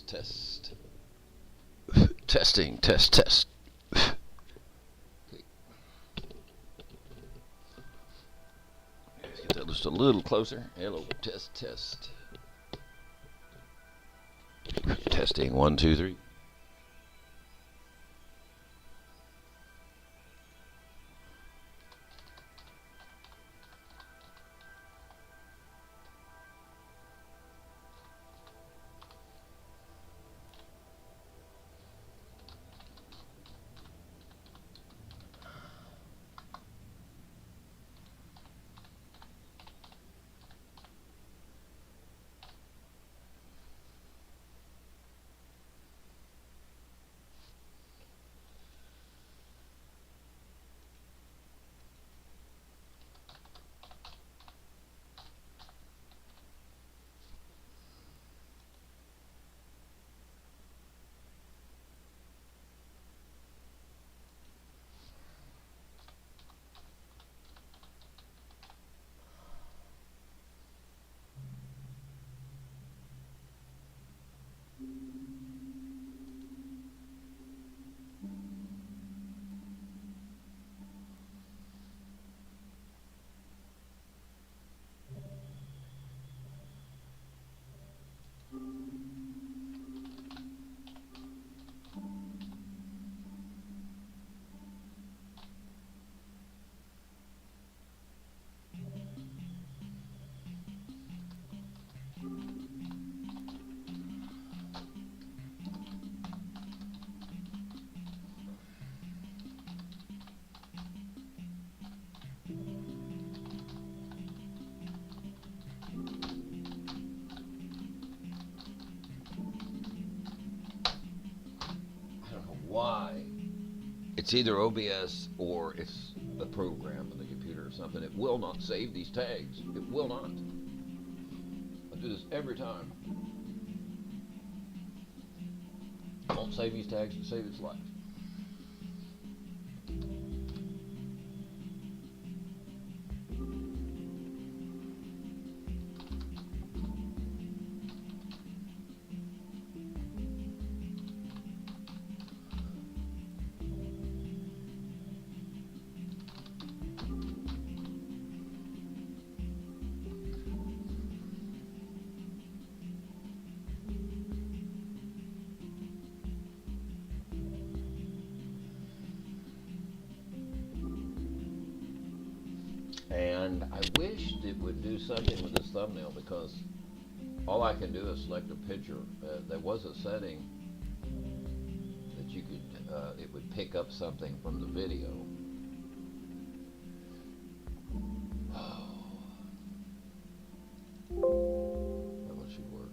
Test. Testing, test. Okay. Let's get that just a little closer. Hello, test. Testing, 1, 2, 3. Why? It's either OBS or it's a program on the computer or something. It will not save these tags. It will not. I do this every time. It won't save these tags to save its life. And I wished it would do something with this thumbnail, because all I can do is select a picture. There was a setting that you could, it would pick up something from the video. That one should work.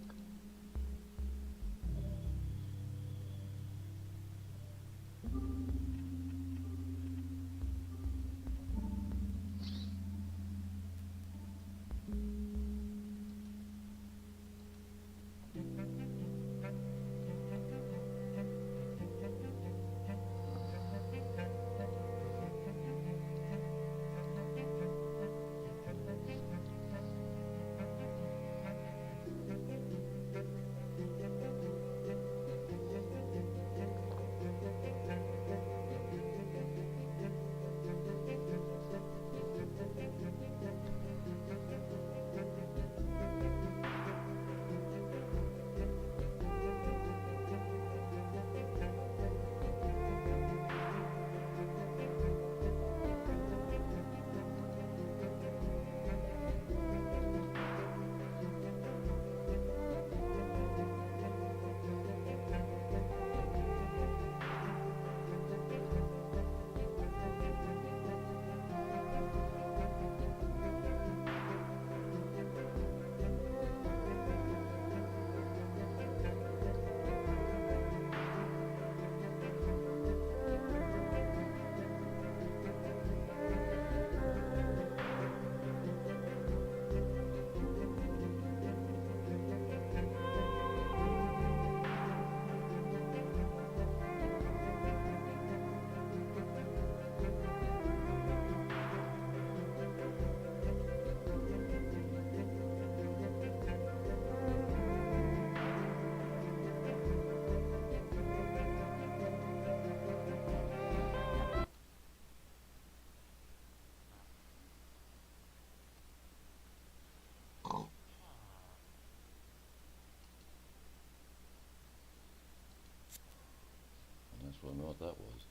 I just want to know what that was.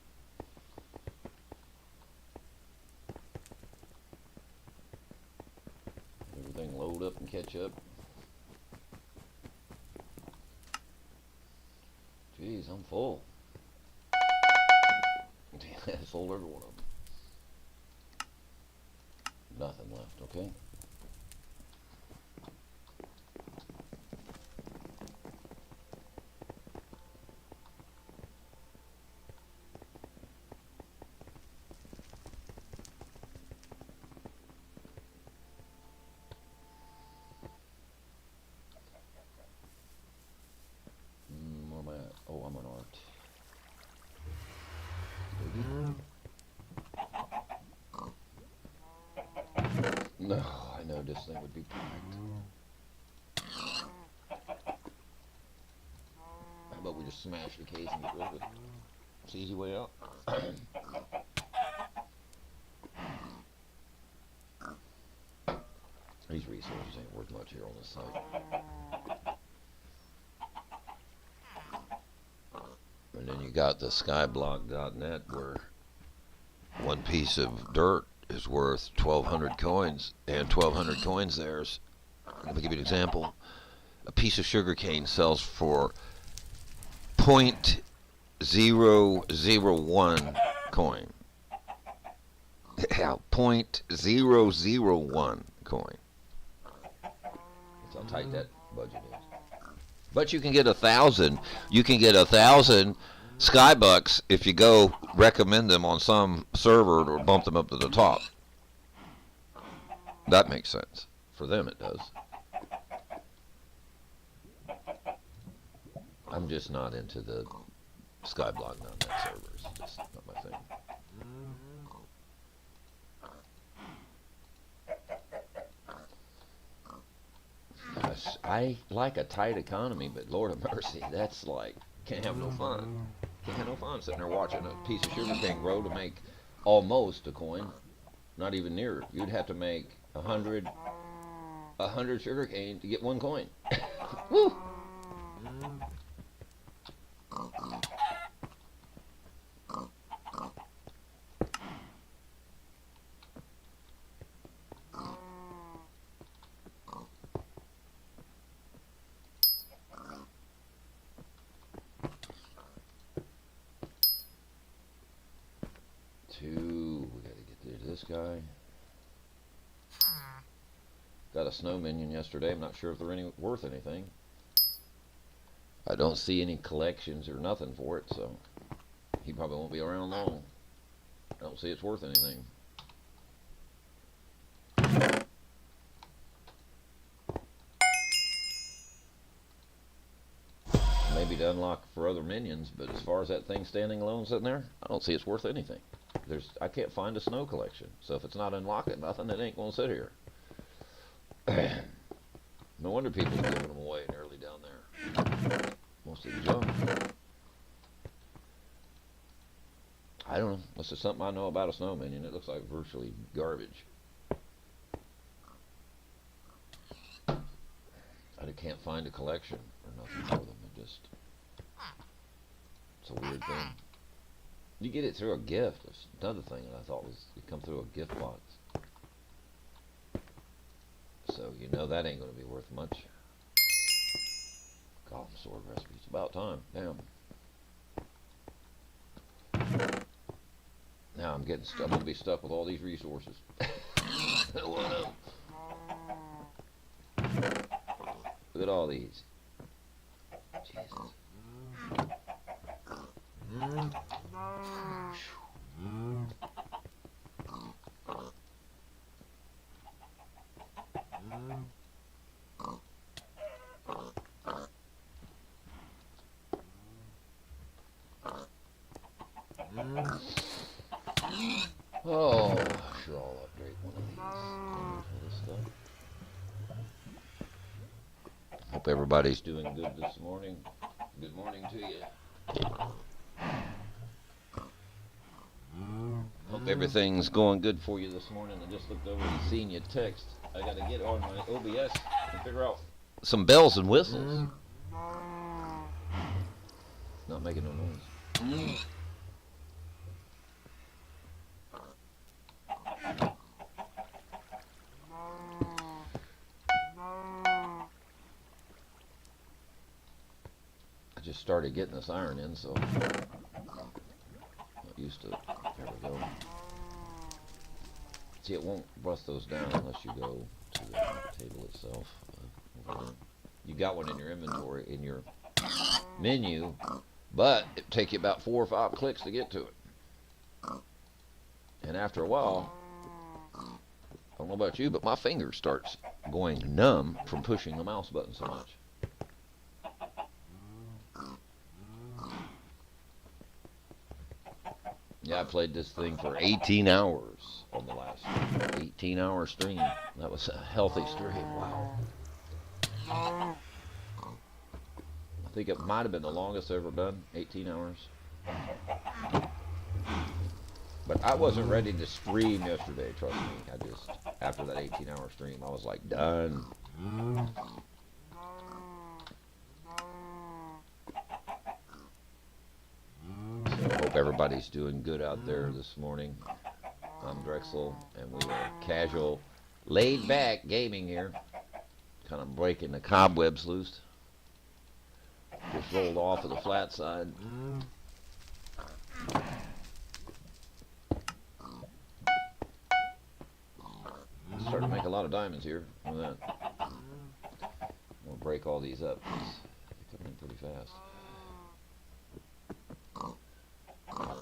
Everything load up and catch up. Jeez, I'm full. I sold every one of them. Nothing left, okay? Where am I at? Oh, I'm on art. No, I know this thing would be packed. How about we just smash the case and get rid of it? It's the easy way out. These resources ain't worth much here on this site. And then you got the skyblock.net where one piece of dirt is worth 1,200 coins, and 1,200 coins there's, let me give you an example. A piece of sugarcane sells for 0.001 coin. Yeah, 0.001 coin. That's how tight that budget is. But you can get 1,000. You can get 1,000 Skybucks if you go recommend them on some server or bump them up to the top. That makes sense. For them it does. I'm just not into the Skyblock.net servers. It's just not my thing. I like a tight economy, but Lord of mercy, that's like, can't have no fun. Can't have no fun sitting there watching a piece of sugarcane grow to make almost a coin. Not even near. You'd have to make 100 sugarcane to get one coin. Woo! 2. We gotta get through to this guy. Got a snow minion yesterday. I'm not sure if they're worth anything. I don't see any collections or nothing for it, so he probably won't be around long. I don't see it's worth anything. Maybe to unlock for other minions, but as far as that thing standing alone sitting there, I don't see it's worth anything. I can't find a snow collection, so if it's not unlocking nothing, it ain't gonna sit here. No wonder people are giving them away nearly down there. Most of the junk. I don't know. This is something I know about a snow minion. It looks like virtually garbage. I can't find a collection or nothing for them. It's a weird thing. You get it through a gift. That's another thing that I thought was it come through a gift box. So you know that ain't going to be worth much. Golem sword recipe. It's about time. Damn. Now I'm going to be stuck with all these resources. Look at all these. Jesus. Oh, sure I'll upgrade one of these. Hope everybody's doing good this morning. Good morning to you. Hope everything's going good for you this morning. I just looked over and seen your text. I got to get on my OBS and figure out some bells and whistles. Not making no noise. I just started getting this iron in, so I'm not used to it. There we go. See, it won't bust those down unless you go to the table itself. You got one in your inventory, in your menu, but it take you about 4 or 5 clicks to get to it. And after a while, I don't know about you, but my finger starts going numb from pushing the mouse button so much. Yeah, I played this thing for 18 hours on the last 18-hour stream. That was a healthy stream. Wow. I think it might have been the longest I've ever done, 18 hours. But I wasn't ready to stream yesterday, trust me. I just, after that 18-hour stream, I was like, done. So I hope everybody's doing good out there this morning. I'm Drexel, and we are casual, laid-back gaming here. Kind of breaking the cobwebs loose. Just rolled off of the flat side. Starting to make a lot of diamonds here. Look at that. We'll break all these up. They're coming in pretty fast.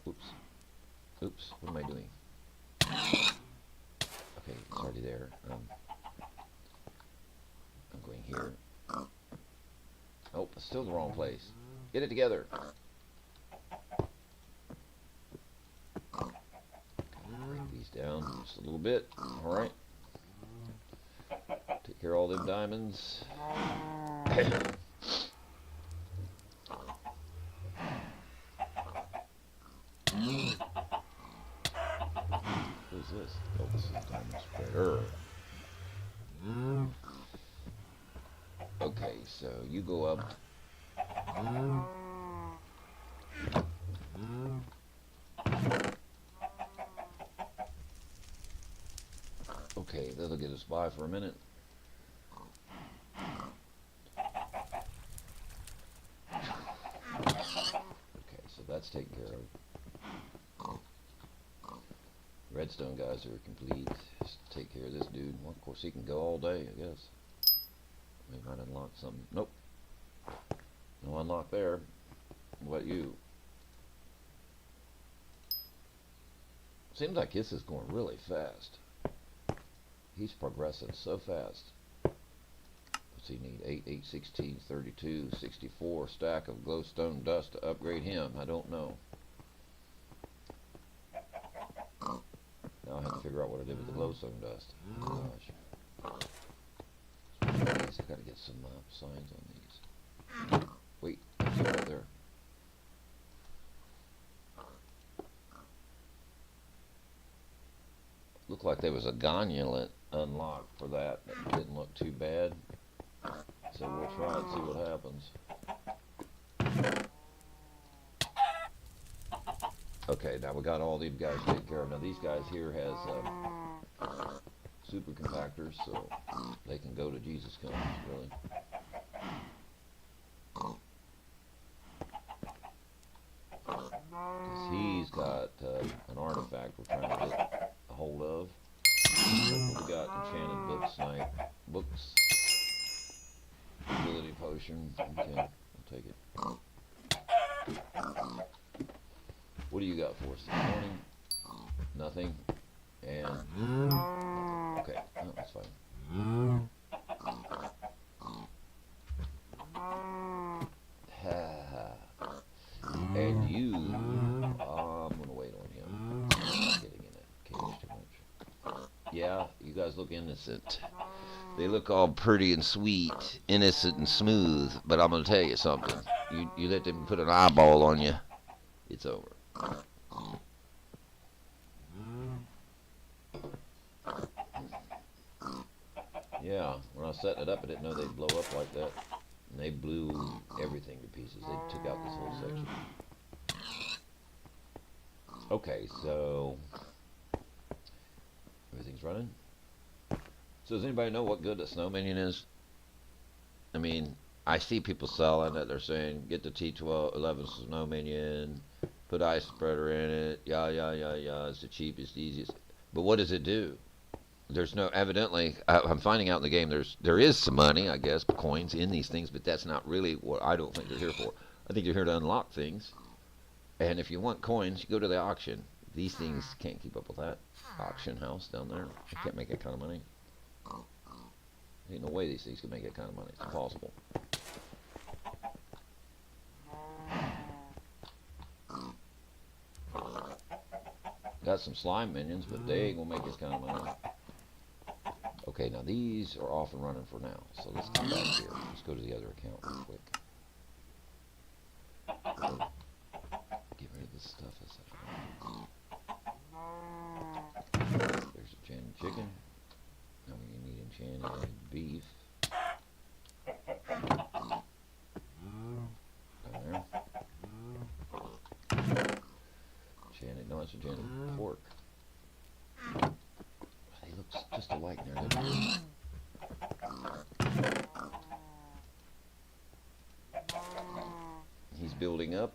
Oops. Oops. What am I doing? Okay, it's already there. I'm going here. Oh, it's still the wrong place. Get it together. Bring these down just a little bit. All right. Take care of all them diamonds. What is this? Oh, this is diamond spreader. Okay, so you go up. Okay, that'll get us by for a minute. Okay, so that's taken care of. headstone guys are complete. Just take care of this dude. Well, of course, he can go all day, I guess. We might unlock something. Nope. No unlock there. What about you? Seems like this is going really fast. He's progressing so fast. What's he need? 8, 8, 16, 32, 64 stack of glowstone dust to upgrade him. I don't know. Now I have to figure out what I did with the glowstone dust. Oh, gosh. I gotta get some signs on these. Wait, that's it right there. Looked like there was a Gonulet unlocked for that. That didn't look too bad. So we'll try and see what happens. Okay, now we got all these guys taken care of. Now these guys here has super compactors, so they can go to Jesus comes, really. Because he's got an artifact we're trying to get a hold of. We got enchanted book snipe, books, ability potion. Okay, we'll take it. What do you got for us this morning? Nothing. And okay, no, that's fine. And you, I'm gonna wait on him. I'm not getting in that cage too much. Yeah, you guys look innocent. They look all pretty and sweet, innocent and smooth. But I'm gonna tell you something. You let them put an eyeball on you, it's over. Yeah, when I was setting it up, I didn't know they'd blow up like that. And they blew everything to pieces. They took out this whole section. Okay, so everything's running. So does anybody know what good a snow minion is? I mean, I see people selling it. They're saying, get the T11 snow minion, put ice spreader in it, yeah, it's the cheapest, easiest. But what does it do? There's no, evidently, I'm finding out in the game, there is some money, I guess, coins in these things, but that's not really what I don't think they're here for. I think they're here to unlock things. And if you want coins, you go to the auction. These things can't keep up with that auction house down there. They can't make that kind of money. Ain't no way these things can make that kind of money. It's impossible. Got some slime minions, but they ain't gonna make this kind of money. Okay, now these are off and running for now. So let's come back here. Let's go to the other account real quick. Get rid of this stuff. There's enchanted chicken. Now we need enchanted beef. Down there. Enchanted, no, it's enchanted pork. They look just alike there, don't they? He's building up.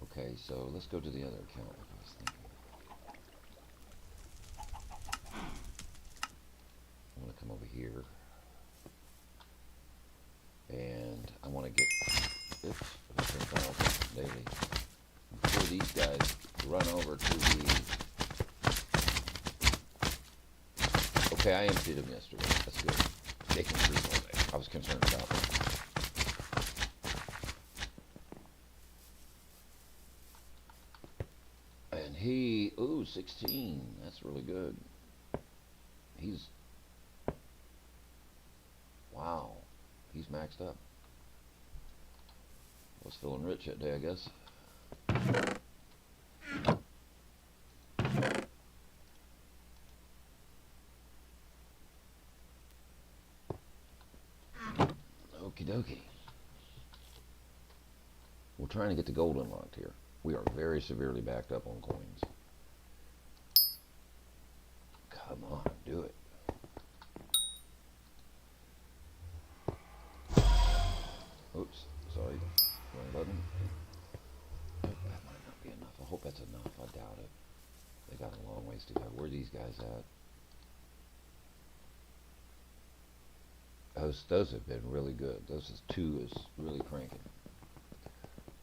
Okay, so let's go to the other account. I was thinking. I want to come over here. And I want to get, daily. Before these guys run over to the, okay, I emptied them yesterday. That's good. They can sleep all day. I was concerned about them. And he, ooh, 16. That's really good. He's, wow. He's maxed up. Was feeling rich that day, I guess. Okie dokie. We're trying to get the gold unlocked here. We are very severely backed up on coins. Come on, do it. hope that's enough. I doubt it. They got a long ways to go. Where are these guys at? Those have been really good. Those 2 is really cranking.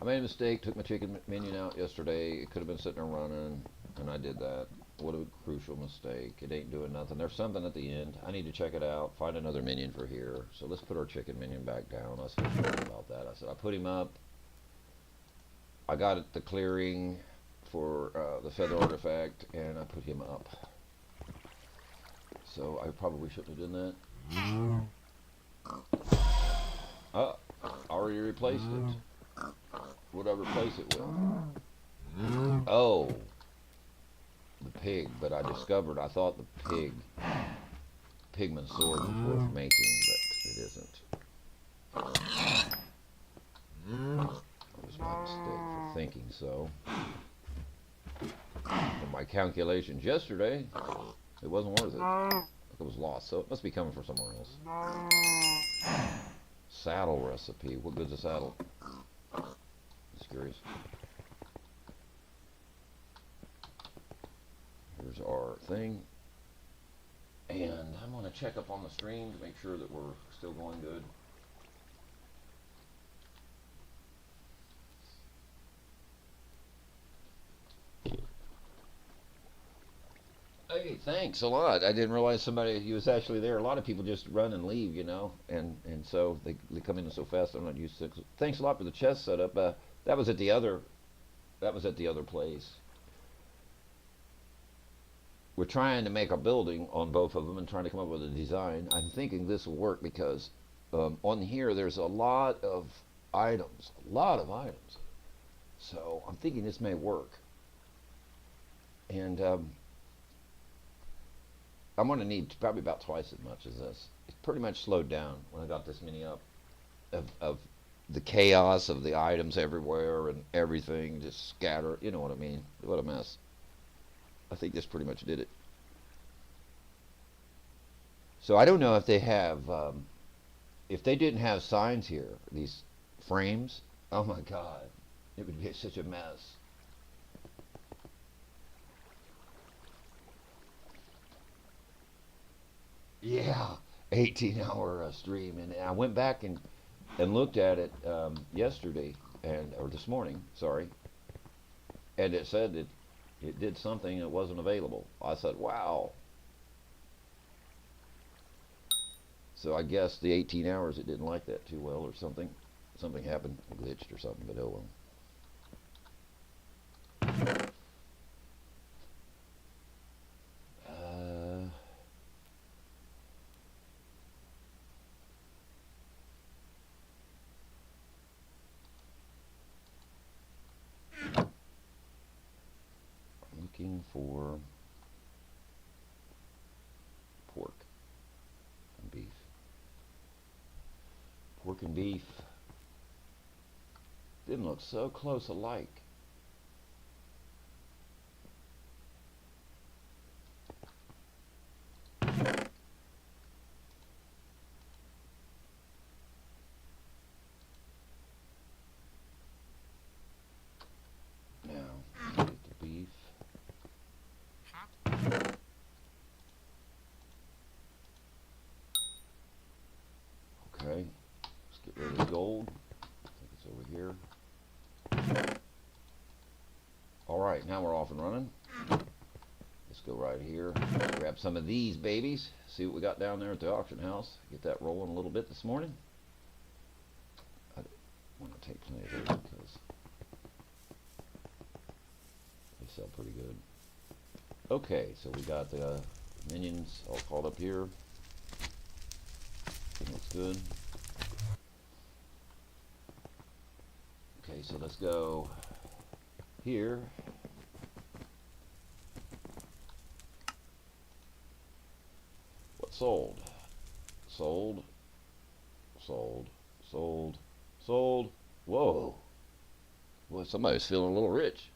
I made a mistake. Took my chicken minion out yesterday. It could have been sitting there running, and I did that. What a crucial mistake. It ain't doing nothing. There's something at the end. I need to check it out. Find another minion for here. So let's put our chicken minion back down. I was thinking about that. I said I put him up. I got the clearing for the feather artifact, and I put him up. So I probably shouldn't have done that. Oh, I already replaced it. What did I replace it with? Oh, the pig. But I discovered, I thought the pigman sword was worth making, but it isn't. That was my mistake for thinking so. From my calculations yesterday, it wasn't worth it. It was lost, so it must be coming from somewhere else. Saddle recipe. What good's a saddle? Just curious. Here's our thing. And I'm going to check up on the stream to make sure that we're still going good. Hey, thanks a lot. I didn't realize somebody was actually there. A lot of people just run and leave, you know, and so they come in so fast. I'm not used to it. Thanks a lot for the chest setup. That was at the other place. We're trying to make a building on both of them and trying to come up with a design. I'm thinking this will work because on here there's a lot of items, So I'm thinking this may work. And I'm going to need probably about twice as much as this. It's pretty much slowed down when I got this many up of the chaos of the items everywhere and everything just scattered. You know what I mean? What a mess. I think this pretty much did it. So I don't know if they have, if they didn't have signs here, these frames, oh my God, it would be such a mess. Yeah, 18-hour stream, and I went back and looked at it yesterday or this morning, sorry, and it said it did something that wasn't available. I said, wow. So I guess the 18 hours it didn't like that too well or something. Something happened, it glitched or something, but oh well. Looking for pork and beef. Pork and beef didn't look so close alike. Okay, let's get rid of the gold. I think it's over here. Alright, now we're off and running. Let's go right here. Grab some of these babies. See what we got down there at the auction house. Get that rolling a little bit this morning. I want to take plenty of those because they sell pretty good. Okay, so we got the minions all called up here. It looks good. Okay, so let's go here. What sold? Sold. Sold. Sold. Sold. Whoa. Well, somebody's feeling a little rich.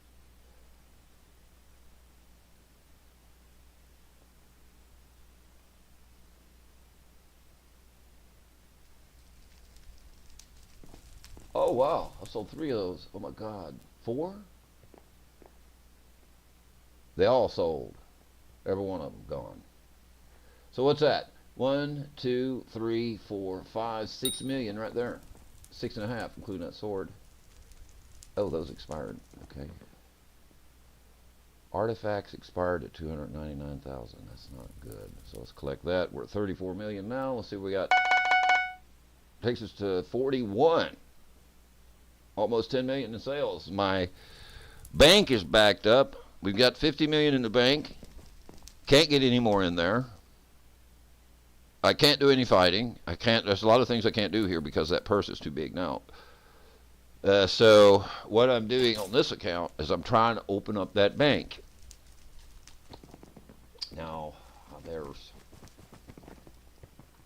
Oh wow, I sold 3 of those. Oh my God. 4? They all sold. Every one of them gone. So what's that? 1, 2, 3, 4, 5, 6 million right there. 6.5, including that sword. Oh, those expired. Okay. Artifacts expired at 299,000. That's not good. So let's collect that. We're at 34 million now. Let's see what we got. Takes us to 41. Almost 10 million in sales. My bank is backed up. We've got 50 million in the bank. Can't get any more in there. I can't do any fighting. I can't. There's a lot of things I can't do here because that purse is too big now. So what I'm doing on this account is I'm trying to open up that bank. Now,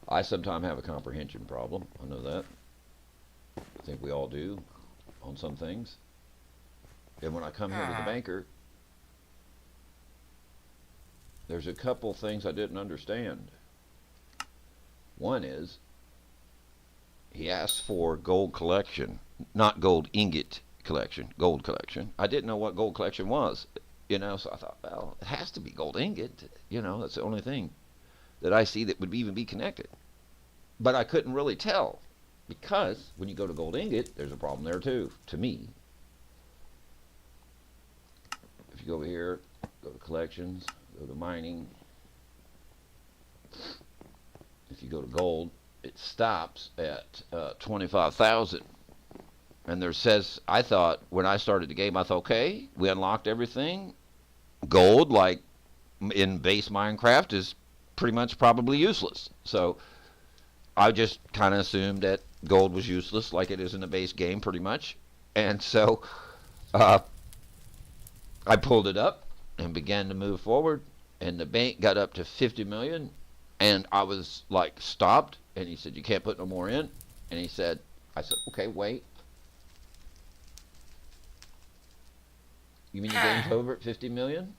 I sometimes have a comprehension problem. I know that. I think we all do on some things. And when I come here to the banker, there's a couple things I didn't understand. One is, he asked for gold collection, not gold ingot collection, gold collection. I didn't know what gold collection was, you know, so I thought, well, it has to be gold ingot, you know, that's the only thing that I see that would even be connected. But I couldn't really tell, because when you go to gold ingot, there's a problem there too, to me. If you go over here, go to collections, go to mining. If you go to gold, it stops at 25,000. And there says, I thought, when I started the game, I thought, okay, we unlocked everything. Gold, like in base Minecraft, is pretty much probably useless. So I just kind of assumed that gold was useless, like it is in the base game, pretty much. And so I pulled it up and began to move forward. And the bank got up to 50 million. And I was like stopped, and he said, you can't put no more in. And he said, I said, okay, wait. You mean the game's over at 50 million?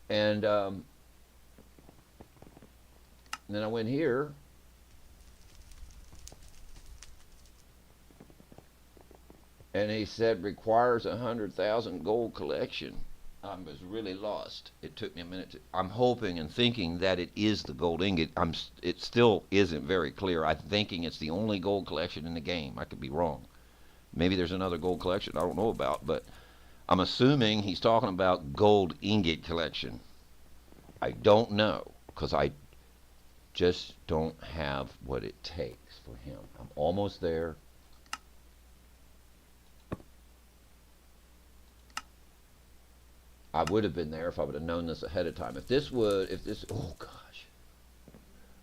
And then I went here. And he said, requires 100,000 gold collection. I was really lost. It took me a minute. I'm hoping and thinking that it is the gold ingot. It still isn't very clear. I'm thinking it's the only gold collection in the game. I could be wrong. Maybe there's another gold collection I don't know about, but I'm assuming he's talking about gold ingot collection. I don't know, because I just don't have what it takes for him. I'm almost there. I would have been there if I would have known this ahead of time. Oh gosh,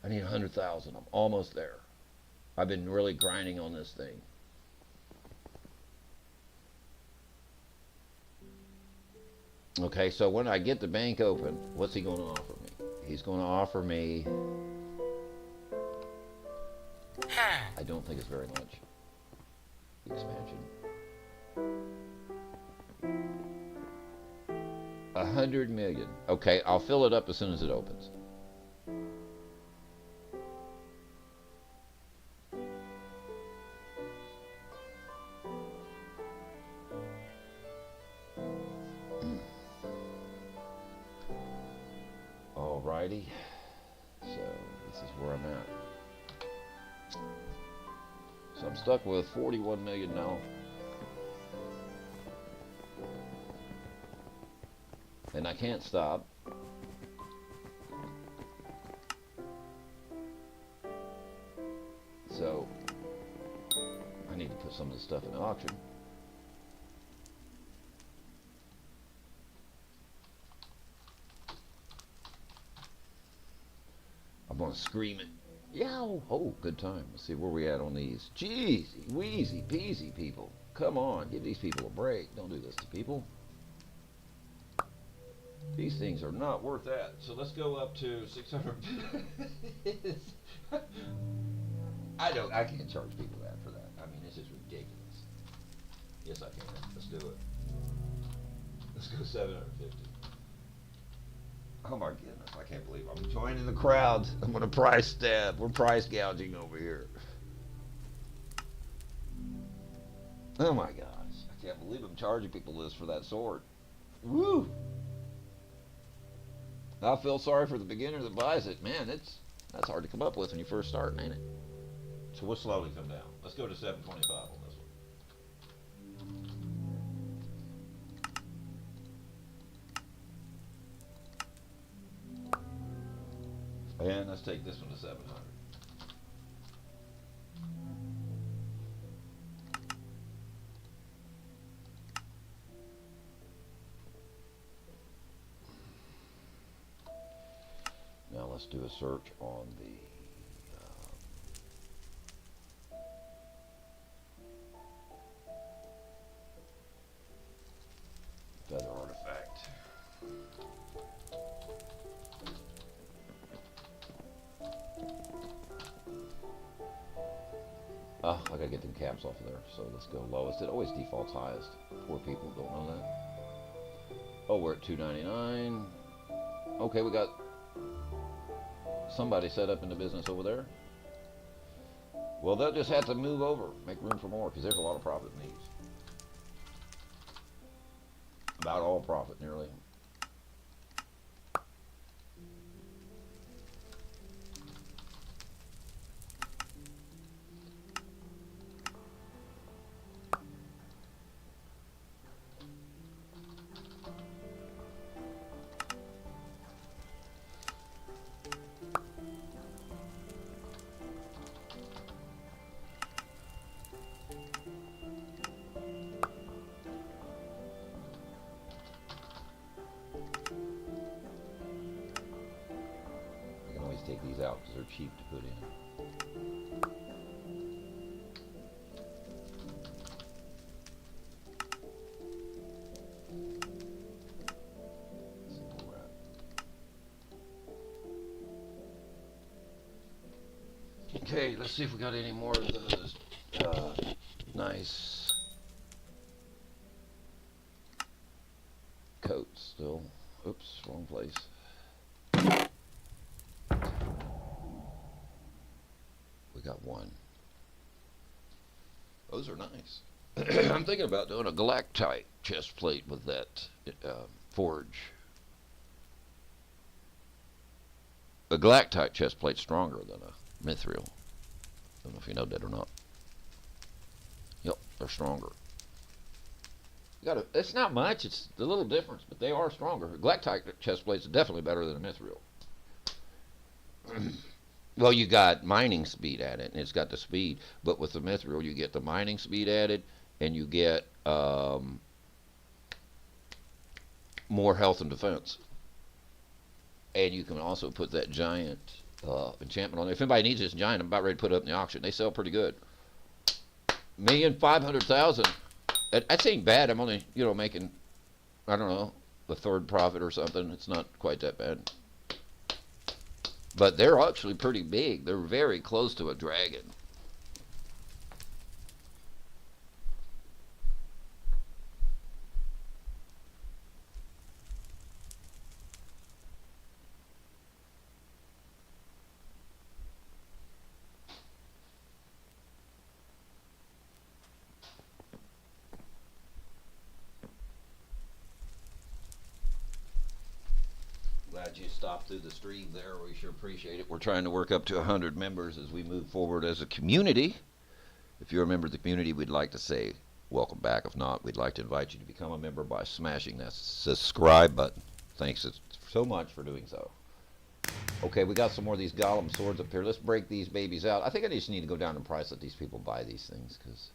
I need 100,000. I'm almost there. I've been really grinding on this thing. Okay, so when I get the bank open, what's he going to offer me? He's going to offer me, I don't think it's very much, expansion. 100 million. Okay, I'll fill it up as soon as it opens. Alrighty. So this is where I'm at. So I'm stuck with 41 million now. And I can't stop. So I need to put some of the stuff in auction. I'm gonna scream it. Yow! Oh, good time. Let's see where we at on these. Jeez, wheezy peasy, people. Come on, give these people a break. Don't do this to people. These things are not worth that. So let's go up to 600. I can't charge people that for that. I mean, this is ridiculous. Yes, I can. Let's do it. Let's go 750. Oh my goodness, I can't believe I'm joining the crowds. I'm gonna price stab. We're price gouging over here. Oh my gosh, I can't believe I'm charging people this for that sword. Woo! I feel sorry for the beginner that buys it. Man, that's hard to come up with when you first start, ain't it? So we'll slowly come down. Let's go to 725 on this one. And let's take this one to 700. Now let's do a search on the feather artifact. Oh, I gotta get them caps off of there. So let's go lowest. It always defaults highest. Poor people don't know that. Oh, we're at 299. Okay, we got somebody set up in the business over there. Well, they'll just have to move over, make room for more, because there's a lot of profit in these. About all profit, nearly. Take these out because they're cheap to put in. Let's see where we're at. Okay, let's see if we got any more of those nice coats still. Oops, wrong place. Got one. Those are nice. I'm thinking about doing a galactite chest plate with that forge. A galactite chest plate's stronger than a mithril. Don't know if you know that or not. Yep, they're stronger. It's not much. It's a little difference, but they are stronger. A galactite chest plate's definitely better than a mithril. Well, you got mining speed added, and it's got the speed. But with the mithril, you get the mining speed added, and you get more health and defense. And you can also put that giant enchantment on there. If anybody needs this giant, I'm about ready to put it up in the auction. They sell pretty good. 1,500,000. That ain't bad. I'm only, making, I don't know, a third profit or something. It's not quite that bad. But they're actually pretty big. They're very close to a dragon. Glad you stopped through the stream there. We sure appreciate it. We're trying to work up to 100 members as we move forward as a community. If you're a member of the community, we'd like to say welcome back. If not, we'd like to invite you to become a member by smashing that subscribe button. Thanks so much for doing so. Okay, we got some more of these golem swords up here. Let's break these babies out. I think I just need to go down in price, let these people buy these things, because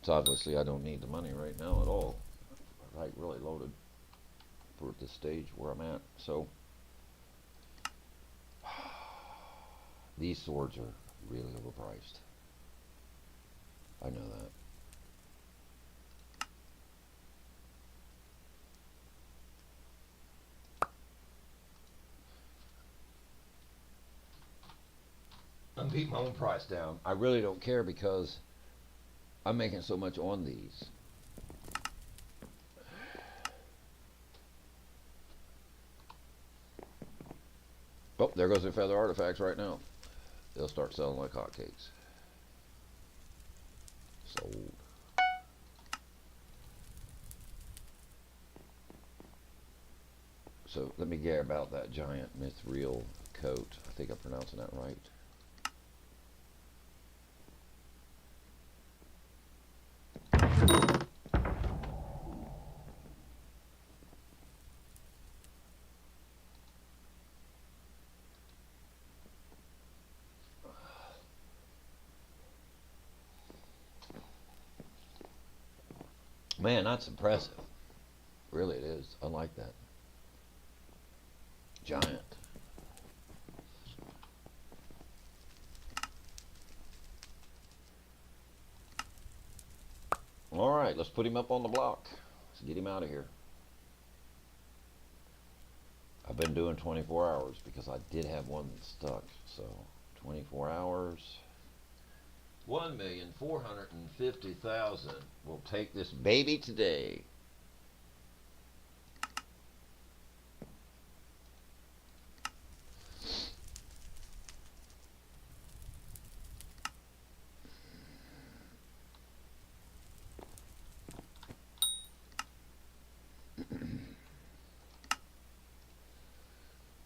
obviously I don't need the money right now at all. I'm like really loaded for this stage where I'm at. So these swords are really overpriced. I know that. I'm beating my own price down. I really don't care because I'm making so much on these. Oh, there goes their feather artifacts right now. They'll start selling like hotcakes. Sold. So let me get about that giant mithril coat. I think I'm pronouncing that right. Man, that's impressive. Really, it is. I like that. Giant. All right, let's put him up on the block. Let's get him out of here. I've been doing 24 hours because I did have one that stuck. So 24 hours. 1,450,000. We'll take this baby today.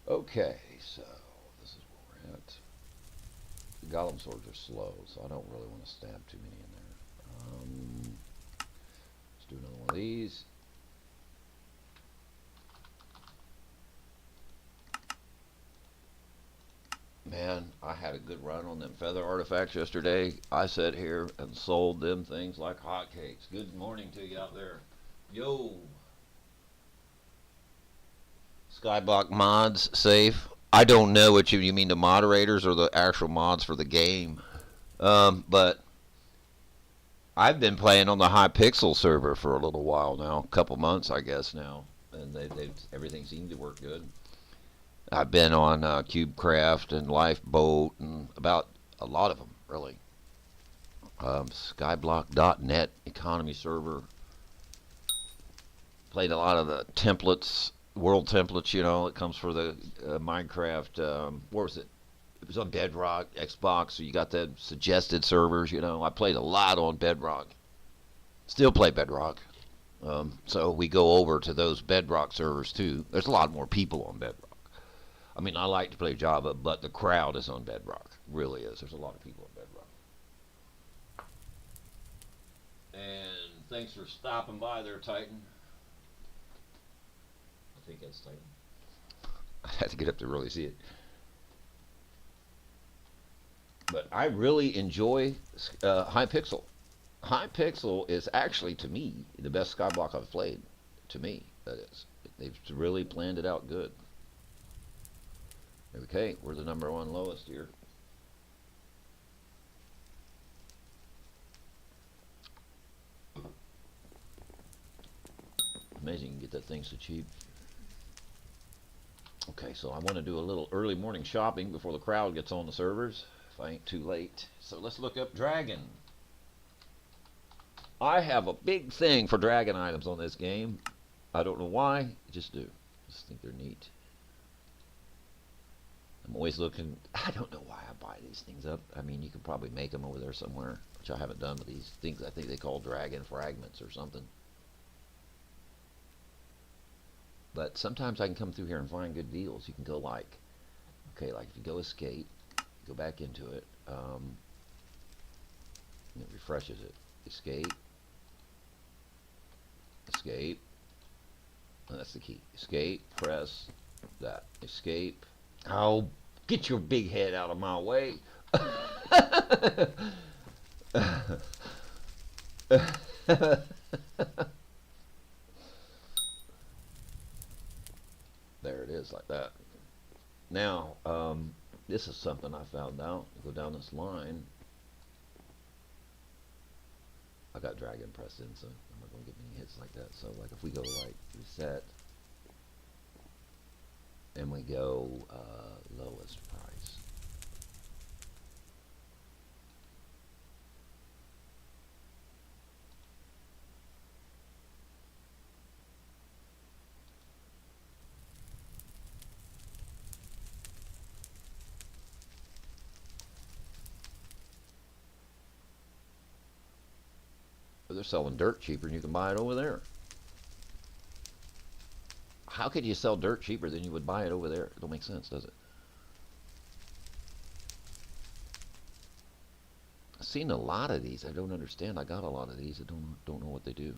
Okay, so this is where we're at. The golem swords are slow, so I don't really want to stab too many in there. Let's do another one of these. Man, I had a good run on them feather artifacts yesterday. I sat here and sold them things like hotcakes. Good morning to you out there. Yo. Skyblock mods safe. I don't know what you mean, the moderators or the actual mods for the game. But I've been playing on the Hypixel server for a little while now, a couple months I guess now, and everything seemed to work good. I've been on CubeCraft and Lifeboat and about a lot of them really. Skyblock.net economy server. Played a lot of the templates. World templates, you know, it comes for the Minecraft, what was it? It was on Bedrock, Xbox, so you got the suggested servers, you know. I played a lot on Bedrock. Still play Bedrock. So we go over to those Bedrock servers too. There's a lot more people on Bedrock. I mean, I like to play Java, but the crowd is on Bedrock. It really is. There's a lot of people on Bedrock. And thanks for stopping by there, Titan. I think that's Titan. I had to get up to really see it. But I really enjoy Hypixel. Hypixel is actually, to me, the best Skyblock I've played. To me, that is. They've really planned it out good. Okay, we're the #1 lowest here. Amazing you can get that thing so cheap. Okay, so I want to do a little early morning shopping before the crowd gets on the servers, if I ain't too late. So let's look up Dragon. I have a big thing for Dragon items on this game. I don't know why, I just do. I just think they're neat. I'm always looking, I don't know why I buy these things up. I mean, you can probably make them over there somewhere, which I haven't done with these things. I think they call Dragon fragments or something. But sometimes I can come through here and find good deals. You can go like, okay, like if you go escape, go back into it, it refreshes it. Escape, escape, and that's the key. Escape, press that. Escape. Oh, get your big head out of my way. There it is, like that. Now, this is something I found out. Go down this line. I got Dragon pressed in, so I'm not going to get many hits like that. So, like, if we go, like, reset, and we go lowest price. They're selling dirt cheaper and you can buy it over there. How could you sell dirt cheaper than you would buy it over there? It don't make sense, does it? I've seen a lot of these. I don't understand. I got a lot of these. I don't know what they do.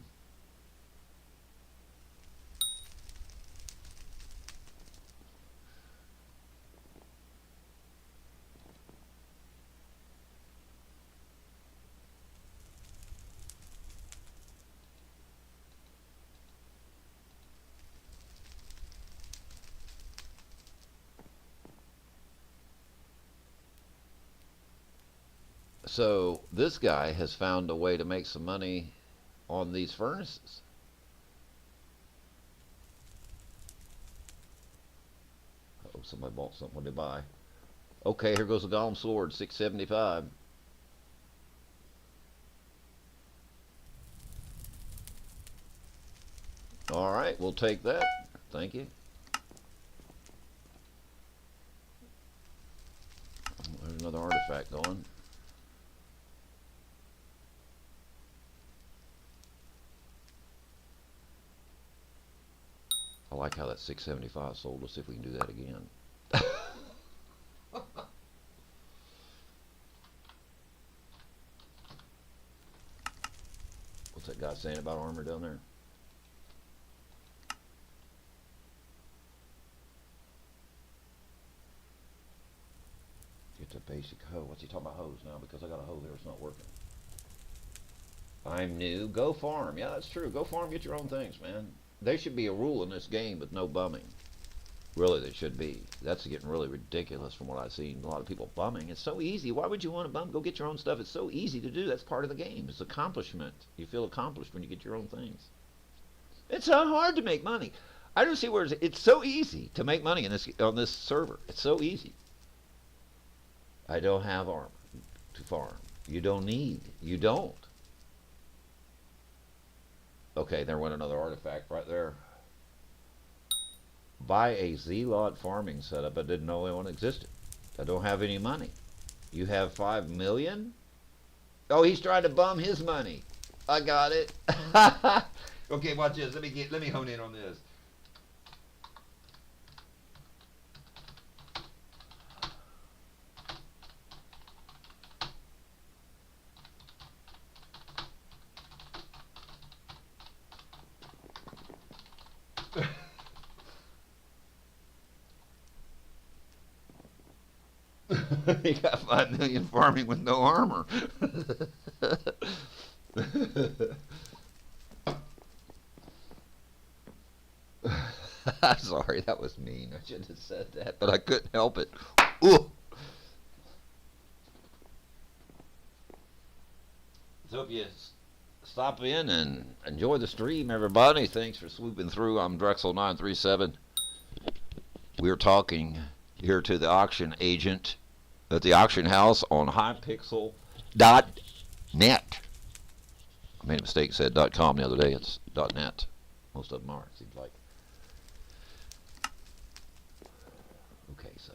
So this guy has found a way to make some money on these furnaces. Oh, somebody bought something. What did they buy? Okay, here goes the Golem Sword, $675. All right, we'll take that. Thank you. There's another artifact going. I like how that 675 sold. Let's see if we can do that again. What's that guy saying about Armour down there? Get the basic hoe. What's he talking about hose now? Because I got a hoe there, it's not working. I'm new. Go farm. Yeah, that's true. Go farm, get your own things, man. There should be a rule in this game with no bumming. Really, there should be. That's getting really ridiculous from what I've seen. A lot of people bumming. It's so easy. Why would you want to bum? Go get your own stuff. It's so easy to do. That's part of the game. It's accomplishment. You feel accomplished when you get your own things. It's so hard to make money. I don't see where it's so easy to make money in this on this server. It's so easy. I don't have armor to farm. You don't need. You don't. Okay, there went another artifact right there. Buy a Z-Lot farming setup. I didn't know one existed. I don't have any money. You have 5 million? Oh, he's trying to bum his money. I got it. Okay, watch this. Let me hone in on this. He got 5 million farming with no armor. Sorry, that was mean. I shouldn't have said that, but I couldn't help it. Ooh. So hope you stop in and enjoy the stream, everybody. Thanks for swooping through. I'm Drexel937. We're talking here to the auction agent at the auction house on Hypixel.net. I made a mistake, said .com the other day. It's .net. Most of them are, it seems like. Okay, so.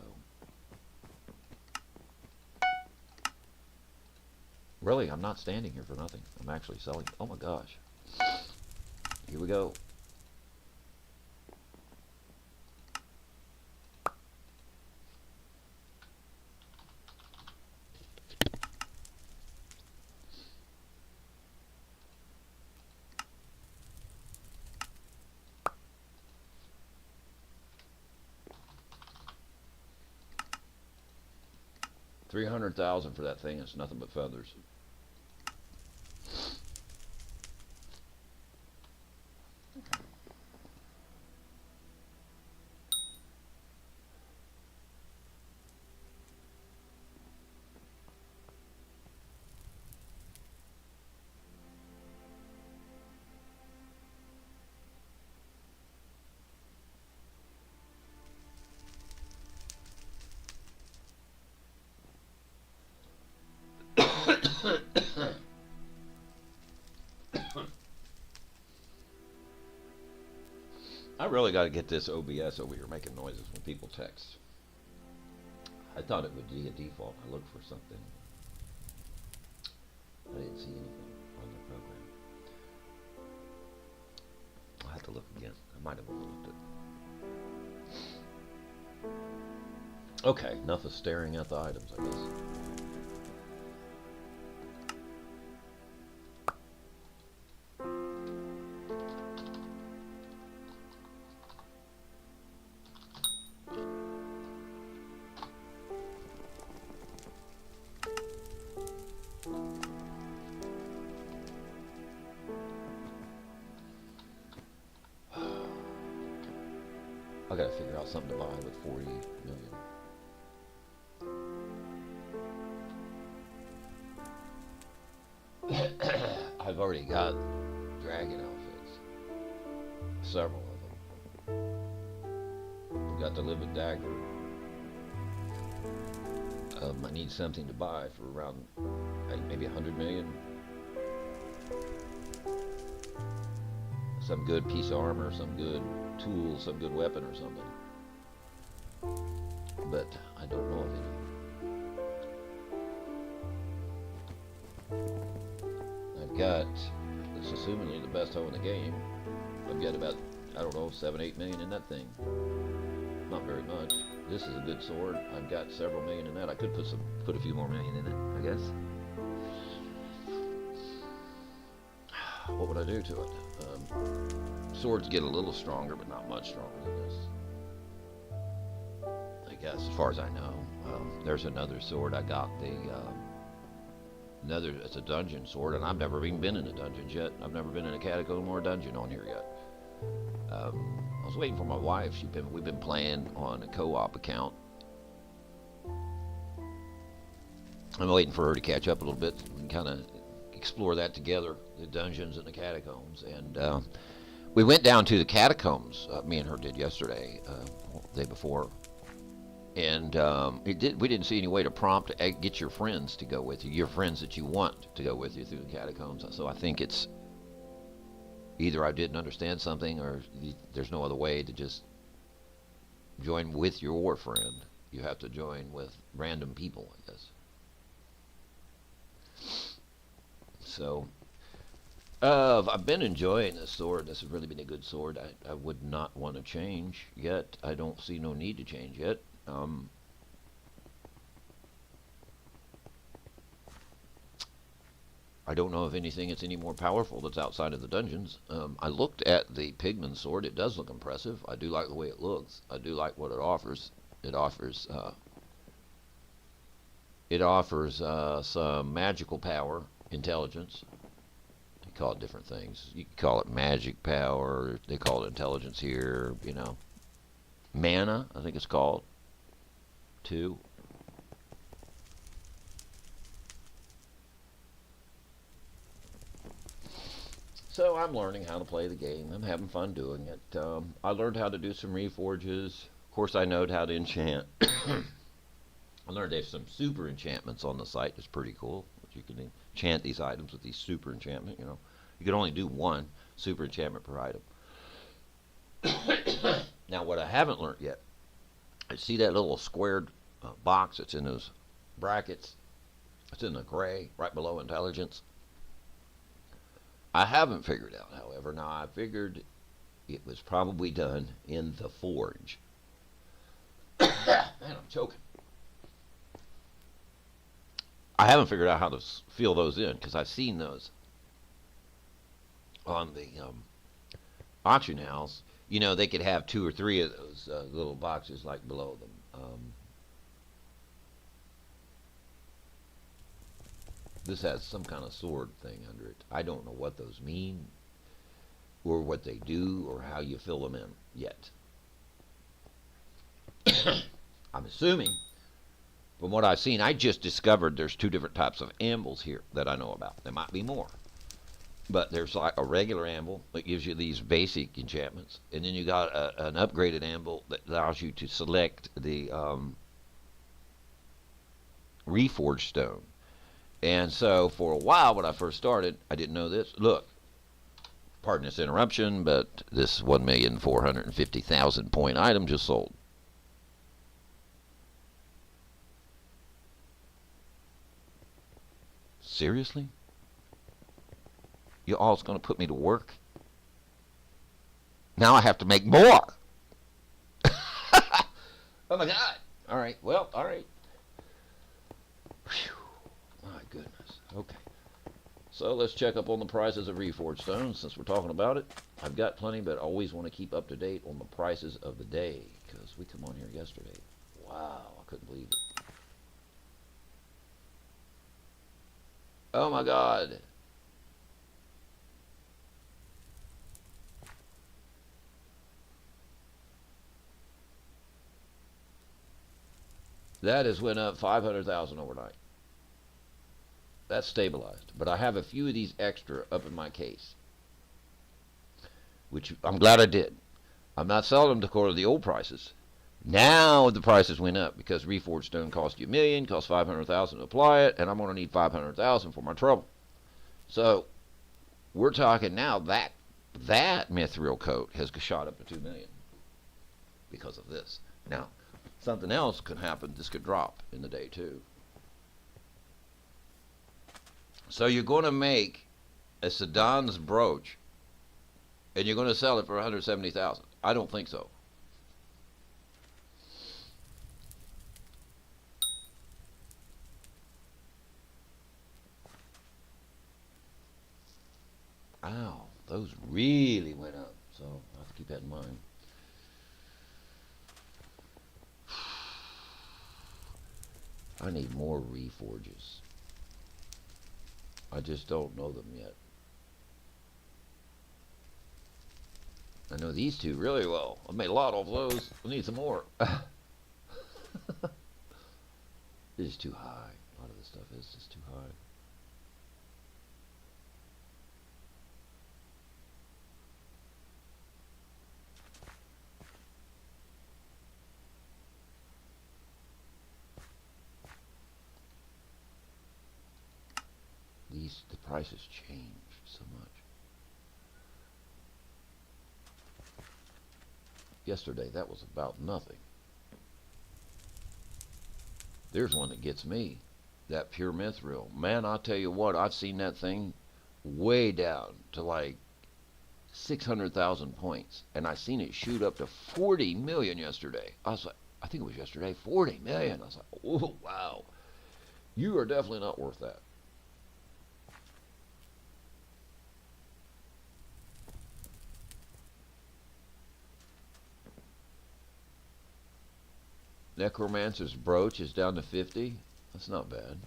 Really, I'm not standing here for nothing. I'm actually selling. Oh my gosh. Here we go. $300,000 for that thing. It's nothing but feathers. I really got to get this OBS over here making noises when people text. I thought it would be a default. I looked for something. I didn't see anything on the program. I'll have to look again. I might have overlooked it. Okay, enough of staring at the items, I guess. I gotta figure out something to buy with 40 million. I've already got dragon outfits. Several of them. I've got the living dagger. I need something to buy for around maybe 100 million. Some good piece of armor, some good tool, some good weapon or something. But I don't know of any. I've got, it's assumingly the best hoe in the game. I've got about, I don't know, 7-8 million in that thing. Not very much. This is a good sword. I've got several million in that. I could put a few more million in it, I guess. What would I do to it? Swords get a little stronger, but not much stronger than this. I guess, as far as I know. There's another sword I got. It's a dungeon sword, and I've never even been in a dungeon yet. I've never been in a catacomb or a dungeon on here yet. I was waiting for my wife. We've been playing on a co-op account. I'm waiting for her to catch up a little bit and kind of explore that together, the dungeons and the catacombs. And we went down to the catacombs. Me and her did yesterday, the day before. And we didn't see any way to prompt to get your friends to go with you, your friends that you want to go with you through the catacombs. So I think it's either I didn't understand something, or there's no other way to just join with your friend. You have to join with random people, I guess. So I've been enjoying this sword. This has really been a good sword. I would not want to change yet. I don't see no need to change yet. I don't know of anything that's any more powerful that's outside of the dungeons. I looked at the Pigman sword. It does look impressive. I do like the way it looks. I do like what it offers. It offers some magical power, intelligence. You call it different things. You can call it magic power. They call it intelligence here. You know, mana, I think it's called. Too. So I'm learning how to play the game. I'm having fun doing it. I learned how to do some reforges. Of course, I know how to enchant. I learned there's some super enchantments on the site. It's pretty cool. You can enchant these items with these super enchantment. You know, you can only do one super enchantment per item. Now, what I haven't learned yet, I see that little squared box that's in those brackets. It's in the gray, right below intelligence. I haven't figured out, however. Now, I figured it was probably done in the forge. Man, I'm choking. I haven't figured out how to fill those in, because I've seen those on the auction house. You know, they could have 2 or 3 of those little boxes like below them. This has some kind of sword thing under it. I don't know what those mean, or what they do, or how you fill them in yet. I'm assuming, from what I've seen, I just discovered there's 2 different types of anvils here that I know about. There might be more. But there's like a regular anvil that gives you these basic enchantments. And then you got an upgraded anvil that allows you to select the Reforged stone. And so for a while, when I first started, I didn't know this. Look, pardon this interruption, but this 1,450,000 point item just sold. Seriously? You all's going to put me to work? Now I have to make more. Oh my God. All right. Well, all right. Whew. My goodness. Okay. So let's check up on the prices of Reforged stones since we're talking about it. I've got plenty, but I always want to keep up to date on the prices of the day because we come on here yesterday. Wow, I couldn't believe it. Oh my God. That has went up 500,000 overnight. That's stabilized. But I have a few of these extra up in my case, which I'm glad I did. I'm not selling them to quarter the old prices. Now the prices went up because Reforged stone cost you $1 million, cost 500,000 to apply it, and I'm going to need 500,000 for my trouble. So we're talking now that mithril coat has shot up to $2 million because of this. Now something else could happen. This could drop in the day too. So you're going to make a Sedan's brooch, and you're going to sell it for 170,000. I don't think so. Ow, those really went up. So I have to keep that in mind. I need more Reforges. I just don't know them yet. I know these two really well. I've made a lot off those. I need some more. It's just too high. A lot of this stuff is just too high. The prices changed so much. Yesterday, that was about nothing. There's one that gets me. That pure mithril. Man, I'll tell you what, I've seen that thing way down to like 600,000 points. And I seen it shoot up to 40 million yesterday. I was like, I think it was yesterday, 40 million. I was like, oh, wow. You are definitely not worth that. Necromancer's brooch is down to 50. That's not bad.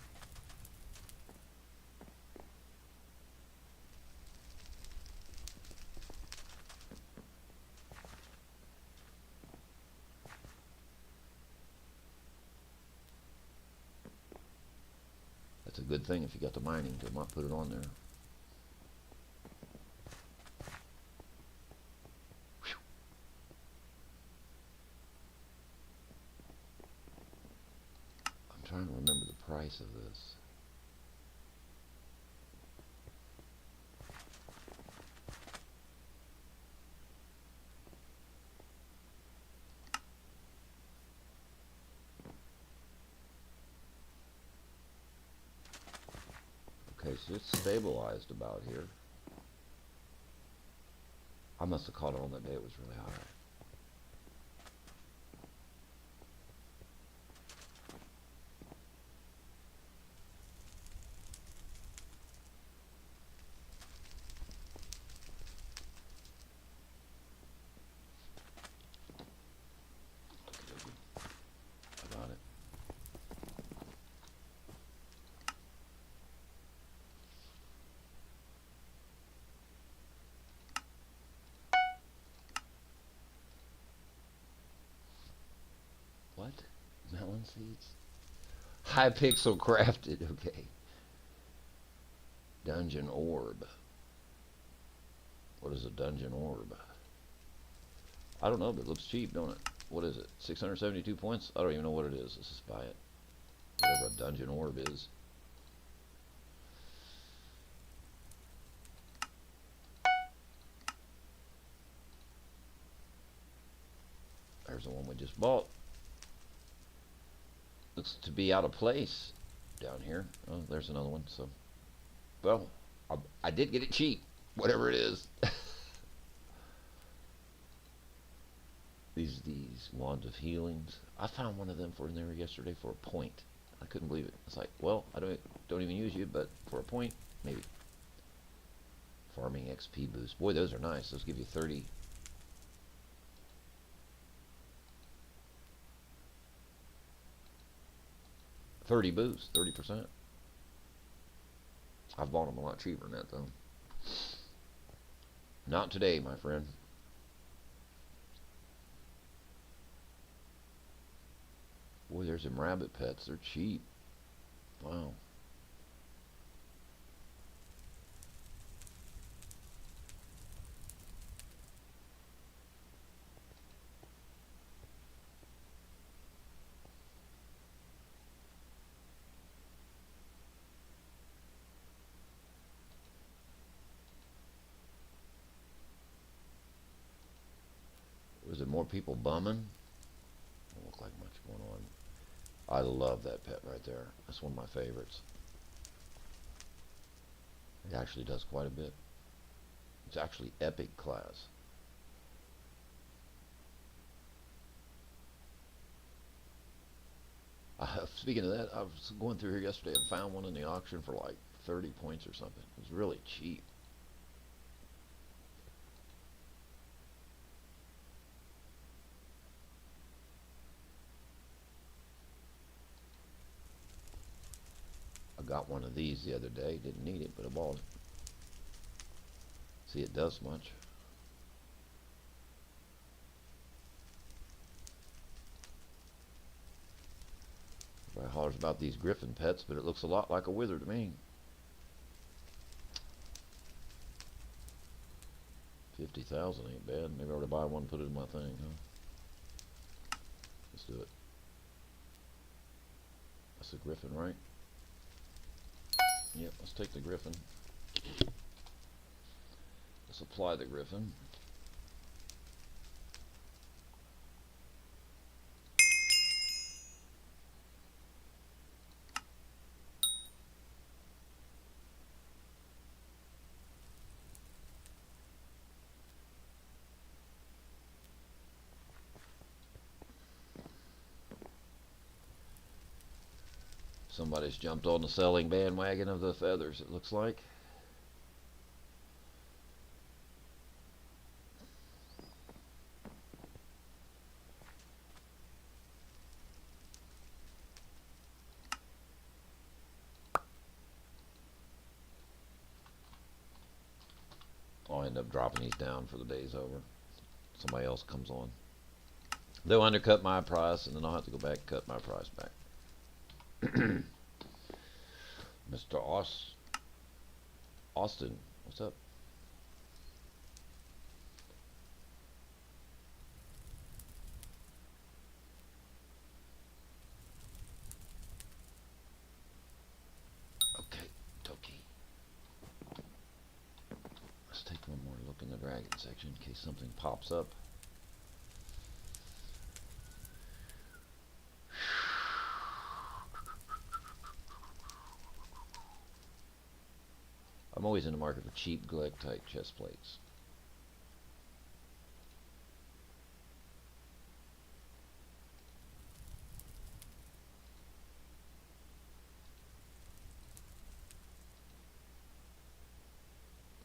That's a good thing if you got the mining to not put it on there. Trying to remember the price of this. Okay, so it's stabilized about here. I must have caught it on that day it was really high. What? Melon seeds? Hypixel crafted, okay. Dungeon orb. What is a dungeon orb? I don't know, but it looks cheap, don't it? What is it? 672 points? I don't even know what it is. Let's just buy it. Whatever a dungeon orb is. There's the one we just bought. Looks to be out of place down here. Oh, there's another one. So, well, I did get it cheap, whatever it is. these wands of healings. I found one of them for in there yesterday for a point. I couldn't believe it. It's like, well, I don't even use you, but for a point, maybe. Farming XP boost. Boy, those are nice. Those give you 30. Boost, 30%. I've bought them a lot cheaper than that, though. Not today, my friend. Boy, there's some rabbit pets. They're cheap. Wow. Was it more people bumming? Don't look like much going on. I love that pet right there. That's one of my favorites. It actually does quite a bit. It's actually epic class. Speaking of that, I was going through here yesterday and found one in the auction for like 30 points or something. It was really cheap. I got one of these the other day. Didn't need it, but I bought it. See, it does much. Everybody hollers about these griffin pets, but it looks a lot like a wither to me. 50,000 ain't bad. Maybe I ought to buy one and put it in my thing, huh? Let's do it. That's a griffin, right? Yep, let's take the griffin. Let's apply the griffin. Somebody's jumped on the selling bandwagon of the feathers, it looks like. I'll end up dropping these down for the day's over. Somebody else comes on. They'll undercut my price, and then I'll have to go back and cut my price back. Mr. Austin, what's up? Okay, Toki. Let's take one more look in the dragon section in case something pops up. I'm always in the market for cheap Gleg-type chest plates.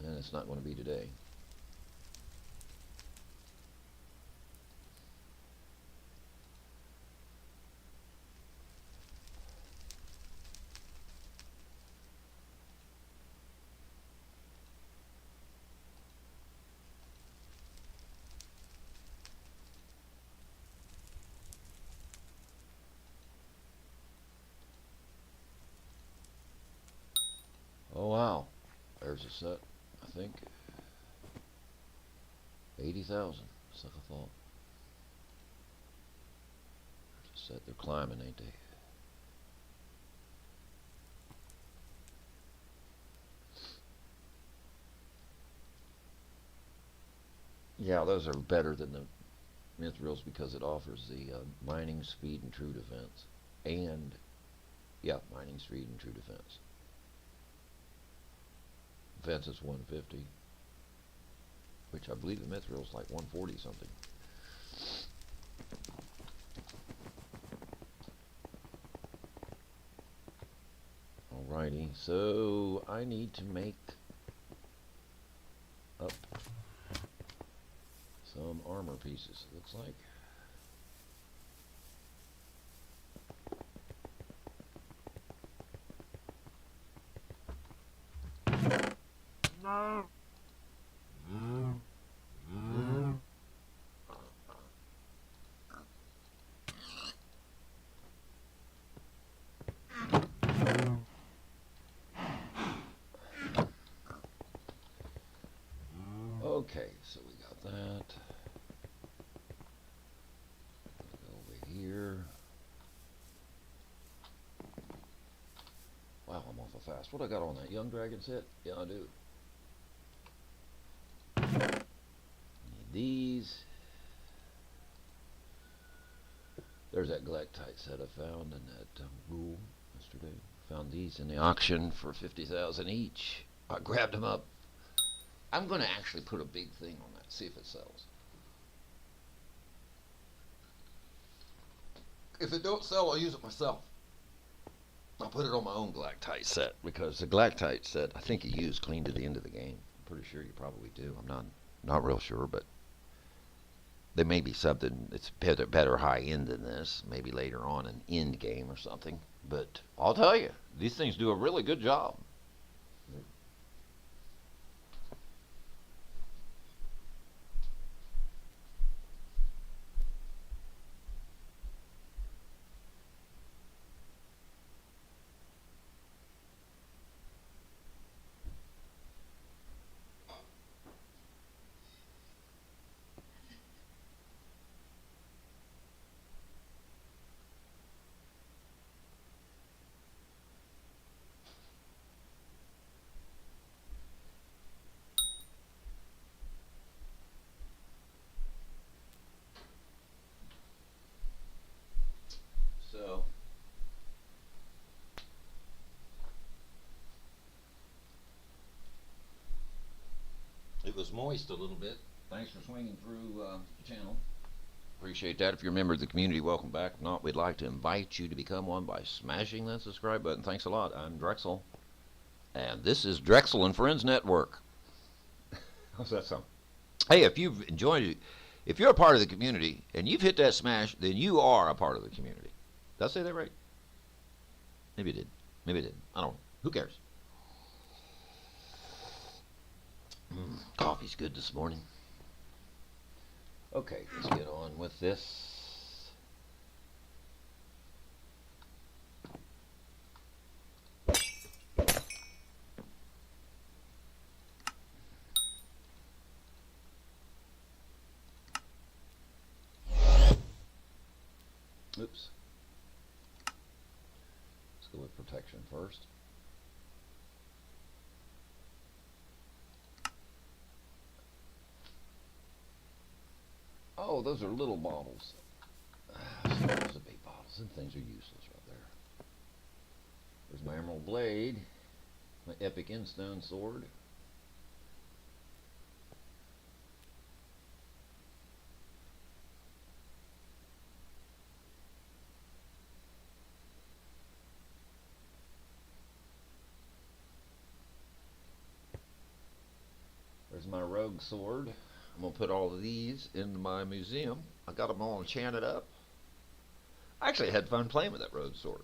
And it's not going to be today. Oh wow, there's a set, I think. 80,000, just like I thought. There's a set, they're climbing, ain't they? Yeah, those are better than the Mithrils because it offers the mining speed and true defense. And, yeah, mining speed and true defense. Defense is 150, which I believe the Mithril is like 140 something. So I need to make up some armor pieces, it looks like. Okay, so we got that. Go over here. Wow, I'm awful fast. What I got on that? Young Dragon's hit? Yeah, I do. Need these. There's that galactite set I found in that rule yesterday. Found these in the auction for 50,000 each. I grabbed them up. I'm going to actually put a big thing on that, see if it sells. If it don't sell, I'll use it myself. I'll put it on my own galactite set, because the galactite set, I think you use clean to the end of the game. I'm pretty sure you probably do. I'm not real sure, but there may be something that's better high end than this, maybe later on an end game or something. But I'll tell you, these things do a really good job. So it was moist a little bit. Thanks for swinging through the channel. Appreciate that. If you're a member of the community, welcome back. If not, we'd like to invite you to become one by smashing that subscribe button. Thanks a lot. I'm Drexel, and this is Drexel and Friends Network. How's that sound? Hey, if you've enjoyed it, if you're a part of the community and you've hit that smash, then you are a part of the community. Did I say that right? Maybe it did. Maybe it didn't. I don't know. Who cares? Coffee's good this morning. Okay, let's get on with this. Oops. Let's go with protection first. Oh, those are little bottles. Those are big bottles. Them things are useless right there. There's my emerald blade, my epic endstone sword. There's my rogue sword. I'm going to put all of these into my museum. I got them all enchanted up. I actually had fun playing with that rogue sword.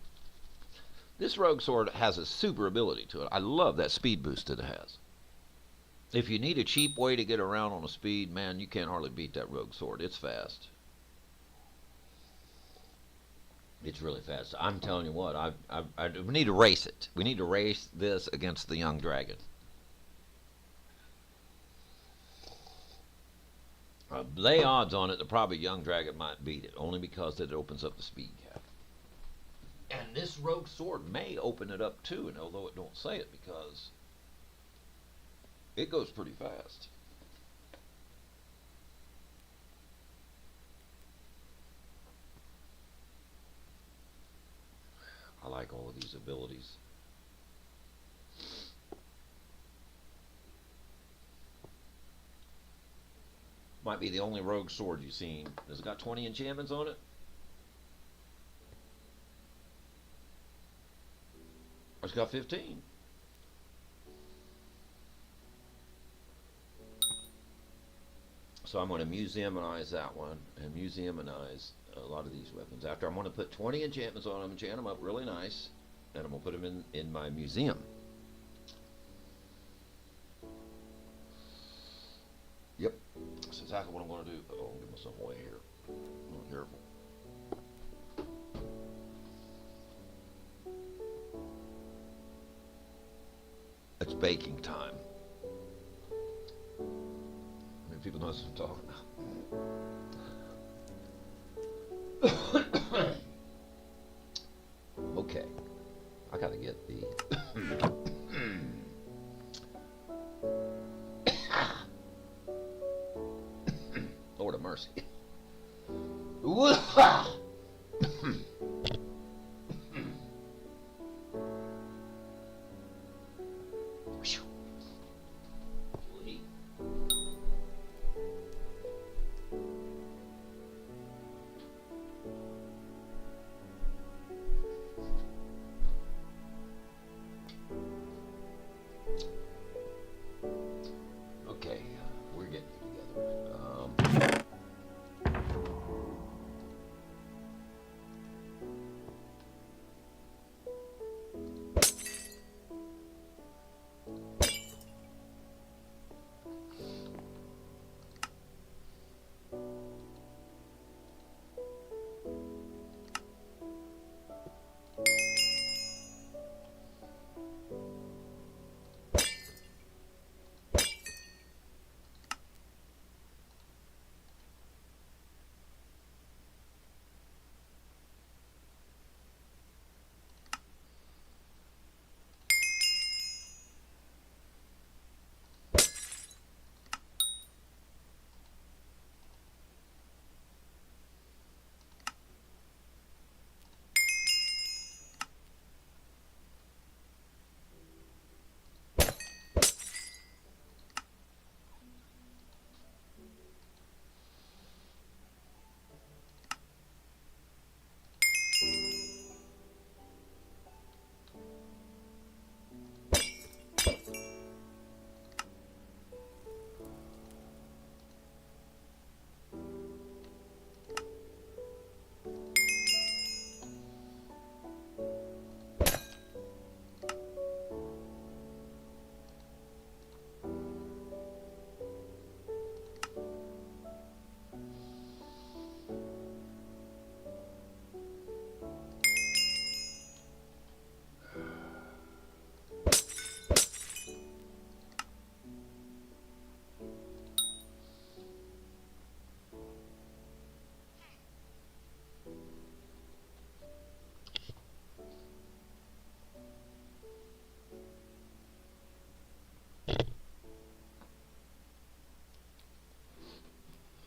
This rogue sword has a super ability to it. I love that speed boost that it has. If you need a cheap way to get around on a speed, man, you can't hardly beat that rogue sword. It's fast. It's really fast. I'm telling you what, we need to race it. We need to race this against the young dragon. Lay odds on it that probably young dragon might beat it, only because it opens up the speed cap. And this rogue sword may open it up too, and although it don't say it, because it goes pretty fast. I like all of these abilities. Might be the only rogue sword you've seen. Has it got 20 enchantments on it? Or it's got 15. So I'm going to museuminize that one and museuminize a lot of these weapons. After I'm going to put 20 enchantments on them, enchant them up really nice, and I'm going to put them in my museum. Yep, that's exactly what I'm going to do. Oh, I'll give myself away here. Oh, careful. It's baking time. I mean, people know what I'm talking about. Okay, I gotta get the. Lord of mercy. Okay, we're getting it together.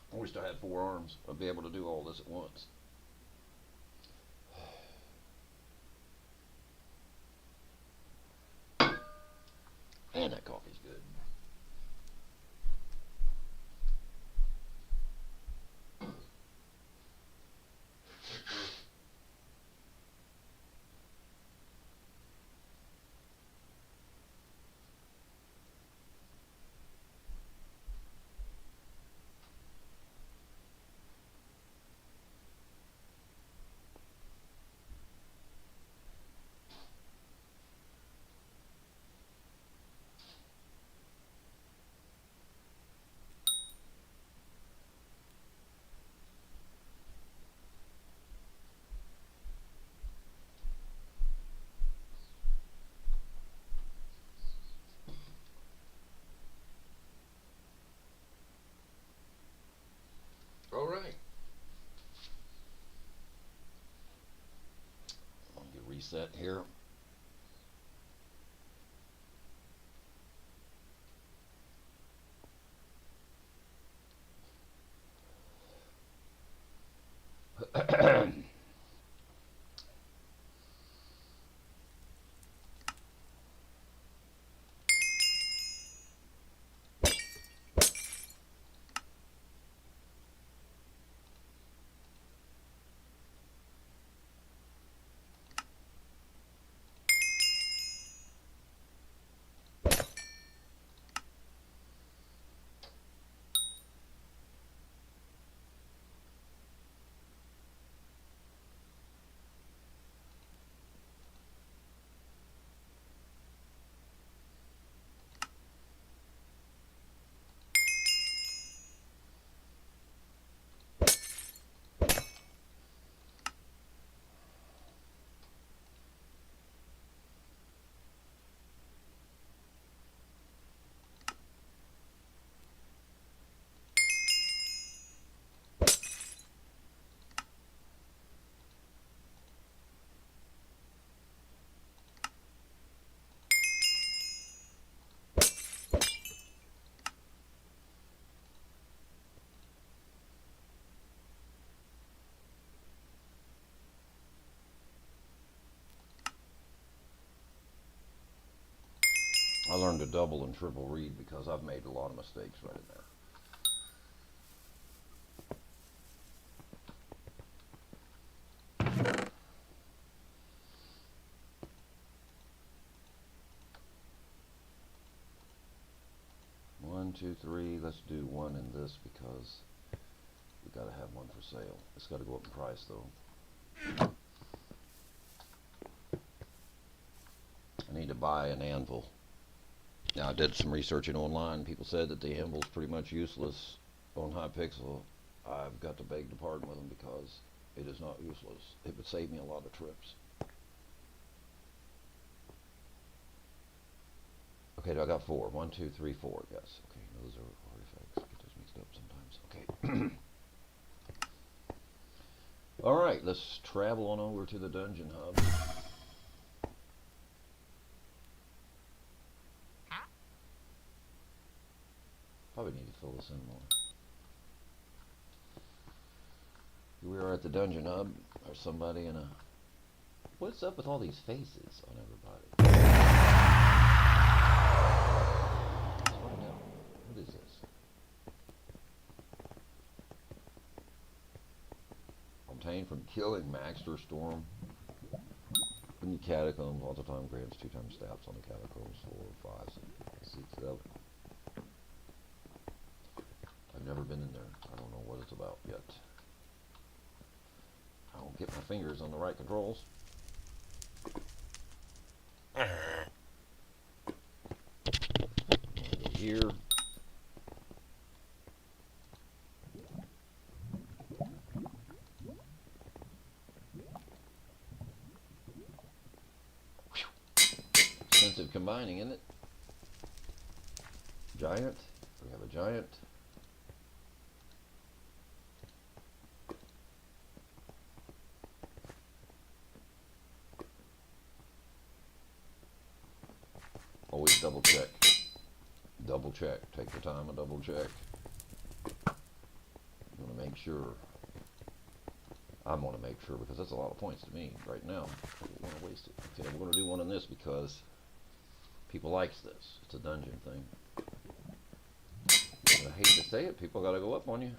I wish I had 4 arms. I'd be able to do all this at once. Man, that coffee's good. All right. I'll get reset here. learn to double and triple read because I've made a lot of mistakes right in there. One, two, three. Let's do one in this because we got to have one for sale. It's got to go up in price though. I need to buy an anvil. Now I did some researching online. People said that the anvil's pretty much useless on Hypixel. I've got to beg to pardon with them because it is not useless. It would save me a lot of trips. Okay, I got 4. 1, 2, 3, 4. Yes. Okay, those are artifacts. Get those mixed up sometimes. Okay. All right, let's travel on over to the dungeon hub. Probably need to fill this in more. Here we are at the dungeon hub. There's somebody in a... What's up with all these faces on everybody? What is this? Obtained from killing Maxter Storm in the catacombs. All the time grants 2 times stats on the catacombs. 4, 5, 6, 7. I've never been in there. I don't know what it's about yet. I don't get my fingers on the right controls. Go here. Expensive combining, isn't it? Giant. We have a giant. Always double check. Double check. Take the time to double check. You want to make sure. I want to make sure because that's a lot of points to me right now. I don't want to waste it. Okay, we're going to do one on this because people likes this. It's a dungeon thing. I hate to say it, people got to go up on you.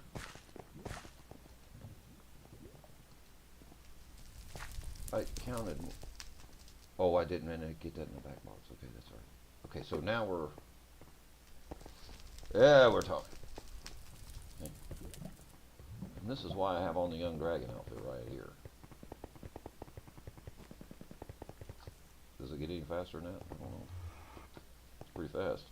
I counted. Oh, I didn't get that in the back box. Okay, that's all right. Okay, so now we're talking. Okay. And this is why I have on the Young Dragon outfit right here. Does it get any faster than that? I don't know. It's pretty fast.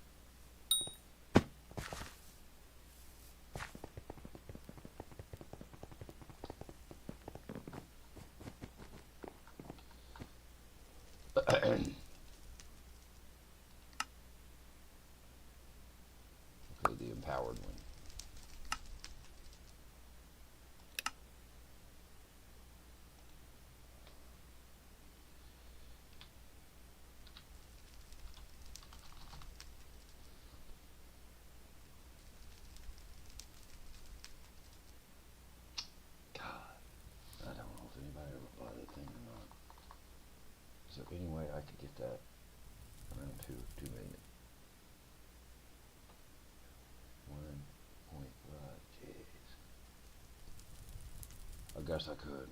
Okay, the empowered one. I don't know if anybody ever bought that thing or not. So anyway, I could get that around 2 million. 1.5, jeez. I guess I could.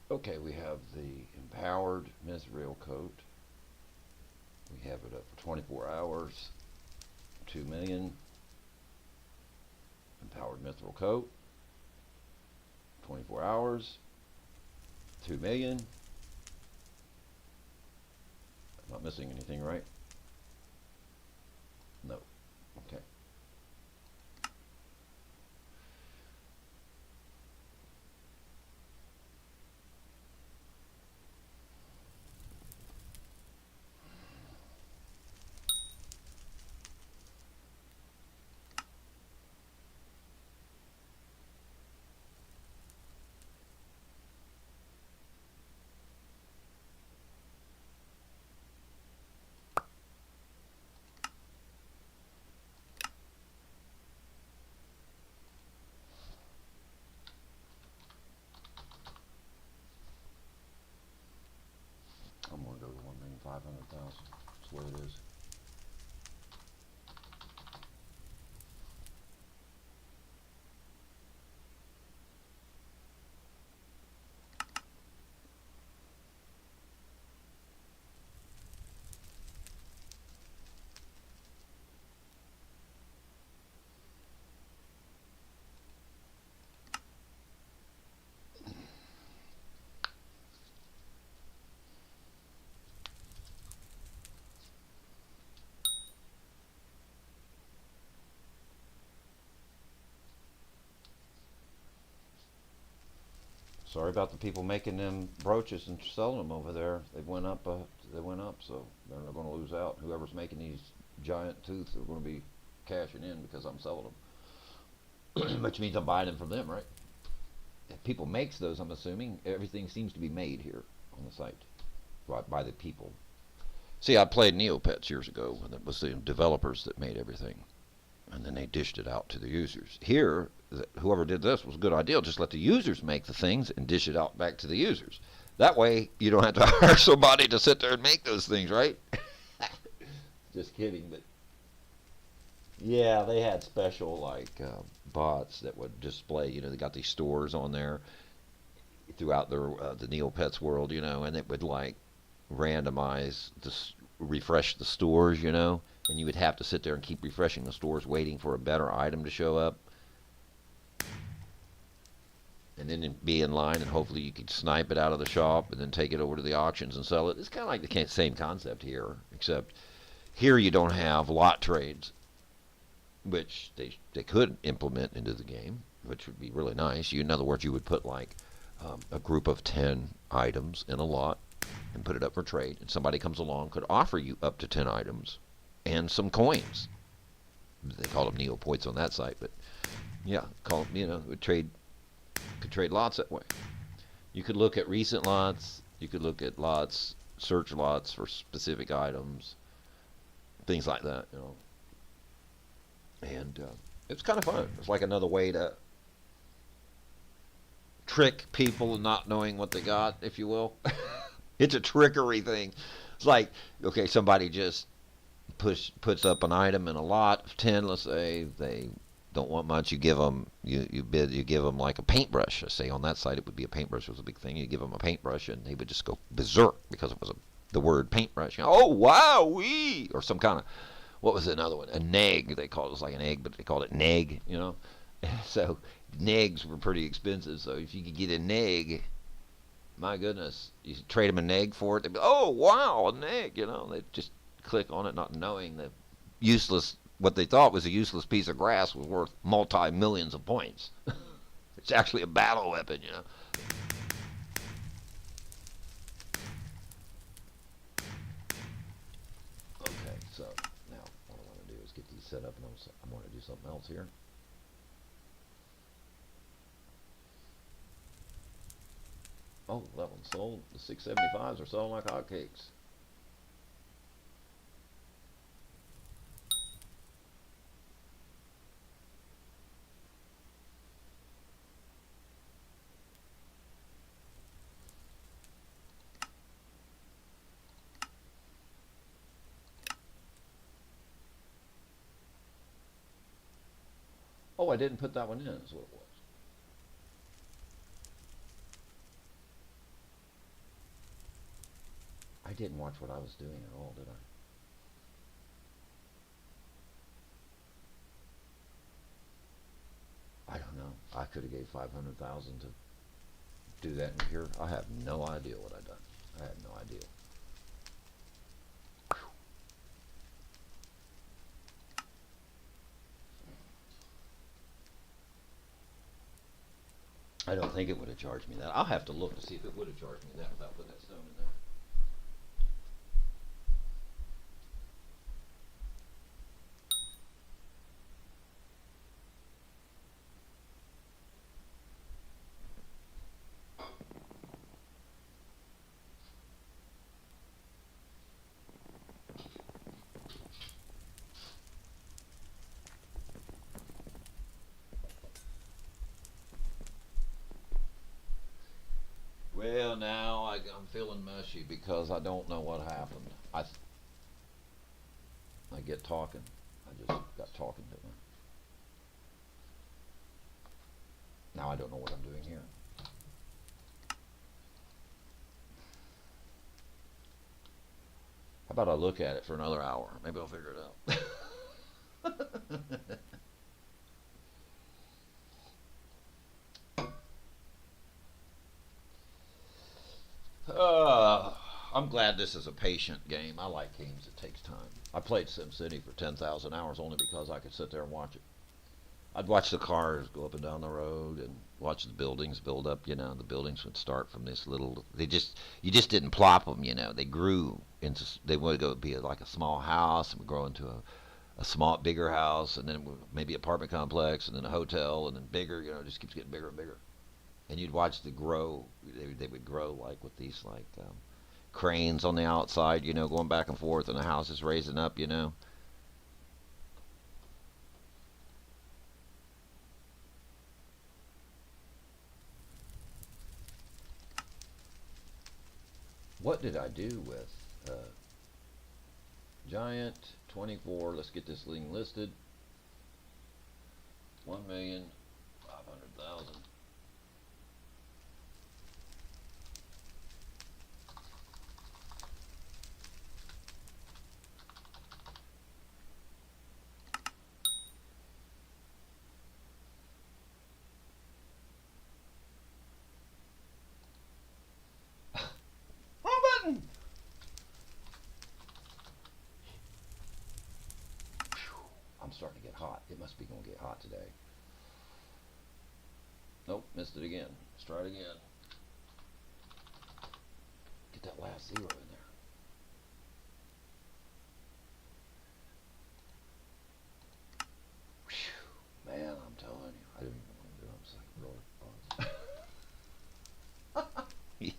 Okay, we have the empowered Mithril coat. We have it up for 24 hours, 2 million. Empowered Mithril coat, 24 hours, 2 million. I'm not missing anything, right? No. Okay. sorry about the people making them brooches and selling them over there. They went up. They went up, so they're not going to lose out. Whoever's making these giant tooths are going to be cashing in because I'm selling them, which means I'm buying them from them, right? If people makes those, I'm assuming everything seems to be made here on the site by the people. See, I played Neopets years ago, and it was the developers that made everything, and then they dished it out to the users. Here, whoever did this was a good idea. Just let the users make the things and dish it out back to the users. That way, you don't have to hire somebody to sit there and make those things, right? Just kidding, but yeah, they had special like bots that would display. You know, they got these stores on there throughout the Neopets world. You know, and it would like randomize, refresh the stores. You know, and you would have to sit there and keep refreshing the stores, waiting for a better item to show up, and then be in line, and hopefully you could snipe it out of the shop and then take it over to the auctions and sell it. It's kind of like the same concept here, except here you don't have lot trades, which they could implement into the game, which would be really nice. In other words, you would put like a group of 10 items in a lot and put it up for trade, and somebody comes along, could offer you up to 10 items and some coins. They call them Neopoints on that site, but yeah, could trade lots that way. You could look at recent lots, you could look at lots, search lots for specific items, things like that, you know. And it's kind of fun. It's like another way to trick people not knowing what they got, if you will. It's a trickery thing. It's like, okay, somebody just puts up an item in a lot of 10, let's say. They don't want much. You give them, you give them like a paintbrush. I say on that site it would be a paintbrush was a big thing. You give them a paintbrush and they would just go berserk because it was the word paintbrush. You know, oh wow, wee, or some kind of, what was another one? A neg. They called it, was like an egg, but they called it neg. You know, so negs were pretty expensive. So if you could get a neg, my goodness, you trade them a neg for it. They'd be, oh wow, a neg. You know, they just click on it, not knowing that useless. What they thought was a useless piece of grass was worth multi-millions of points. It's actually a battle weapon, you know. Okay, so now what I want to do is get these set up, and I'm going to do something else here. Oh, that one sold. The 675s are selling like hotcakes. Oh, I didn't put that one in, is what it was. I didn't watch what I was doing at all, did I? I don't know. I could have gave 500,000 to do that in here. I have no idea what I done. I have no idea. I don't think it would have charged me that. I'll have to look to see if it would have charged me that without putting that stone in there. Well, now I'm feeling mushy because I don't know what happened. I get talking. I just got talking to her. Now I don't know what I'm doing here. How about I look at it for another hour? Maybe I'll figure it out. I'm glad this is a patient game. I like games that takes time. I played SimCity for 10,000 hours only because I could sit there and watch it. I'd watch the cars go up and down the road and watch the buildings build up. You know, the buildings would start from this little. You just didn't plop them. You know, they grew into. They would go be like a small house and would grow into a small, bigger house, and then maybe apartment complex, and then a hotel, and then bigger. You know, it just keeps getting bigger and bigger. And you'd watch the grow. They would grow like with these like cranes on the outside. You know, going back and forth, and the house is raising up. You know. What did I do with Giant 24? Let's get this thing listed. 1,500,000. Wrong button. I'm starting to get hot. It must be going to get hot today. Nope, missed it again. Let's try it again. Get that last zero in there. Whew. Man, I'm telling you, I didn't even want to do it. I'm just like, really? Yeah.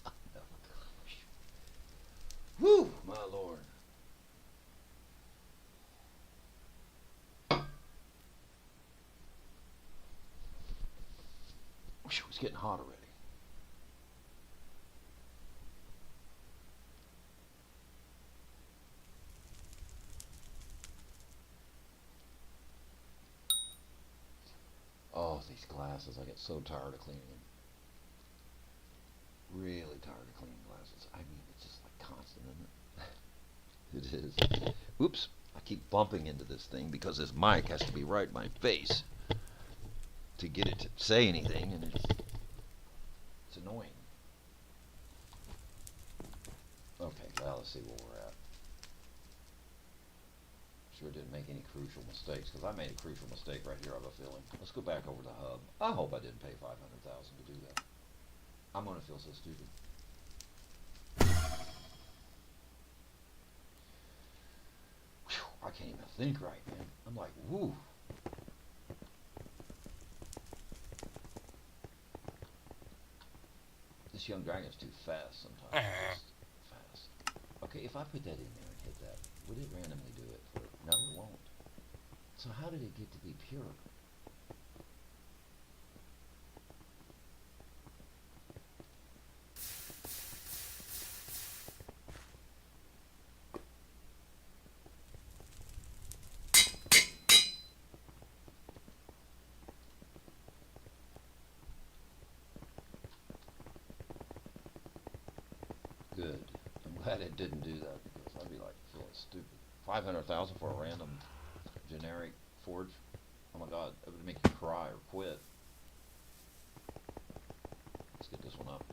Whew, my lord. It's getting hot already. Oh, these glasses. I get so tired of cleaning them. Really tired of cleaning glasses. I mean, it's just like constant, isn't it? It is. Oops. I keep bumping into this thing because this mic has to be right in my face to get it to say anything, and it's annoying. Okay, well, let's see where we're at. Sure didn't make any crucial mistakes, because I made a crucial mistake right here, I have a feeling. Let's go back over to Hub. I hope I didn't pay $500,000 to do that. I'm going to feel so stupid. Whew, I can't even think right, man. I'm like, woo. This young dragon's too fast sometimes. Just fast. Okay, if I put that in there and hit that, would it randomly do it? No, it won't. So how did it get to be pure? Good. I'm glad it didn't do that, because I'd be like feeling stupid. 500,000 for a random generic forge. Oh my god, that would make you cry or quit. Let's get this one up.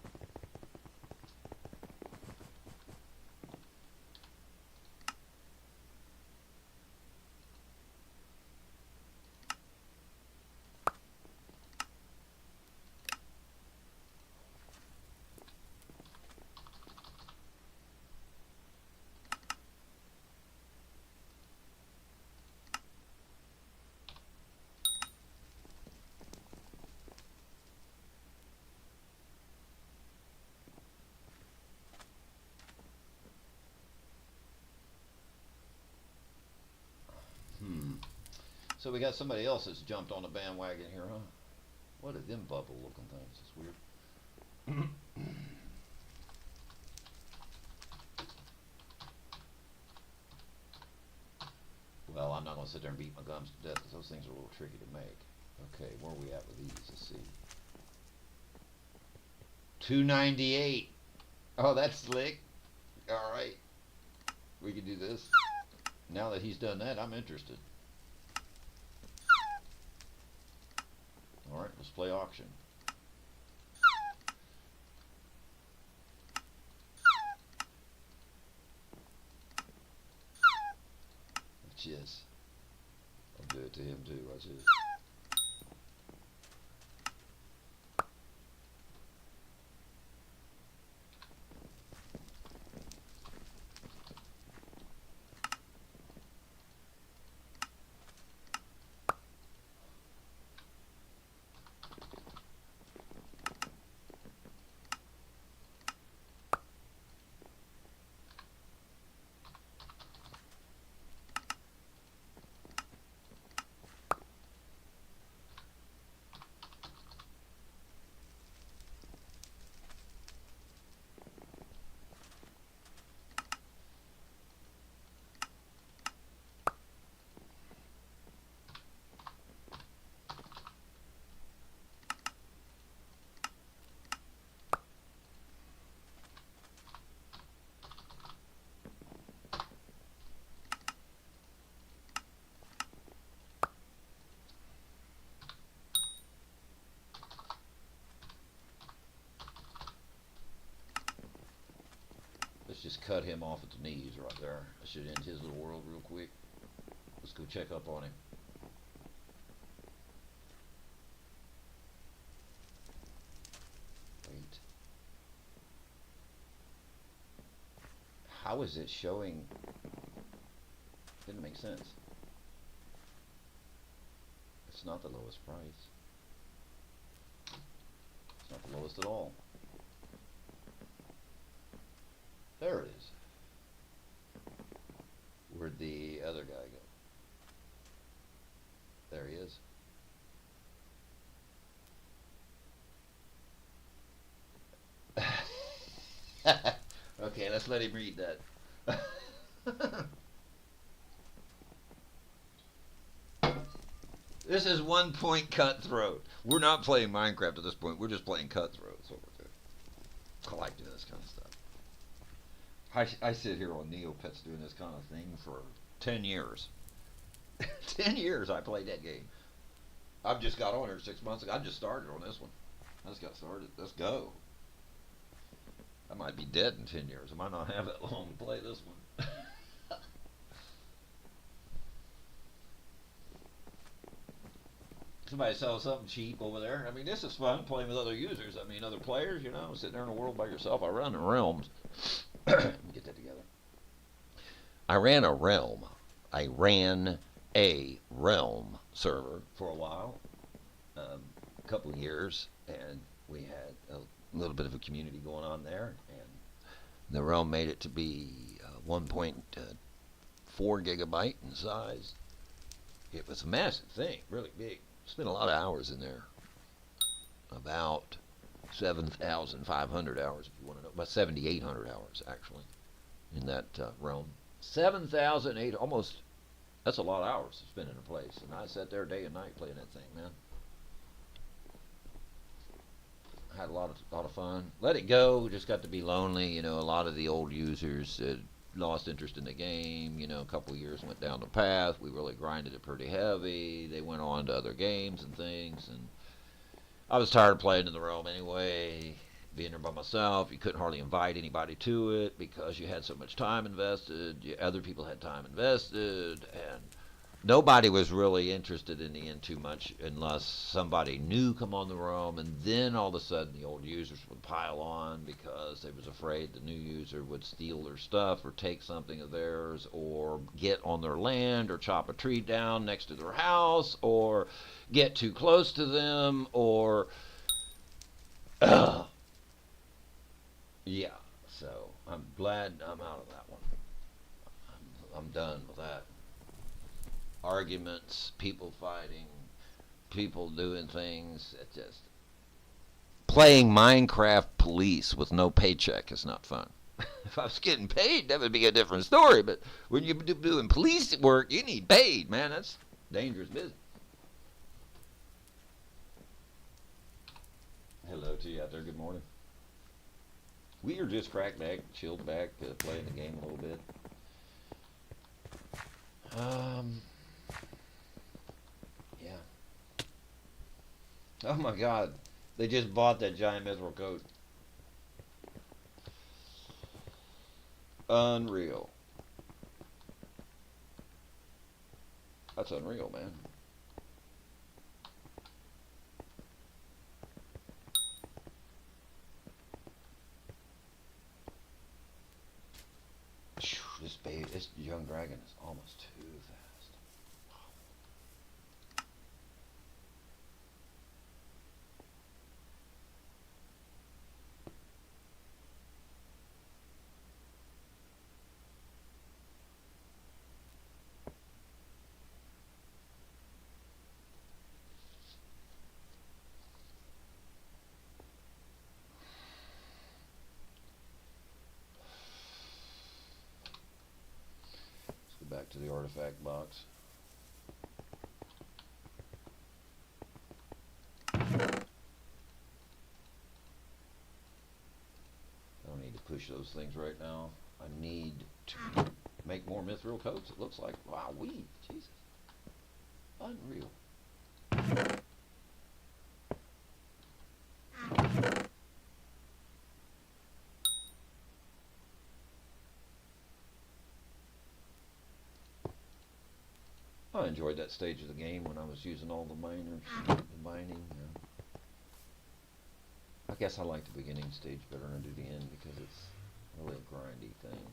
So we got somebody else that's jumped on the bandwagon here, huh? What are them bubble looking things? It's weird. Well, I'm not going to sit there and beat my gums to death, because those things are a little tricky to make. Okay, where are we at with these? Let's see. 298. Oh, that's slick. All right. We can do this. Now that he's done that, I'm interested. All right, let's play auction. Watch this. I'll do it to him too. Watch this. just cut him off at the knees right there. I should end his little world real quick. Let's go check up on him. Wait. How is it showing? Didn't make sense. It's not the lowest price. It's not the lowest at all. There it is. Where'd the other guy go? There he is. Okay, let's let him read that. This is 1 point cutthroat. We're not playing Minecraft at this point. We're just playing cutthroat. That's what we're doing. I like doing this kind of stuff. I sit here on Neopets doing this kind of thing for 10 years. 10 years I played that game. I've just got on here 6 months ago. I just started on this one. I just got started. Let's go. I might be dead in 10 years. I might not have that long to play this one. Somebody sells something cheap over there. I mean, this is fun, playing with other users. I mean, other players, you know, sitting there in a world by yourself. I run realms. Let me get that together. I ran a realm. I ran a realm server for a while, a couple of years, and we had a little bit of a community going on there, and the realm made it to be 1.4 gigabyte in size. It was a massive thing, really big. Spent a lot of hours in there. About 7,500 hours, if you want to know. About 7,800 hours, actually, in that realm. 7,008, almost. That's a lot of hours to spend in a place. And I sat there day and night playing that thing, man. Had a lot of fun. Let it go. Just got to be lonely. You know, a lot of the old users lost interest in the game. You know, a couple of years went down the path. We really grinded it pretty heavy. They went on to other games and things, and I was tired of playing in the realm anyway. Being there by myself, you couldn't hardly invite anybody to it because you had so much time invested. Other people had time invested, and nobody was really interested in the end too much unless somebody new come on the realm, and then all of a sudden the old users would pile on because they was afraid the new user would steal their stuff or take something of theirs or get on their land or chop a tree down next to their house or get too close to them or yeah, so I'm glad I'm out of that one. I'm done with that. Arguments, people fighting, people doing things. It's just playing Minecraft police with no paycheck is not fun. If I was getting paid, that would be a different story. But when you're doing police work, you need paid, man. That's dangerous business. Hello to you out there. Good morning. We are just cracked back, chilled back, playing the game a little bit. Yeah. Oh my God, they just bought that giant mithril coat. Unreal. That's unreal, man. This young dragon is almost too fast. Back to the artifact box. I don't need to push those things right now. I need to make more mithril coats. It looks like, wow, Jesus. Unreal. I enjoyed that stage of the game when I was using all the miners, the mining. I guess I like the beginning stage better than I do the end because it's really a grindy thing.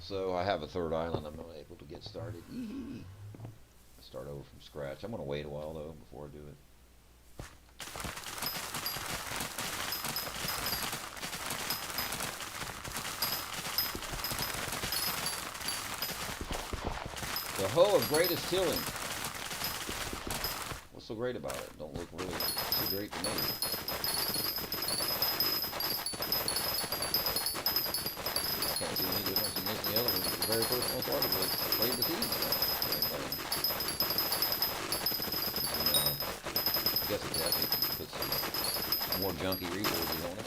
So I have a third island. I'm not able to get started. Yee-hee. Start over from scratch. I'm going to wait a while though before I do it. The hoe of greatest tilling. What's so great about it? Don't look really too great to me. I can't see any difference in this and the other one. The very first one started with played the seeds. I guess it's epic. Put some more junky resources on it.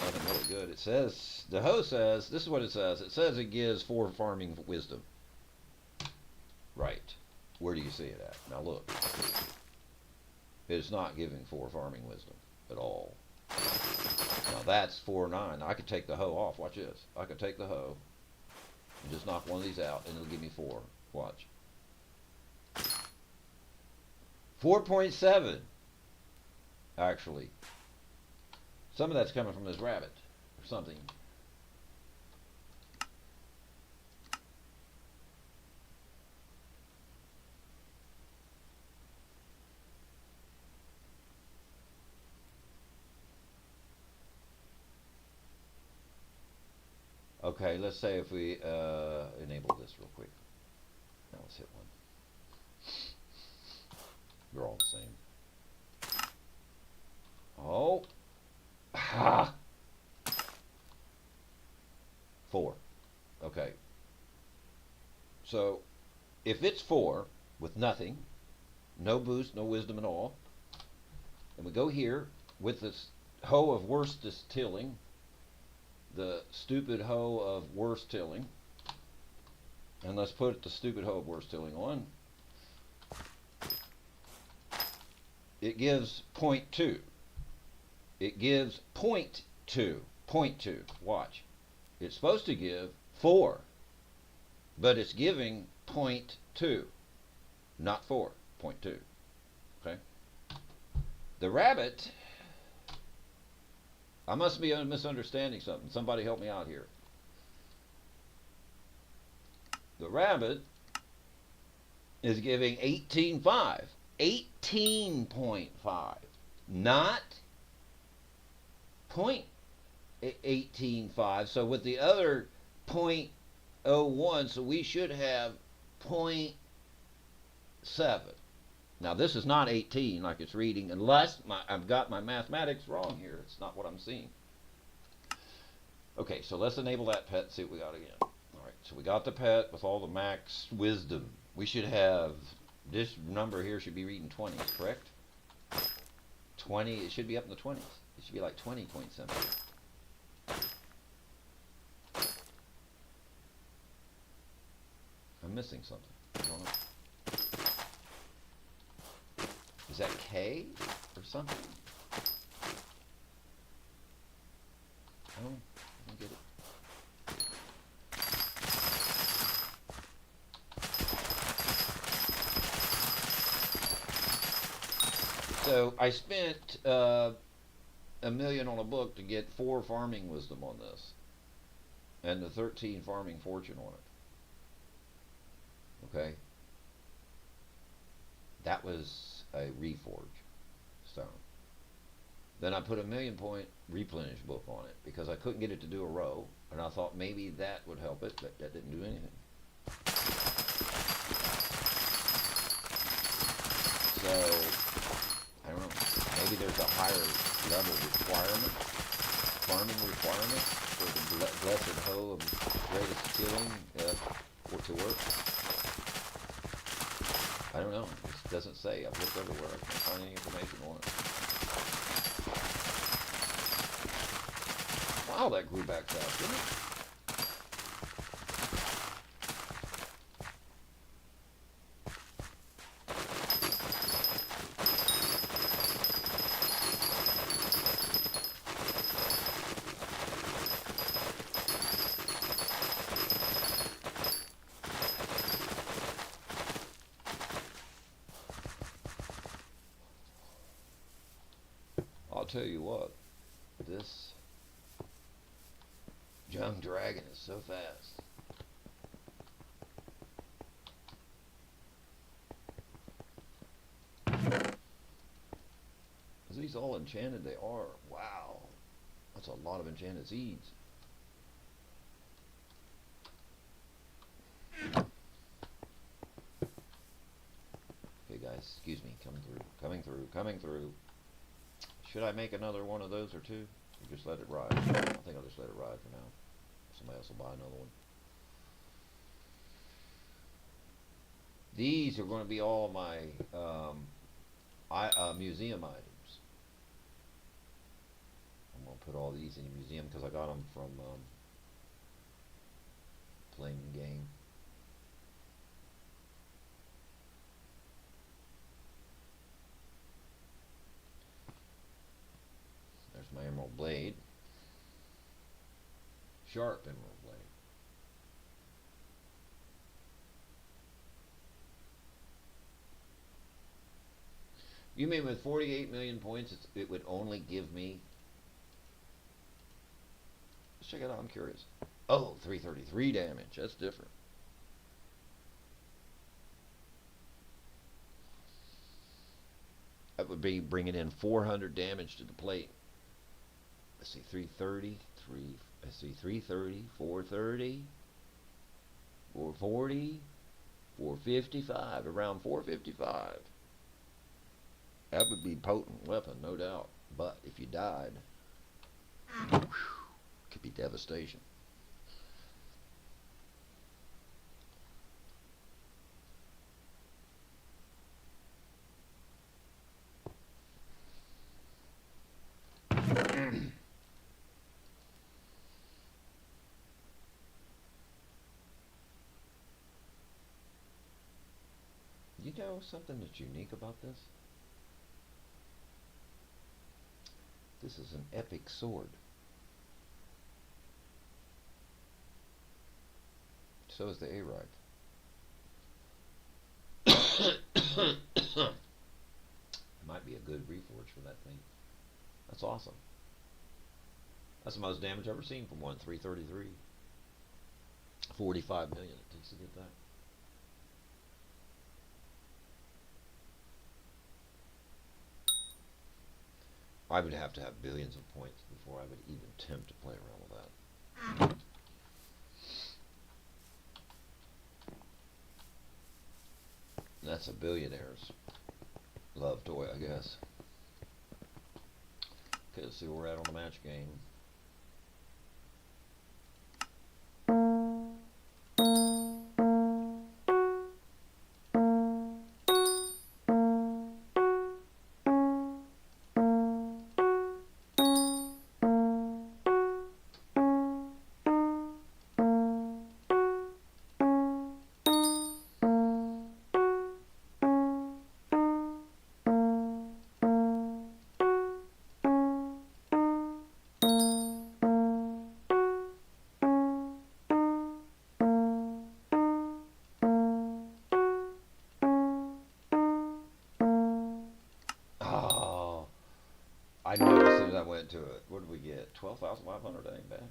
Nothing really good. It says, the hoe says, this is what it says. It says it gives 4 farming wisdom. Right. Where do you see it at? Now look. It's not giving 4 farming wisdom at all. Now that's 4/9. I could take the hoe off. Watch this. I could take the hoe and just knock one of these out and it'll give me 4. Watch. 4.7. Actually. Some of that's coming from this rabbit or something. Okay, let's say if we enable this real quick. Now let's hit one. They're all the same. Oh. Ha! 4. Okay. So, if it's 4 with nothing, no boost, no wisdom at all, and we go here with this hoe of worstest tilling, the stupid hoe of worst tilling, and let's put the stupid hoe of worst tilling on. It gives 0.2. It gives 0.2. 0.2. Watch. It's supposed to give 4, but it's giving 0.2, not 4. 0.2. Okay. The rabbit. I must be misunderstanding something. Somebody help me out here. The rabbit is giving 18.5. 18.5. Not 0.18.5. So with the other 0.01, so we should have 0.7. Now this is not 18 like it's reading, unless I've got my mathematics wrong here. It's not what I'm seeing. Okay, so let's enable that pet and see what we got again. Alright, so we got the pet with all the max wisdom. We should have, this number here should be reading 20s, correct? 20, it should be up in the 20s. It should be like 20 point something. I'm missing something. I don't know. Is that K or something? I don't get it. So I spent $1 million on a book to get 4 farming wisdom on this, and the 13 farming fortune on it. Okay. That was a reforge stone. Then I put a 1,000,000 point replenish book on it because I couldn't get it to do a row, and I thought maybe that would help it, but that didn't do anything. So I don't know. Maybe there's a higher level requirement, farming requirement for the blessed hoe of greatest tilling to work. I don't know. It doesn't say. I've looked everywhere. I can't find any information on it. Wow, that grew back fast, didn't it? tell you what, this young dragon is so fast. Are these all enchanted? They are. Wow. That's a lot of enchanted seeds. Okay guys, excuse me, coming through. Should I make another one of those or two? Or just let it ride? I think I'll just let it ride for now. Somebody else will buy another one. These are going to be all my museum items. I'm going to put all these in a museum because I got them from playing the game. There's my emerald blade. Sharp emerald blade. You mean with 48 million points, it would only give me... Let's check it out, I'm curious. Oh, 333 damage, that's different. That would be bringing in 400 damage to the plate. Let's see, 330, 330, 430, 440, 455, around 455. That would be a potent weapon, no doubt. But if you died, whew, could be devastation. You know something that's unique about this? This is an epic sword. So is the A-Ride. Might be a good reforge for that thing. That's awesome. That's the most damage I've ever seen from one. 333. 45 million it takes to get that. I would have to have billions of points before I would even attempt to play around with that. That's a billionaire's love toy, I guess. Okay, let's see where we're at on the match game. I knew as soon as I went to it. What did we get? 12,500. That ain't bad.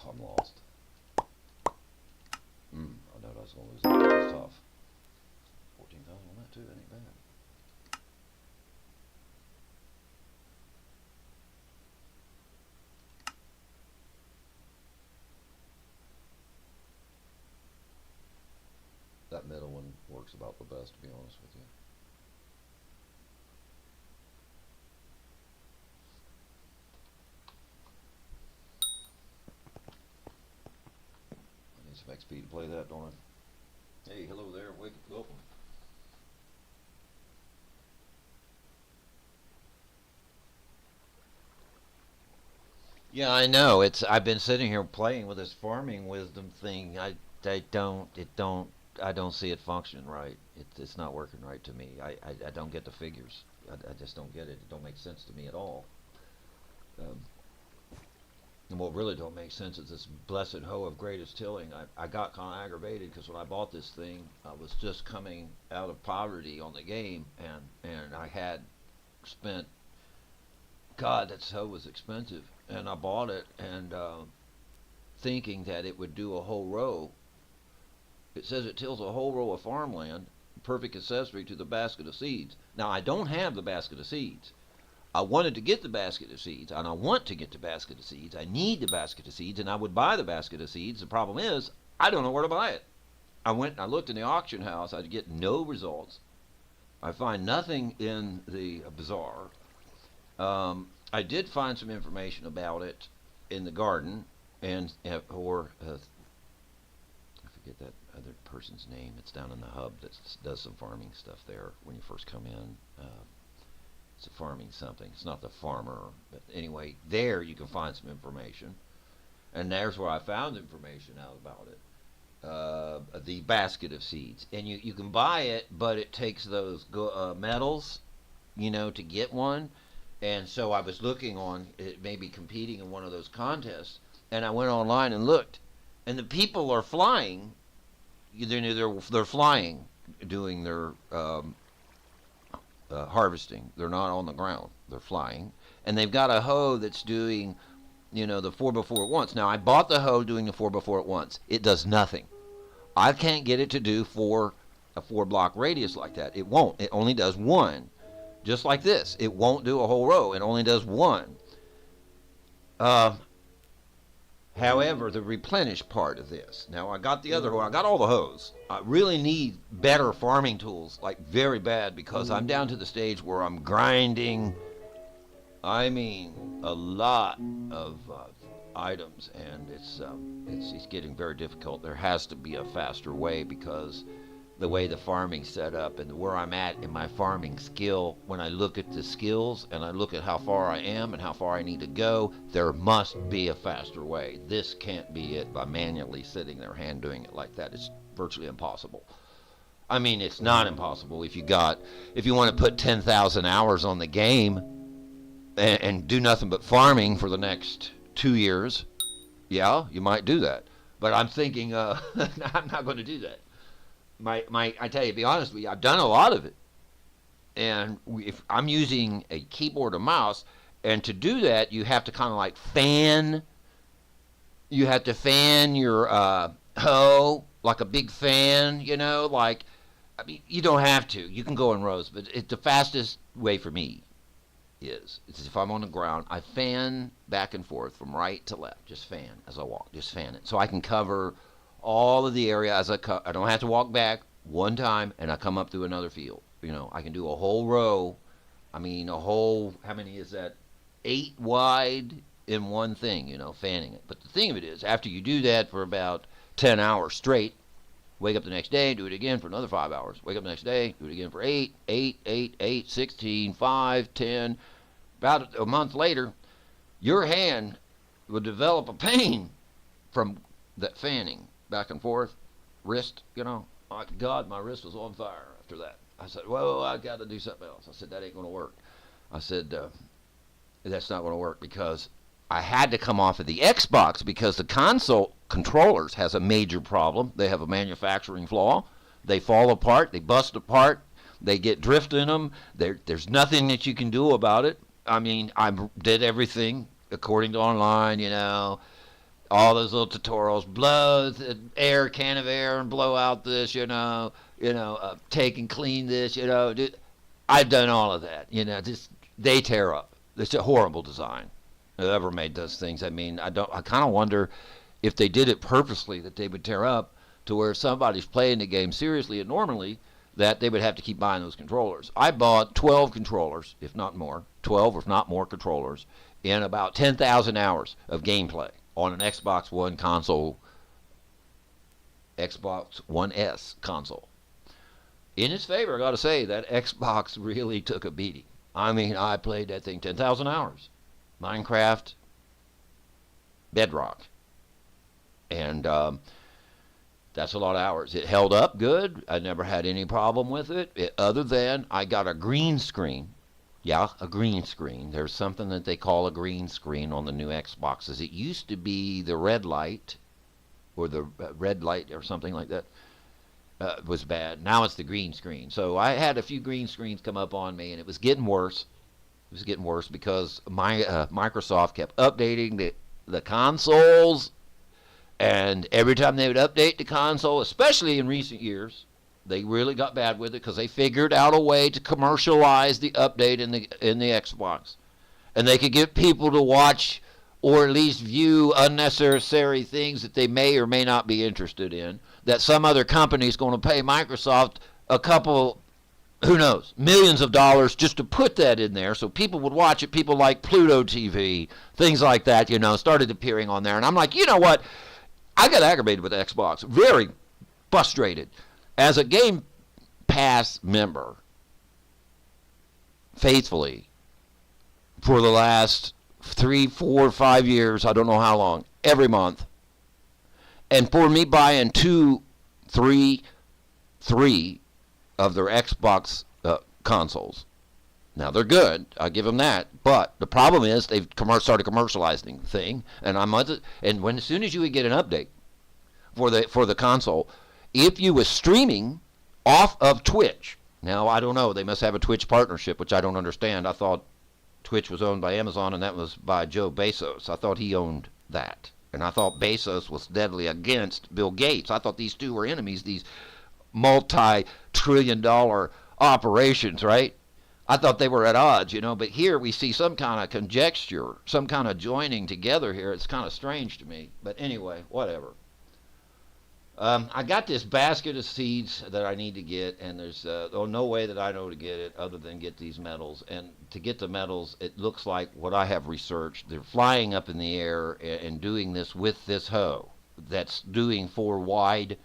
I'm lost. I know I was going to lose that. That's tough. 14,000 on that too. That ain't bad. That middle one works about the best, to be honest with you. Some XP to play that, don't I? Hey, hello there, welcome. Yeah, I know. I've been sitting here playing with this farming wisdom thing. I don't see it functioning right. It's not working right to me. I don't get the figures. I just don't get it. It don't make sense to me at all. Um, and what really don't make sense is this blessed hoe of greatest tilling. I got kind of aggravated because when I bought this thing, I was just coming out of poverty on the game, and I had spent, God, that hoe was expensive, and I bought it, and thinking that it would do a whole row. It says it tills a whole row of farmland, perfect accessory to the basket of seeds. Now, I don't have the basket of seeds. I wanted to get the basket of seeds, and I want to get the basket of seeds. I need the basket of seeds, and I would buy the basket of seeds. The problem is, I don't know where to buy it. I went and I looked in the auction house. I get no results. I find nothing in the bazaar. I did find some information about it in the garden, and or I forget that other person's name. It's down in the hub that does some farming stuff there when you first come in. It's a farming something. It's not the farmer, but anyway, there you can find some information, and there's where I found information out about it. The basket of seeds, and you can buy it, but it takes those medals, to get one. And so I was looking on it, maybe competing in one of those contests, and I went online and looked, and the people are flying. They're flying, doing their harvesting. They're not on the ground. They're flying, and they've got a hoe that's doing, the 4x4 at once. Now I bought the hoe doing the 4x4 at once. It does nothing. I can't get it to do a 4 block radius like that. It won't. It only does one. Just like this. It won't do a whole row. It only does one. However, the replenish part of this. Now, I got the other hoe. I got all the hoes. I really need better farming tools, like very bad, because I'm down to the stage where I'm grinding, I mean, a lot of items, and it's getting very difficult. There has to be a faster way, because the way the farming's set up and where I'm at in my farming skill, when I look at the skills and I look at how far I am and how far I need to go, there must be a faster way. This can't be it by manually sitting there hand doing it like that. It's virtually impossible. I mean, it's not impossible if you want to put 10,000 hours on the game and do nothing but farming for the next 2 years. Yeah, you might do that. But I'm thinking, I'm not going to do that. I tell you, to be honest with you, I've done a lot of it, and if I'm using a keyboard or mouse, and to do that, you have to kind of like fan. You have to fan your hoe like a big fan, like. I mean, you don't have to. You can go in rows, but the fastest way for me is if I'm on the ground, I fan back and forth from right to left, just fan as I walk, just fan it, so I can cover all of the area as I don't have to walk back one time and I come up through another field. I can do a whole row. I mean, how many is that? 8 wide in one thing, fanning it. But the thing of it is, after you do that for about 10 hours straight, wake up the next day, do it again for another 5 hours. Wake up the next day, do it again for 8, 8, 8, 8, 16, 5, 10. About a month later, your hand will develop a pain from that fanning back and forth, wrist, My God, my wrist was on fire after that. I said, well, I got to do something else. I said, that ain't going to work. I said, that's not going to work, because I had to come off of the Xbox because the console controllers has a major problem. They have a manufacturing flaw. They fall apart. They bust apart. They get drift in them. There's nothing that you can do about it. I mean, I did everything according to online, all those little tutorials, blow the can of air and blow out this, take and clean this, I've done all of that, they tear up. It's a horrible design. Whoever made those things, I mean, I kind of wonder if they did it purposely, that they would tear up to where somebody's playing the game seriously and normally, that they would have to keep buying those controllers. I bought 12 controllers, if not more, 12 if not more controllers, in about 10,000 hours of gameplay on an Xbox One console, Xbox One S console. In its favor, I got to say, that Xbox really took a beating. I mean, I played that thing 10,000 hours. Minecraft, bedrock. And that's a lot of hours. It held up good. I never had any problem with it, other than I got a green screen. Yeah, a green screen. There's something that they call a green screen on the new Xboxes. It used to be the red light, or the red light or something like that. Was bad. Now it's the green screen. So I had a few green screens come up on me, and it was getting worse. It was getting worse because my Microsoft kept updating the consoles, and every time they would update the console, especially in recent years, they really got bad with it because they figured out a way to commercialize the update in the Xbox, and they could get people to watch or at least view unnecessary things that they may or may not be interested in, that some other company is going to pay Microsoft a couple, who knows, millions of dollars just to put that in there so people would watch it. People like Pluto TV, things like that, started appearing on there. And I'm like, you know what? I got aggravated with Xbox, very frustrated. As a Game Pass member, faithfully, for the last 3, 4, 5 years, I don't know how long, every month. And for me buying 2, 3 of their Xbox consoles. Now, they're good. I give them that. But the problem is they've started commercializing the thing. And as soon as you would get an update for the console, if you was streaming off of Twitch, now, I don't know. They must have a Twitch partnership, which I don't understand. I thought Twitch was owned by Amazon, and that was by Joe Bezos. I thought he owned that. And I thought Bezos was deadly against Bill Gates. I thought these two were enemies, these multi-trillion-dollar operations, right? I thought they were at odds, But here we see some kind of conjecture, some kind of joining together here. It's kind of strange to me. But anyway, whatever. I got this basket of seeds that I need to get, and there's no way that I know to get it other than get these metals. And to get the metals, it looks like what I have researched. They're flying up in the air and doing this with this hoe that's doing 4 wide,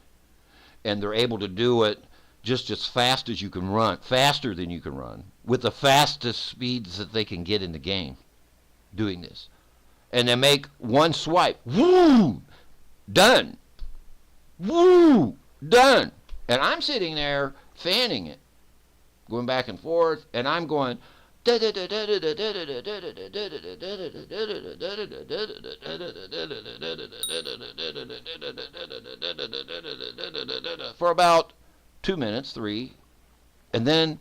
and they're able to do it just as fast as you can run, faster than you can run, with the fastest speeds that they can get in the game doing this. And they make one swipe. Woo! Done. Woo! Done. And I'm sitting there fanning it, going back and forth, and I'm going for about 2 minutes, 3, and then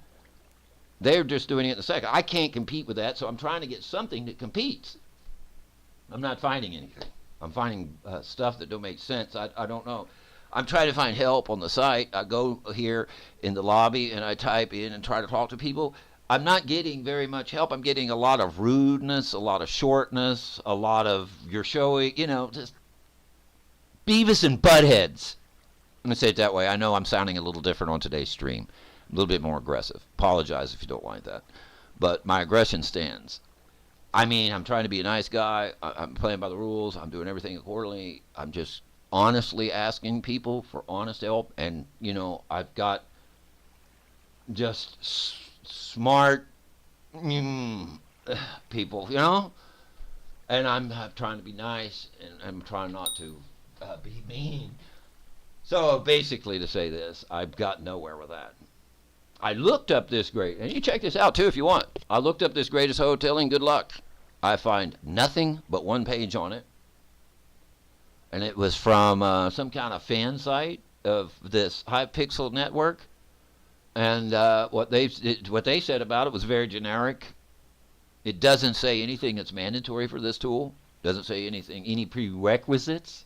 they're just doing it in a second. I can't compete with that, so I'm trying to get something that competes. I'm not finding anything. I'm finding stuff that don't make sense. I don't know. I'm trying to find help on the site. I go here in the lobby and I type in and try to talk to people. I'm not getting very much help. I'm getting a lot of rudeness, a lot of shortness, a lot of you're showing, just Beavis and Buttheads. I'm going to say it that way. I know I'm sounding a little different on today's stream. A little bit more aggressive. Apologize if you don't like that. But my aggression stands. I mean, I'm trying to be a nice guy. I'm playing by the rules. I'm doing everything accordingly. I'm just honestly asking people for honest help. And, I've got just smart people, And I'm trying to be nice, and I'm trying not to be mean. So basically to say this, I've got nowhere with that. I looked up this great, and you check this out too if you want. I looked up this greatest hotel in good luck. I find nothing but one page on it. And it was from some kind of fan site of this Hypixel network. And what they said about it was very generic. It doesn't say anything that's mandatory for this tool. Doesn't say anything, any prerequisites.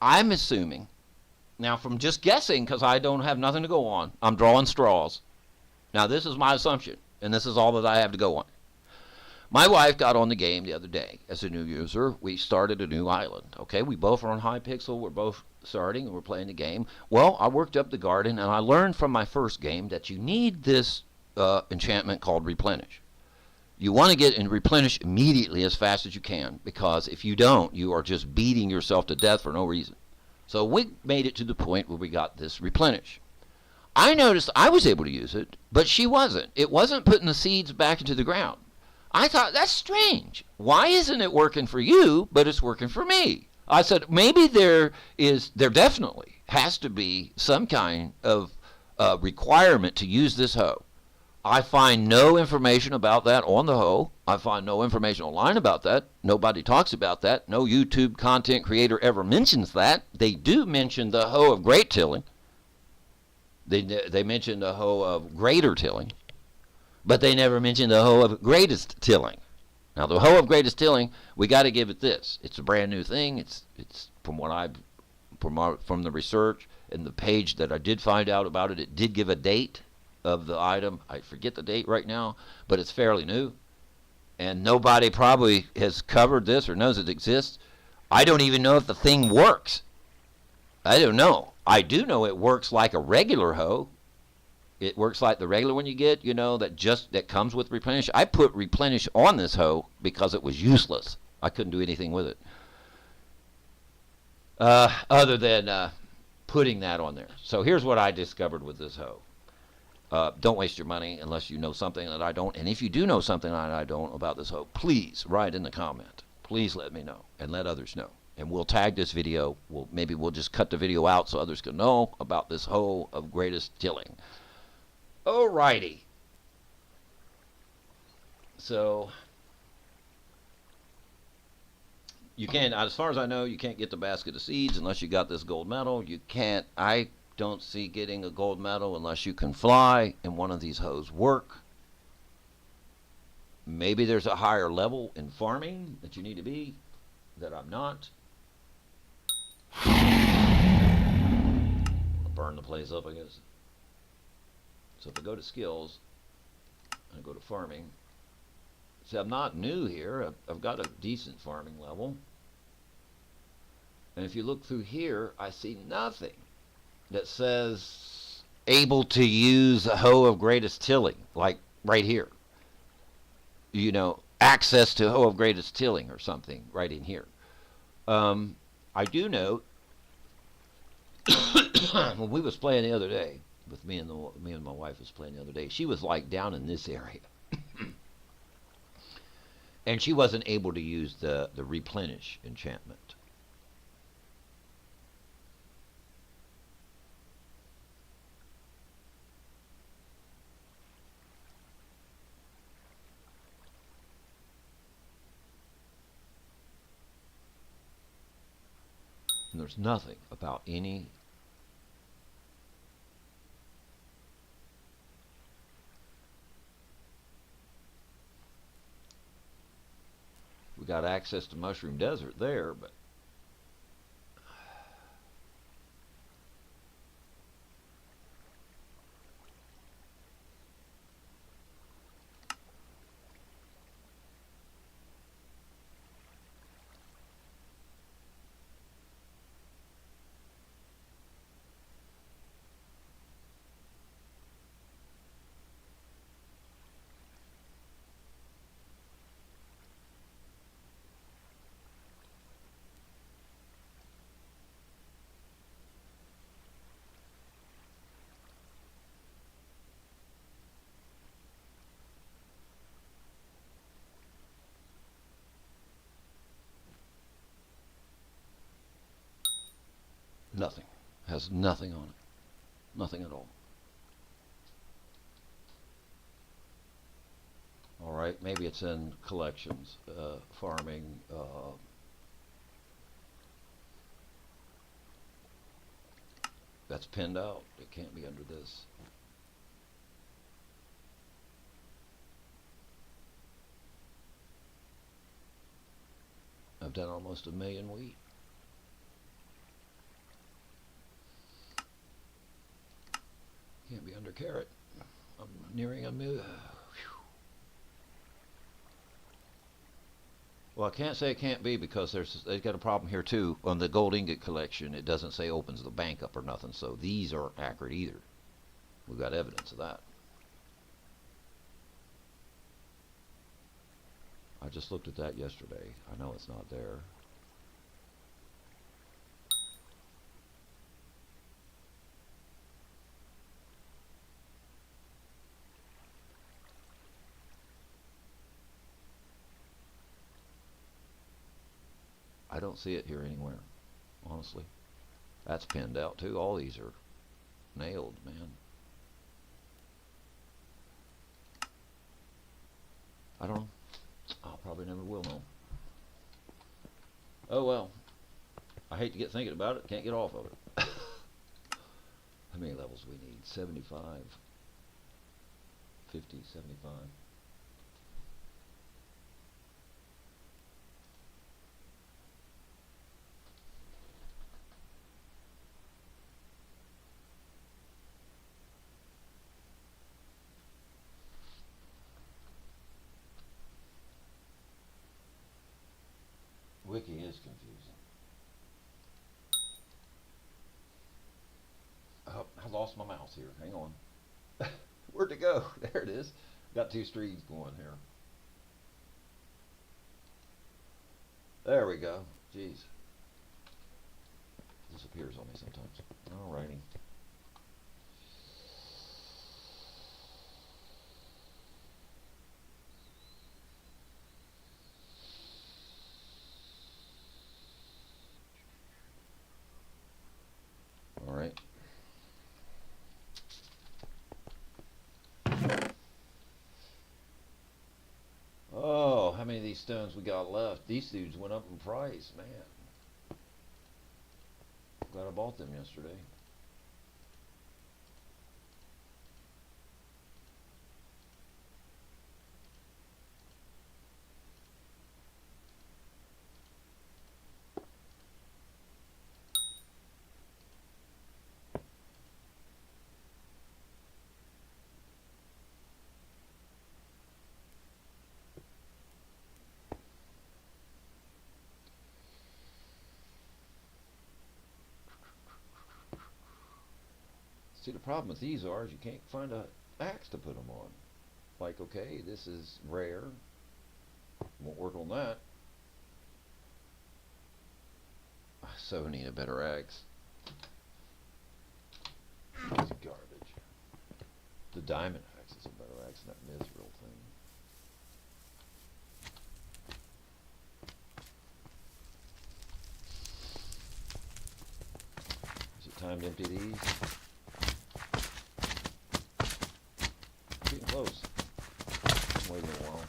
I'm assuming, now from just guessing, because I don't have nothing to go on, I'm drawing straws. Now this is my assumption, and this is all that I have to go on. My wife got on the game the other day as a new user. We started a new island. Okay, we both are on Hypixel. We're both starting and we're playing the game. Well, I worked up the garden, and I learned from my first game that you need this enchantment called Replenish. You want to get and replenish immediately as fast as you can, because if you don't, you are just beating yourself to death for no reason. So we made it to the point where we got this Replenish. I noticed I was able to use it, but she wasn't. It wasn't putting the seeds back into the ground. I thought, that's strange. Why isn't it working for you, but it's working for me? I said, maybe there definitely has to be some kind of requirement to use this hoe. I find no information about that on the hoe. I find no information online about that. Nobody talks about that. No YouTube content creator ever mentions that. They do mention the hoe of great tilling. They mention the hoe of greater tilling, but they never mention the hoe of greatest tilling. Now, the hoe of greatest tilling, we got to give it this. It's a brand new thing. It's from what from the research and the page that I did find out about it. It did give a date of the item. I forget the date right now, but it's fairly new. And nobody probably has covered this or knows it exists. I don't even know if the thing works. I don't know. I do know it works like a regular hoe. It works like the regular one you get, that comes with replenish. I put replenish on this hoe because it was useless. I couldn't do anything with it. Other than putting that on there. So here's what I discovered with this hoe. Don't waste your money unless you know something that I don't. And if you do know something that I don't about this hoe, please write in the comment. Please let me know and let others know. And we'll tag this video. Maybe we'll just cut the video out so others can know about this hoe of greatest tilling. Alrighty. So you can't, as far as I know, you can't get the basket of seeds unless you got this gold medal. I don't see getting a gold medal unless you can fly and one of these hoes work. Maybe there's a higher level in farming that you need to be that I'm not. I'll burn the place up, I guess. So if I go to skills and I go to farming, see, I'm not new here. I've got a decent farming level. And if you look through here, I see nothing that says able to use a hoe of greatest tilling, like right here. Access to hoe of greatest tilling or something right in here. I do note when we was playing the other day, with me and my wife was playing the other day, she was like down in this area. And she wasn't able to use the replenish enchantment. And there's nothing about any we got access to Mushroom Desert there, but nothing. Has nothing on it. Nothing at all. Alright, maybe it's in collections, farming, that's pinned out. It can't be under this. I've done almost 1 million wheat. Can't be under carrot. I'm nearing 1 million. Well, I can't say it can't be because they've got a problem here too. On the gold ingot collection, it doesn't say opens the bank up or nothing, so these aren't accurate either. We've got evidence of that. I just looked at that yesterday. I know it's not there. I don't see it here anywhere, honestly. That's pinned out too. All these are nailed, man. I don't know. I probably never will know. Oh well. I hate to get thinking about it. Can't get off of it. How many levels we need? 75. 50, 75. Wiki is confusing. Oh, I lost my mouse here. Hang on. Where'd it go? There it is. Got two streams going here. There we go. Jeez. Disappears on me sometimes. Alrighty. Alright. Oh, how many of these stones we got left? These dudes went up in price, man. Glad I bought them yesterday. See, the problem with these are you can't find a axe to put them on. Like, okay, this is rare. Won't work on that. I so need a better axe. It's garbage. The diamond axe is a better axe than that Mithril thing. Is it time to empty these? Getting close. I'm waiting a while.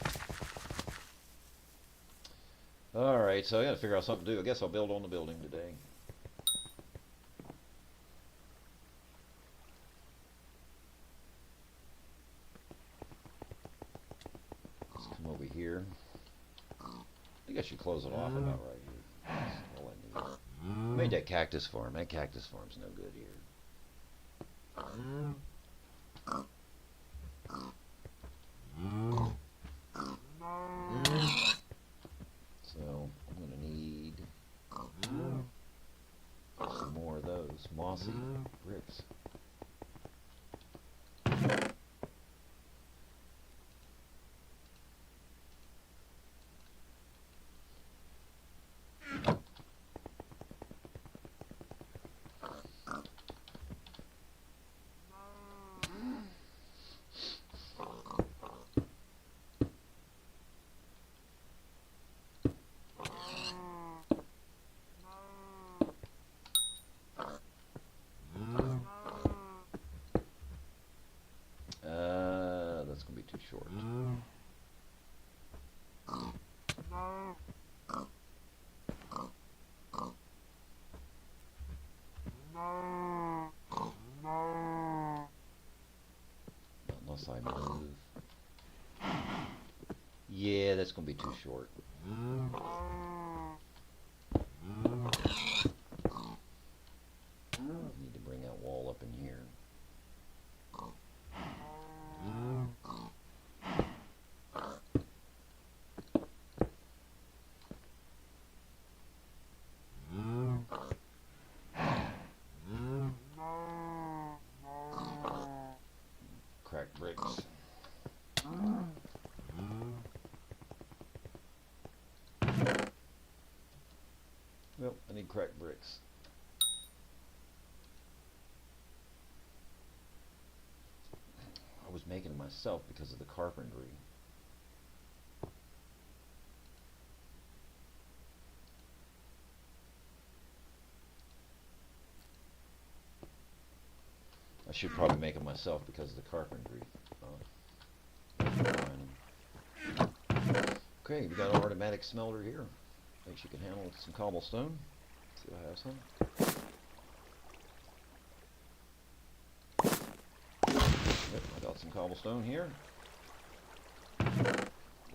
Alright, so I gotta figure out something to do. I guess I'll build on the building today. Let's come over here. I think I should close it off about right here. That's all I need. I made that cactus farm. That cactus farm's no good here. So I'm gonna need some more of those mossy bricks. That's gonna be too short. Not unless I move. Yeah, that's gonna be too short. Need to bring that wall up in here. Cracked bricks. Well, I need cracked bricks. I was making it myself because of the carpentry. should probably make them myself because of the carpentry. Okay, we got our automatic smelter here. Thinks you can handle some cobblestone. See if I have some. Yep, I got some cobblestone here.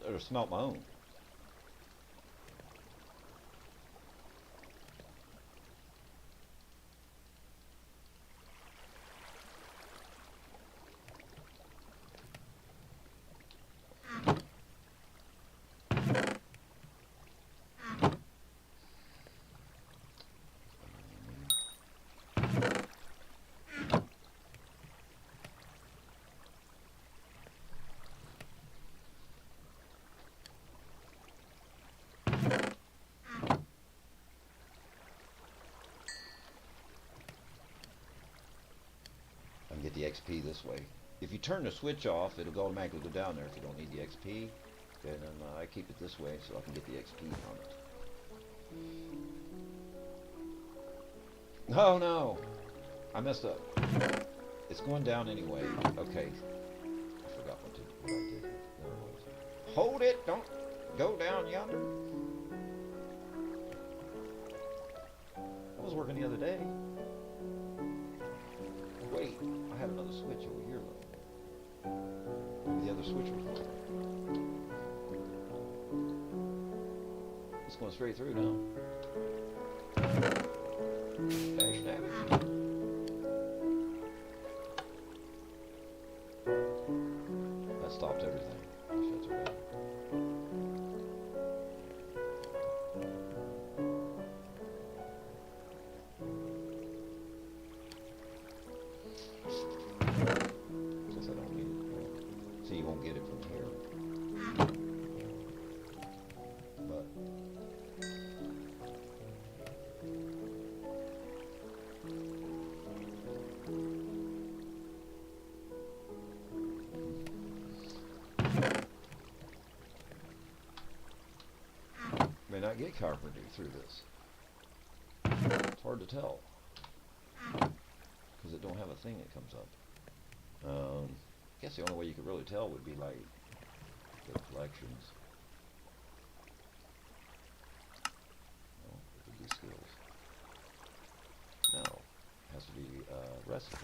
Better smelt my own. Get the XP this way. If you turn the switch off, it'll automatically go down there if you don't need the XP. And I keep it this way so I can get the XP from it. Oh no! I messed up. It's going down anyway. Okay. I forgot what I did. There it was. Hold it! Don't go down yonder. That was working the other day. Wait, I have another switch over here, though. Maybe the other switch was wrong. It's going straight through now. Dash damage. That stopped everything. Shuts her down. Get it from here, but may not get carpentry through this. It's hard to tell because it don't have a thing that comes up. I guess the only way you could really tell would be like the collections. No, it could be skills. No, it has to be recipe.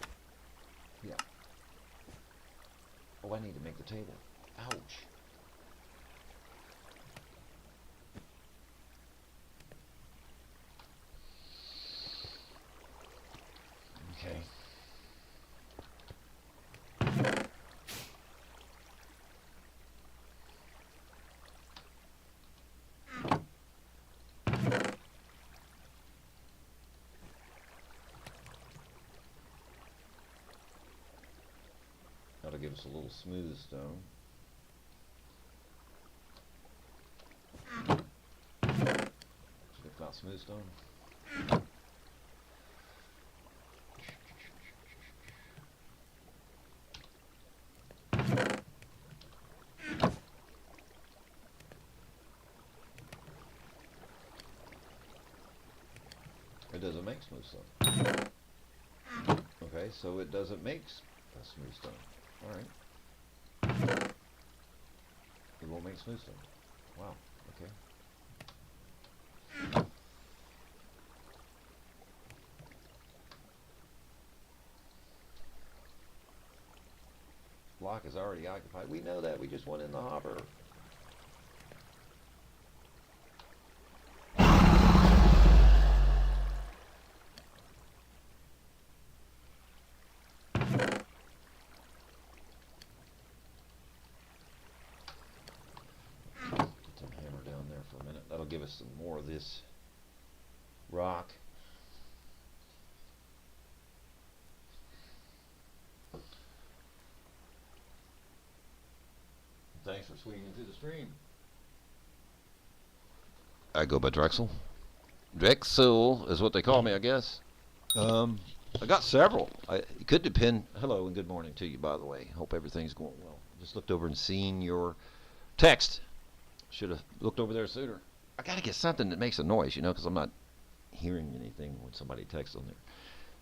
Yeah. Oh, I need to make the table. Ouch. Okay. That'll give us a little smooth stone. If not smooth stone. It doesn't make smooth stone. Okay, so it doesn't make smooth stone. Alright. It won't make smooth stone. Wow, okay. Block is already occupied. We know that. We just went in the hopper. For a minute. That'll give us some more of this rock. Thanks for swinging through the stream. I go by Drexel. Drexel is what they call me, I guess. I got several. It could depend. Hello and good morning to you, by the way. Hope everything's going well. Just looked over and seen your text. Should have looked over there sooner. I got to get something that makes a noise, you know, because I'm not hearing anything when somebody texts on there.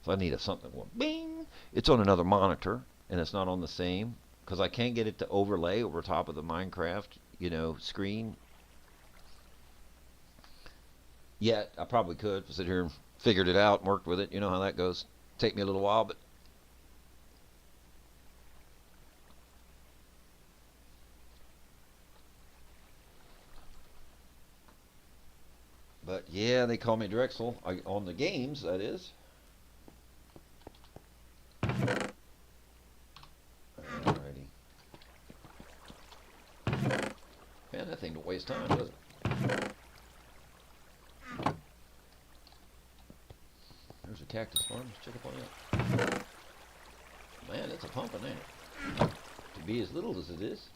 So I need something going bing. It's on another monitor, and it's not on the same, because I can't get it to overlay over top of the Minecraft, screen. Yet, I probably could sit here and figured it out and worked with it. You know how that goes. Take me a little while, but yeah, they call me Drexel on the games, that is. Alrighty. Man, that thing don't waste time, does it? There's a cactus farm. Let's check up on it. Man, it's a pumping, ain't it? To be as little as it is.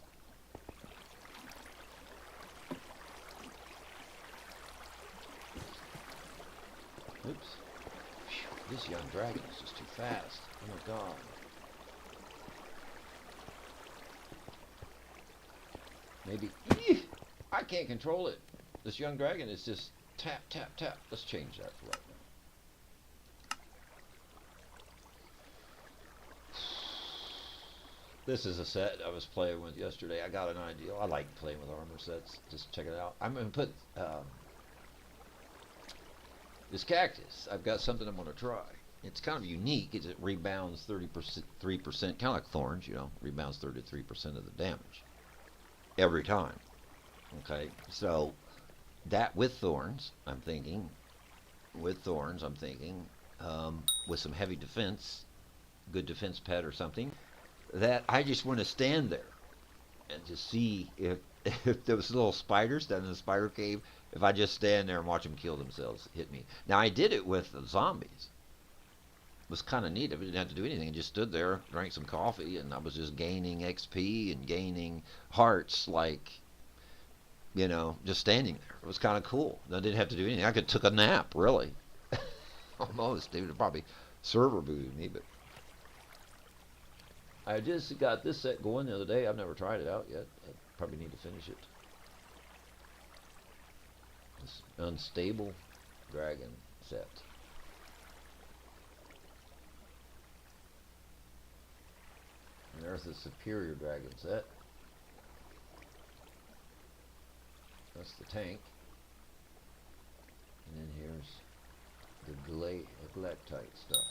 Oops. Whew, this young dragon is just too fast. Oh my god. Maybe. I can't control it. This young dragon is just tap, tap, tap. Let's change that for right now. This is a set I was playing with yesterday. I got an idea. I like playing with Armour sets. Just check it out. I'm going to put this cactus. I've got something I'm going to try. It's kind of unique. It rebounds 3%, kind of like thorns, rebounds 33% of the damage every time. Okay, so that with thorns, I'm thinking, with some heavy defense, good defense pet or something, that I just want to stand there and just see if those little spiders down in the spider cave, if I just stand there and watch them kill themselves, hit me. Now, I did it with the zombies. It was kind of neat. I didn't have to do anything. I just stood there, drank some coffee, and I was just gaining XP and gaining hearts like, just standing there. It was kind of cool. I didn't have to do anything. I could took a nap, really. Almost. They would have probably server booted me, but I just got this set going the other day. I've never tried it out yet. I probably need to finish it. This unstable dragon set. And there's the superior dragon set. That's the tank. And then here's the galactite stuff.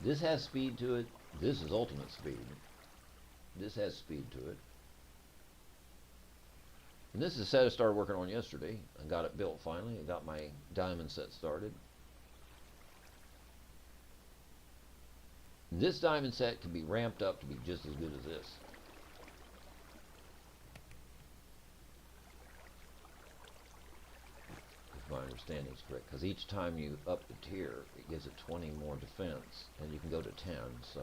This has speed to it. This is ultimate speed. This has speed to it. And this is a set I started working on yesterday. I got it built finally. I got my diamond set started. This diamond set can be ramped up to be just as good as this. If my understanding is correct. Because each time you up the tier, it gives it 20 more defense. And you can go to 10, so...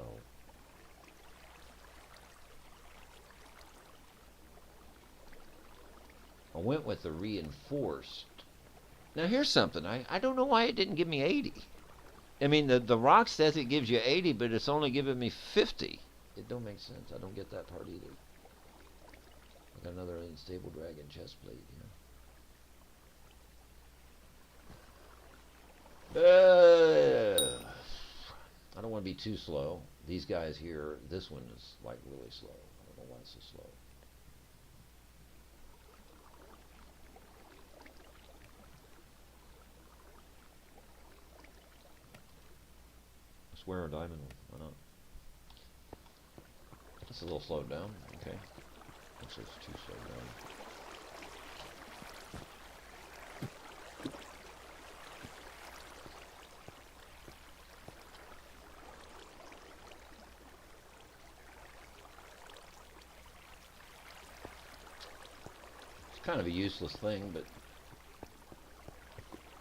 I went with the reinforced. Now here's something. I don't know why it didn't give me 80. I mean, the rock says it gives you 80, but it's only giving me 50. It don't make sense. I don't get that part either. I got another unstable dragon chest plate here. I don't want to be too slow. These guys here, this one is like really slow. I don't know why it's so slow. Square or diamond, why not? It's a little slowed down, okay. Looks like it's too slowed down. It's kind of a useless thing, but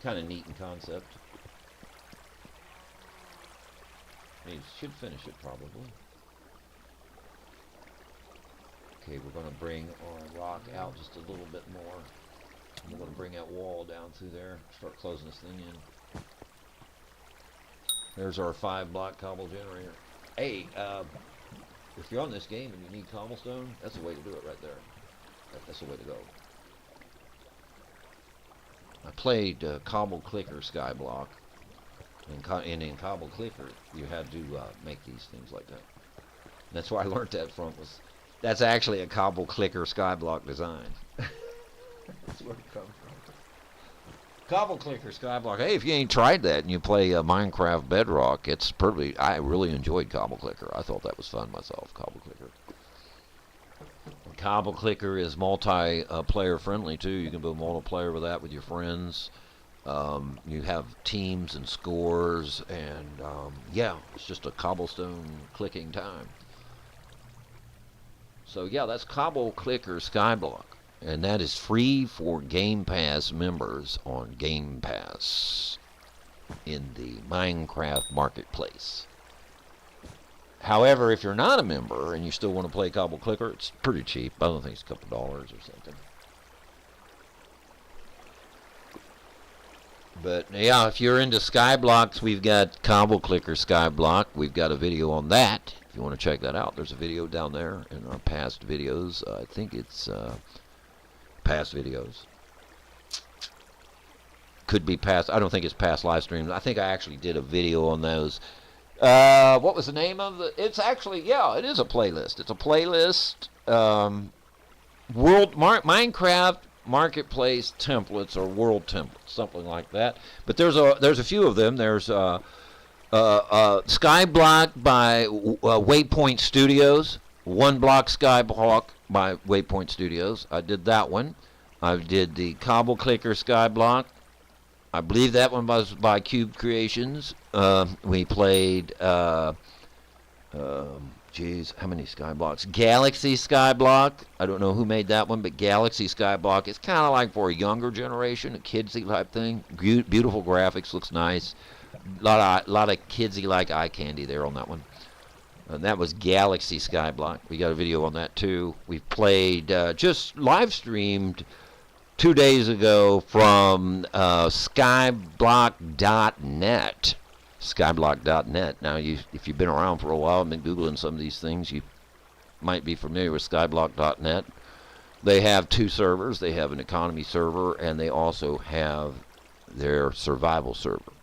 kind of neat in concept. It should finish it probably. Okay, we're going to bring our rock out just a little bit more. We're going to bring that wall down through there. Start closing this thing in. There's our 5-block cobble generator. Hey, if you're on this game and you need cobblestone, that's the way to do it right there. That's the way to go. I played Cobble Clicker Skyblock. In Cobble Clicker, you had to make these things like that. That's where I learned that from. That's actually a Cobble Clicker Skyblock design. That's where it comes from. Cobble Clicker Skyblock. Hey, if you ain't tried that and you play Minecraft Bedrock, it's pretty. I really enjoyed Cobble Clicker. I thought that was fun myself. Cobble Clicker. Cobble Clicker is multi-player friendly too. You can build multiplayer with that with your friends. You have teams and scores, and yeah, it's just a cobblestone clicking time. So yeah, that's Cobble Clicker Skyblock, and that is free for Game Pass members on Game Pass in the Minecraft Marketplace. However, if you're not a member and you still want to play Cobble Clicker, it's pretty cheap. I don't think it's a couple dollars or something. But yeah, if you're into Skyblocks, we've got Cobble Clicker Skyblock. We've got a video on that. If you want to check that out, there's a video down there in our past videos. I think it's past videos. Could be past. I don't think it's past live streams. I think I actually did a video on those. What was the name of the? It's actually, yeah, it is a playlist. It's a playlist. Minecraft Marketplace templates or world templates, something like that. But there's a few of them. There's Skyblock by Waypoint Studios. One Block Skyblock by Waypoint Studios. I did that one. I did the Cobble Clicker Skyblock. I believe that one was by Cube Creations. We played, geez, how many Skyblocks? Galaxy Skyblock. I don't know who made that one, but Galaxy Skyblock. It's kind of like for a younger generation, a kidsy type thing. Beautiful graphics, looks nice. Lot of kidsy like eye candy there on that one. And that was Galaxy Skyblock. We got a video on that too. We played, just live streamed 2 days ago from skyblock.net. Skyblock.net. Now, if you've been around for a while and been Googling some of these things, you might be familiar with skyblock.net. They have two servers. They have an economy server, and they also have their survival server.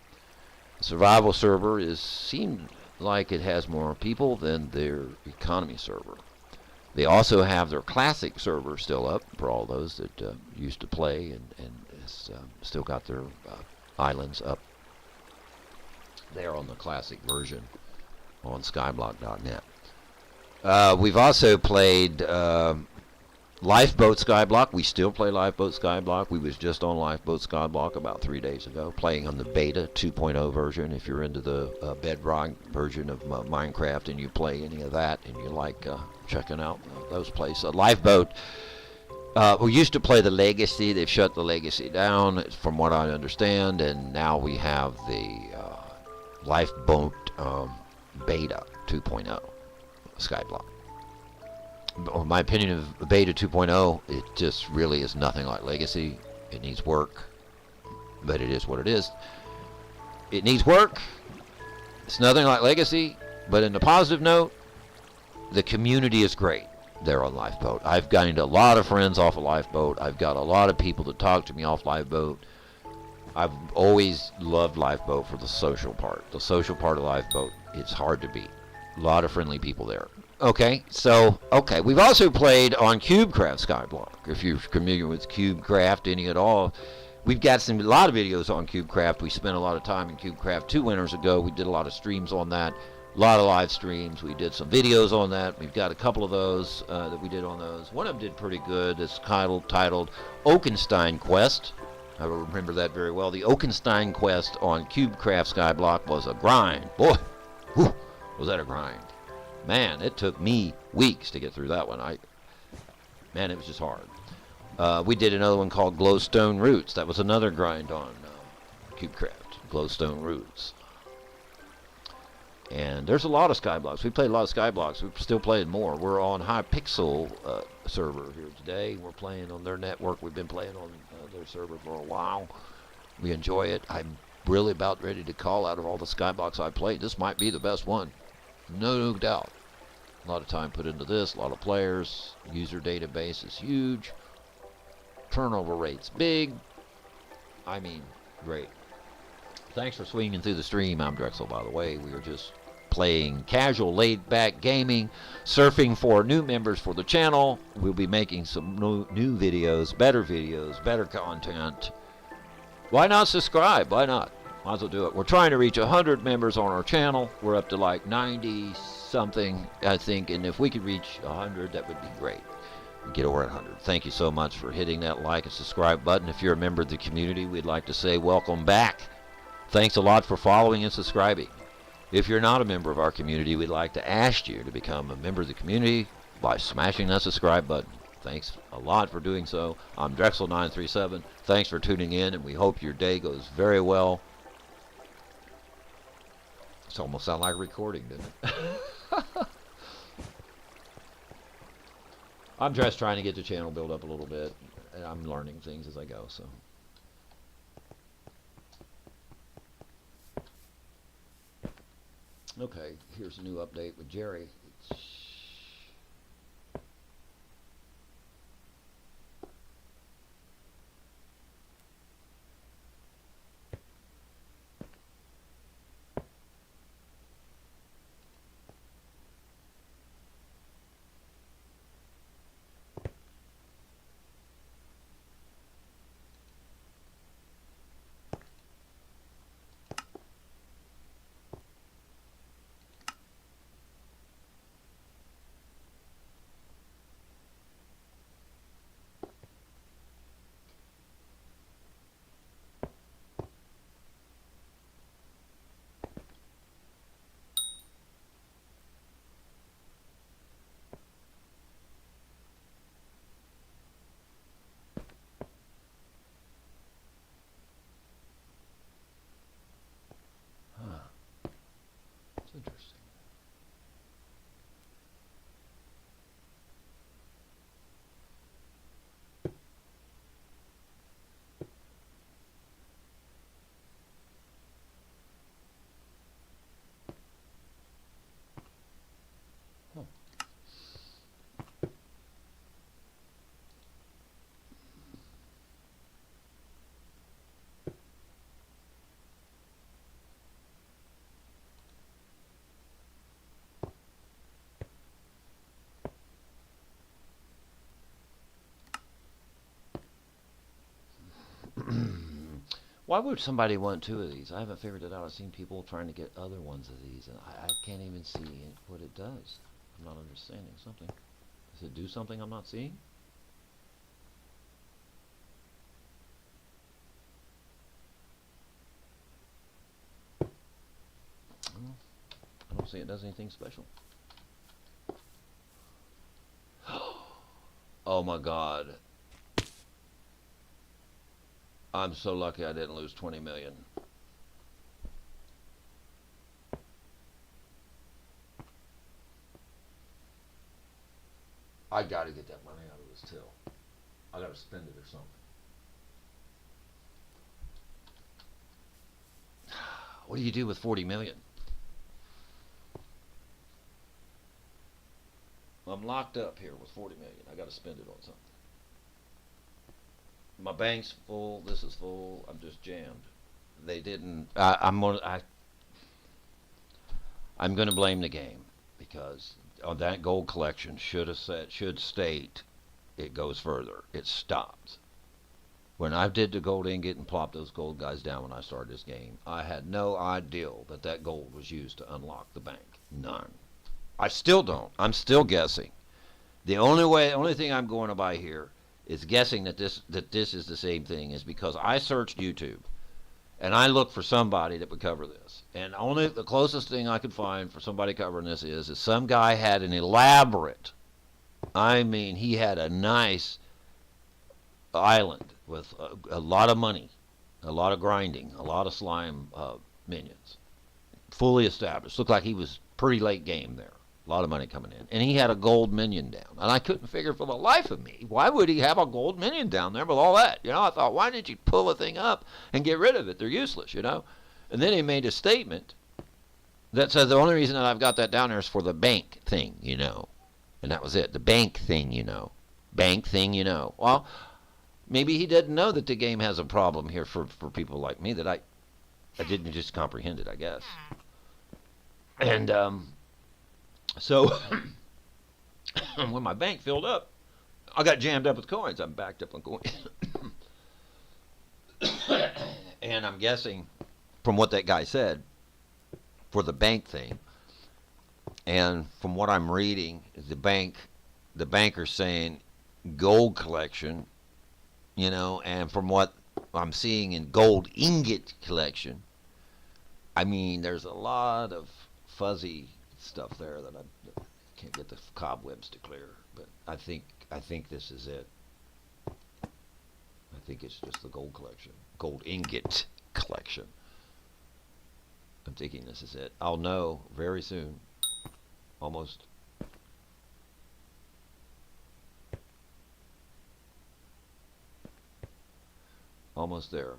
The survival server seemed like it has more people than their economy server. They also have their classic server still up for all those that used to play and still got their islands up there on the classic version on skyblock.net. We've also played Lifeboat Skyblock. We still play Lifeboat Skyblock. We was just on Lifeboat Skyblock about 3 days ago, playing on the beta 2.0 version. If you're into the Bedrock version of Minecraft and you play any of that and you like checking out those places. Lifeboat, we used to play the Legacy. They've shut the Legacy down, from what I understand, and now we have the Lifeboat Beta 2.0 Skyblock. My opinion of Beta 2.0, it just really is nothing like Legacy. It needs work, but it is what it is. It needs work. It's nothing like Legacy, but in the positive note, the community is great there on Lifeboat. I've gained a lot of friends off of Lifeboat. I've got a lot of people that talk to me off Lifeboat. I've always loved Lifeboat for the social part. The social part of Lifeboat, it's hard to beat. A lot of friendly people there. Okay, we've also played on CubeCraft Skyblock. If you're familiar with CubeCraft any at all, we've got a lot of videos on CubeCraft. We spent a lot of time in CubeCraft 2 winters ago. We did a lot of streams on that, a lot of live streams. We did some videos on that. We've got a couple of those that we did on those. One of them did pretty good. It's titled Oakenstein Quest. I remember that very well. The Oakenstein Quest on CubeCraft Skyblock was a grind. Boy, whew, was that a grind. Man, it took me weeks to get through that one. Man, it was just hard. We did another one called Glowstone Roots. That was another grind on CubeCraft. Glowstone Roots. And there's a lot of Skyblocks. We played a lot of Skyblocks. We've still playing more. We're on Hypixel server here today. We're playing on their network. We've been playing on their server for a while. We enjoy it. I'm really about ready to call out of all the Skyblocks I played. This might be the best one. No doubt. A lot of time put into this, a lot of players, user database is huge, turnover rate's big. I mean, great. Thanks for swinging through the stream. I'm Drexel, by the way. We are just playing casual, laid-back gaming, surfing for new members for the channel. We'll be making some new videos, better content. Why not subscribe? Why not? Might as well do it. We're trying to reach 100 members on our channel. We're up to like 90-something, I think, and if we could reach 100, that would be great. Get over at 100. Thank you so much for hitting that like and subscribe button. If you're a member of the community, we'd like to say welcome back. Thanks a lot for following and subscribing. If you're not a member of our community, we'd like to ask you to become a member of the community by smashing that subscribe button. Thanks a lot for doing so. I'm Drexel937. Thanks for tuning in, and we hope your day goes very well. It's almost sound like a recording, didn't it? I'm just trying to get the channel built up a little bit, and I'm learning things as I go, so. Okay, here's a new update with Jerry. It's interesting. Huh. Why would somebody want two of these? I haven't figured it out. I've seen people trying to get other ones of these, and I can't even see what it does. I'm not understanding something. Does it do something I'm not seeing? I don't see it does anything special. Oh my God. I'm so lucky I didn't lose 20 million. I gotta get that money out of this till. I gotta spend it or something. What do you do with 40 million? I'm locked up here with 40 million. I gotta spend it on something. My bank's full. This is full. I'm just jammed. They didn't. I'm gonna blame the game because on that gold collection should state it goes further. It stops. When I did the gold ingot and plopped those gold guys down when I started this game, I had no idea that that gold was used to unlock the bank. None. I still don't. I'm still guessing. The only thing I'm going to buy here is guessing that this is the same thing is because I searched YouTube and I looked for somebody that would cover this. And only the closest thing I could find for somebody covering this is some guy had an elaborate, I mean, he had a nice island with a lot of money, a lot of grinding, a lot of slime minions. Fully established. Looked like he was pretty late game there. A lot of money coming in. And he had a gold minion down. And I couldn't figure for the life of me, why would he have a gold minion down there with all that? You know, I thought, why didn't you pull the thing up and get rid of it? They're useless, you know. And then he made a statement that says the only reason that I've got that down there is for the bank thing, you know. And that was it. The bank thing, you know. Bank thing, you know. Well, maybe he didn't know that the game has a problem here for people like me that I didn't just comprehend it, I guess. And so when my bank filled up, I got jammed up with coins. I'm backed up on coins. And I'm guessing from what that guy said for the bank thing, and from what I'm reading, the banker's saying gold collection, and from what I'm seeing in gold ingot collection, I mean, there's a lot of fuzzy stuff there that I can't get the cobwebs to clear. But I think this is it. I think it's just the gold collection, gold ingot collection. I'm thinking this is it. I'll know very soon. Almost. Almost there.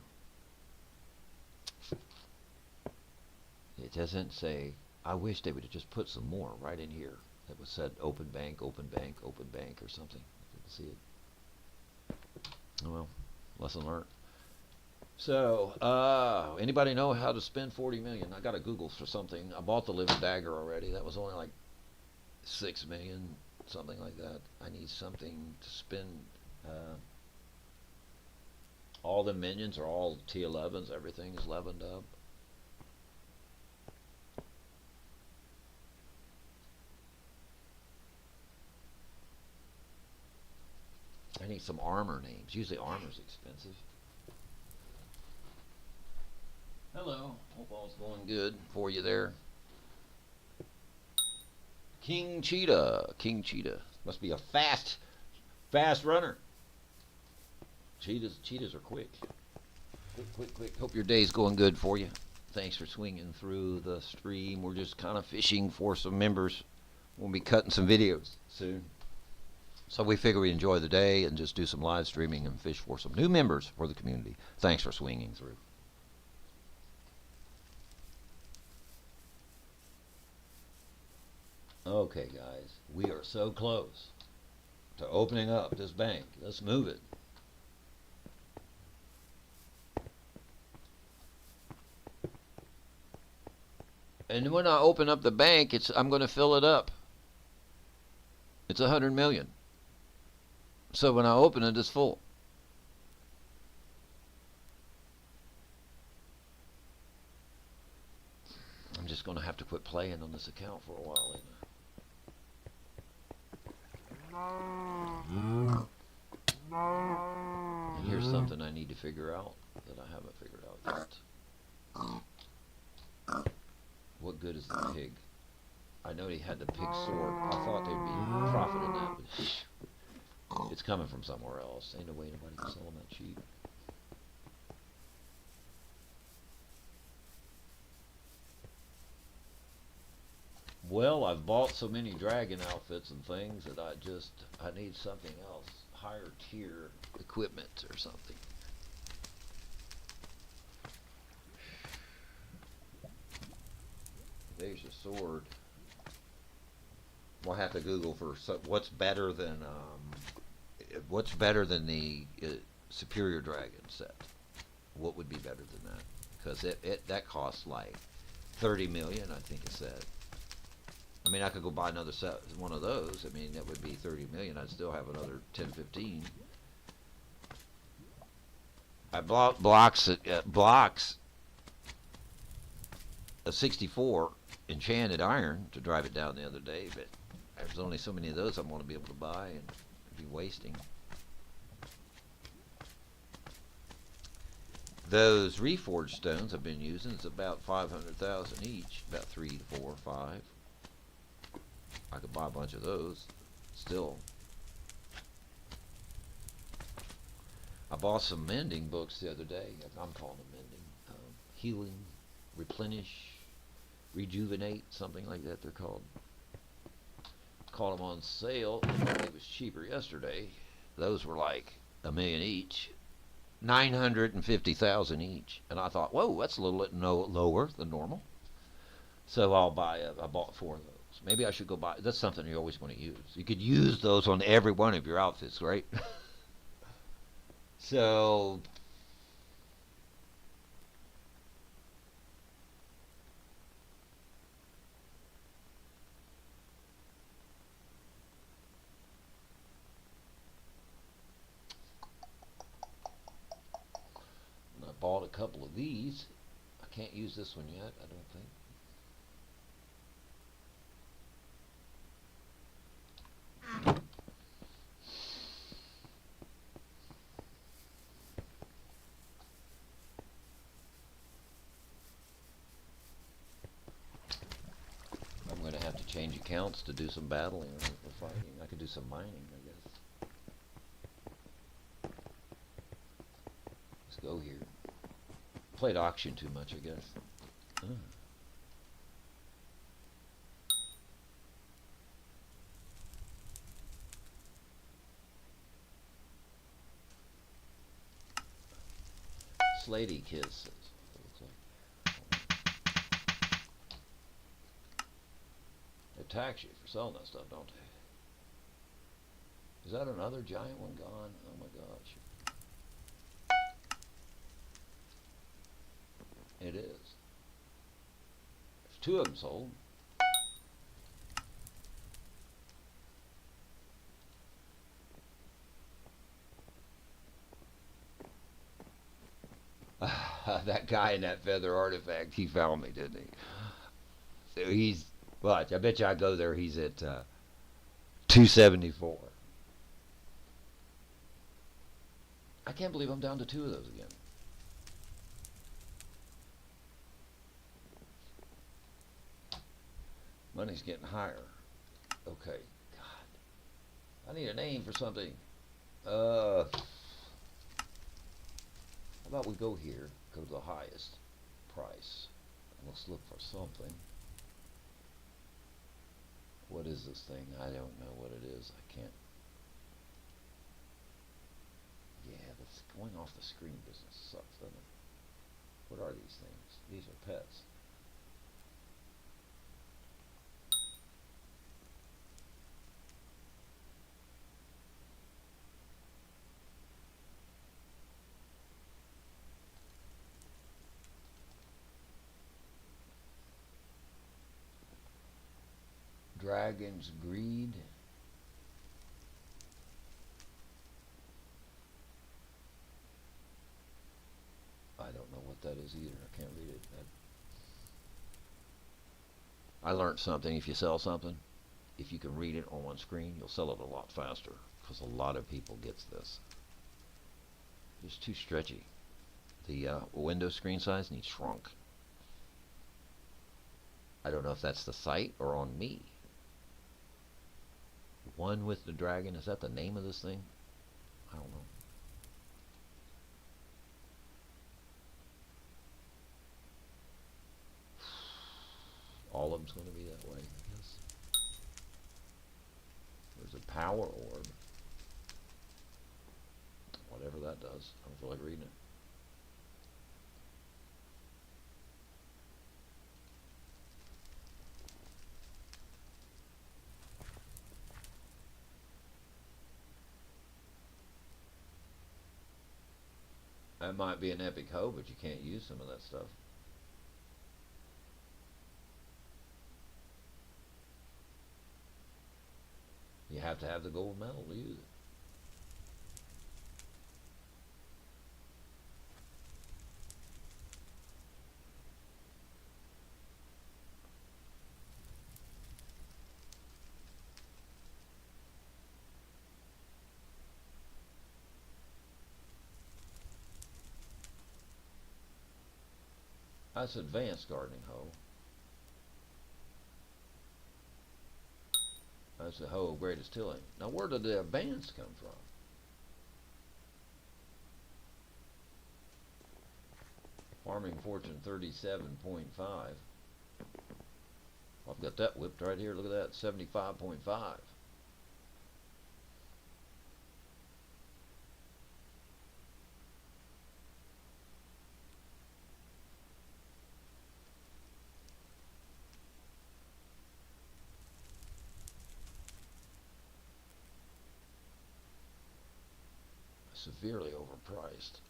It doesn't say. I wish they would have just put some more right in here. That was said open bank, open bank, open bank, or something. Didn't see it. Oh well, lesson learned. So, anybody know how to spend 40 million? I got to Google for something. I bought the Living Dagger already. That was only like 6 million, something like that. I need something to spend. All the minions are all T11s. Everything is leavened up. I need some armor names. Usually armor's expensive. Hello. Hope all's going good for you there. King Cheetah. King Cheetah. Must be a fast runner. Cheetahs are quick. Quick. Hope your day's going good for you. Thanks for swinging through the stream. We're just kind of fishing for some members. We'll be cutting some videos soon. So we figure we enjoy the day and just do some live streaming and fish for some new members for the community. Thanks for swinging through. Okay, guys. We are so close to opening up this bank. Let's move it. And when I open up the bank, I'm going to fill it up. It's 100 million. So when I open it, it's full. I'm just going to have to quit playing on this account for a while, ain't I? And here's something I need to figure out that I haven't figured out yet. What good is the pig? I know he had the pig sword. I thought there'd be profit in that, but it's coming from somewhere else. Ain't no way anybody can sell them that cheap. Well, I've bought so many dragon outfits and things that I need something else. Higher tier equipment or something. There's your sword. We'll have to Google for what's better than the Superior Dragon set. What would be better than that? Because that costs like 30 million, I think it said. I mean, I could go buy another set, one of those. I mean, that would be 30 million. I'd still have another 10, 15. I bought blocks of 64 enchanted iron to drive it down the other day, but there's only so many of those I'm going to be able to buy, and it'd be wasting. Those reforged stones I've been using, it's about 500,000 each, about 3 to 4 or 5. I could buy a bunch of those still. I bought some mending books the other day. I'm calling them mending. Healing, replenish, rejuvenate, something like that they're called. Caught them on sale. It was cheaper yesterday. Those were like $1 million each. 950,000 each. And I thought, whoa, that's a little lower than normal. So I bought 4 of those. Maybe I should go buy. That's something you always want to use. You could use those on every one of your outfits, right? So bought a couple of these. I can't use this one yet, I don't think. I'm going to have to change accounts to do some battling or fighting. I could do some mining, I guess. Let's go here. Played auction too much, I guess. Slady Kisses. They tax you for selling that stuff, don't they? Is that another giant one gone? Oh my gosh. It is. There's 2 of them sold. That guy in that feather artifact, he found me, didn't he? So he's, watch, I bet you I go there, he's at 274. I can't believe I'm down to 2 of those again. Money's getting higher. Okay, God. I need a name for something. How about we go here, go to the highest price. Let's look for something. What is this thing? I don't know what it is. I can't. Yeah, this going off the screen business sucks, doesn't it? What are these things? These are pets. Dragon's Greed. I don't know what that is either. I can't read it. I learned something. If you sell something, if you can read it on one screen, you'll sell it a lot faster, because a lot of people gets this. It's too stretchy. The window screen size needs shrunk. I don't know if that's the site or on me. One with the dragon, is that the name of this thing? I don't know. All of them's going to be that way, I guess. There's a power orb. Whatever that does. I don't feel like reading it. That might be an epic hoe, but you can't use some of that stuff. You have to have the gold medal to use it. That's advanced gardening hoe. That's the hoe of greatest tilling. Now where did the advanced come from? Farming Fortune 37.5. I've got that whipped right here. Look at that, 75.5. Severely overpriced.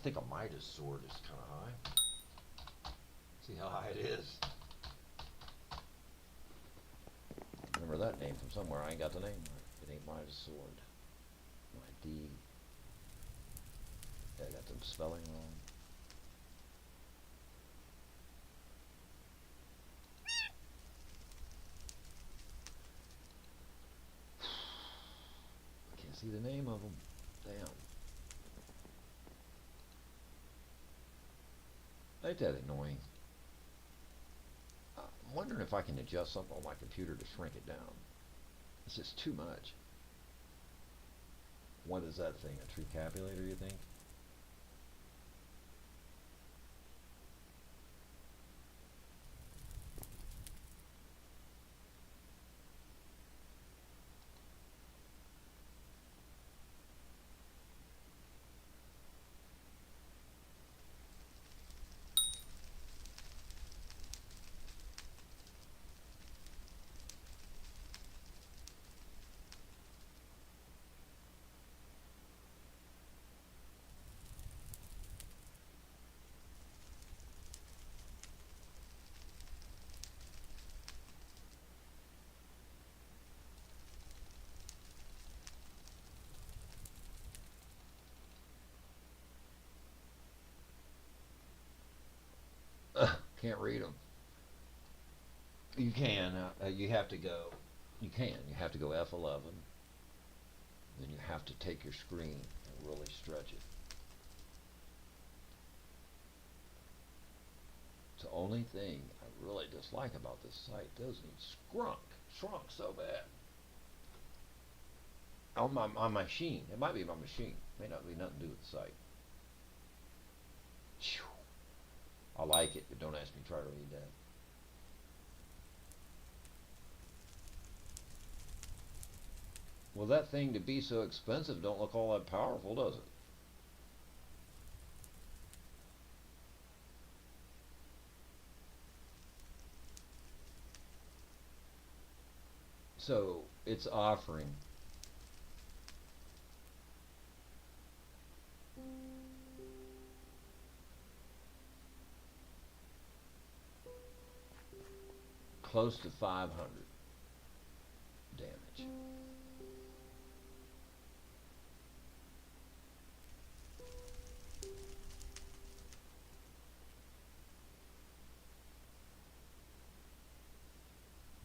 think a Midas sword is kind of high. See how high it is? Remember that name from somewhere. I ain't got the name right. It ain't Midas sword. My D. Yeah, I got the spelling wrong. I can't see the name of them. Damn. Ain't that annoying? I'm wondering if I can adjust something on my computer to shrink it down. It's just too much. What is that thing? A true calculator, you think? Can't read them. You can. You have to go. You can. You have to go F11. Then you have to take your screen and really stretch it. It's the only thing I really dislike about this site. It does need shrunk so bad. On my machine. It might be my machine. May not be nothing to do with the site. Whew. I like it, but don't ask me to try to read that. Well, that thing to be so expensive don't look all that powerful, does it? So, it's offering close to 500 damage.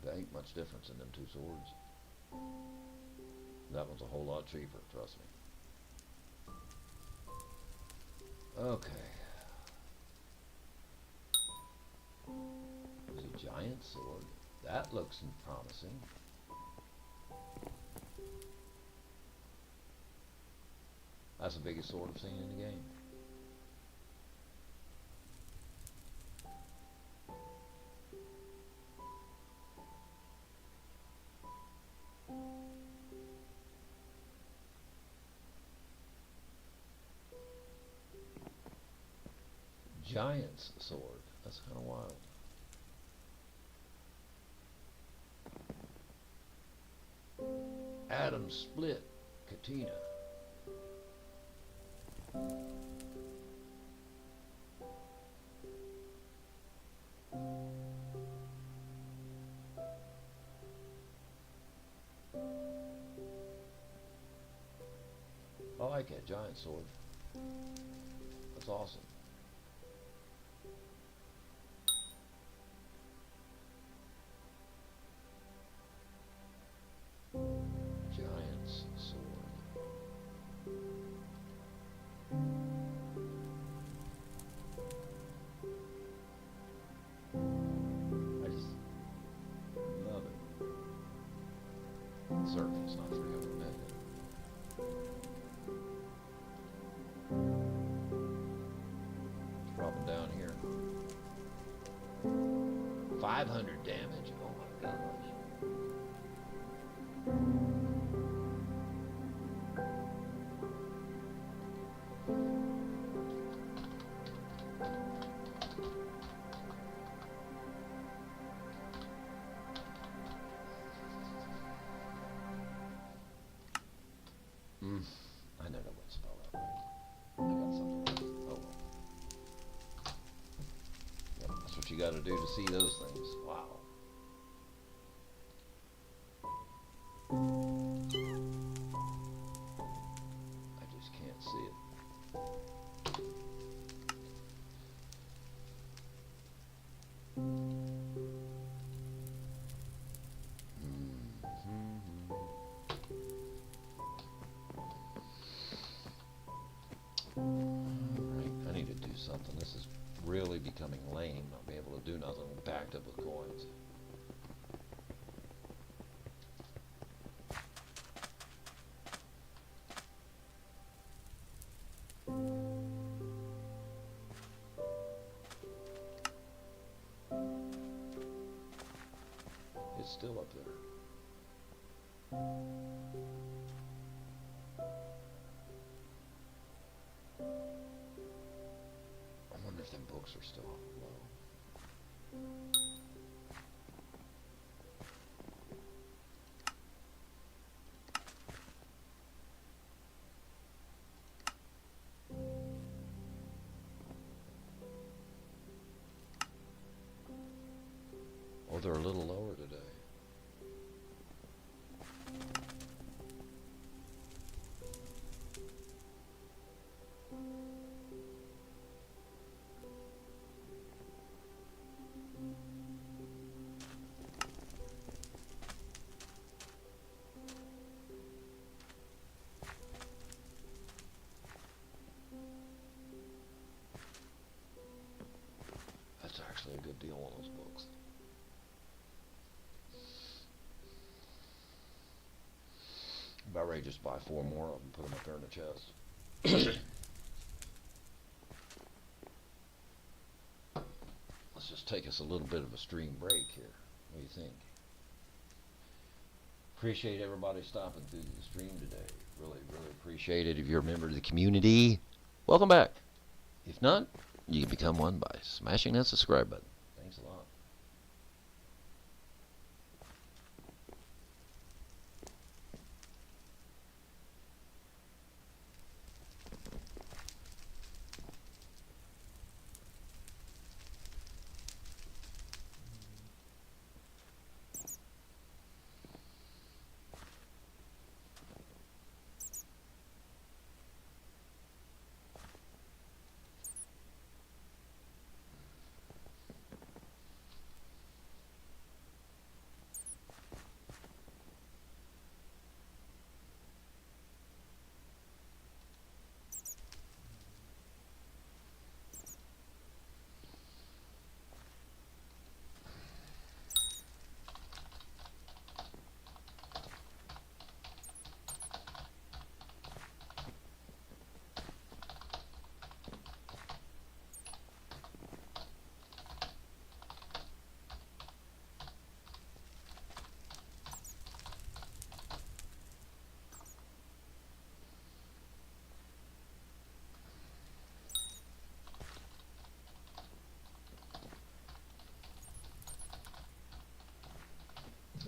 There ain't much difference in them two swords. That one's a whole lot cheaper, trust me. Okay. There's a giant sword. That looks promising. That's the biggest sword I've seen in the game. Giant's sword. That's kind of wild. Atom split Katina. I like that giant sword. That's awesome. Giant's sword. I just love it. Certainly it's not 300 million. It's dropping down here. 500 damage. Oh my gosh. I never would spell that right. I got something wrong. Oh you got to do to see those things. Wow. I just can't see it. Alright, I need to do something. This is really becoming lame, not being able to do nothing backed up with coins. It's still up there. I wonder if them books are still low. Oh, they're a little lower today. That's actually a good deal on those books. About ready to just buy 4 more of them, put them up there in the chest. Let's just take us a little bit of a stream break here. What do you think? Appreciate everybody stopping through the stream today. Really, really appreciate it. If you're a member of the community, welcome back. If not, you can become one by smashing that subscribe button. Thanks a lot.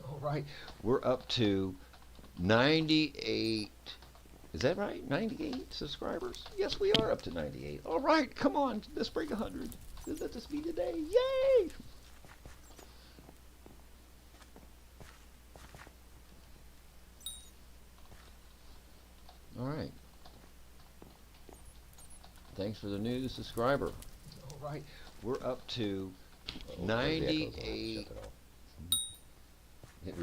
All right, we're up to 98. Is that right? 98 subscribers? Yes, we are up to 98. All right, come on, let's break 100. Let this be the day. Yay! All right. Thanks for the new subscriber. All right, we're up to 98. It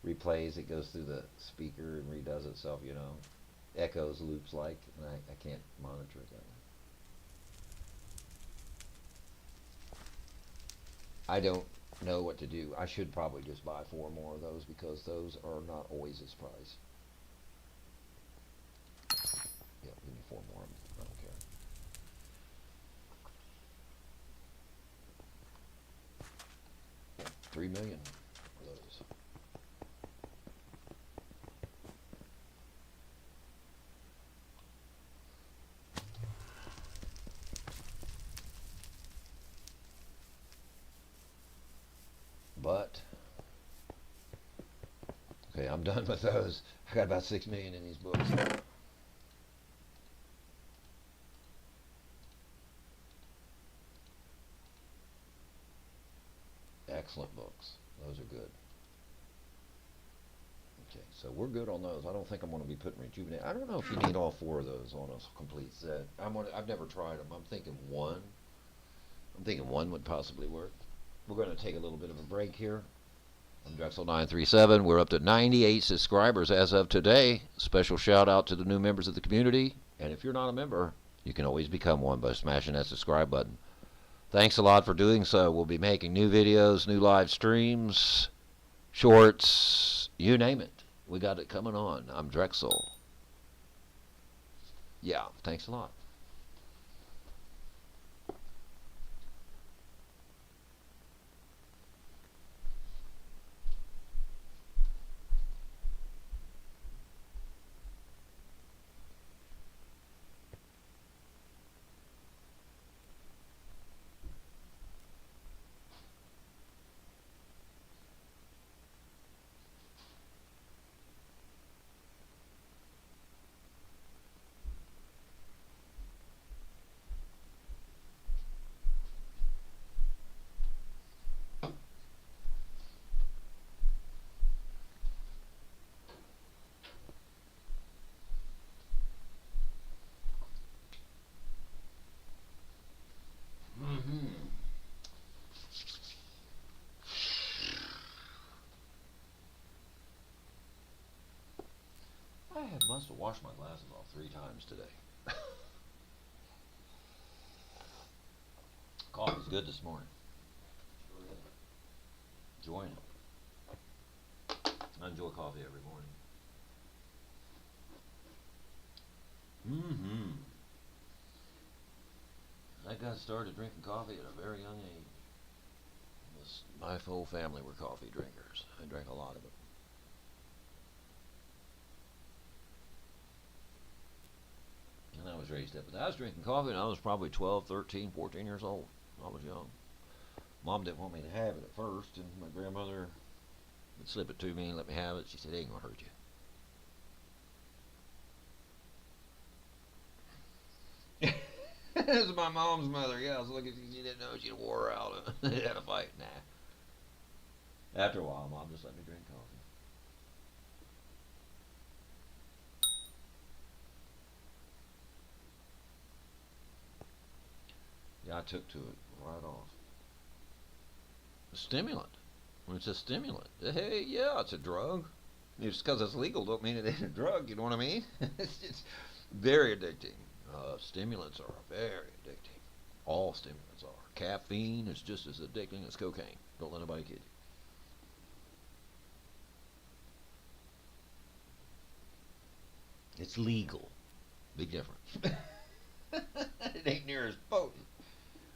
replays, it goes through the speaker and redoes itself, you know. Echoes, loops like, and I can't monitor it that way. I don't know what to do. I should probably just buy 4 more of those because those are not always this price. Yeah, give me 4 more of them. I don't care. Yeah, 3 million of those. But okay, I'm done with those. I got about 6 million in these books. excellent books. Those are good. Okay, so we're good on those. I don't think I'm going to be putting Rejuvenate. I don't know if you need all 4 of those on a complete set. I've never tried them. I'm thinking one. I'm thinking one would possibly work. We're going to take a little bit of a break here. I'm Drexel937. We're up to 98 subscribers as of today. Special shout out to the new members of the community. And if you're not a member, you can always become one by smashing that subscribe button. Thanks a lot for doing so. We'll be making new videos, new live streams, shorts, you name it. We got it coming on. I'm Drexel. Yeah, thanks a lot. I must have washed my glasses off 3 times today. Coffee's good this morning. Enjoying it. I enjoy coffee every morning. I got started drinking coffee at a very young age. My whole family were coffee drinkers. I drank a lot of it. And I was raised up. But I was drinking coffee and I was probably 12, 13, 14 years old. I was young. Mom didn't want me to have it at first, and my grandmother would slip it to me and let me have it. She said, it ain't going to hurt you. This is my mom's mother. Yeah, I was looking. She didn't know she'd wore her out. Had a fight. Nah. After a while, Mom just let me drink coffee. Yeah, I took to it right off. A stimulant. When it's a stimulant. Hey, yeah, it's a drug. Just because it's legal don't mean it ain't a drug. You know what I mean? It's very addicting. Stimulants are very addicting. All stimulants are. Caffeine is just as addicting as cocaine. Don't let anybody kid you. It's legal. Big difference. It ain't near as potent.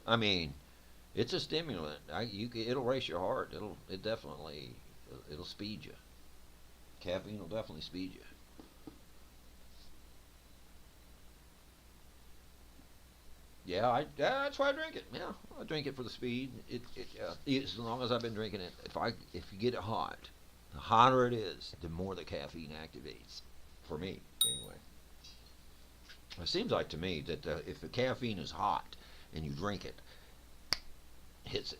I mean, it's a stimulant. It'll race your heart. It'll speed you. Caffeine will definitely speed you. Yeah, that's why I drink it. Yeah, I drink it for the speed. As long as I've been drinking it, if you get it hot, the hotter it is, the more the caffeine activates. For me, anyway. It seems like to me that if the caffeine is hot and you drink it, hits it.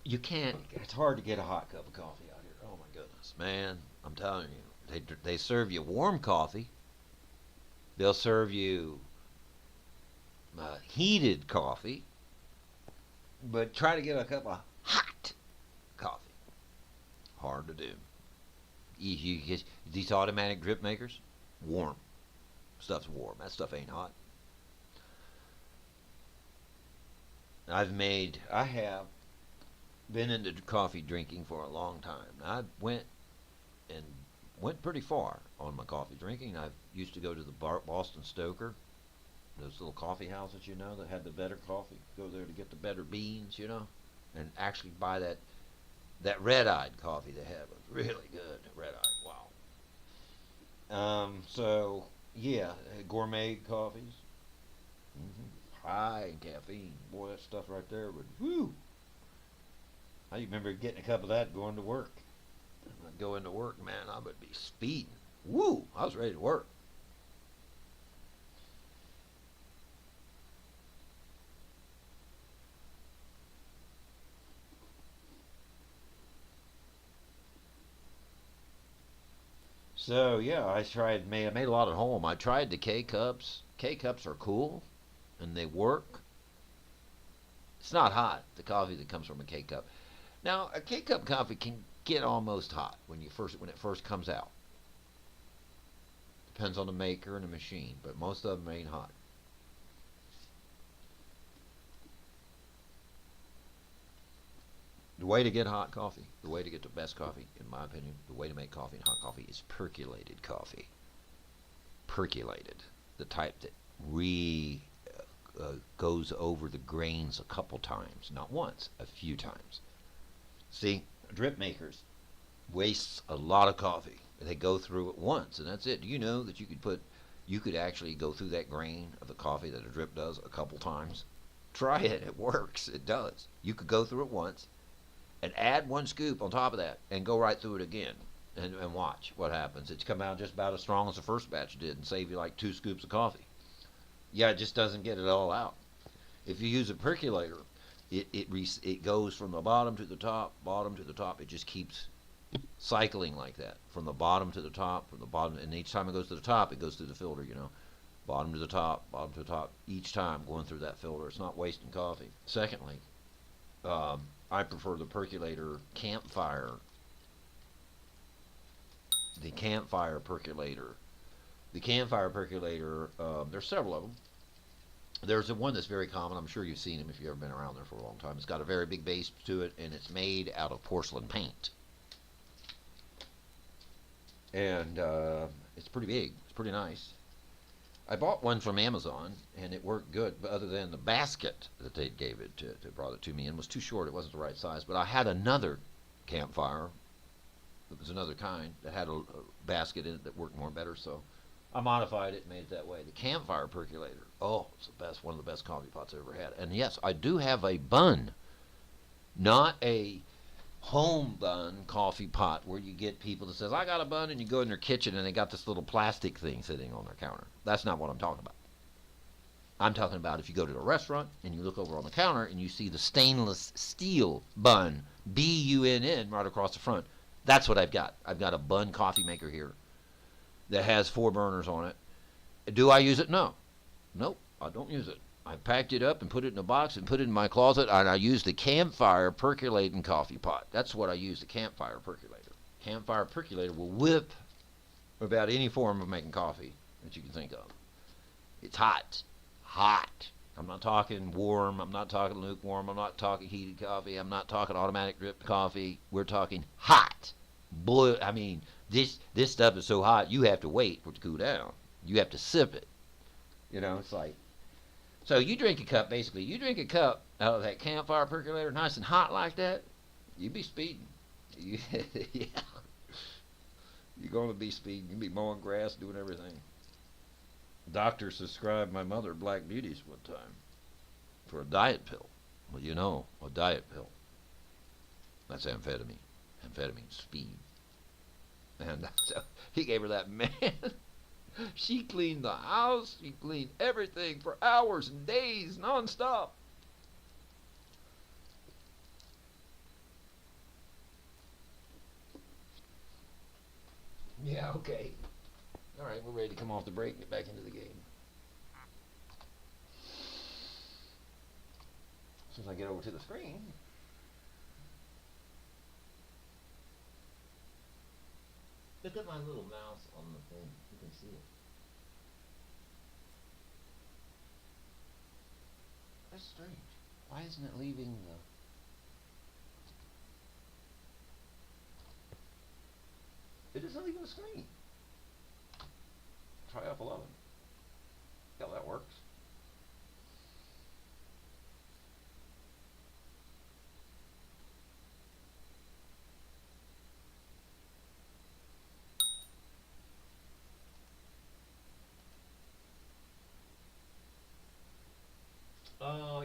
You can't. It's hard to get a hot cup of coffee out here. Oh my goodness, man! I'm telling you, they serve you warm coffee. They'll serve you heated coffee, but try to get a cup of hot coffee. Hard to do. You get these automatic drip makers, warm. Stuff's warm. That stuff ain't hot. I have been into coffee drinking for a long time. I went pretty far on my coffee drinking. I used to go to the Boston Stoker, those little coffee houses, that had the better coffee. Go there to get the better beans, and actually buy that red-eyed coffee they had. Was really good. Red-eyed, wow. So yeah, gourmet coffees. High in caffeine. Boy, that stuff right there would, whoo. I remember getting a cup of that going to work. I'd go into work, man, I would be speeding. Woo! I was ready to work. So yeah, I made a lot at home. I tried the K cups. K cups are cool, and they work. It's not hot. The coffee that comes from a K cup. Now a K cup coffee can get almost hot when it first comes out. Depends on the maker and the machine, but most of them ain't hot. The way to get hot coffee, the way to get the best coffee, in my opinion, the way to make coffee and hot coffee is percolated coffee. Percolated, the type that goes over the grains a couple times, not once, a few times. See, drip makers waste a lot of coffee. They go through it once, and that's it. Do you know that you could actually go through that grain of the coffee that a drip does a couple times? Try it. It works. It does. You could go through it once and add one scoop on top of that and go right through it again and watch what happens. It's come out just about as strong as the first batch did and save you like 2 scoops of coffee. Yeah, it just doesn't get it all out. If you use a percolator, it goes from the bottom to the top, bottom to the top. It just keeps cycling like that, from the bottom to the top, from the bottom, and each time it goes to the top, it goes through the filter. Bottom to the top, bottom to the top. Each time going through that filter, it's not wasting coffee. Secondly, I prefer the percolator campfire. The campfire percolator. The campfire percolator. There's several of them. There's the one that's very common. I'm sure you've seen them if you've ever been around there for a long time. It's got a very big base to it, and it's made out of porcelain paint. And it's pretty big. It's pretty nice. I bought one from Amazon, and it worked good, but other than the basket that they gave it to brought it to me in was too short. It wasn't the right size. But I had another campfire. It was another kind that had a basket in it that worked more better, so I modified it and made it that way. The campfire percolator. Oh, it's the best, one of the best coffee pots I've ever had. And yes, I do have a bun, not a home bun coffee pot where you get people that says, I got a bun, and you go in their kitchen and they got this little plastic thing sitting on their counter. That's not what I'm talking about. I'm talking about if you go to a restaurant and you look over on the counter and you see the stainless steel bun, BUNN, right across the front. That's what I've got. I've got a bun coffee maker here that has 4 burners on it. Do I use it? No. Nope, I don't use it. I packed it up and put it in a box and put it in my closet, and I used the campfire percolating coffee pot. That's what I use, the campfire percolator. Campfire percolator will whip about any form of making coffee that you can think of. It's hot. Hot. I'm not talking warm. I'm not talking lukewarm. I'm not talking heated coffee. I'm not talking automatic drip coffee. We're talking hot. Boy, I mean, this stuff is so hot, you have to wait for it to cool down. You have to sip it. It's like, so you drink a cup, basically. You drink a cup out of that campfire percolator, nice and hot like that, you be speeding. Yeah. You're going to be speeding. You'll be mowing grass, doing everything. Doctor subscribed my mother Black Beauties one time for a diet pill. Well, a diet pill. That's amphetamine. Amphetamine speed. And so he gave her that, man. She cleaned the house. She cleaned everything for hours and days, nonstop. Yeah, okay. All right, we're ready to come off the break and get back into the game. As soon as I get over to the screen. Look at my little mouse on the thing. You can see it. That's strange. Why isn't it leaving the... It isn't leaving the screen. Try F11. Yeah, that works.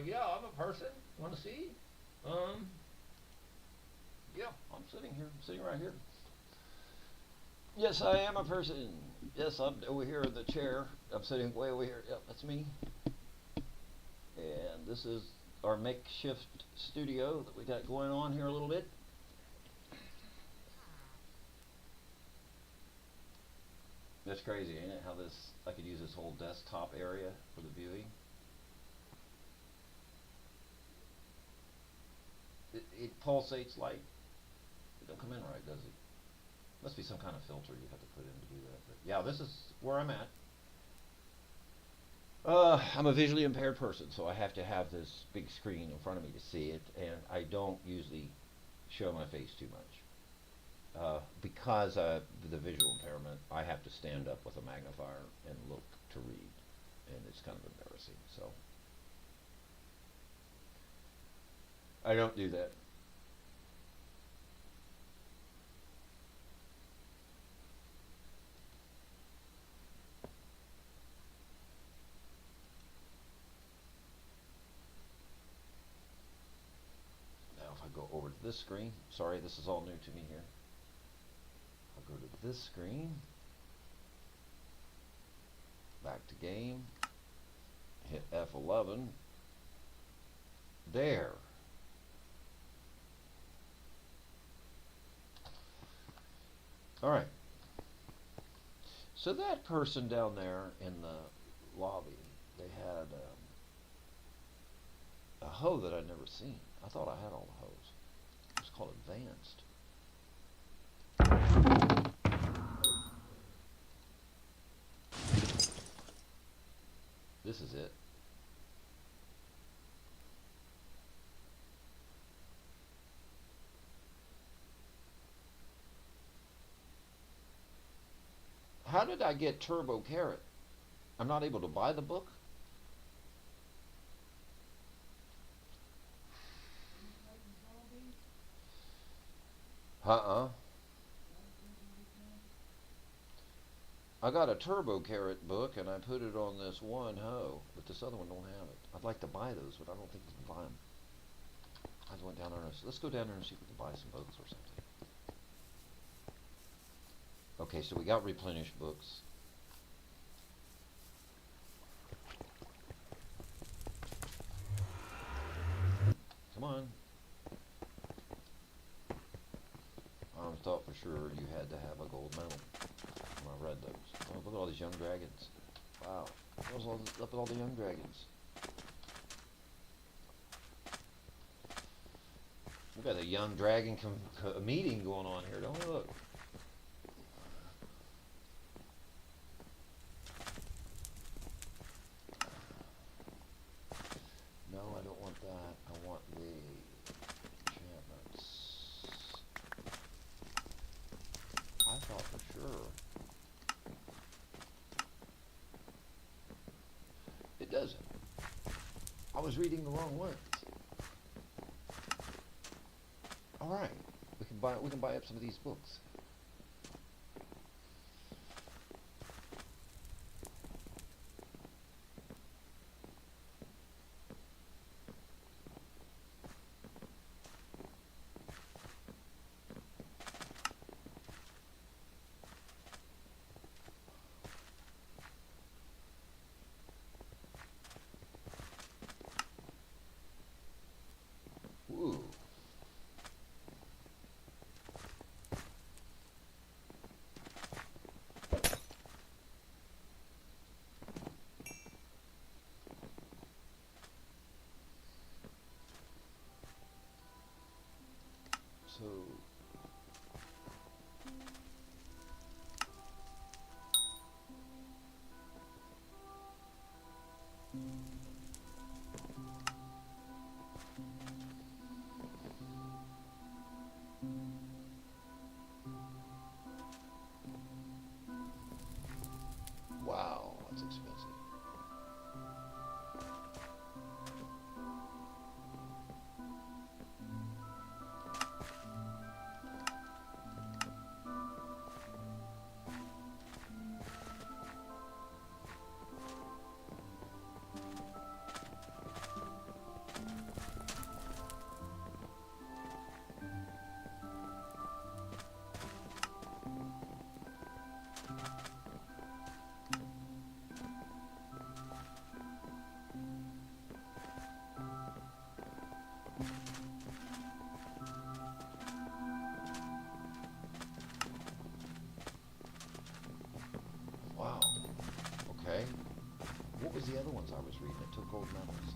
Yeah, I'm a person. Want to see? Yeah, I'm sitting here. I'm sitting right here. Yes, I am a person. Yes, I'm over here in the chair. I'm sitting way over here. Yep, that's me. And this is our makeshift studio that we got going on here a little bit. That's crazy, ain't it? How this, I could use this whole desktop area for the viewing. It pulsates light. It don't come in right, does it? Must be some kind of filter you have to put in to do that. But yeah, this is where I'm at. I'm a visually impaired person, so I have to have this big screen in front of me to see it, and I don't usually show my face too much. Because of the visual impairment, I have to stand up with a magnifier and look to read, and it's kind of embarrassing, so I don't do that. Now if I go over to this screen, sorry, this is all new to me here. I'll go to this screen, back to game, hit F11, there. Alright, so that person down there in the lobby, they had a hoe that I'd never seen. I thought I had all the hoes. It's called advanced. This is it. How did I get Turbo Carrot? I'm not able to buy the book? I got a Turbo Carrot book and I put it on this one hoe, but this other one don't have it. I'd like to buy those, but I don't think you can buy them. I just went down there and let's go down there and see if we can buy some books or something. Okay, so we got replenished books. Come on. I thought for sure you had to have a gold medal when I read those. Oh, look at all these young dragons. Wow. Look at all the young dragons. We've got a young dragon meeting going on here, don't we? Look. No, I don't want that. I want the enchantments. I thought for sure. It doesn't. I was reading the wrong ones. All right, we can buy up some of these books. Ooh. So wow, that's expensive. gold medals.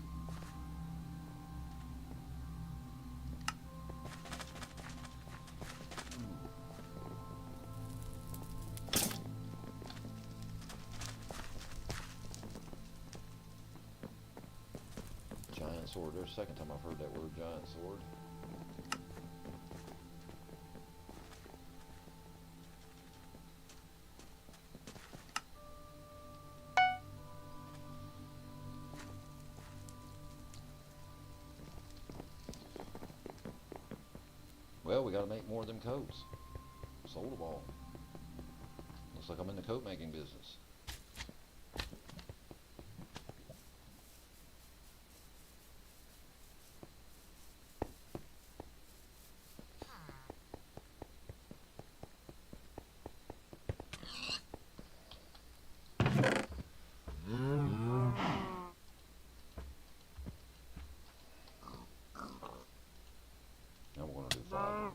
Giant sword. There's the second time I've heard that word, giant sword. Well, we got to make more of them coats. Sold them all. Looks like I'm in the coat making business. Now we're going to do 5.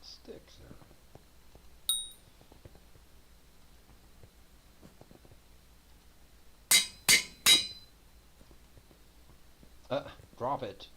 Sticks there. Drop it.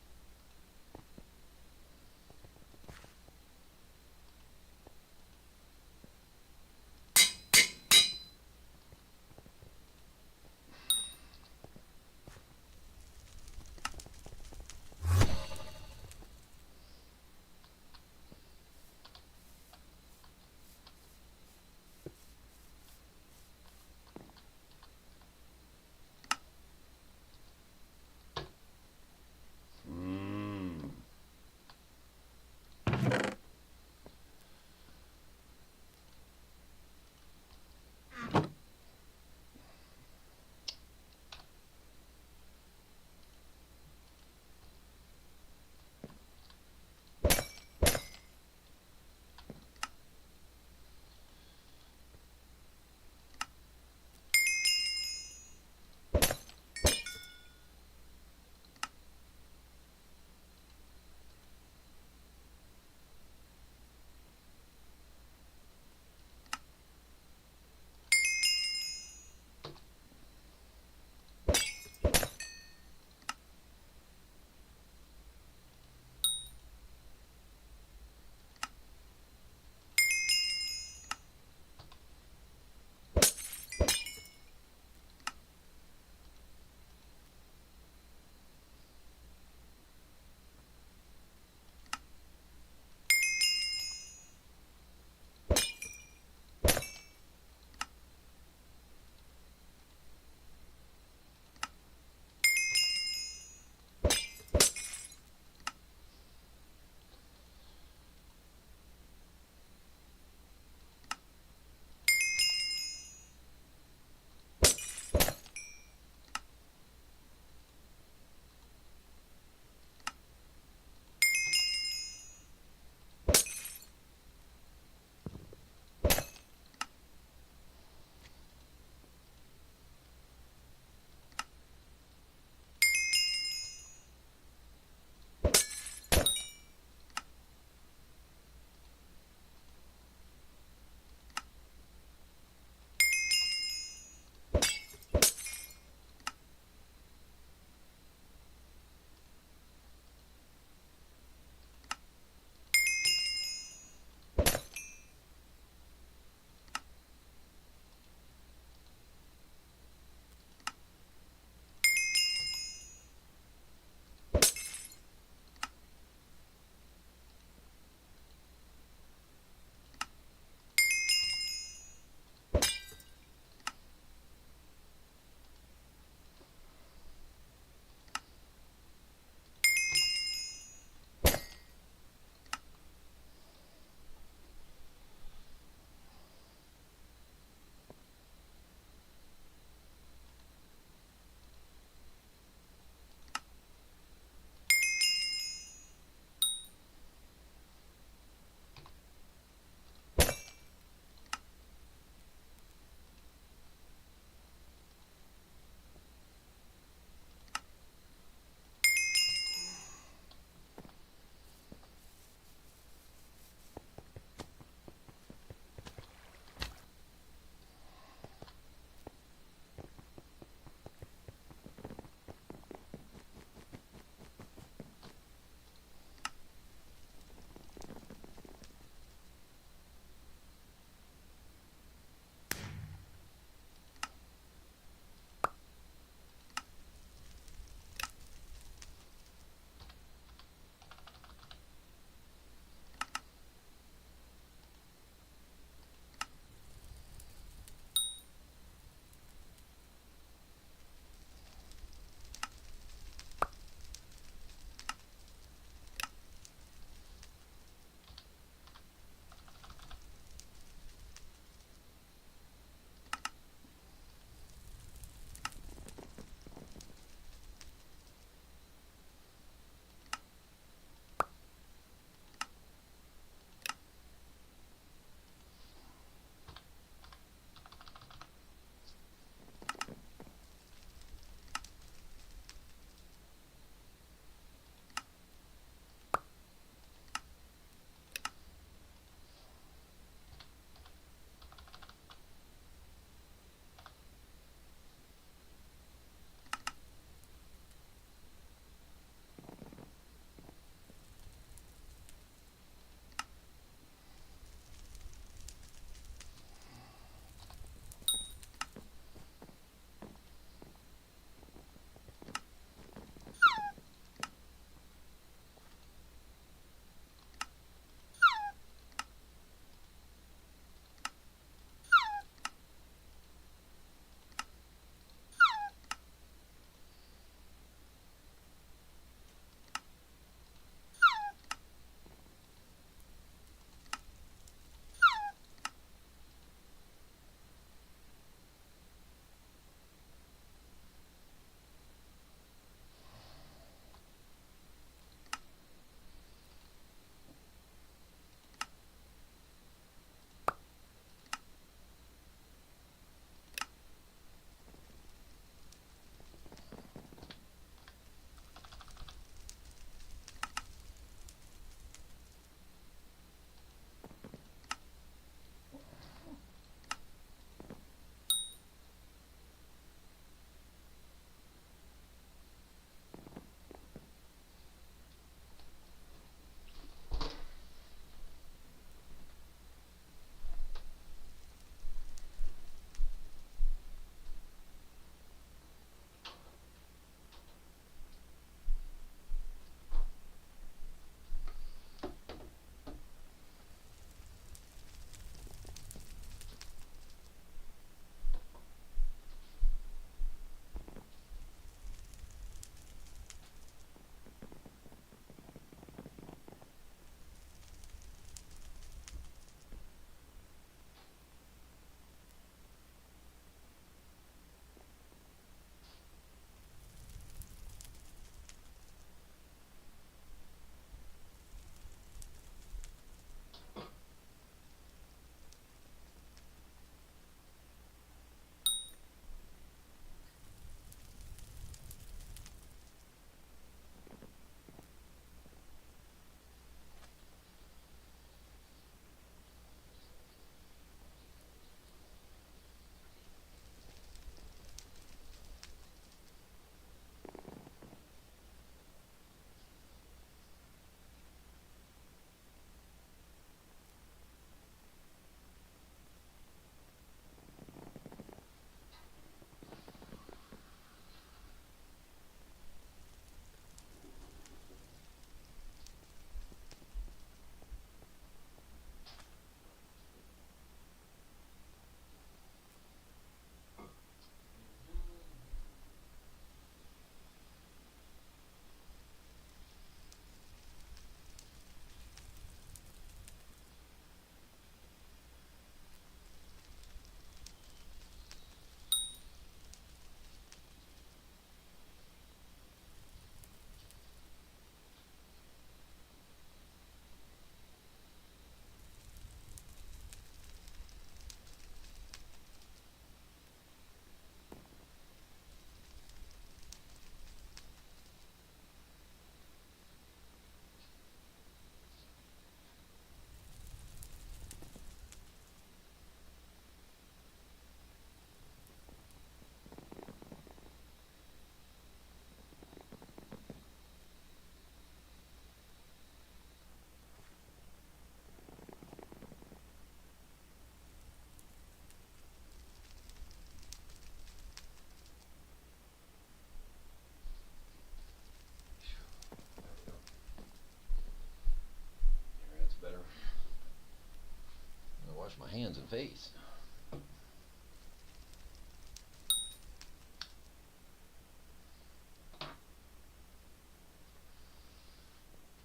wash my hands and face.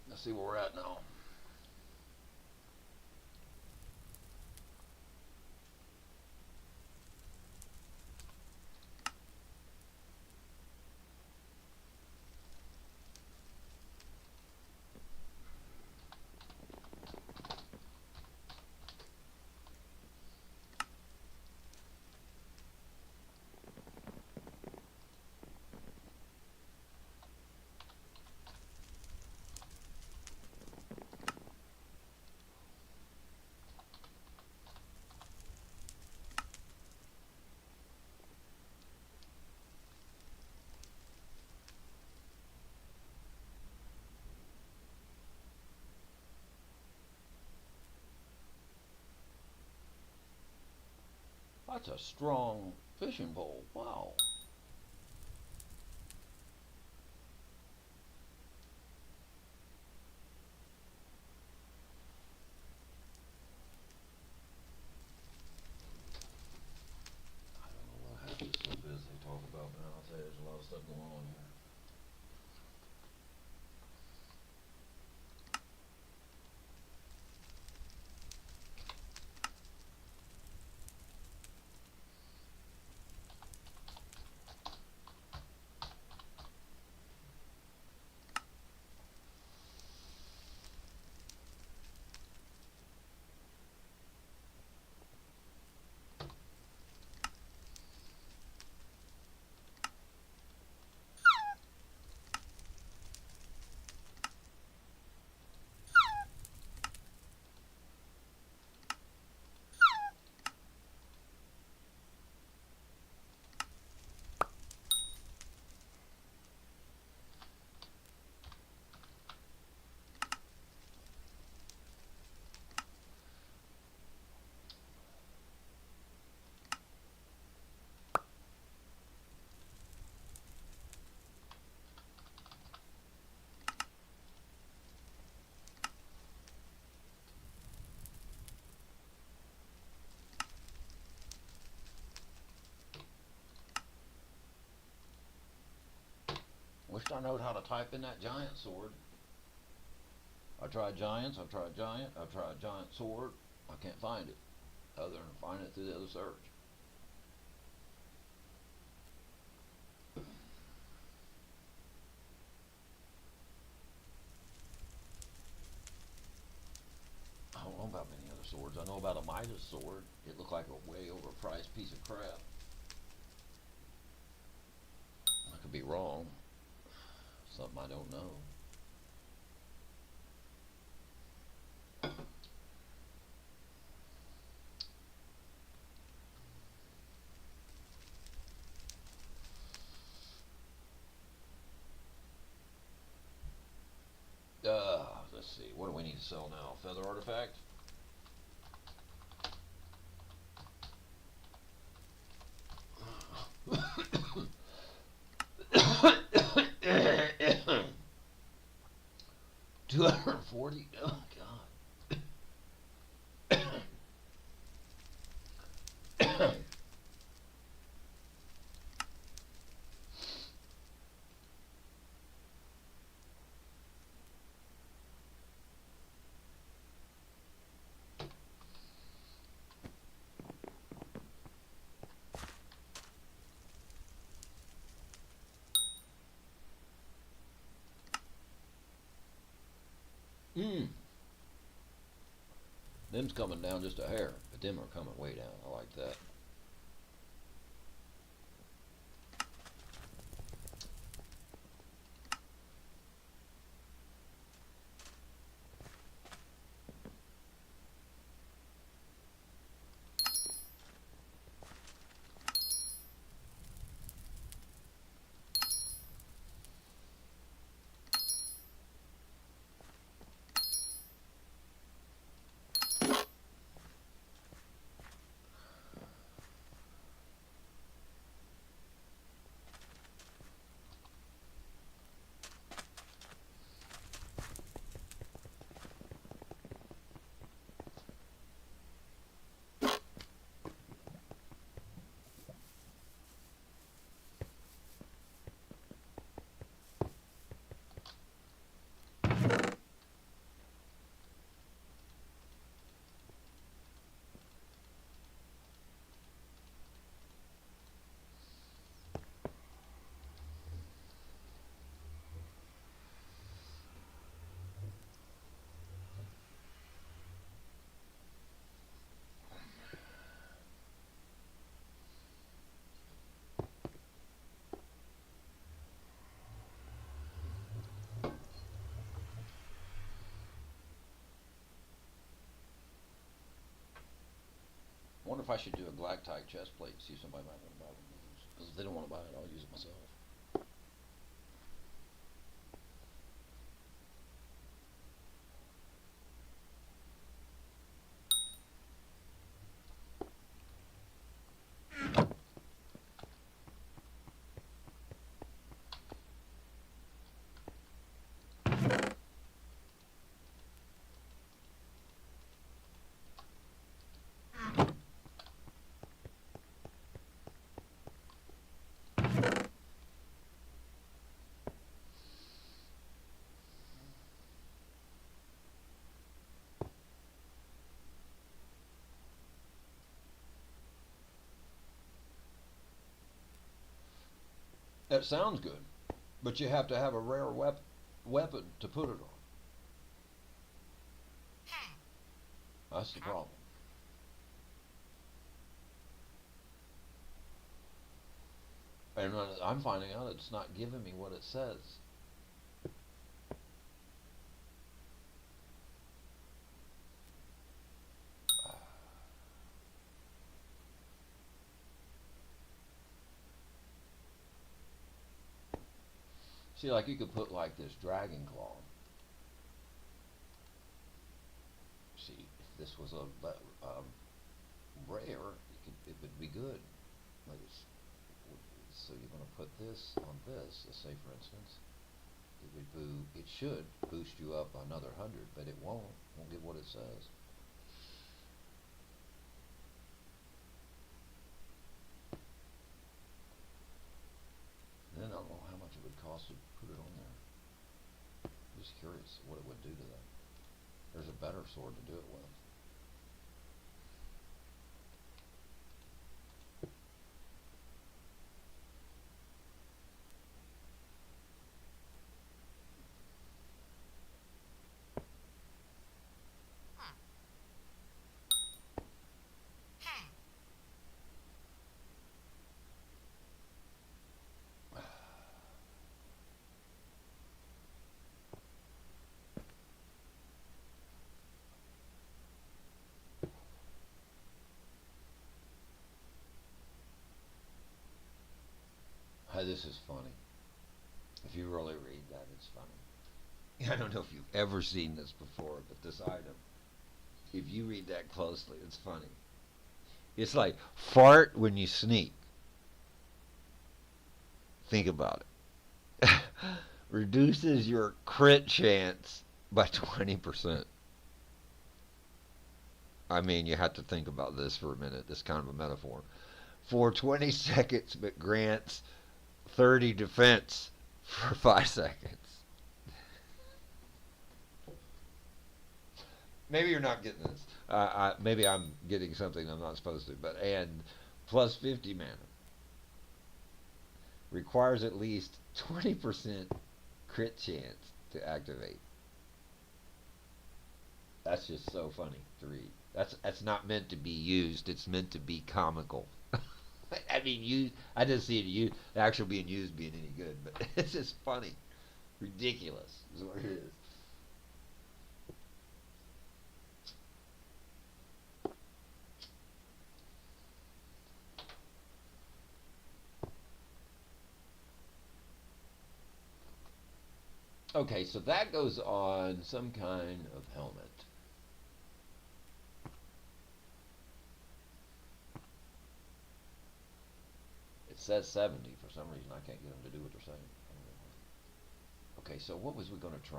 Let's see where we're at now. That's a strong fishing pole. Wow. I don't know what half this stuff is they talk about, man. I'll tell you, there's a lot of stuff going on here. Wished I knowed how to type in that giant sword. I tried giants, I've tried giant sword. I can't find it, other than finding it through the other search. I don't know about many other swords. I know about a Midas sword. It looked like a way overpriced piece of crap. I could be wrong. Something I don't know. Let's see. What do we need to sell now? Feather artifact? $240? Oh God. Them's coming down just a hair, but them are coming way down. I like that. wonder if I should do a galactite chest plate and see if somebody might want to buy one of those. Because if they don't want to buy it, I'll use it myself. That sounds good, but you have to have a rare weapon to put it on. That's the problem. And I'm finding out it's not giving me what it says. See, like you could put like this dragon claw. See, if this was a rare, it would be good. But so you're going to put this on this. Let's say, for instance, it should boost you up another 100, but it won't. Won't get what it says. Then I don't know how much it would cost to put it on there. I'm just curious what it would do to that. There's a better sword to do it with. This is funny. If you really read that, it's funny. I don't know if you've ever seen this before, but this item, if you read that closely, it's funny. It's like fart when you sneak. Think about it. Reduces your crit chance by 20%. I mean, you have to think about this for a minute. This kind of a metaphor. For 20 seconds, but grants 30 defense for 5 seconds. Maybe you're not getting this. Maybe I'm getting something I'm not supposed to. But and plus 50 mana. Requires at least 20% crit chance to activate. That's just so funny to read. That's not meant to be used. It's meant to be comical. I mean, I didn't see it actually being used being any good, but it's just funny, ridiculous is what it is. Okay, so that goes on some kind of helmet. It says 70. For some reason, I can't get them to do what they're saying. Okay, so what was we going to try?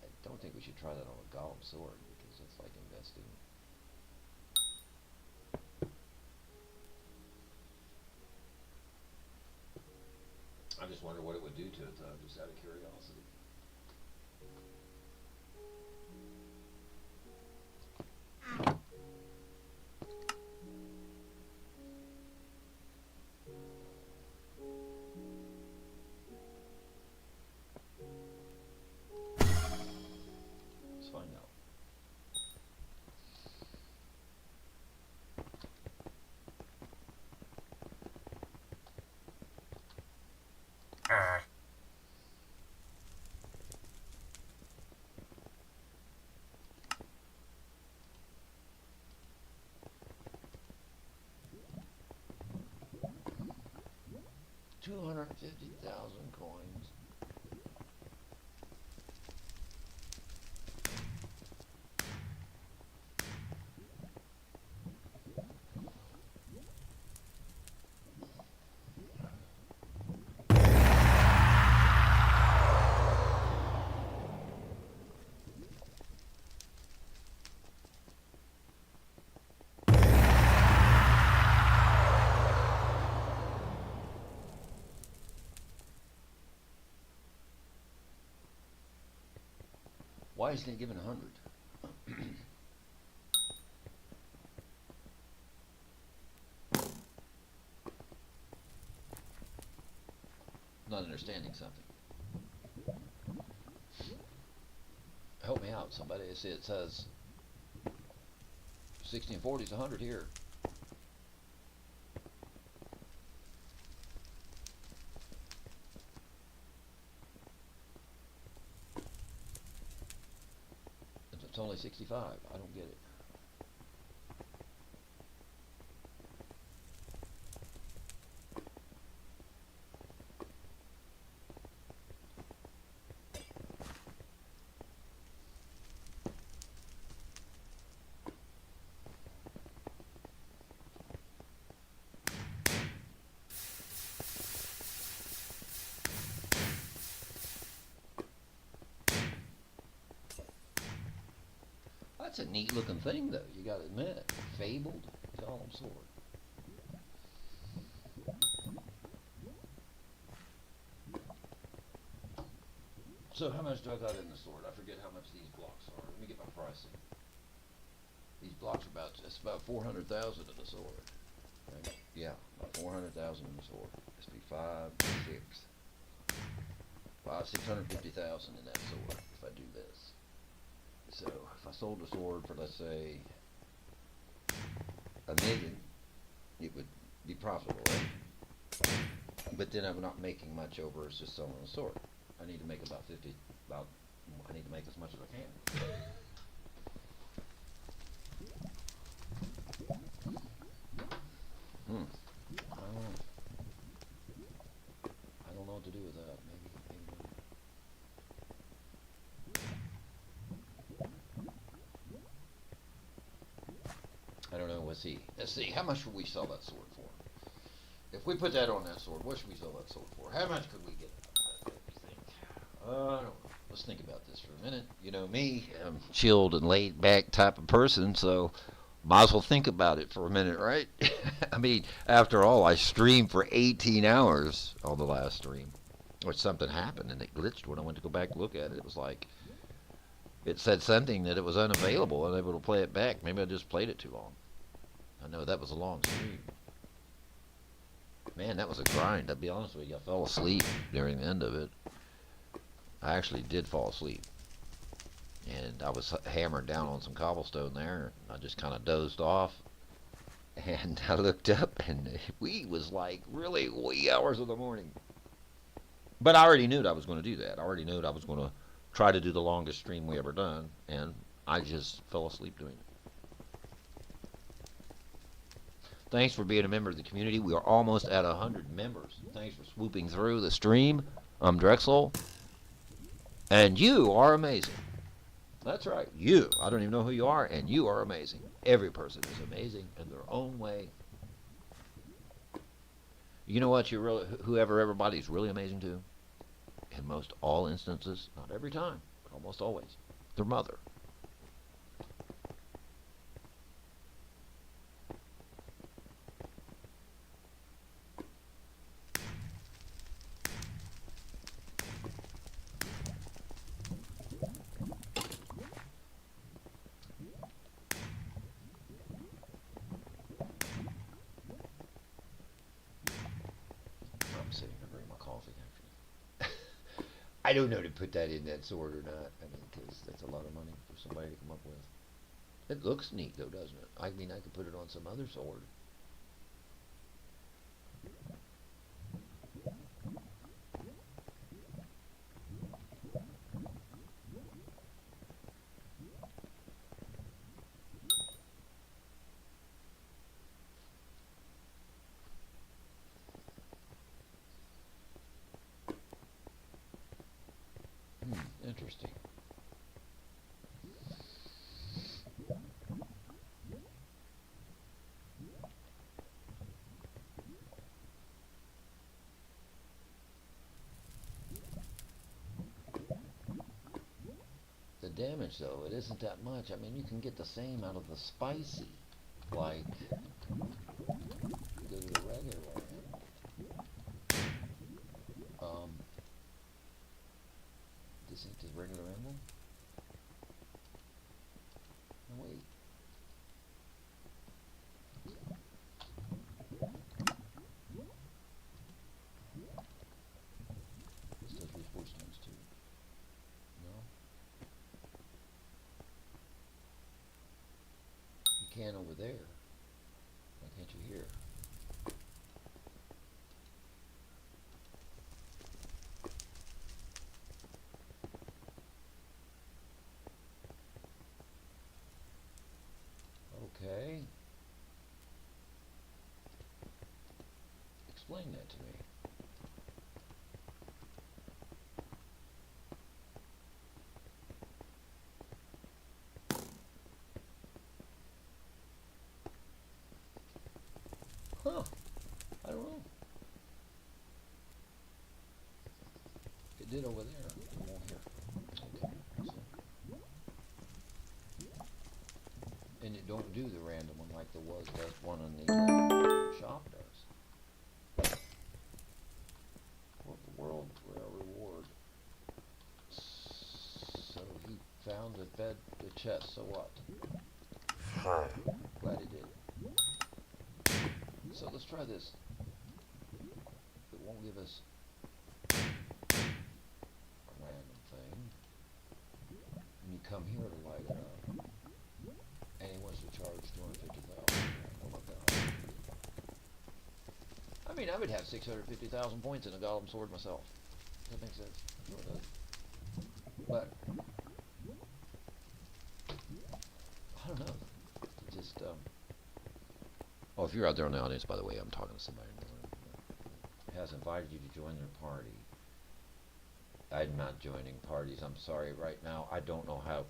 I don't think we should try that on a golem sword because it's like investing. I just wonder what it would do to it, though, just out of curiosity. Let's find out. 250,000 coins. Why isn't it given 100? Not understanding something. Help me out, somebody. It says 60 and 40 is 100 here. It's only 65. I don't get it. That's a neat looking thing, though, you gotta admit. Fabled Solemn Sword. So how much do I got in the sword? I forget how much these blocks are. Let me get my pricing. These blocks are it's about 400,000 in the sword. Right? Yeah, about 400,000 in the sword. This be 650,000 in that sword if I do this. So if I sold the sword for, let's say, $1 million, it would be profitable, right? But then I'm not making much over as just selling the sword. I need to make I need to make as much as I can. I don't know what to do with that. Maybe. I don't know. Let's see. How much would we sell that sword for? If we put that on that sword, what should we sell that sword for? How much could we get out of that? I don't know. Let's think about this for a minute. You know me, I'm a chilled and laid back type of person, so might as well think about it for a minute, right? I mean, after all, I streamed for 18 hours on the last stream, which something happened and it glitched when I went to go back and look at it. It was like, it said something that it was unavailable, unable to play it back. Maybe I just played it too long. I know that was a long stream. Man, that was a grind. I'll be honest with you. I fell asleep during the end of it. I actually did fall asleep. And I was hammered down on some cobblestone there. And I just kind of dozed off. And I looked up and we was like really wee hours of the morning. But I already knew that I was going to do that. I already knew that I was going to try to do the longest stream we ever done. And I just fell asleep doing it. Thanks for being a member of the community. We are almost at 100 members. Thanks for swooping through the stream. I'm Drexel. And you are amazing. That's right. You. I don't even know who you are, and you are amazing. Every person is amazing in their own way. You know what? Whoever everybody's really amazing to, in most all instances, not every time, but almost always, their mother. I don't know to put that in that sword or not. I mean, because that's a lot of money for somebody to come up with. It looks neat, though, doesn't it? I mean, I could put it on some other sword. Interesting. The damage, though, it isn't that much. I mean, you can get the same out of the spicy, like go to the regular one. This ain't the regular emblem. No, wait. This does reforge times 2. No? You can over there. Why can't you here? Okay. Explain that to me. Huh. I don't know. It did over there. It won't here. Okay. So. And it don't do the random one like the does one on the shop does. What the world reward? So he found the chest. So what? Glad he did. So let's try this. It won't give us a random thing. And you come here to light it up. And he wants to charge 250,000. Oh my god. I mean, I would have 650,000 points in a golem sword myself. Does that make sense? Sure it does. But I don't know. It just oh, if you're out there in the audience, by the way, I'm talking to somebody who has invited you to join their party. I'm not joining parties. I'm sorry. Right now, I don't know how.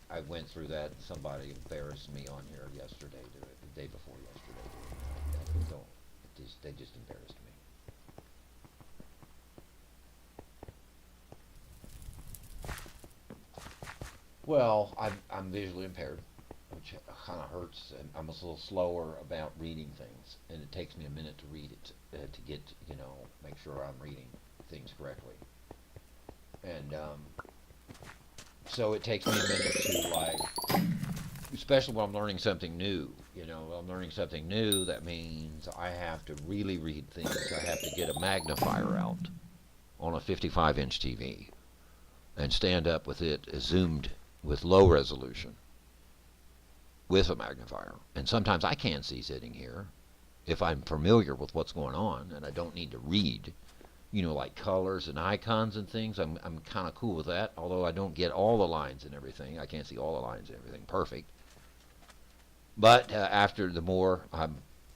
I went through that. Somebody embarrassed me on here yesterday, the day before yesterday. I don't. They just embarrassed me. Well, I'm visually impaired, which kind of hurts, and I'm a little slower about reading things, and it takes me a minute to read it to get, make sure I'm reading things correctly. And so it takes me a minute to, like, especially when I'm learning something new. When I'm learning something new, that means I have to really read things. I have to get a magnifier out on a 55-inch TV and stand up with it zoomed with low resolution with a magnifier. And sometimes I can't see sitting here if I'm familiar with what's going on and I don't need to read, like colors and icons and things. I'm kind of cool with that, although I don't get all the lines and everything. I can't see all the lines and everything perfect. But after the more I'm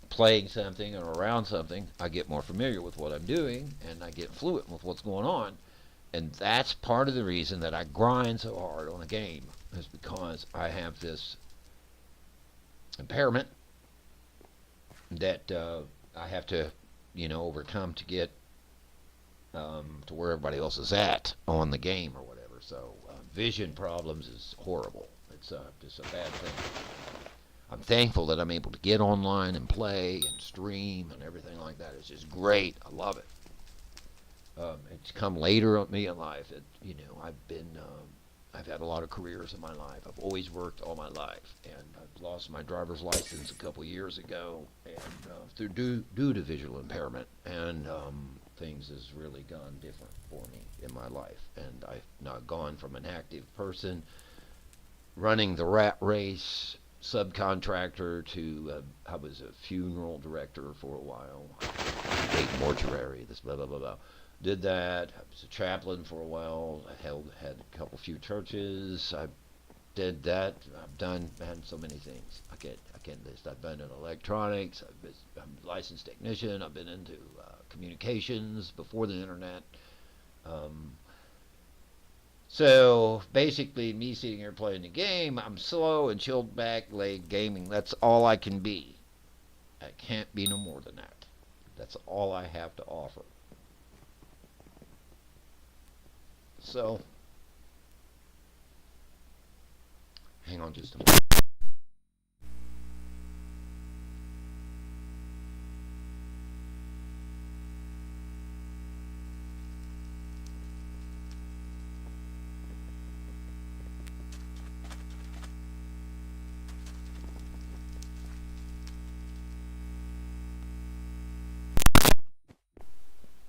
playing something or around something, I get more familiar with what I'm doing and I get fluent with what's going on. And that's part of the reason that I grind so hard on a game, is because I have this impairment that I have to, overcome to get to where everybody else is at on the game or whatever. So vision problems is horrible. It's just a bad thing. I'm thankful that I'm able to get online and play and stream and everything like that. It's just great. I love it. It's come later on me in life. I've had a lot of careers in my life. I've always worked all my life, and I've lost my driver's license a couple years ago, and due to visual impairment, and things has really gone different for me in my life. And I've now gone from an active person running the rat race subcontractor to I was a funeral director for a while, gate mortuary, this blah blah blah blah. Did that. I was a chaplain for a while. I had a few churches. I did that. I've so many things. I can't list. I've been in electronics. I'm a licensed technician. I've been into communications before the internet. So basically, me sitting here playing the game, I'm slow and chilled back, laid gaming. That's all I can be. I can't be no more than that. That's all I have to offer. So, hang on just a moment.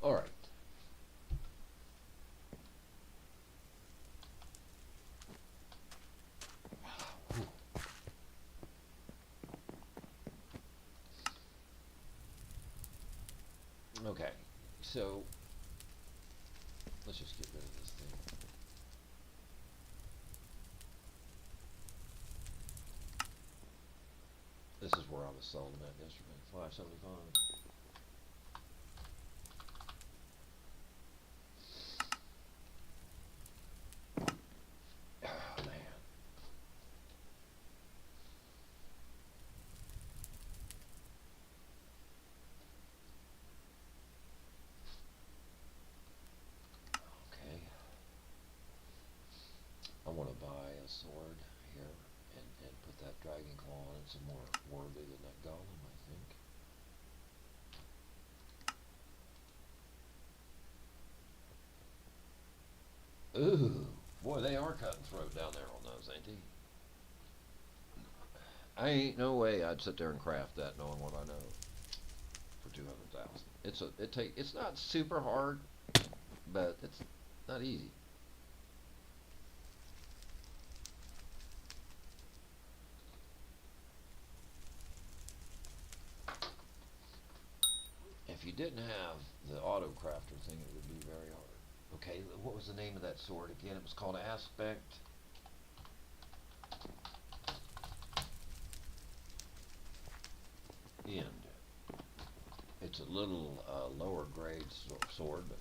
All right. Okay. So, let's just get rid of this thing. This is where I was selling that yesterday, $5.75. Oh man. Okay. I want to buy a sword here and put that dragon claw on it some more worthy than that golem, I think. Ooh, boy, they are cutting throat down there on those, ain't they? I ain't no way I'd sit there and craft that knowing what I know for 200,000. It's not super hard, but it's not easy. If you didn't have the auto crafter thing, it would be very hard. Okay, what was the name of that sword again? It was called Aspect. End. It's a little lower grade sword, but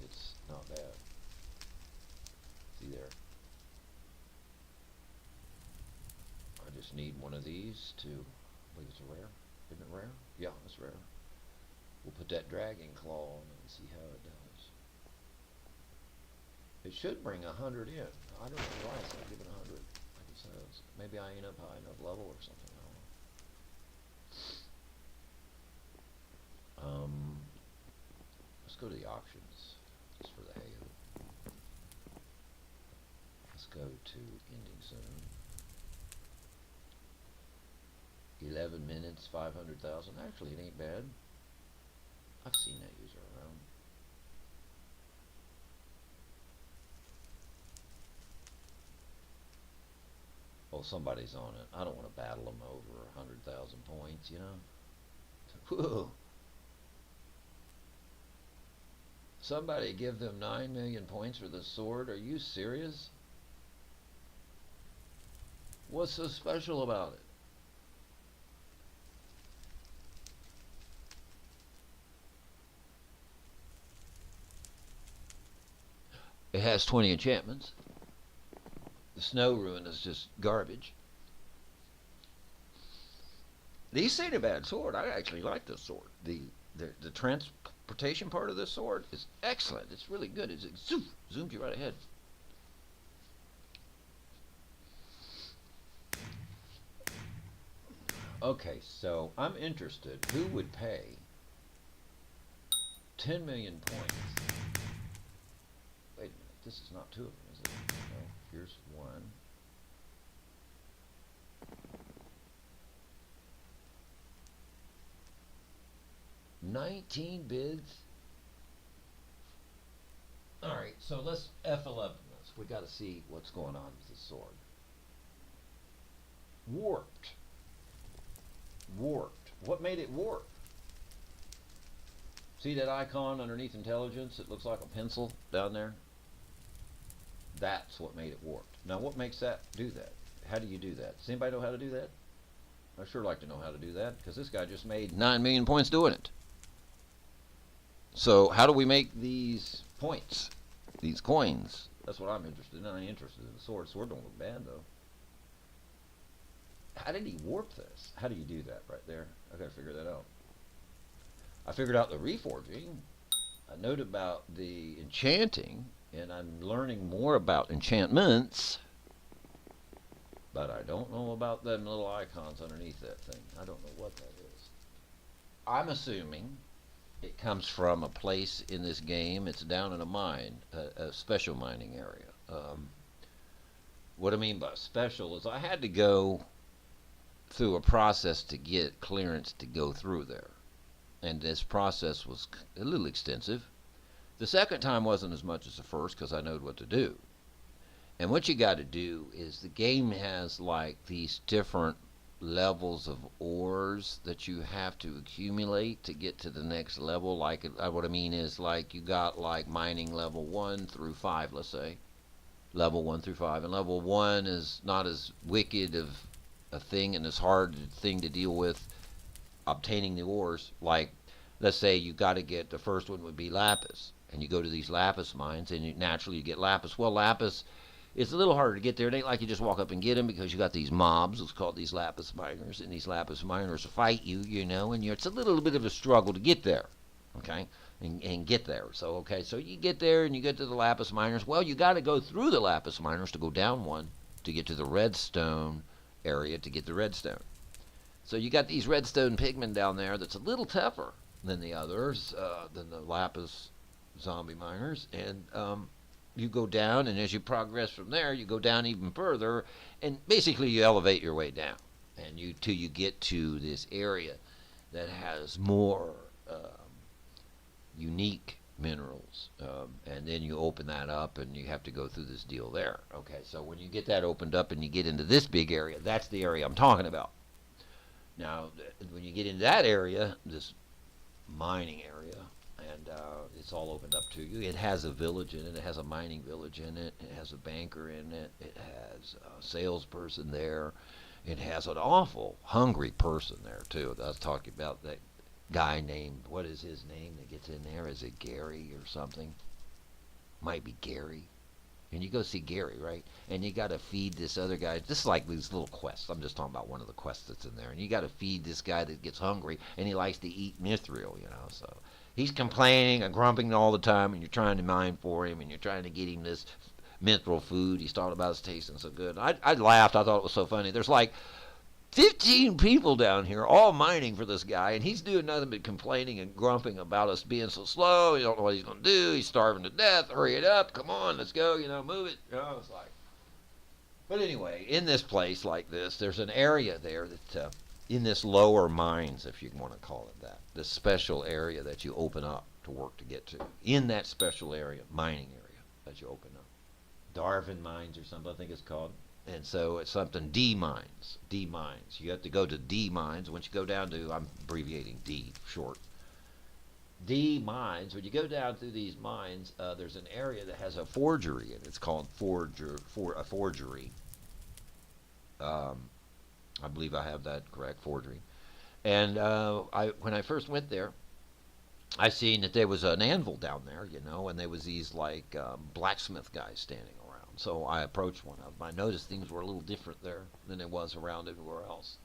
it's not bad. See there. I just need one of these to. I believe it's a rare. Isn't it rare? Yeah, it's rare. We'll put that dragon claw on and see how it does. It should bring 100 in. I don't know why it's not giving 100. Like it says. Maybe I ain't up high enough level or something. I don't know. Let's go to the auctions, just for the hey-ho. Let's go to ending soon. 11 minutes, 500,000. Actually, it ain't bad. I've seen that user around. Well, somebody's on it. I don't want to battle them over 100,000 points, you know? Whoa. Somebody give them 9 million points for the sword? Are you serious? What's so special about it? It has 20 enchantments. The snow ruin is just garbage. These ain't a bad sword. I actually like this sword. The transportation part of this sword is excellent. It's really good. It zooms you right ahead. Okay, so I'm interested. Who would pay 10 million points? Wait a minute. This is not two of them, is it? No. Here's one. $19 bids. All right, so let's F11 this. We got to see what's going on with the sword. Warped. Warped. What made it warp? See that icon underneath intelligence? It looks like a pencil down there. That's what made it warped. Now, what makes that do that? How do you do that? Does anybody know how to do that? I'd sure like to know how to do that, because this guy just made 9 million points doing it. So how do we make these points, these coins, That's what I'm interested in. I'm interested in the sword. Sword don't look bad though. How did he warp this? How do you do that right there? I gotta figure that out. I figured out the reforging. I note about the enchanting, and I'm learning more about enchantments, but I don't know about them little icons underneath that thing. I don't know what that is. I'm assuming it comes from a place in this game. It's down in a mine, a special mining area. What I mean by special is I had to go through a process to get clearance to go through there. And this process was a little extensive. The second time wasn't as much as the first because I knowed what to do. And what you got to do is the game has like these different levels of ores that you have to accumulate to get to the next level. Like what I mean is like you got like mining level 1 through 5, let's say. Level 1 through 5. And level 1 is not as wicked of a thing and as hard a thing to deal with obtaining the ores. Like, let's say you got to get, the first one would be lapis. And you go to these lapis mines and naturally you get lapis. Well, lapis, it's a little harder to get there. It ain't like you just walk up and get them because you got these mobs. It's called these lapis miners. And these lapis miners fight you, you know, and it's a little bit of a struggle to get there. Okay? And get there. So, okay, so you get there and you get to the lapis miners. Well, you got to go through the lapis miners to go down one to get to the redstone area to get the redstone. So you got these redstone pigmen down there that's a little tougher than the others, than the lapis zombie miners. And you go down, and as you progress from there, you go down even further, and basically you elevate your way down. And till you get to this area that has more unique minerals, and then you open that up and you have to go through this deal there. Okay, so when you get that opened up and you get into this big area, that's the area I'm talking about. Now when you get into that area, this mining area, and it's all opened up to you, it has a village in it, it has a mining village in it, it has a banker in it, it has a salesperson there, it has an awful hungry person there too. I was talking about that guy named, what is his name that gets in there? Is it Gary or something? Might be Gary. And you go see Gary, right? And you got to feed this other guy. This is like these little quests. I'm just talking about one of the quests that's in there. And you got to feed this guy that gets hungry, and he likes to eat mithril, you know. So he's complaining and grumping all the time, and you're trying to mine for him, and you're trying to get him this mithril food. He's talking about it's tasting so good. I laughed. I thought it was so funny. There's like 15 people down here all mining for this guy, and he's doing nothing but complaining and grumping about us being so slow. He don't know what he's going to do. He's starving to death. Hurry it up. Come on, let's go. You know, move it. You know, it's like. But anyway, in this place like this, there's an area there that, in this lower mines, if you want to call it that, this special area that you open up to work to get to. In that special area, mining area that you open up. Darwin Mines or something, I think it's called. And so it's something D mines. D mines. You have to go to D mines. Once you go down to, I'm abbreviating D short. D mines. When you go down through these mines, there's an area that has a forgery, and it's called a forgery. I believe I have that correct, forgery. And when I first went there, I seen that there was an anvil down there, you know, and there was these like blacksmith guys standing around. So I approached one of them. I noticed things were a little different there than it was around everywhere else.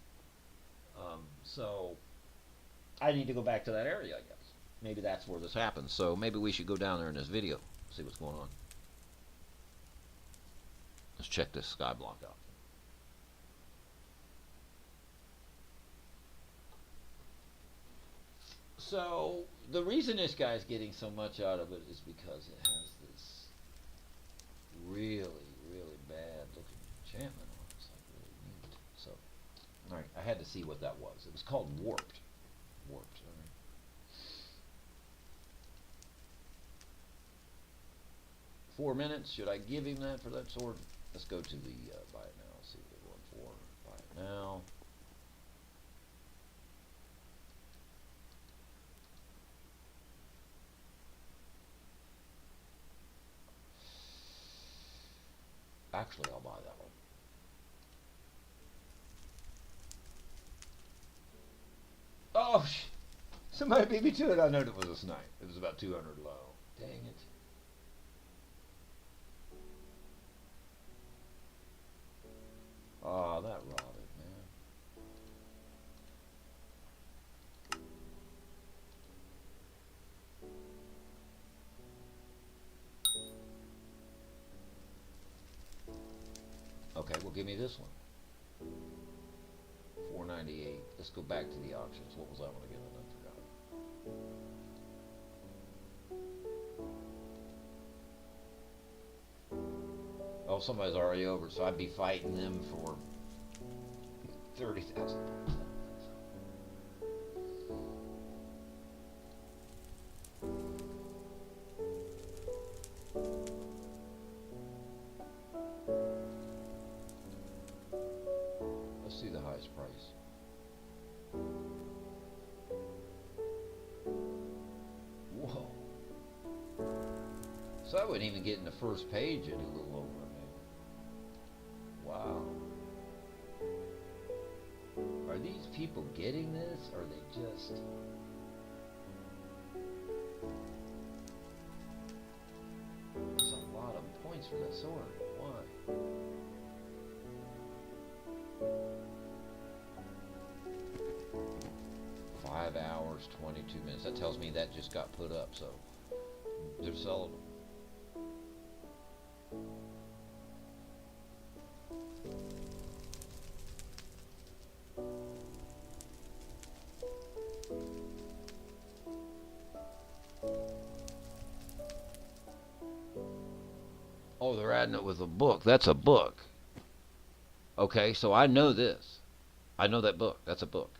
So I need to go back to that area, I guess. Maybe that's where this happens. So maybe we should go down there in this video, see what's going on. Let's check this skyblock out. So the reason this guy's getting so much out of it is because it has this really, really bad looking enchantment on it. It's like really neat. So, alright, I had to see what that was. It was called Warped. Warped, alright. 4 minutes. Should I give him that for that sword? Let's go to the buy it now. See what they're going for. Buy it now. Actually, I'll buy that one. Oh, somebody beat me to it. I know it was a snipe. It was about 200 low. Dang it. Ah, that rotted, man. Okay, well, give me this one. 498. Let's go back to the auctions. What was that one again? I forgot. Oh, somebody's already over, so I'd be fighting them for 30,000. Let's see the highest price. Whoa. So I wouldn't even get in the first page any little over me. Wow. Are these people getting this? Or are they just... That's a lot of points for that sword. Why? Five hours, 22 minutes. That tells me that just got put up, so they're selling them. Oh, they're adding it with a book. That's a book. Okay, so I know this. I know that book. That's a book.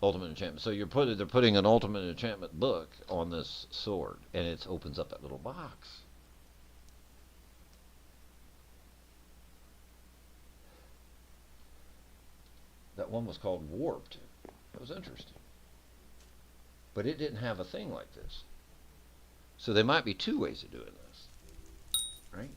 Ultimate Enchantment. So they're putting an Ultimate Enchantment book on this sword, and it opens up that little box. That one was called Warped. That was interesting. But it didn't have a thing like this. So there might be two ways of doing this. Right?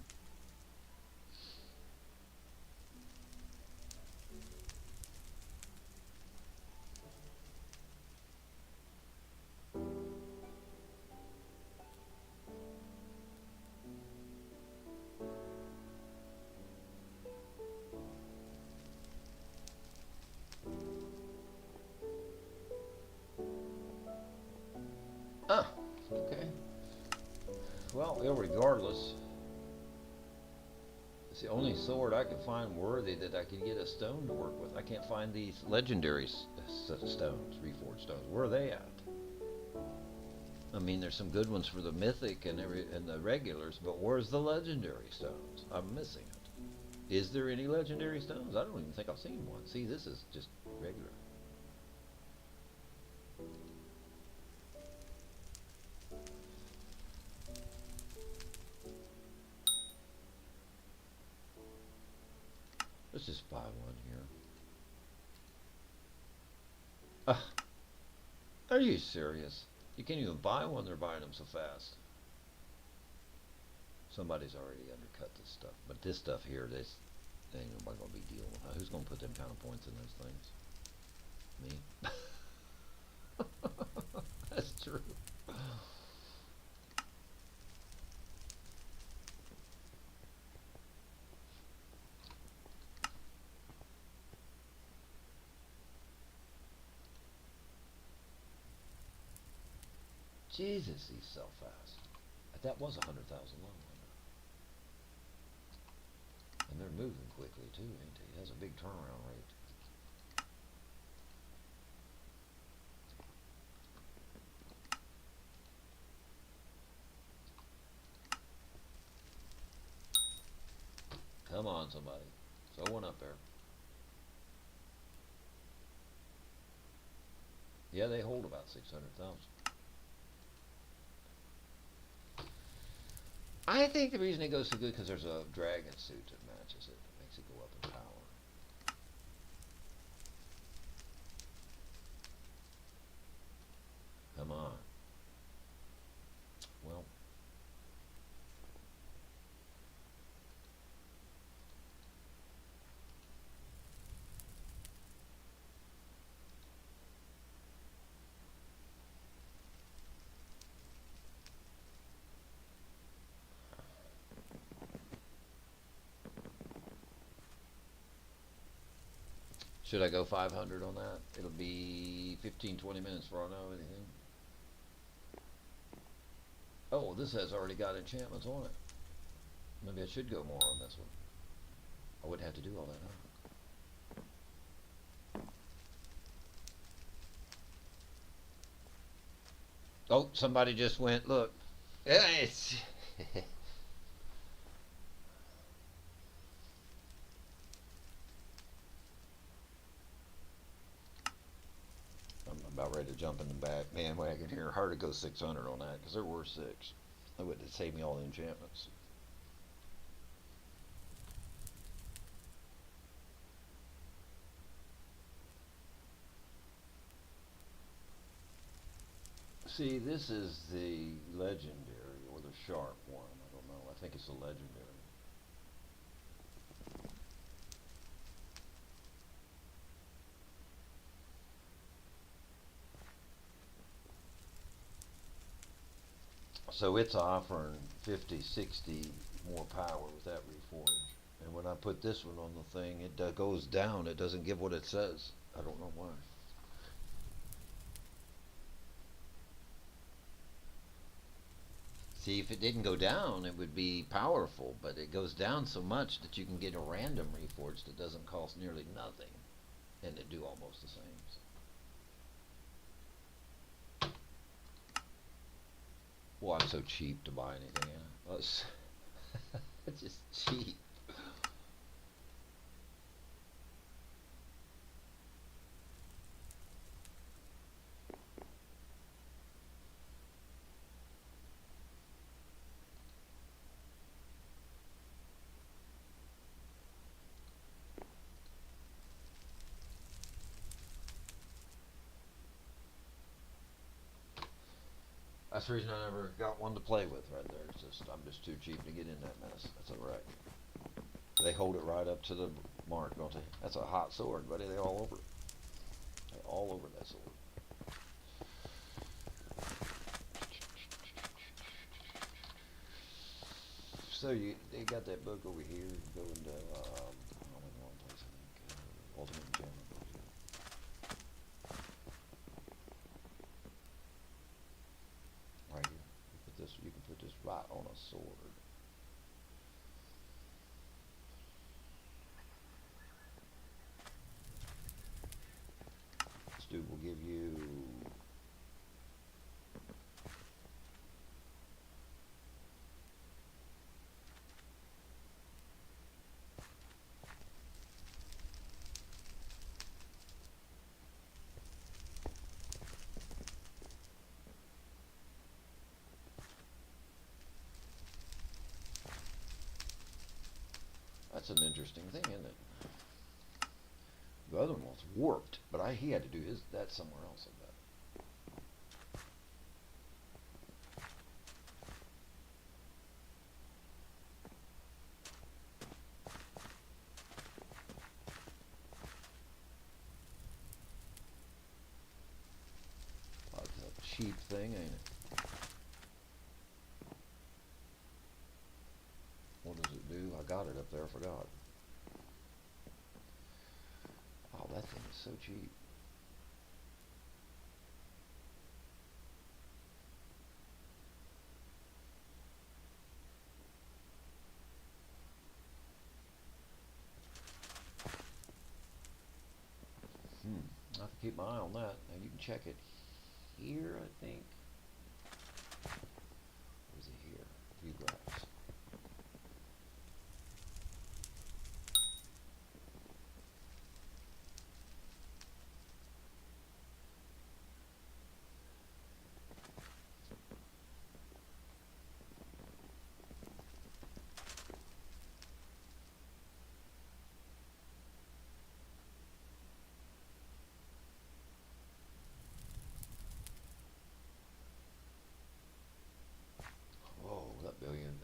Okay. Well, regardless, it's the only sword I can find worthy that I can get a stone to work with. I can't find these legendary stones, reforged stones. Where are they at? I mean, there's some good ones for the mythic and the regulars, but where's the legendary stones? I'm missing it. Is there any legendary stones? I don't even think I've seen one. See, this is just regular. Let's just buy one here. Are you serious? You can't even buy one, they're buying them so fast. Somebody's already undercut this stuff. But this stuff here, this ain't nobody gonna be dealing with. Who's gonna put them kind of points in those things? Me? That's true. Jesus, he's so fast. That was 100,000 long. And they're moving quickly too, ain't they? It has a big turnaround rate. Come on, somebody. Throw one up there. Yeah, they hold about 600,000. I think the reason it goes so good because there's a dragon suit that matches it. That makes it go up in power. Come on. Well. Should I go 500 on that? It'll be 15, 20 minutes before I know anything. Oh, this has already got enchantments on it. Maybe I should go more on this one. I wouldn't have to do all that, huh? Oh, somebody just went, look. Yeah, it's I'm about ready to jump in the back bandwagon here. Hard to go 600 on that because they're worth 6. That would save me all the enchantments. See, this is the legendary or the sharp one. I don't know. I think it's the legendary. So it's offering 50, 60 more power with that reforge. And when I put this one on the thing, it goes down. It doesn't give what it says. I don't know why. See, if it didn't go down, it would be powerful, but it goes down so much that you can get a random reforge that doesn't cost nearly nothing, and it do almost the same. Well, I'm so cheap to buy anything. Yeah. It's just cheap. That's the reason I never got one to play with right there. It's just I'm just too cheap to get in that mess. That's alright. They hold it right up to the mark, don't they? That's a hot sword, buddy. They're all over it. They're all over that sword. So they got that book over here. Go into I'm in the wrong place, I think. Ultimate Enchantment book. Right here. You can put this right on a sword. This dude will give you that's an interesting thing, isn't it? The other one was warped, but he had to do that somewhere else, I bet. That's a cheap thing, ain't it? What does it do? I got it up there, I forgot. Oh, that thing is so cheap. I have to keep my eye on that. Now you can check it here, I think. Or is it here? View graphs.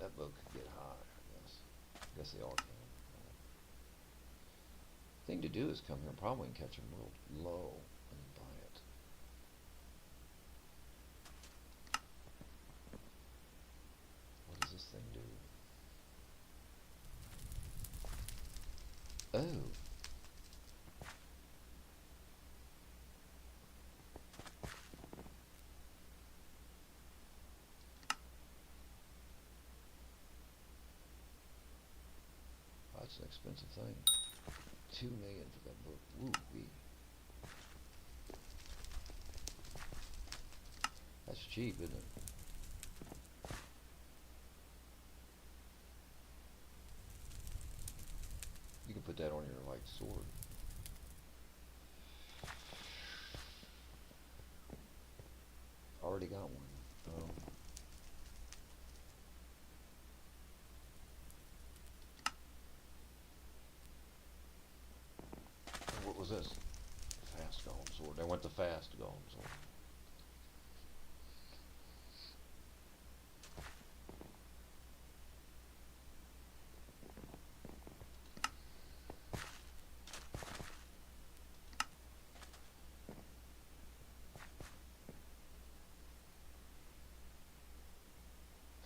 That book could get high, I guess. I guess they all can. Thing to do is come here and probably catch them real low and then buy it. What does this thing do? Oh. That's an expensive thing. $2 million for that book. Woo-wee. That's cheap, isn't it? You can put that on your, like, sword. Already got one. What was this? Fast golem sword. They went the fast golem sword.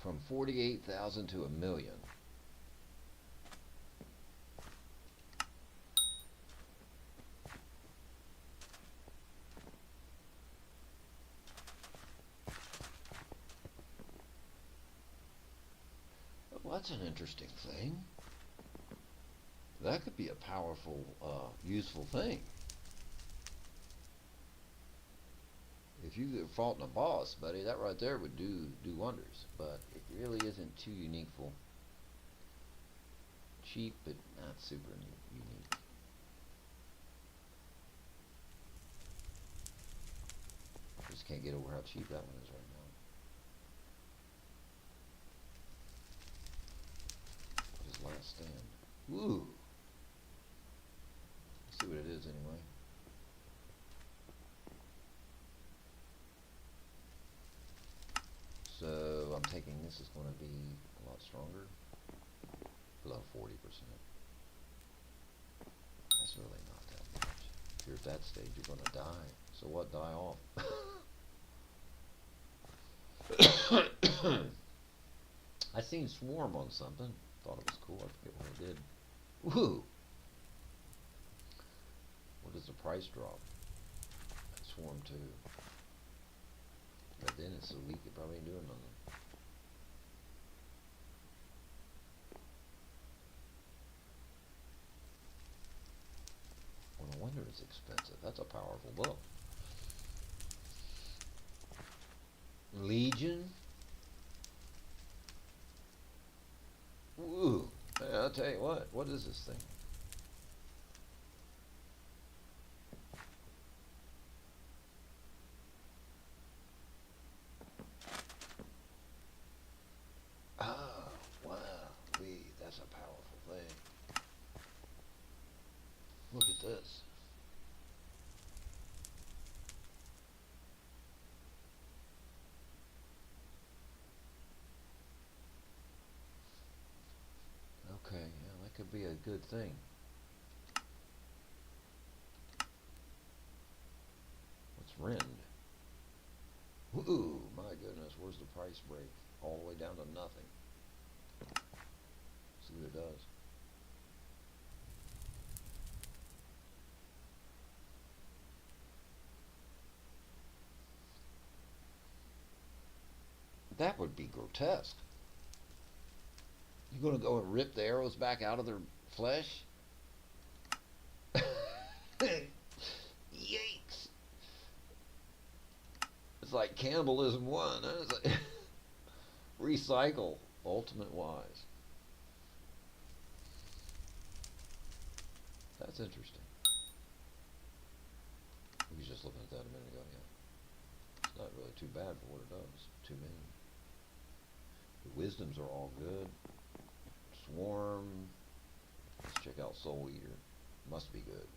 From 48,000 to 1 million. Well, that's an interesting thing. That could be a powerful, useful thing. If you fought a boss, buddy, that right there would do wonders. But it really isn't too unique. Cheap, but not super unique. Just can't get over how cheap that one is right now. What is last stand? Ooh. Let's see what it is anyway. So I'm taking this is going to be a lot stronger. Below 40%. That's really not that much. If you're at that stage, you're going to die. So what? Die off. I seen Swarm on something. Thought it was cool. I forget what I did. Woo! What is the price drop? Swarm 2. But then it's so weak it probably ain't doing nothing. Well, no wonder it's expensive. That's a powerful book. Legion? Woo! Hey, I'll tell you what is this thing? Ah, wow, that's a powerful thing. Look at this. Okay, yeah, that could be a good thing. What's Rend? Ooh, my goodness, where's the price break? All the way down to nothing. See what it does. That would be grotesque. You gonna go and rip the arrows back out of their flesh? Yikes! It's like cannibalism 1. Huh? It's like recycle, ultimate wise. That's interesting. We was just looking at that a minute ago. Yeah, it's not really too bad for what it does. 2 million. The wisdoms are all good. Swarm. Let's check out Soul Eater. Must be good.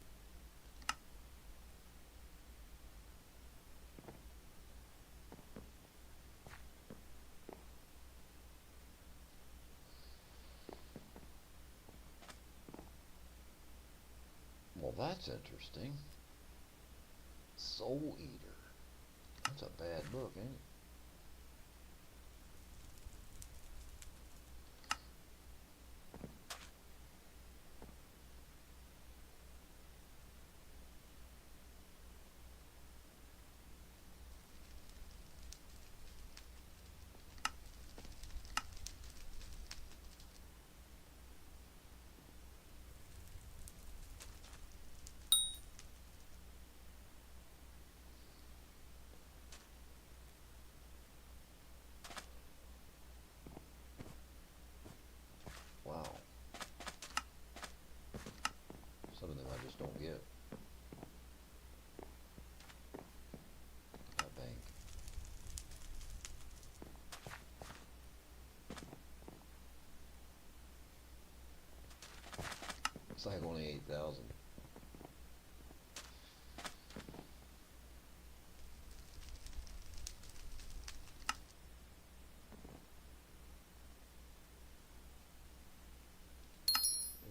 Well, that's interesting. Soul Eater. That's a bad book, ain't it? Looks like only 8,000.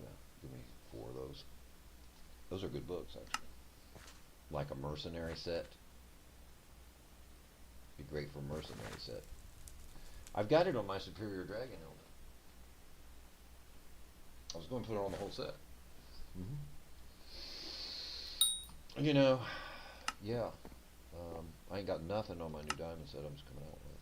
Yeah, give me 4 of those. Those are good books, actually. Like a mercenary set. Be great for a mercenary set. I've got it on my Superior Dragon helmet. I was going to put it on the whole set. You know, yeah. I ain't got nothing on my new diamond set I'm just coming out with.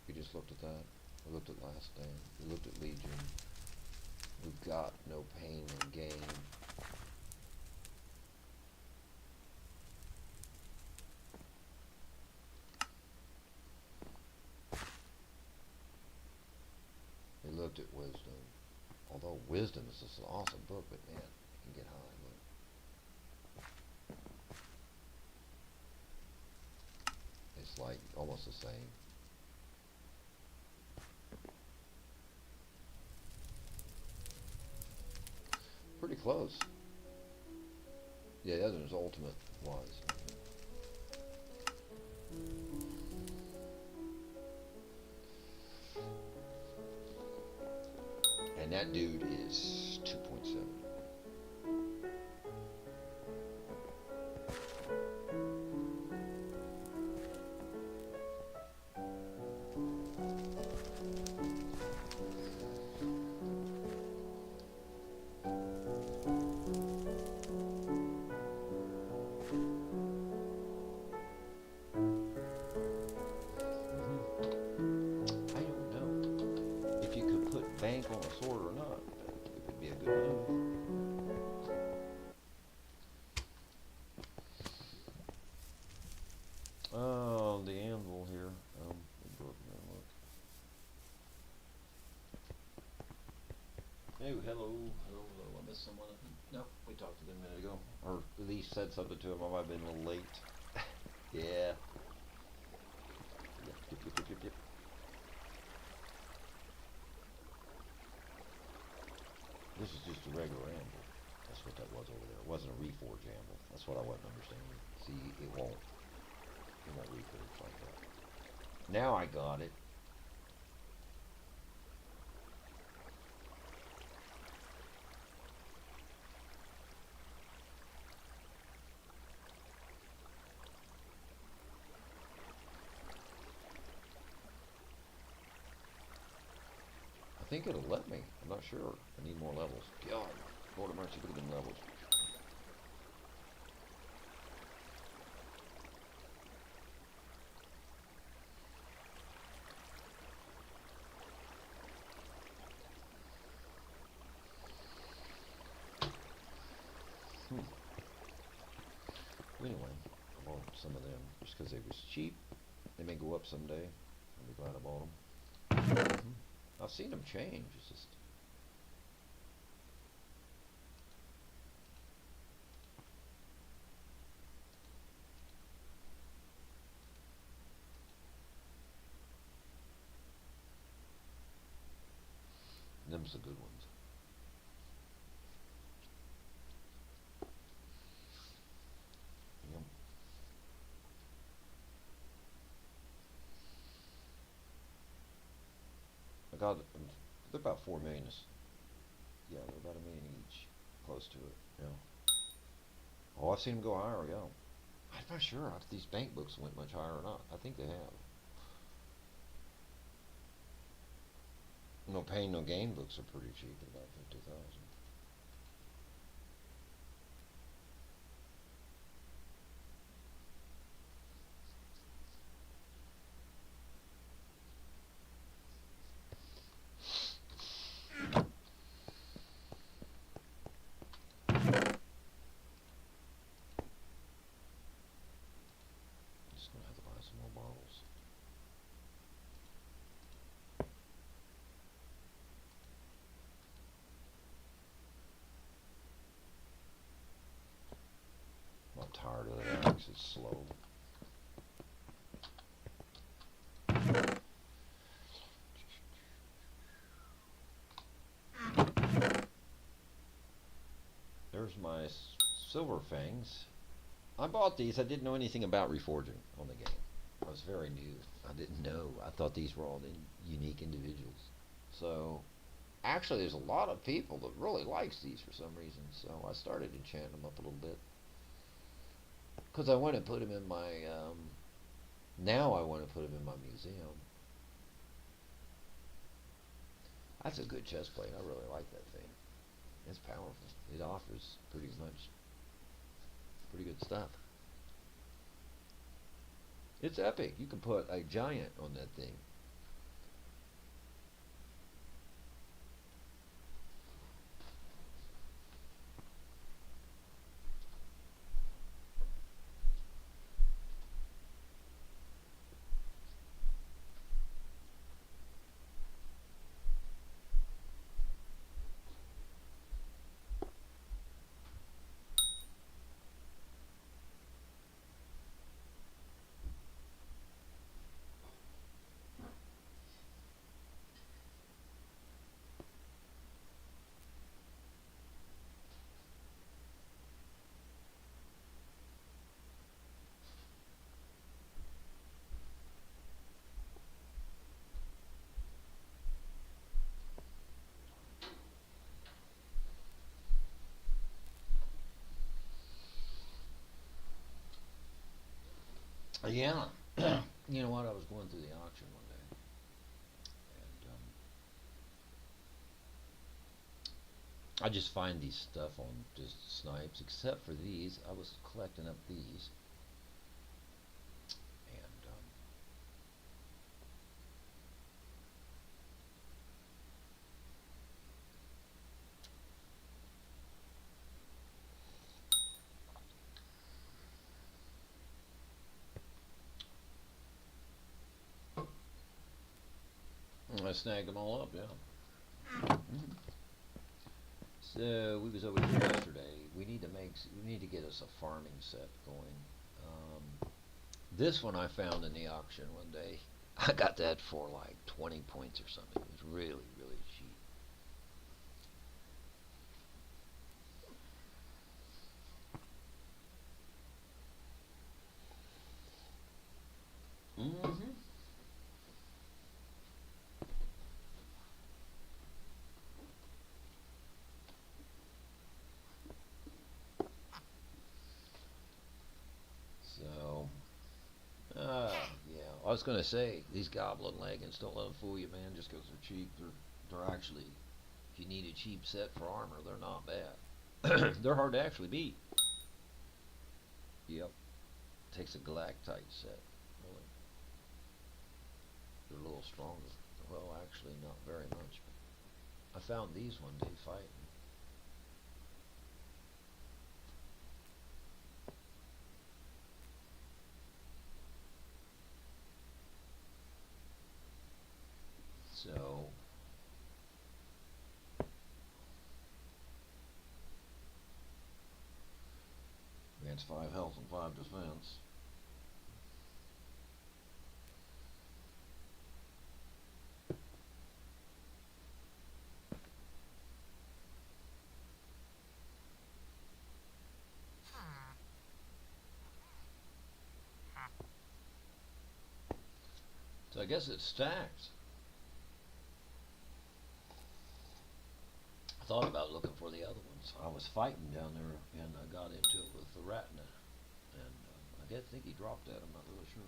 We just looked at that. We looked at Last Stand. We looked at Legion. We've got no pain and gain. We looked at Wisdom. Although Wisdom is just an awesome book, but man, it can get high. Look. It's like almost the same. Pretty close. Yeah, the other one's Ultimate was. And that dude is 2.7. Bank on a sword or not, it would be a good move. Oh, the anvil here. It broke now, look. Hey, hello. I missed someone. Nope, we talked to them a minute ago. Or at least said something to them. I might have been a little late. Yeah. Yep. This is just a regular anvil. That's what that was over there. It wasn't a Reforge anvil. That's what I wasn't understanding. See, it won't Reforge like that. Now I got it. I think it'll let me. I'm not sure. I need more levels. God, Lord of mercy, look at them levels. Anyway, I bought some of them just because they was cheap. They may go up someday. I'll be glad I bought them. I've seen them change. It's just them's the good ones. Yep. I got they're about 4 million. Yeah, they're about 1 million each, close to it. Yeah. Oh, I've seen them go higher. Yeah. I'm not sure if these bank books went much higher or not. I think they have. No pain, no gain books are pretty cheap at about 50,000. Just gonna have to buy some more bottles. I'm tired of that because it's slow. there's my silver fangs. I bought these. I didn't know anything about reforging on the game. I was very new. I didn't know. I thought these were all unique individuals. So actually, there's a lot of people that really likes these for some reason. So I started enchanting them up a little bit because I want to put them in my. Now I want to put them in my museum. That's a good chest plate. I really like that thing. It's powerful. It offers pretty good stuff. It's epic. You can put a giant on that thing. Yeah. You know what? I was going through the auction one day, and I just find these stuff on just snipes. Except for these, I was collecting up these, and I snagged them all up. Yeah. So we was over here yesterday. We need to get us a farming set going. This one I found in the auction one day. I got that for like 20 points or something. It was really, really cheap. Mm-hmm. So, yeah. I was gonna say these goblin leggings, don't let them fool you, man. Just because they're cheap, they're actually. If you need a cheap set for armor, they're not bad. They're hard to actually beat. Yep. Takes a galactite set. Really. They're a little stronger. Well, actually, not very much. I found these one day fighting. So against 5 health and 5 defense. So I guess it's stacked. I thought about looking for the other ones. I was fighting down there and I got into it with the Ratna. And I think he dropped that. I'm not really sure.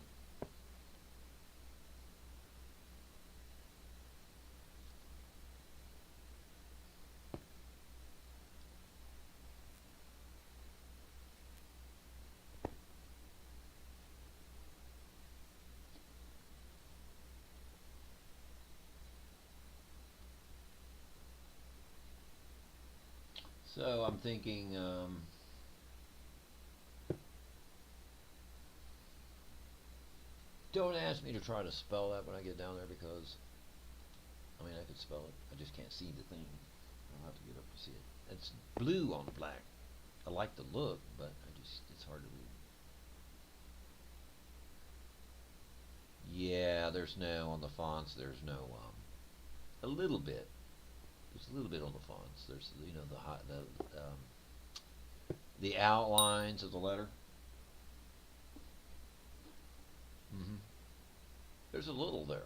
So I'm thinking, don't ask me to try to spell that when I get down there because, I mean, I could spell it. I just can't see the thing. I'll have to get up to see it. It's blue on black. I like the look, but it's hard to read. Yeah, there's no, on the fonts, there's no, a little bit. There's a little bit on the fonts. There's, you know, the outlines of the letter. Mm-hmm. There's a little there.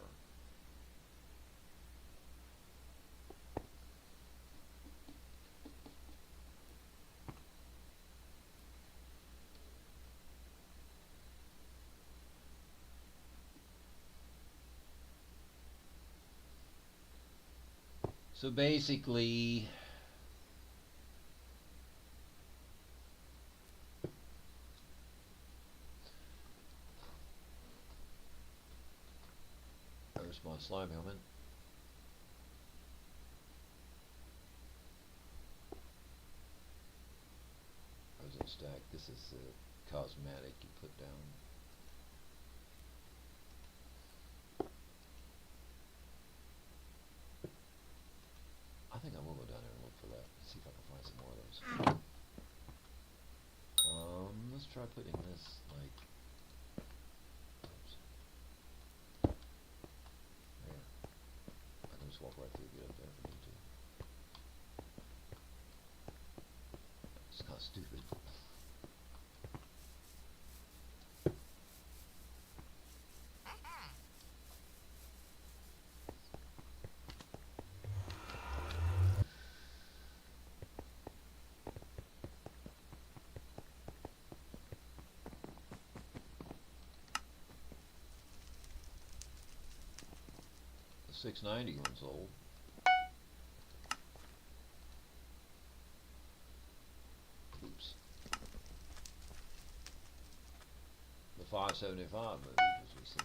So basically, there's my slime helmet. Resin stack. This is the cosmetic you put down. I think I will go down there and look for that. See if I can find some more of those. Let's try putting this like. Oops. There. I can just walk right through, get up there if I need to. It's kind of stupid. The 690 one's old. Oops. The 575 movie, as we've seen.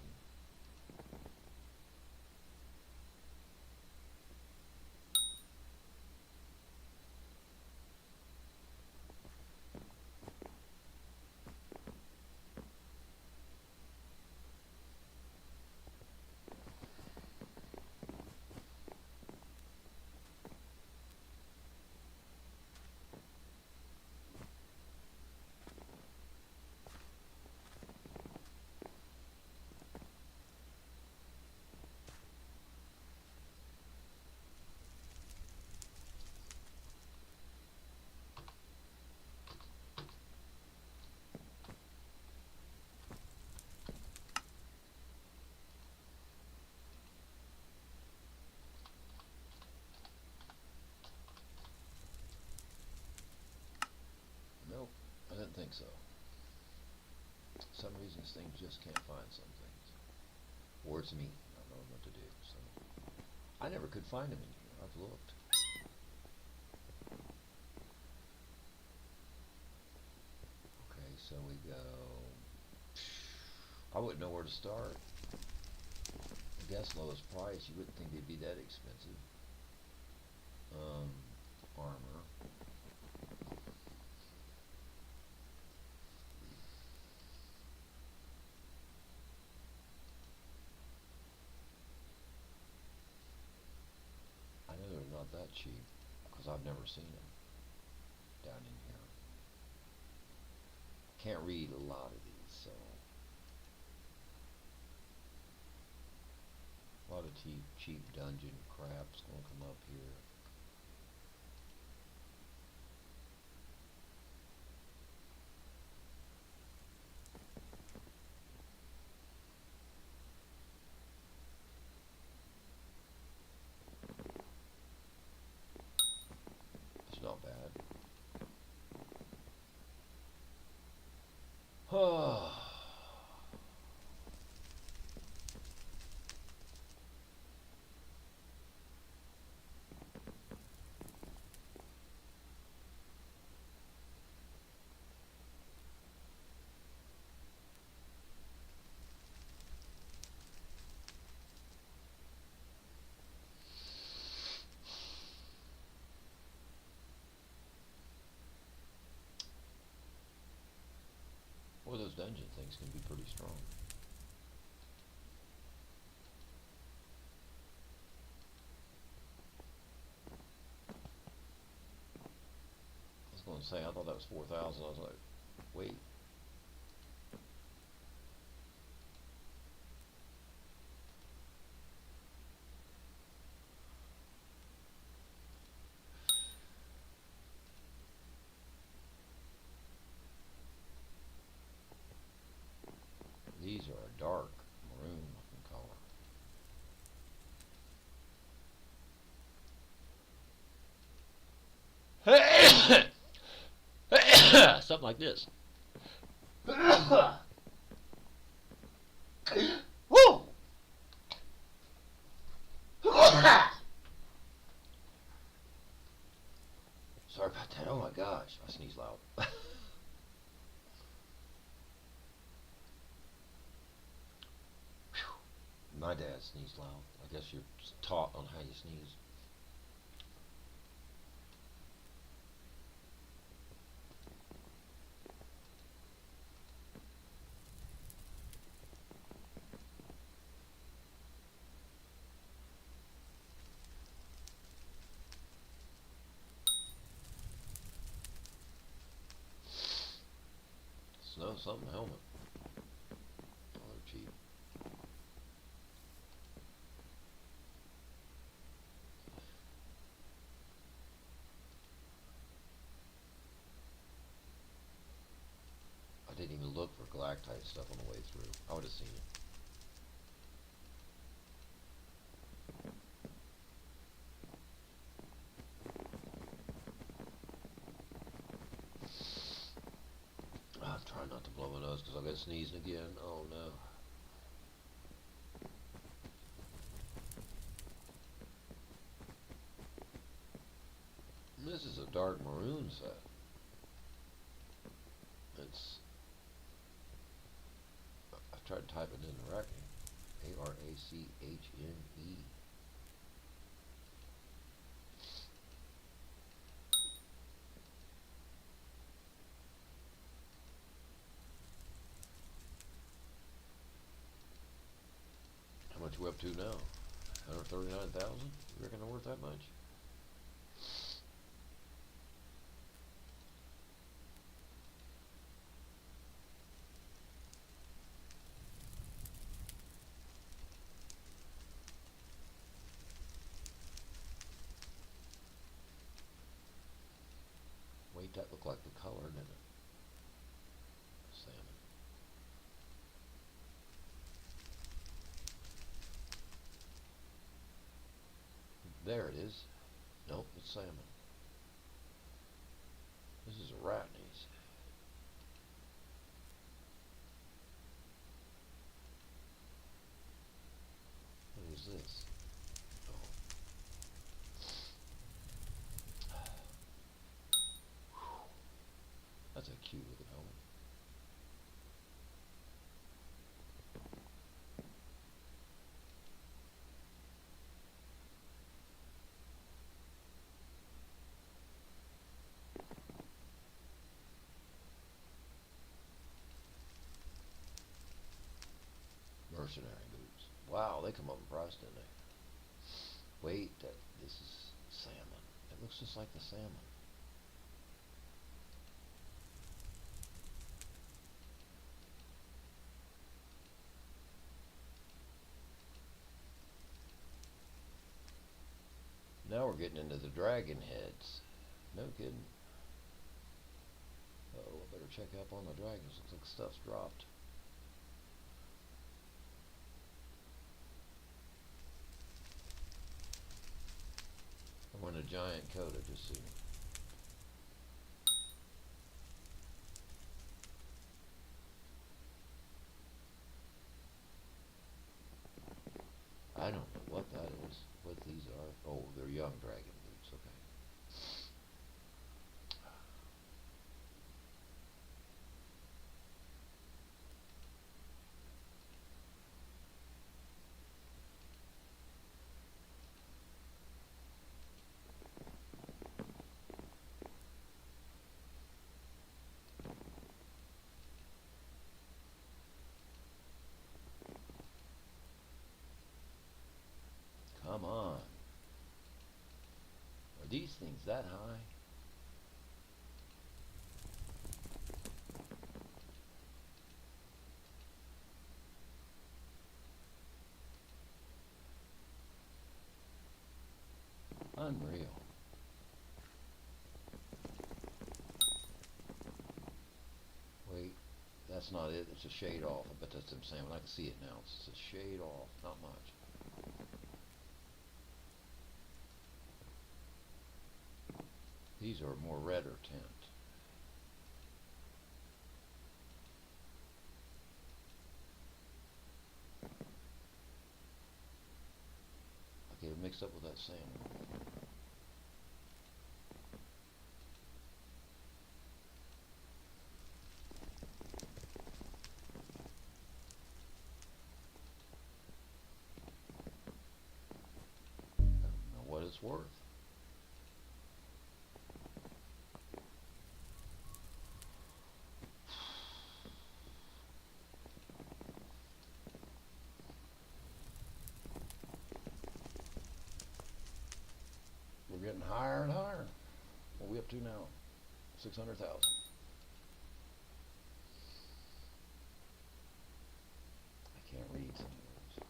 Nope, I didn't think so. For some reason this thing just can't find some things. Or it's me. I don't know what to do. So I never could find them in here. I've looked. Okay, so we go. I wouldn't know where to start. I guess lowest price. You wouldn't think they'd be that expensive. Armour. I know they're not that cheap because I've never seen them down in here. Can't read a lot of these, so a lot of cheap dungeon crap's gonna come up here. It's not bad. Boy, those dungeon things can be pretty strong. I was going to say, I thought that was 4,000. I was like, wait. Something like this. Woo! Sorry about that. Oh my gosh, I sneeze loud. My dad sneezed loud. I guess you're taught on how you sneeze. Snow something helmet. Oh, they're cheap. I didn't even look for galactite stuff on the way through. I would have seen it. I'm trying not to blow my nose because I'll get sneezing again. Oh no. This is a dark maroon set. It's. I've tried typing in the Arachne. A-R-A-C-H-N-E. How much you up to now? 139,000? You reckon they're worth that much? Wait, that looked like the color, didn't it? Salmon. There it is. Nope, it's salmon. This is Arachnes. What is this? Oh. That's a cute looking helmet. Mercenary boots. Wow, they come up in price, didn't they? Wait, this is salmon. It looks just like the salmon. Now we're getting into the dragon heads. No kidding. Uh-oh, I better check up on the dragons. Looks like stuff's dropped. I want a giant coat, I just seen it. I don't know what that is, what these are. Oh, they're young dragon boots, okay. Come on. Are these things that high? Unreal. Wait, that's not it. It's a shade off. I bet that's them salmon. I can see it now. It's a shade off. Not much. These are more redder tint. mixed up with that sand. I don't know what it's worth. We're getting higher and higher. What are we up to now? 600,000. I can't read some of those.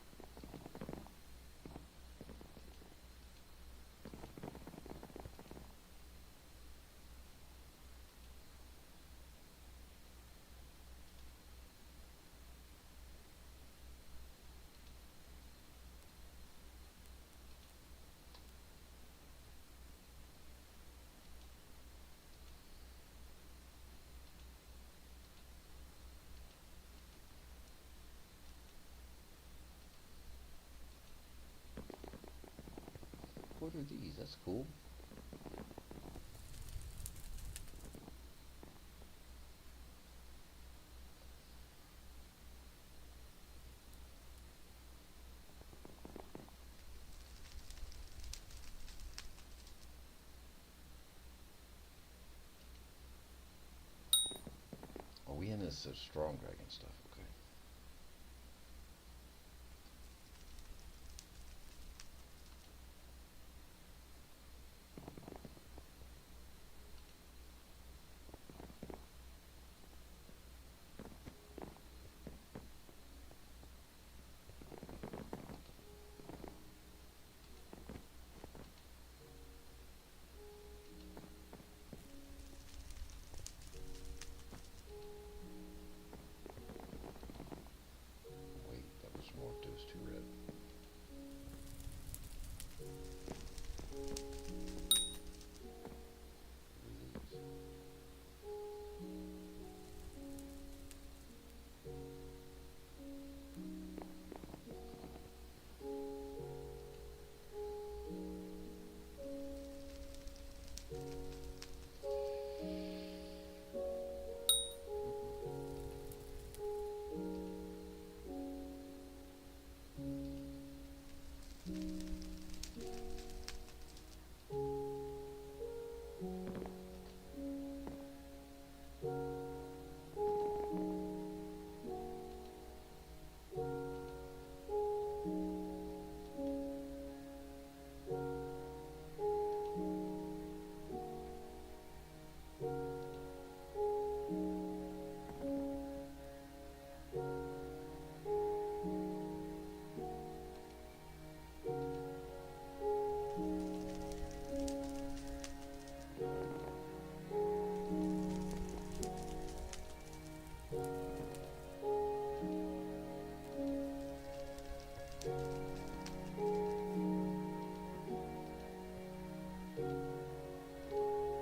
What are these? That's cool. Are we in this strong dragon stuff? Okay. Wait, that was more those two red. Release.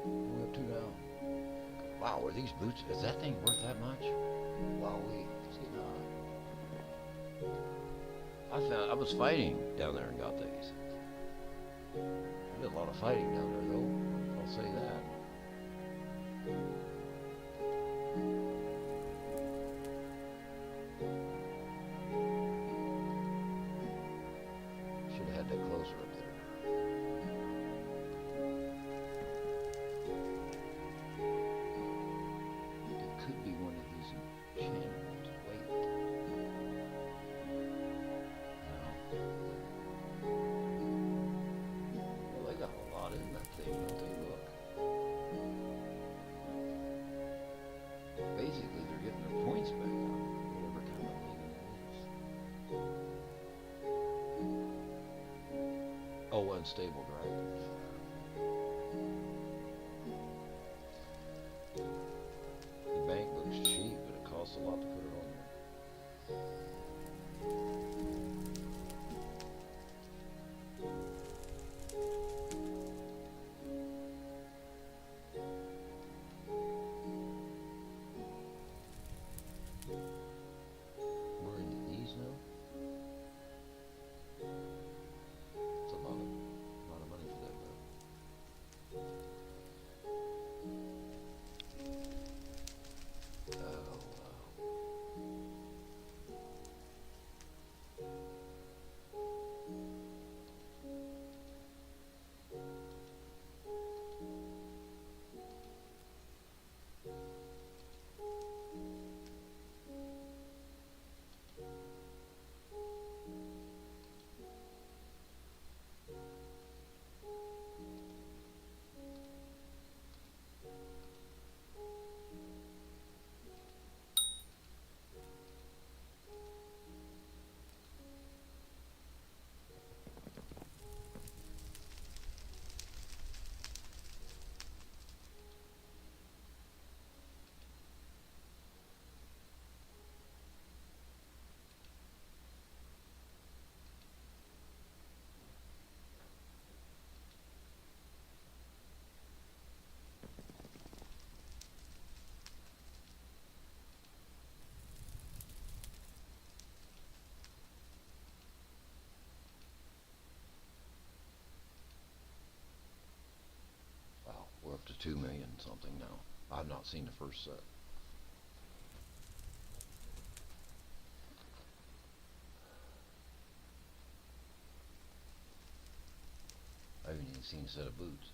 We're up to now. Wow, are these boots? Is that thing worth that much? Wow, it's getting high. I was fighting down there and got these. We did a lot of fighting down there, though. I'll say that. Should have had that closer up there. It could be one of these enchanted ones. Wait. No. Well, they got a lot in that thing, don't they? Look. Basically, they're getting their points back on whatever kind of thing that is. Oh, unstable dragon. The bank looks cheap, but it costs a lot to put it on there. We're into these now. It's a lot of 2 million something now. I've not seen the first set. I haven't even seen a set of boots.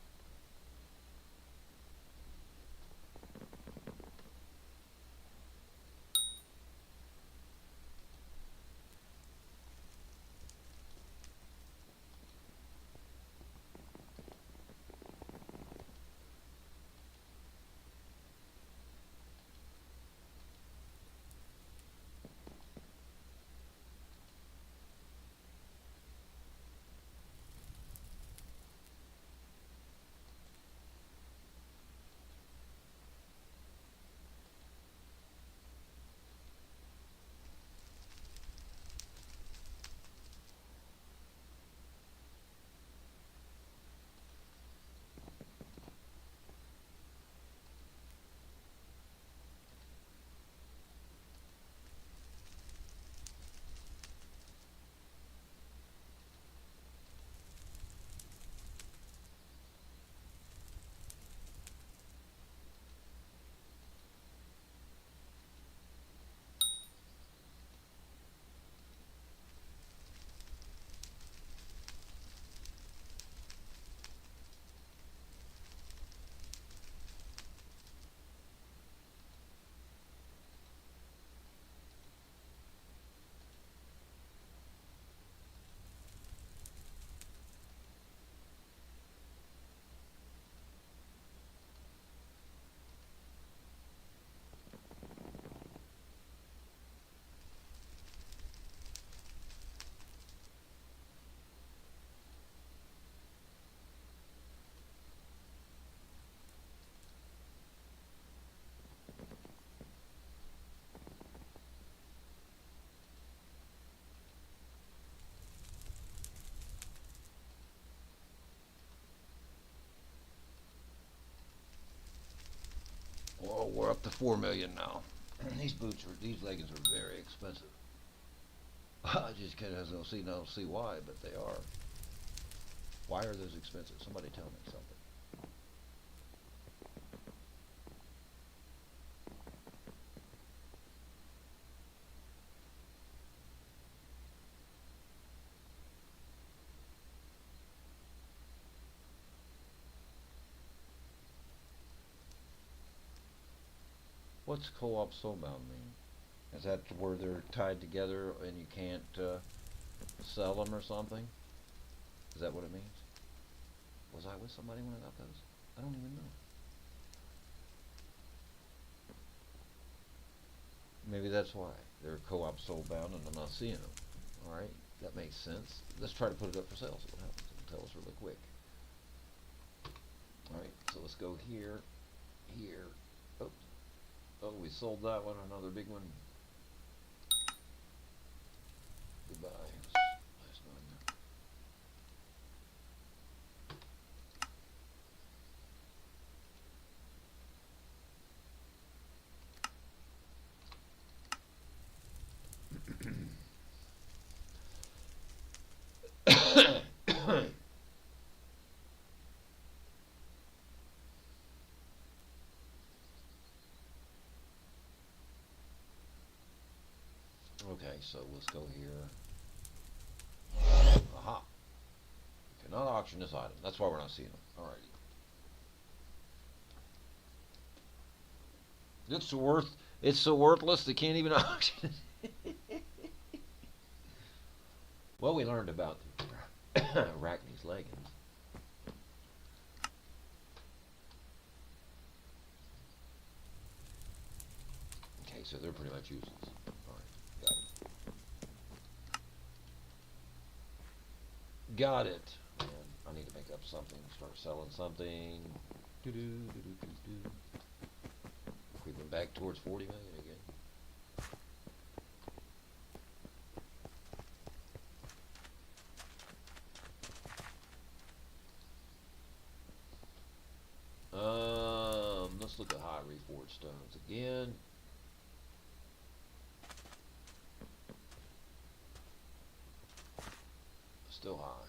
Well, we're up to 4 million now. These leggings are very expensive. I just can't don't see why, but they are. Why are those expensive? Somebody tell me something. What's co-op soulbound mean? Is that where they're tied together and you can't sell them or something? Is that what it means? Was I with somebody when I got those? I don't even know. Maybe that's why. They're co-op soulbound and I'm not seeing them. Alright, that makes sense. Let's try to put it up for sale, see what happens. It'll tell us really quick. Alright, so let's go here, here. Oops. Oh, we sold that one, another big one. Goodbye. Last one. Okay, so let's go here. Aha. Cannot auction this item. That's why we're not seeing them. Alrighty. It's so worthless they can't even auction it. Well, we learned about Arachne's leggings. Okay, so they're pretty much useless. Got it. Man, I need to make up something. Start selling something. Creeping back towards 40 million again. Let's look at high reforged stones again. Still high.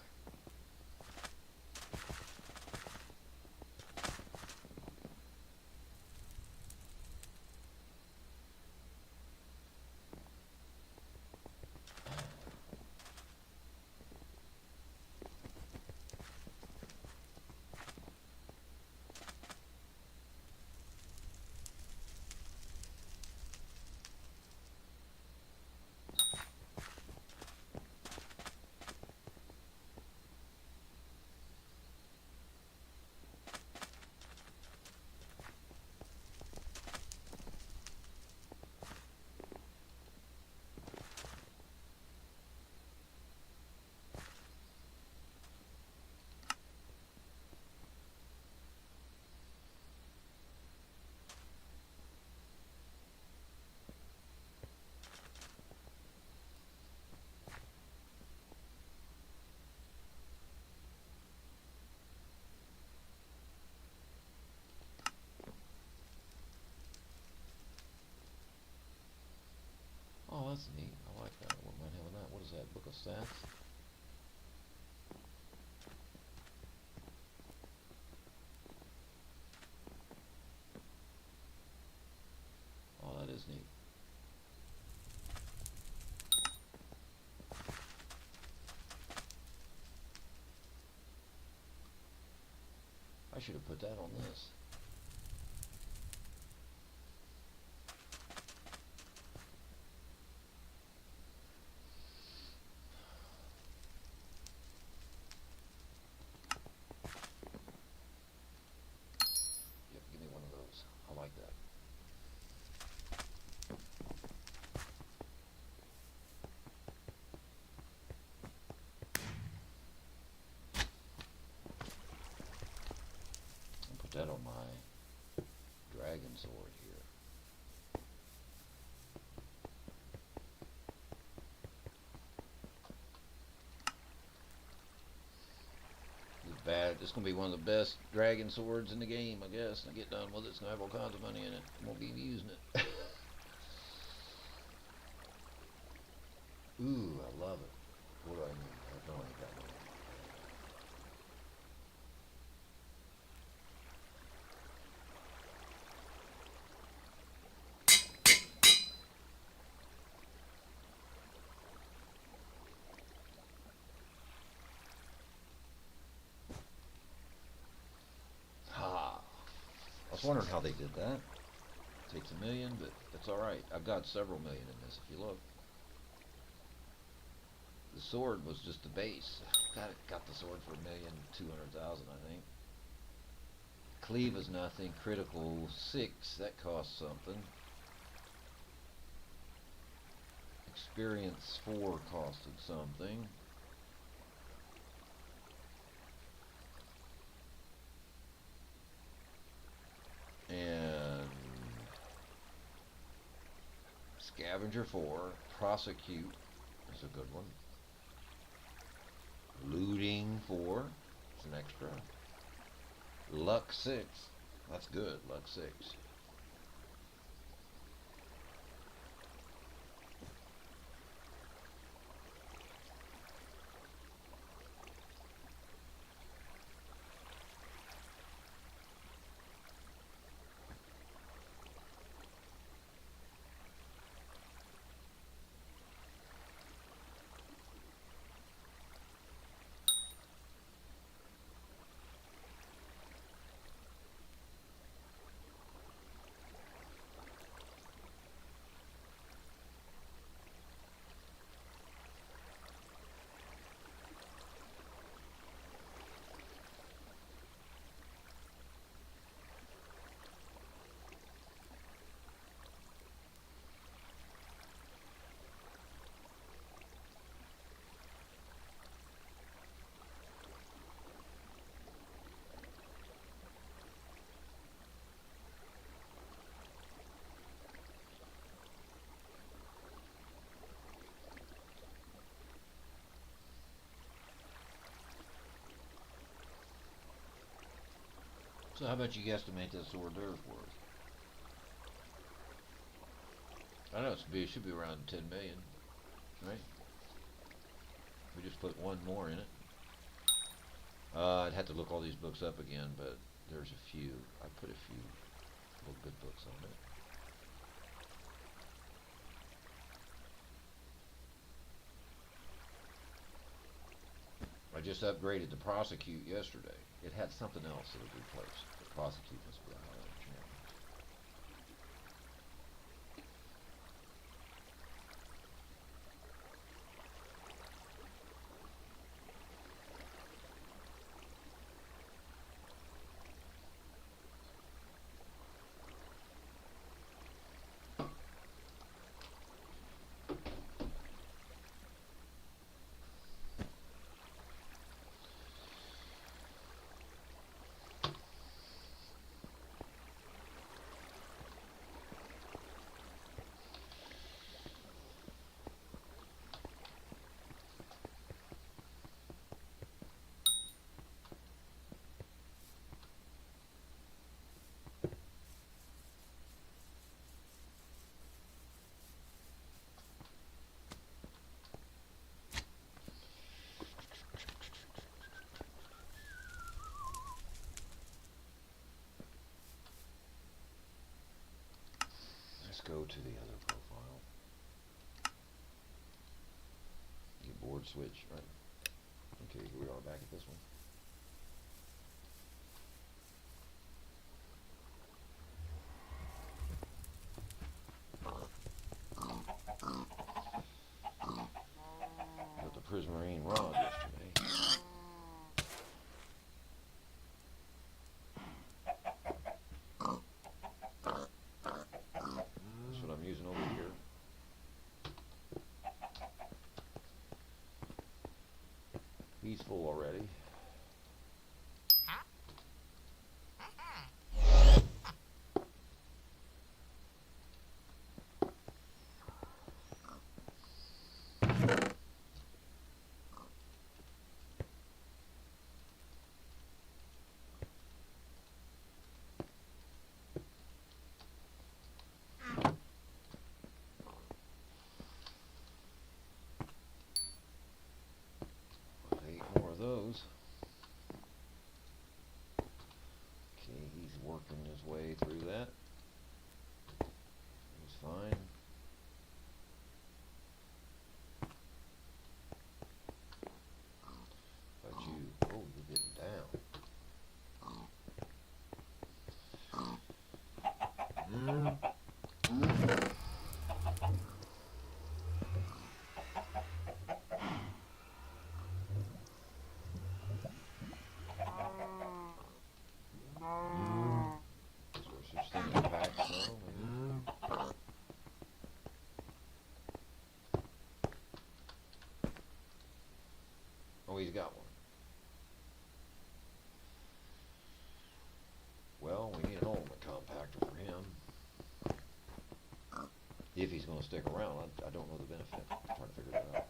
Oh, that's neat. I like that. What might have that? What is that? Book of Stats? Oh, that is neat. I should have put that on this. Yep, give me one of those. I like that. I'll put that on my dragon sword here. Bad. It's gonna be one of the best dragon swords in the game, I guess. And I get done with it, it's gonna have all kinds of money in it. I won't be using it. Ooh, I love it. What do I need? I don't ain't got no. Ha! I was wondering how they did that. Takes a million, but that's alright. I've got several million in this, if you look. The sword was just the base. Got the sword for 1,200,000, I think. Cleave is nothing. Critical 6, that costs something. Experience 4 costed something. And Scavenger 4, Prosecute is a good one. Looting 4 is an extra. Luck 6, that's good, Luck 6. So how about you guesstimate that sword there's worth? I know it should be around 10 million, right? We just put one more in it. I'd have to look all these books up again, but there's a few. I put a few good books on it. I just upgraded the Prosecute yesterday. It had something else that was replaced. The Prosecute must be a higher enchantment. go to the other profile. You board switch, right? Okay, here we are back at this one. Got the prismarine rod yesterday. That's what I'm using over here. He's full already. Those. Okay, he's working his way through that. He's fine. But you, oh, you're getting down. Oh, he's got one. Well, we need an ultimate compactor for him. If he's going to stick around, I don't know the benefit. I'm trying to figure that out.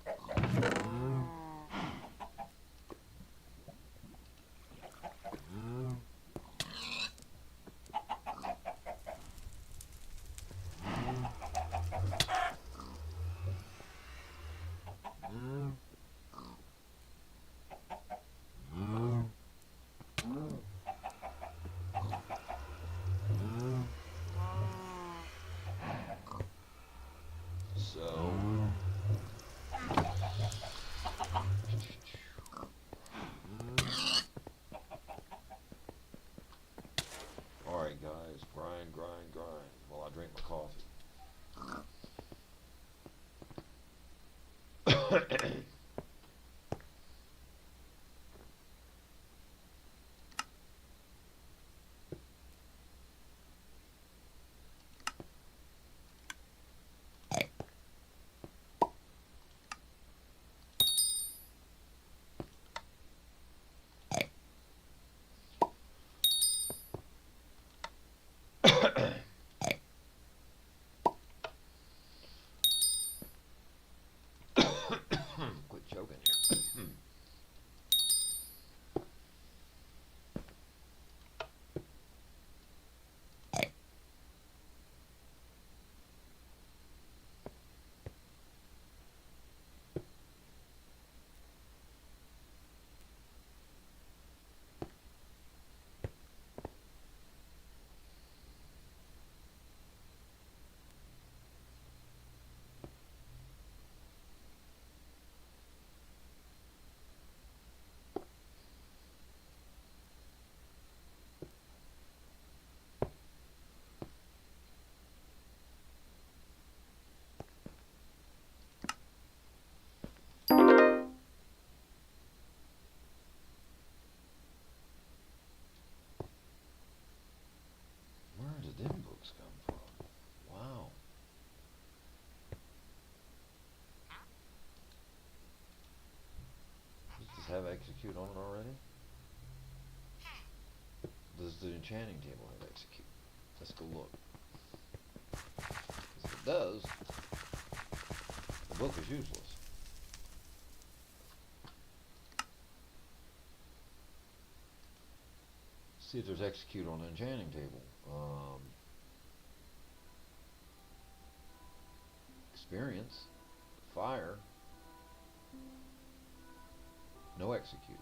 Alright guys, grind, grind, grind while I drink my coffee. Quit choking here. Where did them books come from? Wow. Does this have execute on it already? Does the enchanting table have execute? Let's go look. If it does, the book is useless. See if there's execute on the enchanting table. Experience, fire, no execute.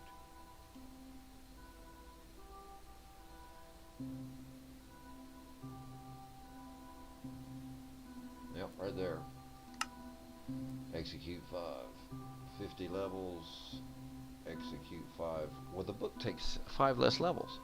Right there. Execute 5. 50 levels. Execute 5. Well, the book takes 5 less levels.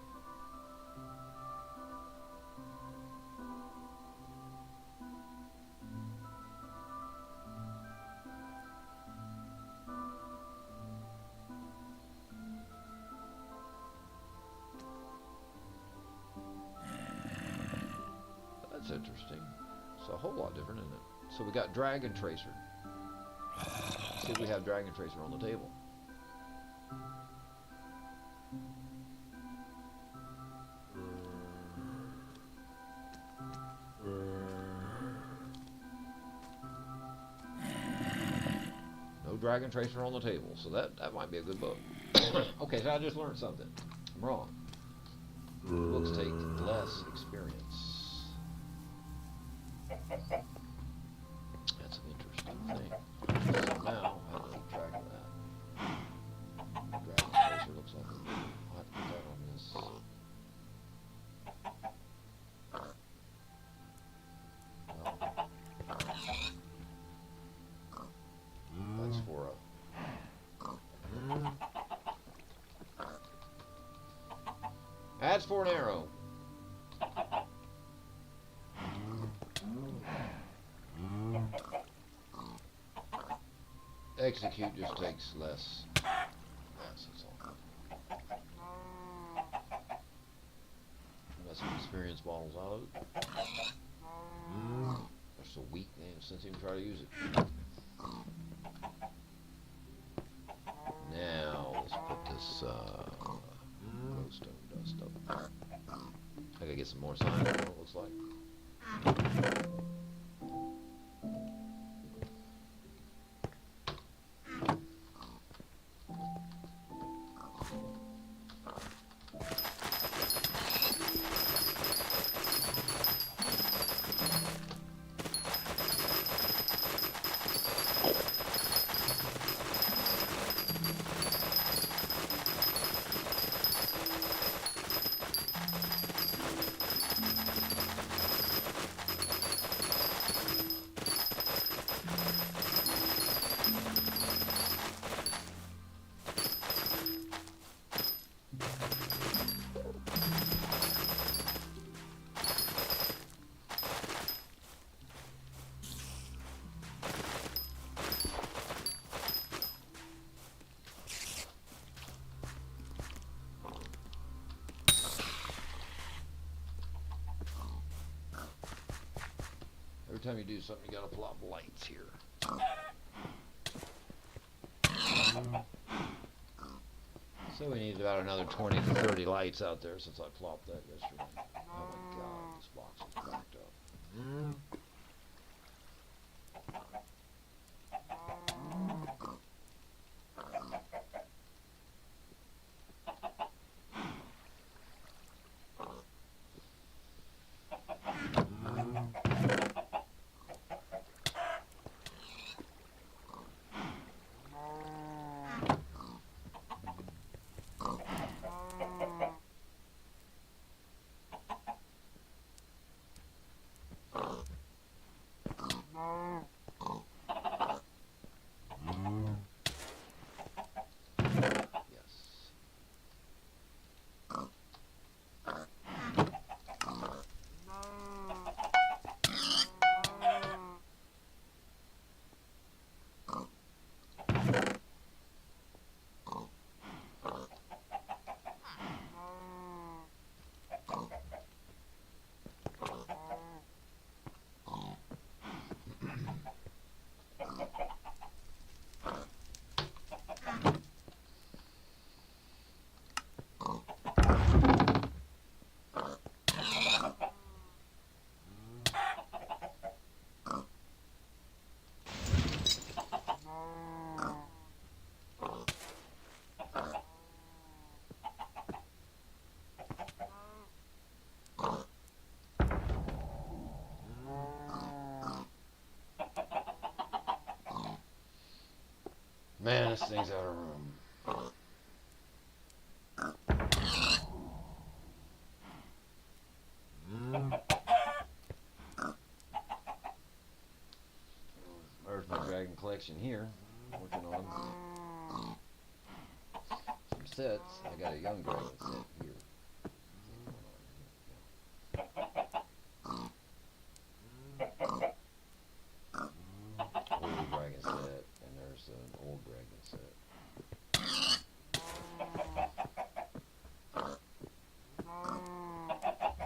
That's interesting. It's a whole lot different, isn't it? So we got Dragon Tracer. See if we have Dragon Tracer on the table. No Dragon Tracer on the table, so that might be a good book. Okay, so I just learned something. I'm wrong. Books take less experience. That's an interesting thing. So now, I have to keep track of that. Dragon Tracer looks like I'll have to put that on this. Well, that's for a... That's for an arrow. Execute just takes less. That's all. Got some experience bottles out of it. They're so weak, they ain't sense even try to use it. Now let's put this glowstone dust up. I gotta get some more sign. What it looks like. Every time you do something, you gotta plop lights here. So we need about another 20 to 30 lights out there since I plopped that yesterday. Oh my god, this box is cracked up. Man, this thing's out of room. dragon collection here. Working on some sets. I got a young dragon set here. Old dragon set, and there's an old dragon set.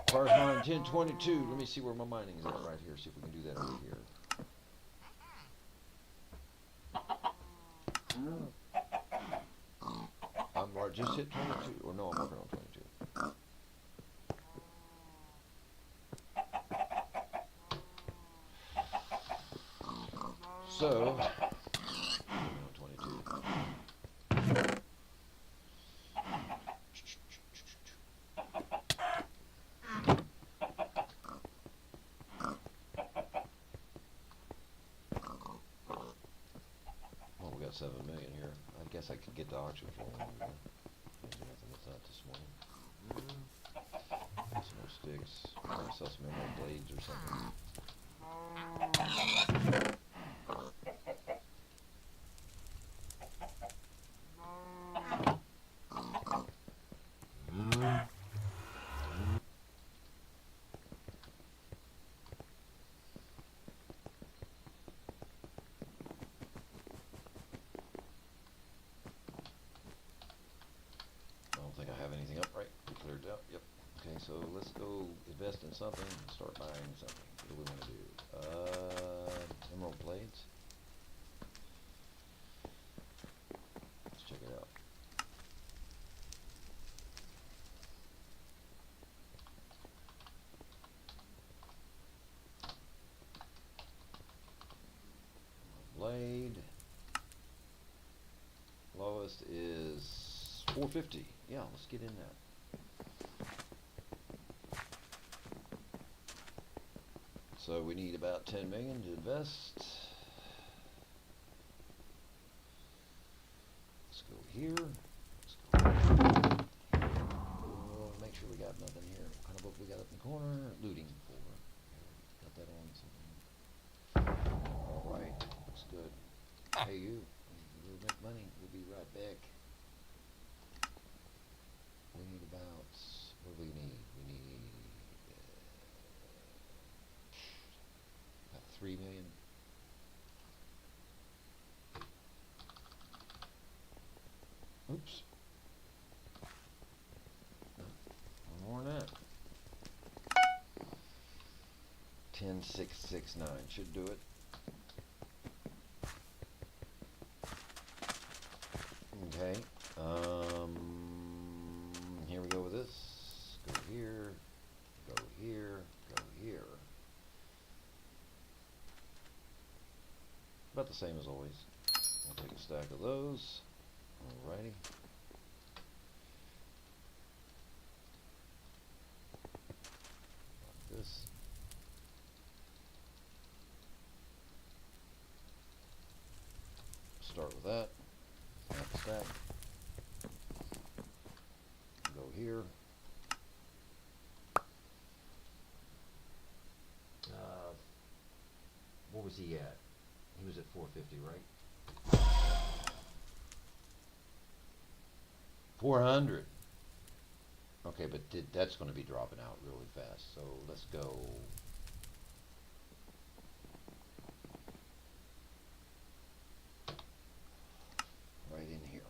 Parse mine 1022. Let me see where my mining is at right here. See if we can do that over here. I just hit 22. Or no, I'm working on 22. So, 22. Well, we got 7 million here. I guess I could get the auction for one. What's that this morning? Some more sticks. Probably sell some emerald blades or something. I don't think I have anything up right. We cleared out. Yep. Okay, so let's go invest in something and start buying something. What do we want to do? Emerald blades. Let's check it out. Blade. Lowest is 450. Yeah, let's get in that. So we need about 10 million to invest. Let's go here. Let's go here. Make sure we got nothing here. What kind of book we got up in the corner? Looting folder. Got that on something. Alright, looks good. Hey you. We'll make money. We'll be right back. We need about, what do we need? We need about 3 million. Oops. No, more than that. 10,669 should do it. Okay. Here we go with this. Go here. Go here. Go here. About the same as always. I'll take a stack of those. Alrighty. Like this. Start with that. Half a stack. Go here. What was he at? He was at 450, right? 400. Okay, but that's going to be dropping out really fast. So let's go. Right in here.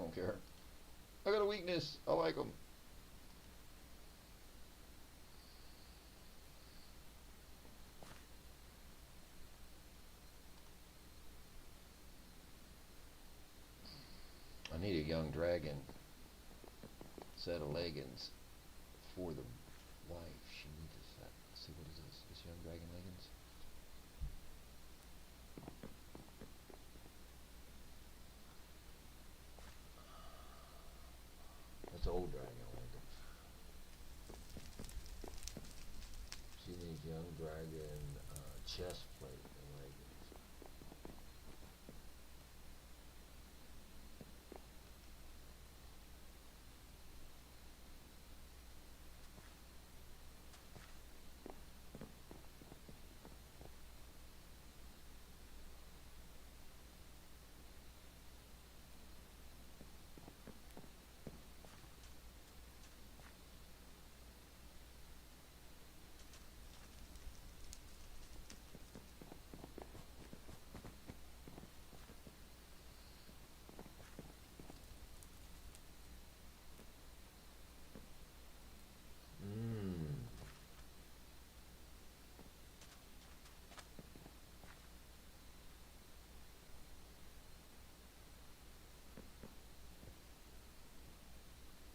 don't care. I got a weakness. I like them. I need a young dragon set of leggings for the wife. She needs a set. Let's see, what is this? This young dragon leggings? That's old dragon leggings. She needs young dragon chest plate and leggings.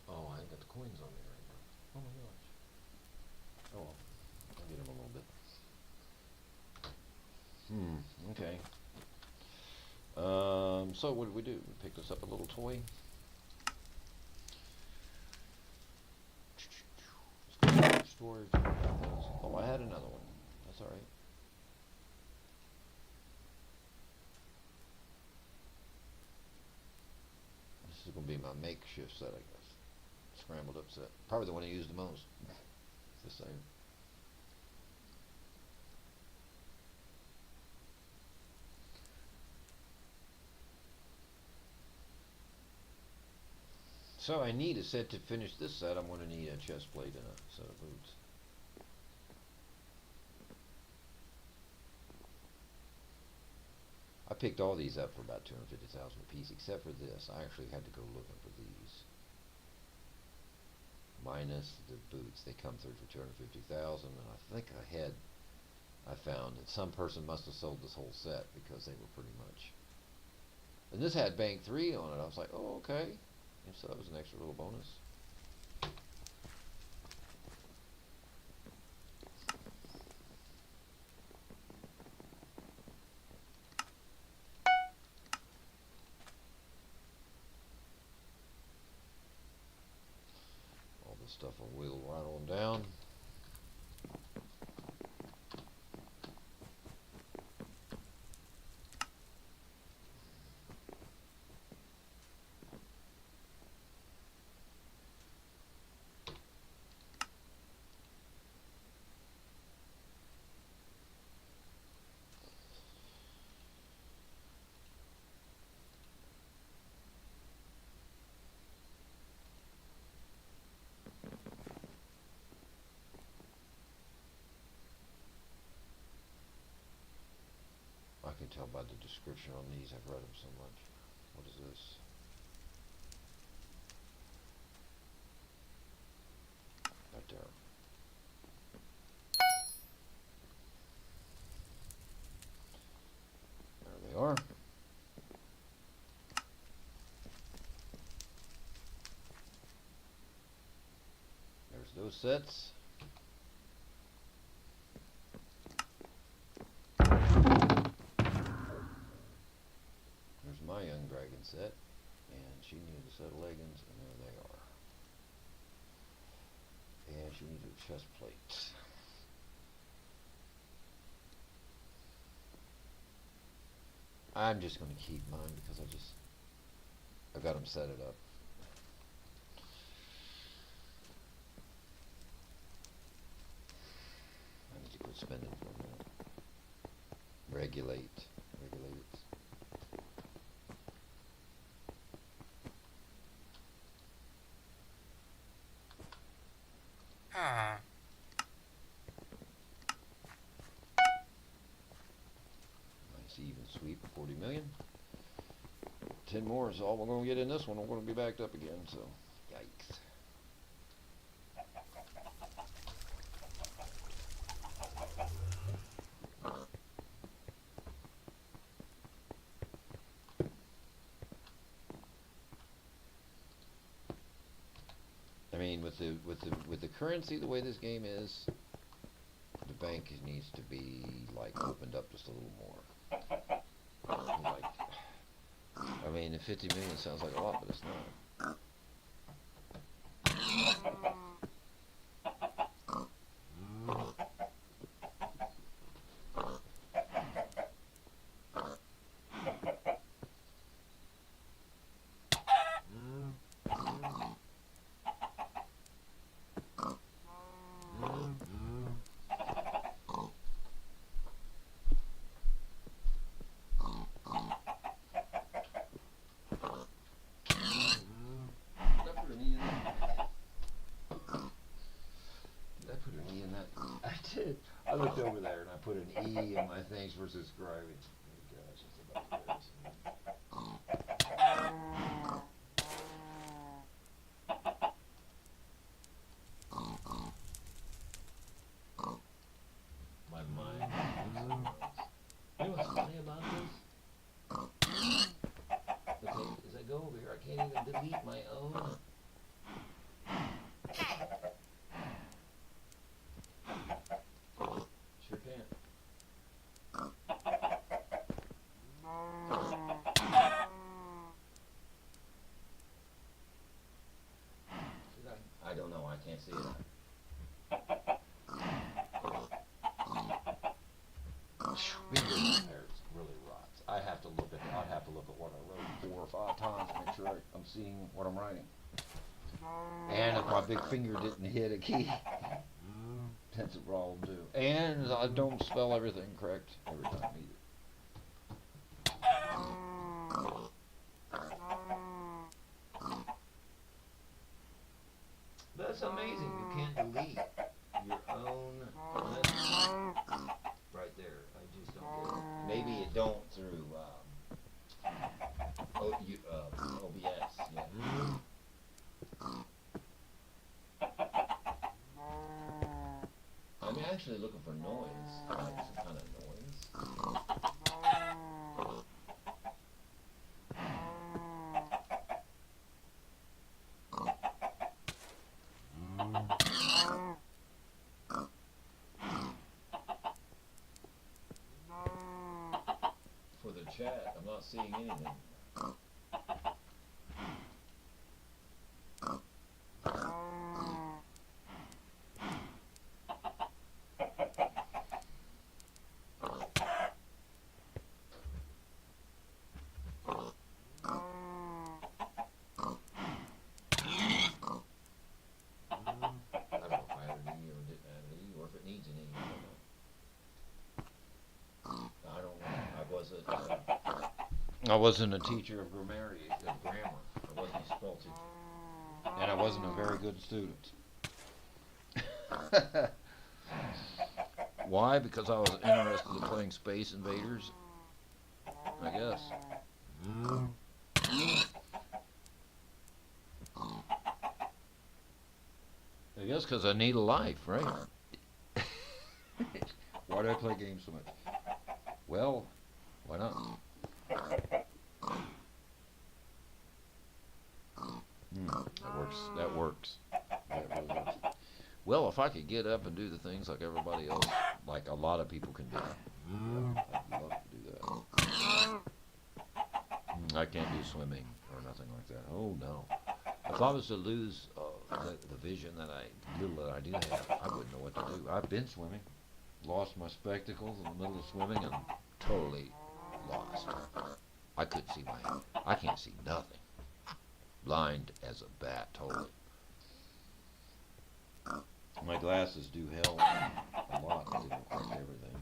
Oh, I ain't got the coins on me right now. Oh my gosh. Oh well, I'll get him a little bit. Okay. So what did we do? We picked us up a little toy. Storage. Oh, I had another one. That's all right. This is gonna be my makeshift set, I guess. Scrambled up set. Probably the one I use the most. It's the same. So I need a set to finish this set. I'm going to need a chest plate and a set of boots. I picked all these up for about 250,000 a piece, except for this. I actually had to go looking for these. Minus the boots. They come through for 250,000, and I think I found that some person must have sold this whole set because they were pretty much. And this had bank 3 on it. I was like, oh, okay. And so that was an extra little bonus. All this stuff will wheel right on down. I can tell by the description on these. I've read them so much. What is this? Right there. There they are. There's those sets. My young dragon set, and she needs a set of leggings, and there they are. And she needs a chest plate. I'm just going to keep mine because I got them set it up. I need to quit spending for a minute. Regulate it. Nice even sweep of 40 million. 10 more is all we're going to get in this one. We're going to be backed up again, so yikes. I mean, with the currency the way this game is, the bank needs to be like opened up just a little more. Like, I mean, 50 million sounds like a lot, but it's not. I looked over there and I put an E in my thanks for subscribing. Oh gosh, that's about my mind. You know what's funny about this? Okay, as I go over here, I can't even delete my own. Sure can't. I don't know. I can't see it. There's really rots. I'd have to look at what I wrote 4 or 5 times to make sure I'm seeing what I'm writing. And if my big finger didn't hit a key, that's a problem too. And I don't spell everything correct every time either. That's amazing. You can't delete your own list right there. I just don't get it. Maybe it don't through OBS. Yeah. I'm actually looking for noise, like some kind of noise. For the chat, I'm not seeing anything. I wasn't a teacher of grammar. I wasn't a spell teacher. And I wasn't a very good student. Why? Because I was interested in playing Space Invaders, I guess. I guess because I need a life, right? Why do I play games so much? Well, why not? That works. That really works. Well, if I could get up and do the things like everybody else, like a lot of people can do, I'd love to do that. I can't do swimming or nothing like that. Oh no! If I was to lose the vision that I do have, I wouldn't know what to do. I've been swimming, lost my spectacles in the middle of swimming, and totally lost. I couldn't see I can't see nothing. Blind as a bat, totally. My glasses do help a lot. They don't affect everything.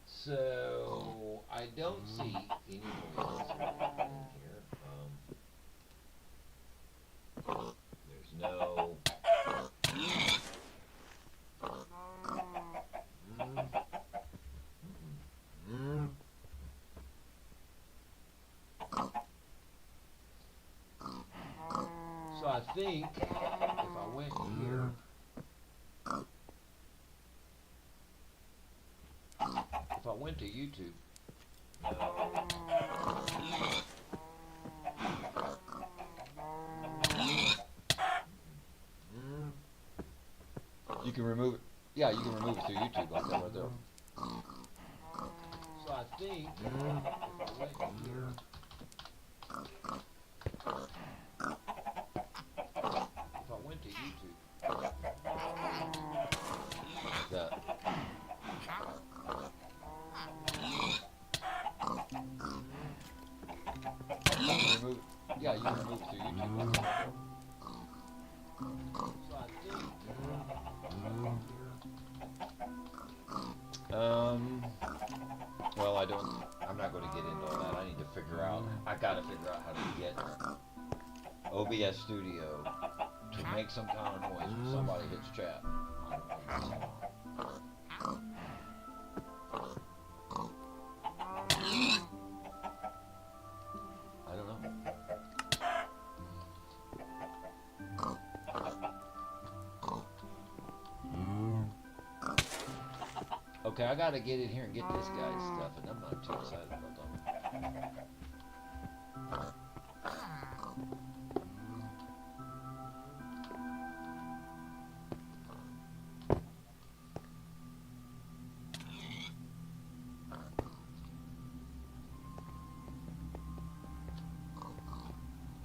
So I I don't see any noise in here. There's no. So I think if I went here, if I went to YouTube, you can remove it. Yeah, you can remove it through YouTube like that right there. So I think if I went here, if I went to YouTube, that. You can remove, yeah, you can remove it through YouTube like that. So I think. Well, I'm not going to get into all that. I need to figure out. I got to figure out how to get OBS Studio to make some kind of noise when somebody hits chat. I don't know. Okay, I gotta get in here and get this guy's stuff, and I'm not too excited about that.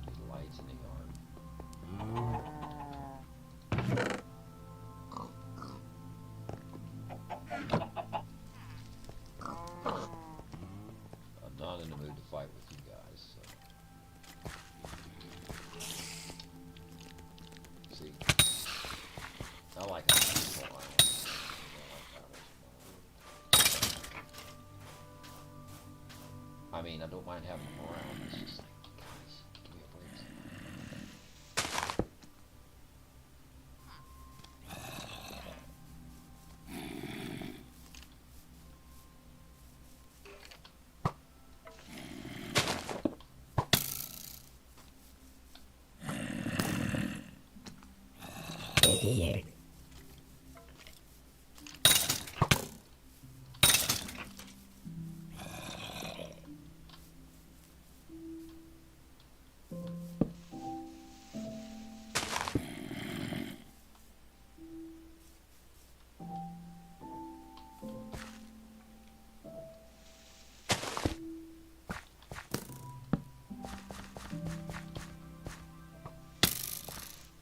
These lights in the yard. I'm not in the mood to fight with you guys, so. See, I like a peaceful island. I mean, I don't mind having them around. It's just like, guys, give me a break.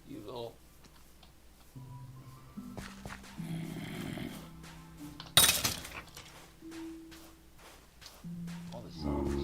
You little. All the zombies.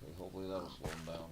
Okay, hopefully that'll slow them down.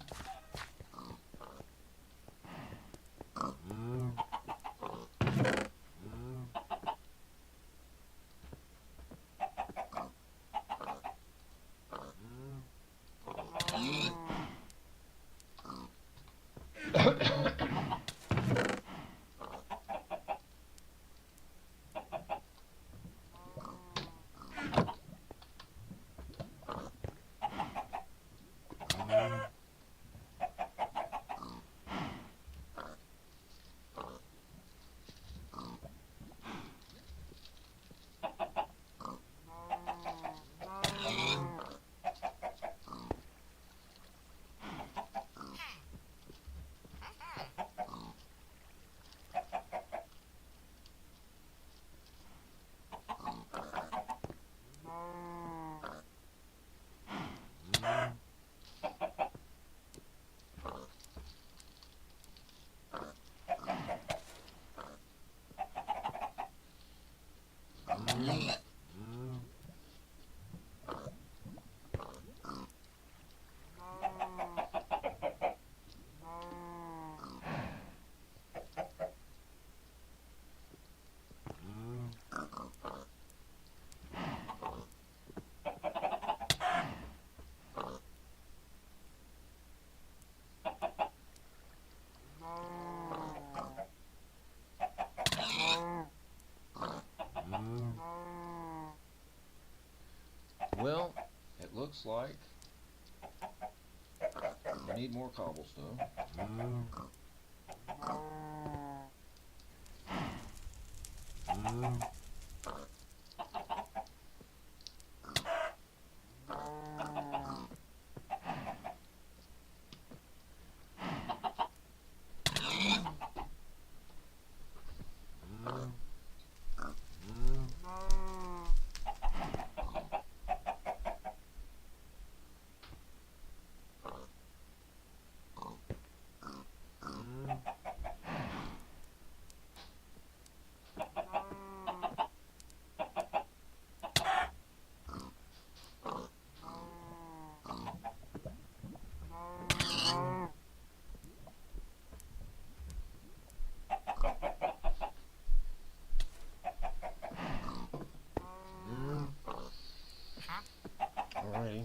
Well, it looks like we need more cobblestone. Alrighty.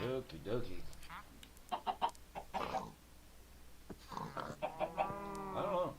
Okie dokie. I don't know.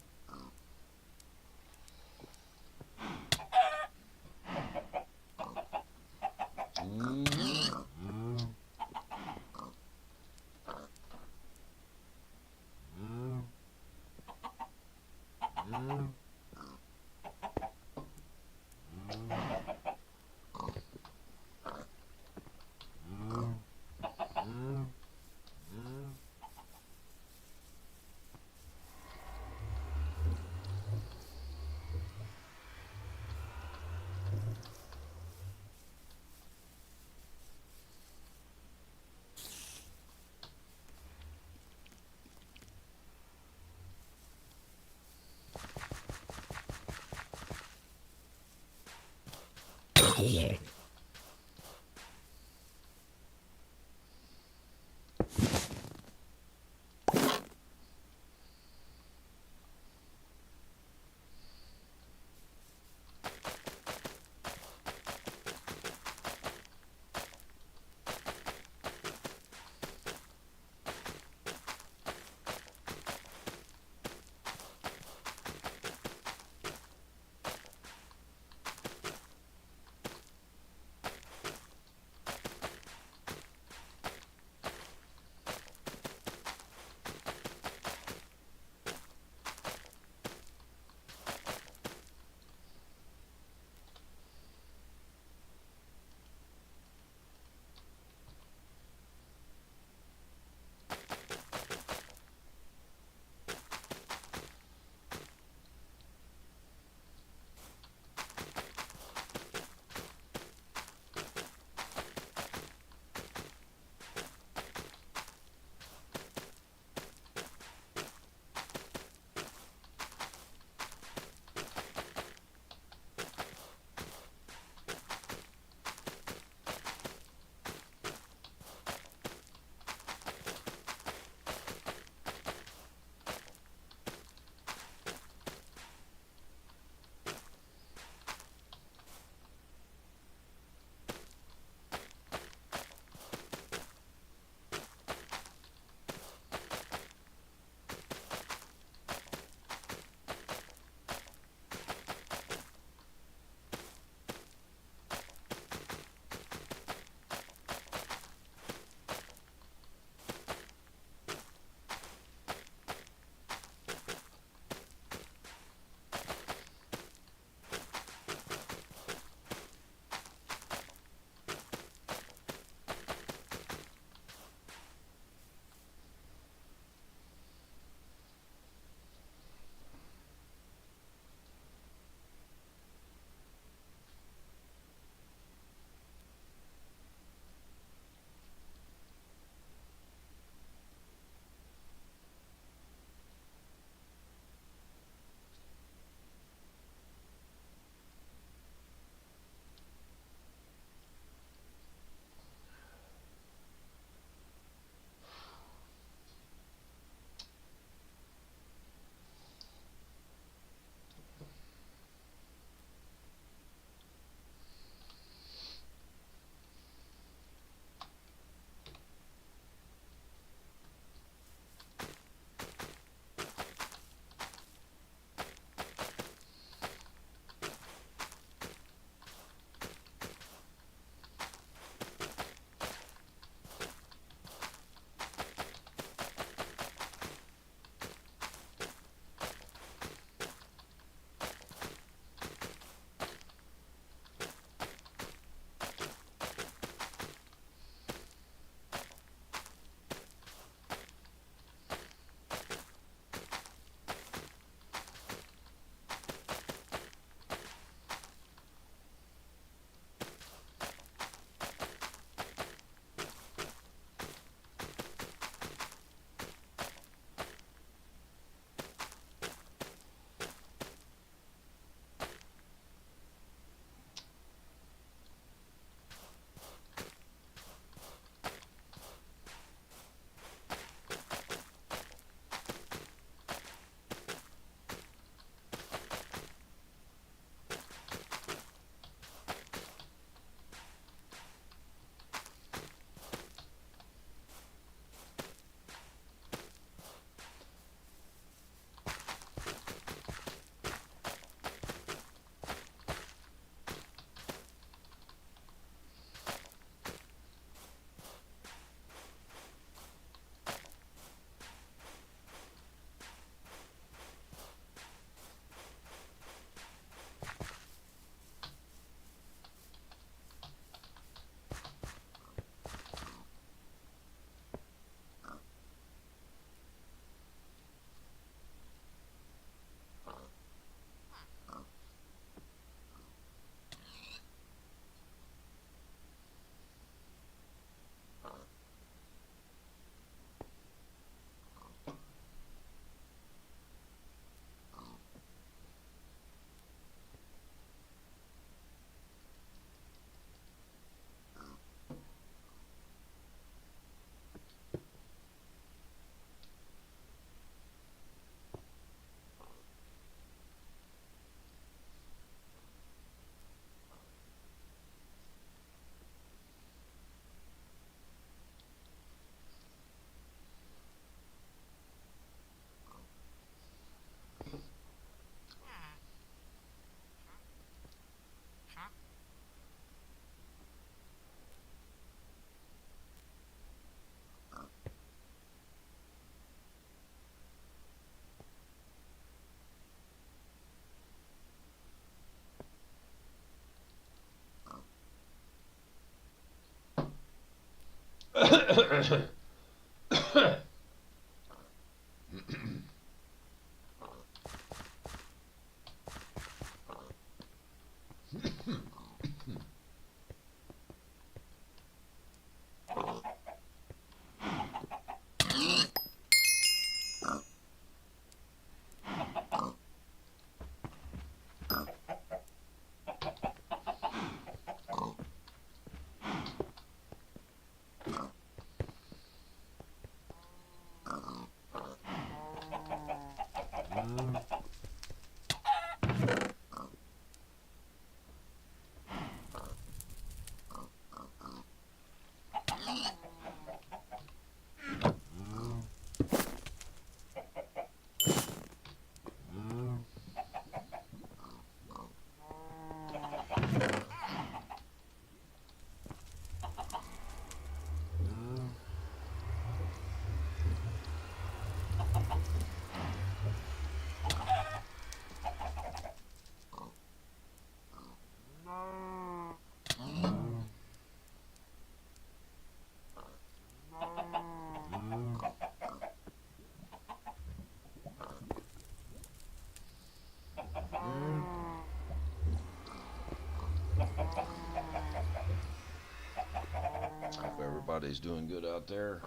Hope everybody's doing good out there.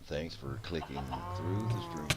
Thanks for clicking through the stream.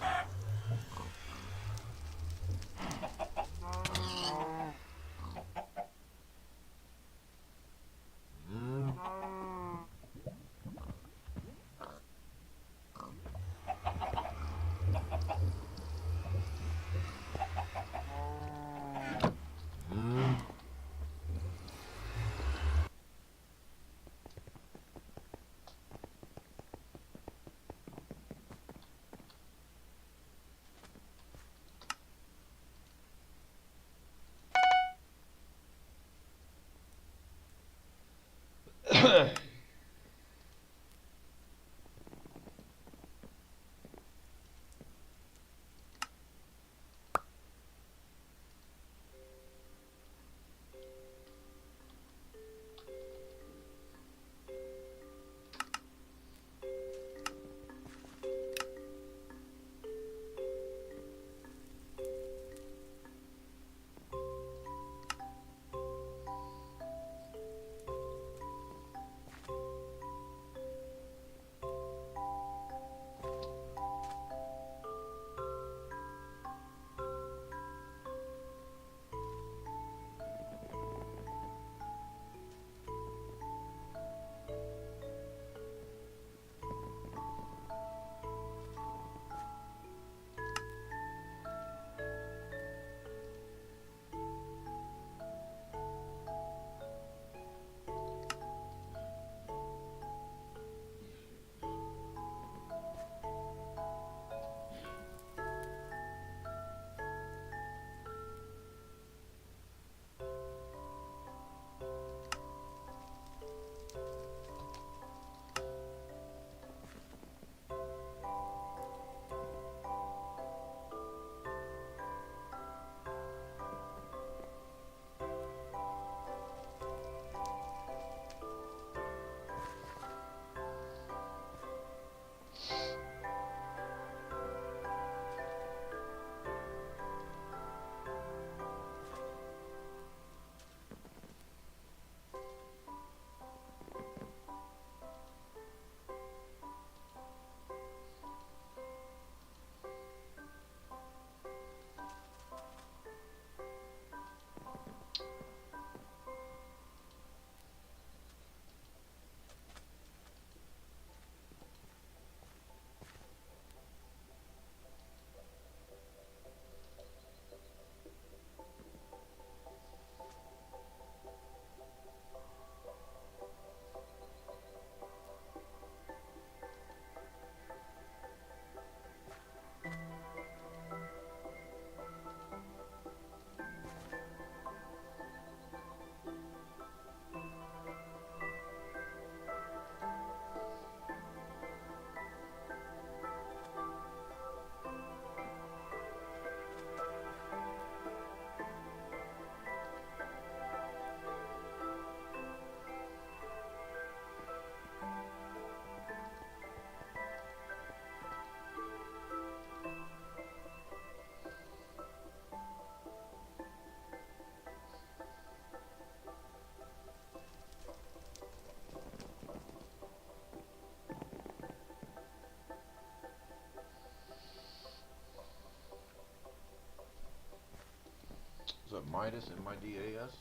Midas in my DAS?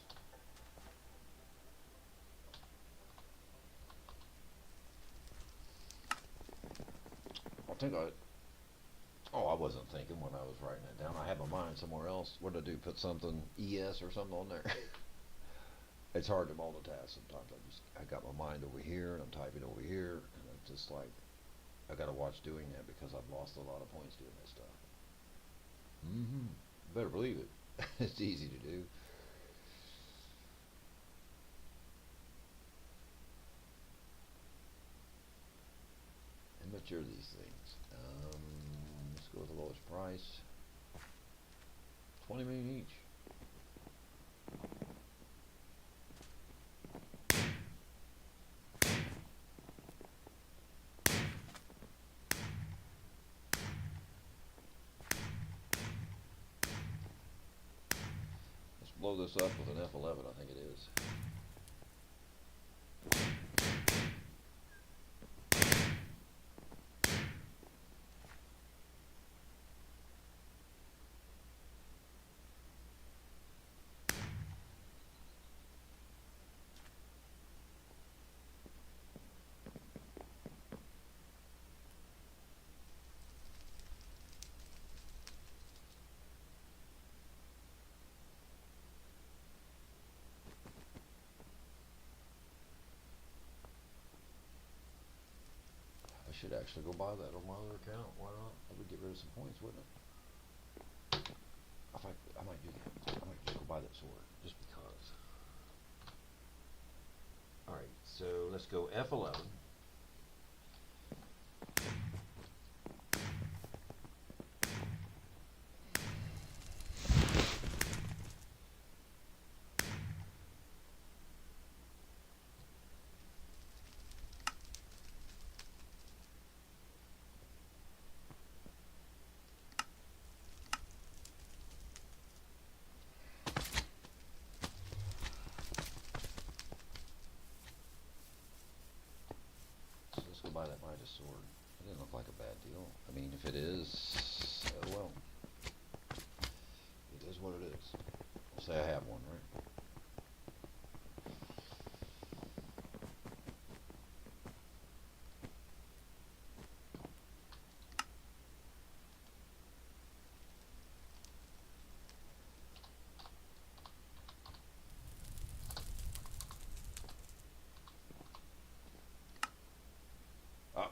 I think I wasn't thinking when I was writing it down. I had my mind somewhere else. What did I do? Put something ES or something on there? It's hard to multitask sometimes. I got my mind over here and I'm typing over here, and it's just like I got to watch doing that because I've lost a lot of points doing this stuff. Better believe it. It's easy to do. And mature these things. Let's go with the lowest price. 20 million each. Let's blow this up with an F11, I think it is. I should actually go buy that on my other account. Why not? That would get rid of some points, wouldn't it? I might do that. I might just go buy that sword, just because. Alright, so let's go F11. Buy that Midas sword. It didn't look like a bad deal. I mean, if it is, well, it is what it is. I'll say I have one, right?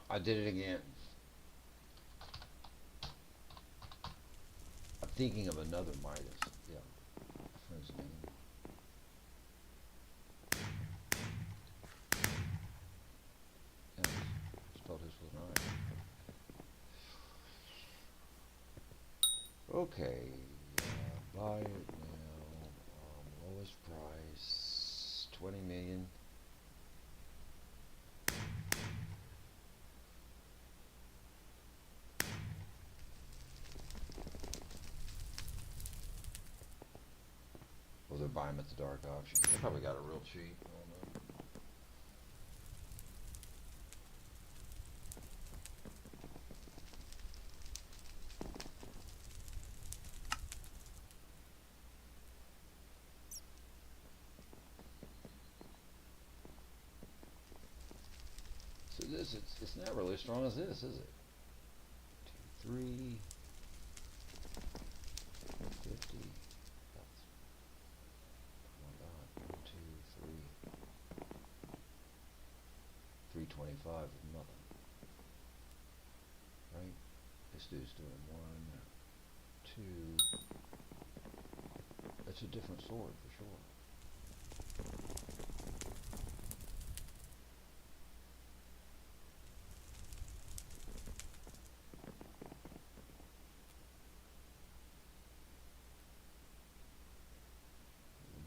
I did it again. I'm thinking of another Midas. Yeah. Friend's name. Yeah, spelled his with an I. Okay. Buy it now. Lowest price 20 million. Well, they're buying them at the dark auction. They probably got it real cheap. I don't know. So this, it's not really as strong as this, is it? 2, 3, 450. Oh my God, 1, 2, 3, 325 with nothing. Right? This dude's doing 1, 2. That's a different sword for sure.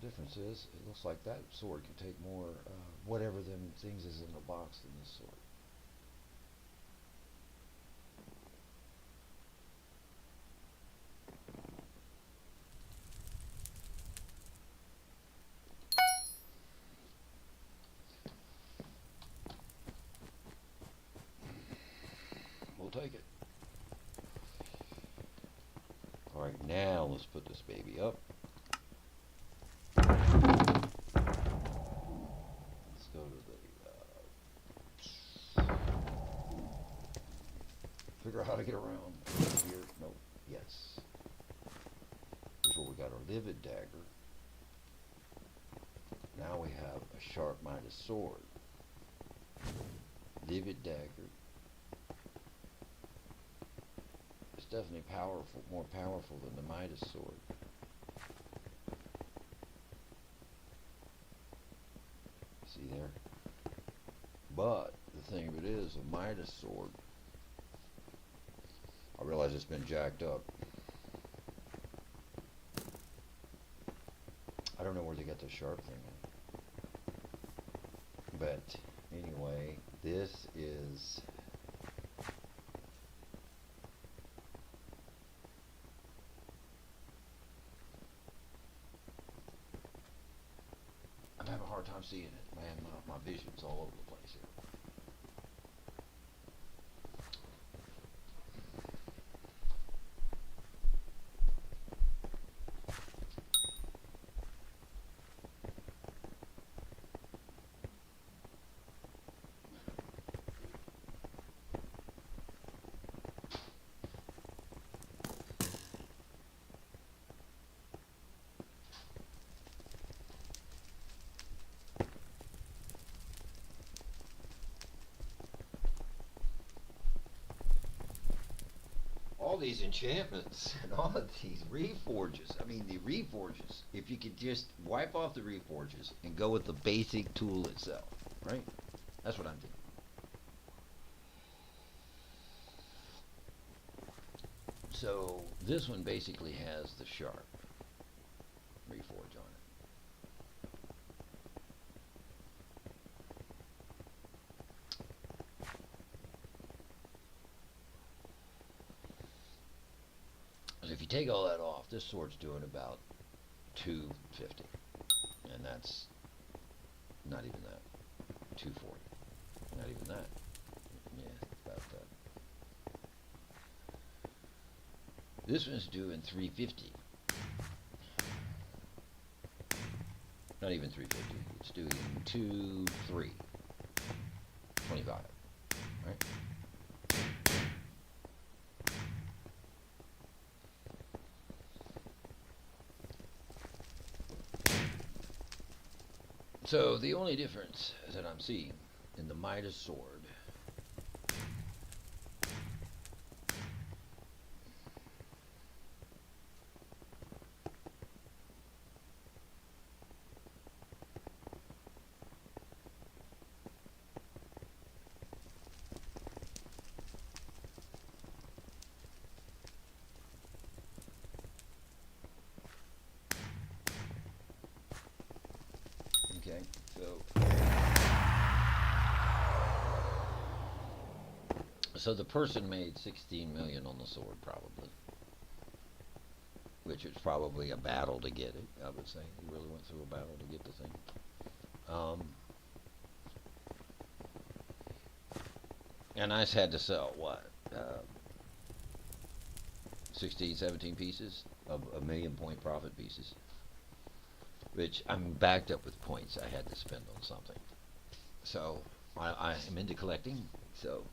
The difference is, it looks like that sword can take more, whatever them things is in the box than this sword. We'll take it. Alright, now let's put this baby up. figure out how to get around here. No, yes. Here's where we got our livid dagger. Now we have a sharp Midas sword. Livid dagger. It's definitely powerful, more powerful than the Midas sword. See there? But the thing of it is, a Midas sword, I realize it's been jacked up. I don't know where they got the sharp thing in. But anyway, this is I'm having a hard time seeing it. Man, my vision's all over the place here. All these enchantments and all of these reforges. I mean, the reforges, if you could just wipe off the reforges and go with the basic tool itself, right? That's what I'm thinking. So this one basically has the sharp reforge on it. If you take all that off, this sword's doing about 250, and that's not even that. 240, not even that. Yeah, about that. This one's doing 350. Not even 350. It's doing 25. Right? So the only difference that I'm seeing in the Midas sword okay, so the person made 16 million on the sword probably, which is probably a battle to get it. I would say he really went through a battle to get the thing. And I had to sell what, 16, 17 pieces of a million point profit pieces, which I'm backed up with points I had to spend on something. So I am into collecting. So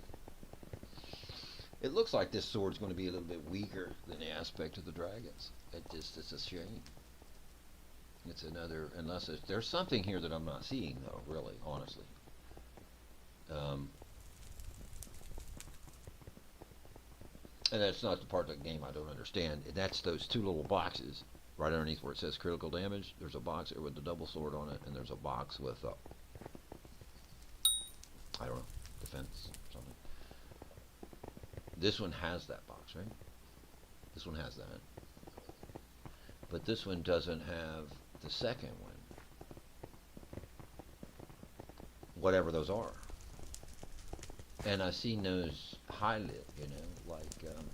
it looks like this sword's going to be a little bit weaker than the aspect of the dragons. It's a shame. It's another, unless there's something here that I'm not seeing though, really, honestly. And that's not the part of the game I don't understand. And that's those two little boxes right underneath where it says critical damage. There's a box there with the double sword on it, and there's a box with I don't know, defense or something. This one has that box, right? This one has that. But this one doesn't have the second one. Whatever those are. And I've seen those highlit, you know, like different ways.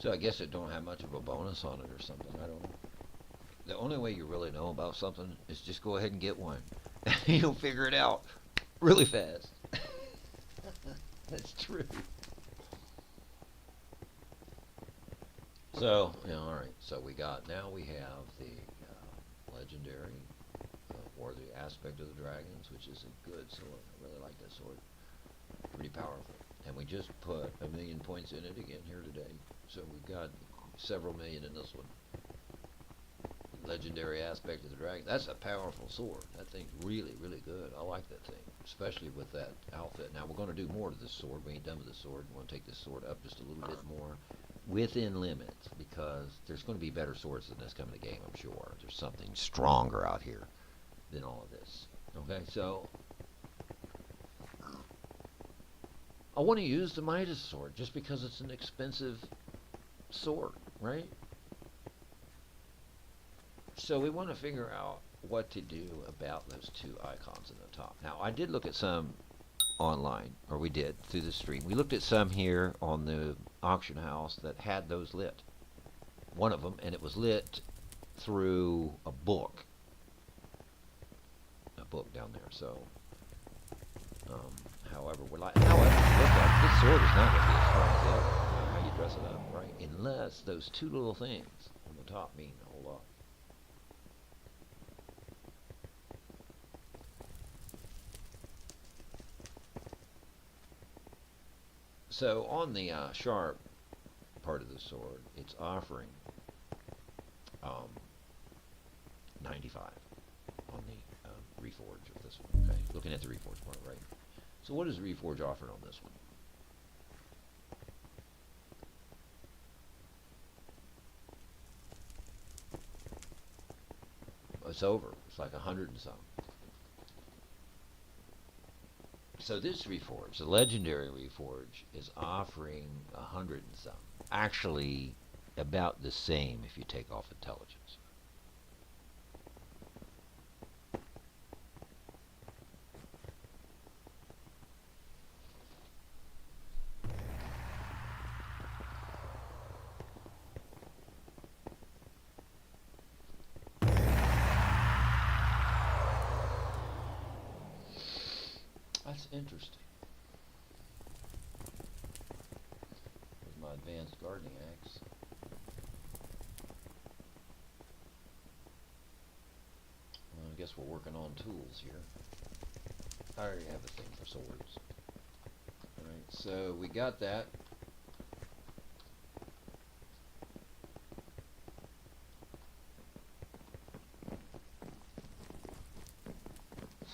So I guess it don't have much of a bonus on it or something. I don't know. The only way you really know about something is just go ahead and get one. You'll figure it out really fast. That's true. So, all right. So now we have the legendary or the aspect of the dragons, which is a good sword. I really like that sword. Pretty powerful. And we just put 1,000,000 points in it again here today. So we've got several million in this one. Legendary aspect of the dragon. That's a powerful sword. That thing's really, really good. I like that thing, especially with that outfit. Now we're going to do more to this sword. We ain't done with this sword. We want to take this sword up just a little bit more within limits, because there's going to be better swords than this coming to game, I'm sure. There's something stronger out here than all of this. Okay, so I want to use the Midas sword just because it's an expensive sword, right? So we want to figure out what to do about those two icons in the top. Now, I did look at some online, or we did through the stream. We looked at some here on the auction house that had those lit. One of them, and it was lit through a book down there. So, however, look like this sword is not going to be as strong as the other. How you dress it up, right? Unless those two little things on the top mean a whole lot. So on the sharp part of the sword, it's offering 95 on the Reforge of this one. Okay, looking at the Reforge part, right? So what is Reforge offering on this one? It's over. It's like 100 and some. So this Reforge, the legendary Reforge, is offering 100 and some. Actually, about the same if you take off intelligence. That's interesting. With my advanced gardening axe. Well, I guess we're working on tools here. I already have a thing for swords. Alright, so we got that.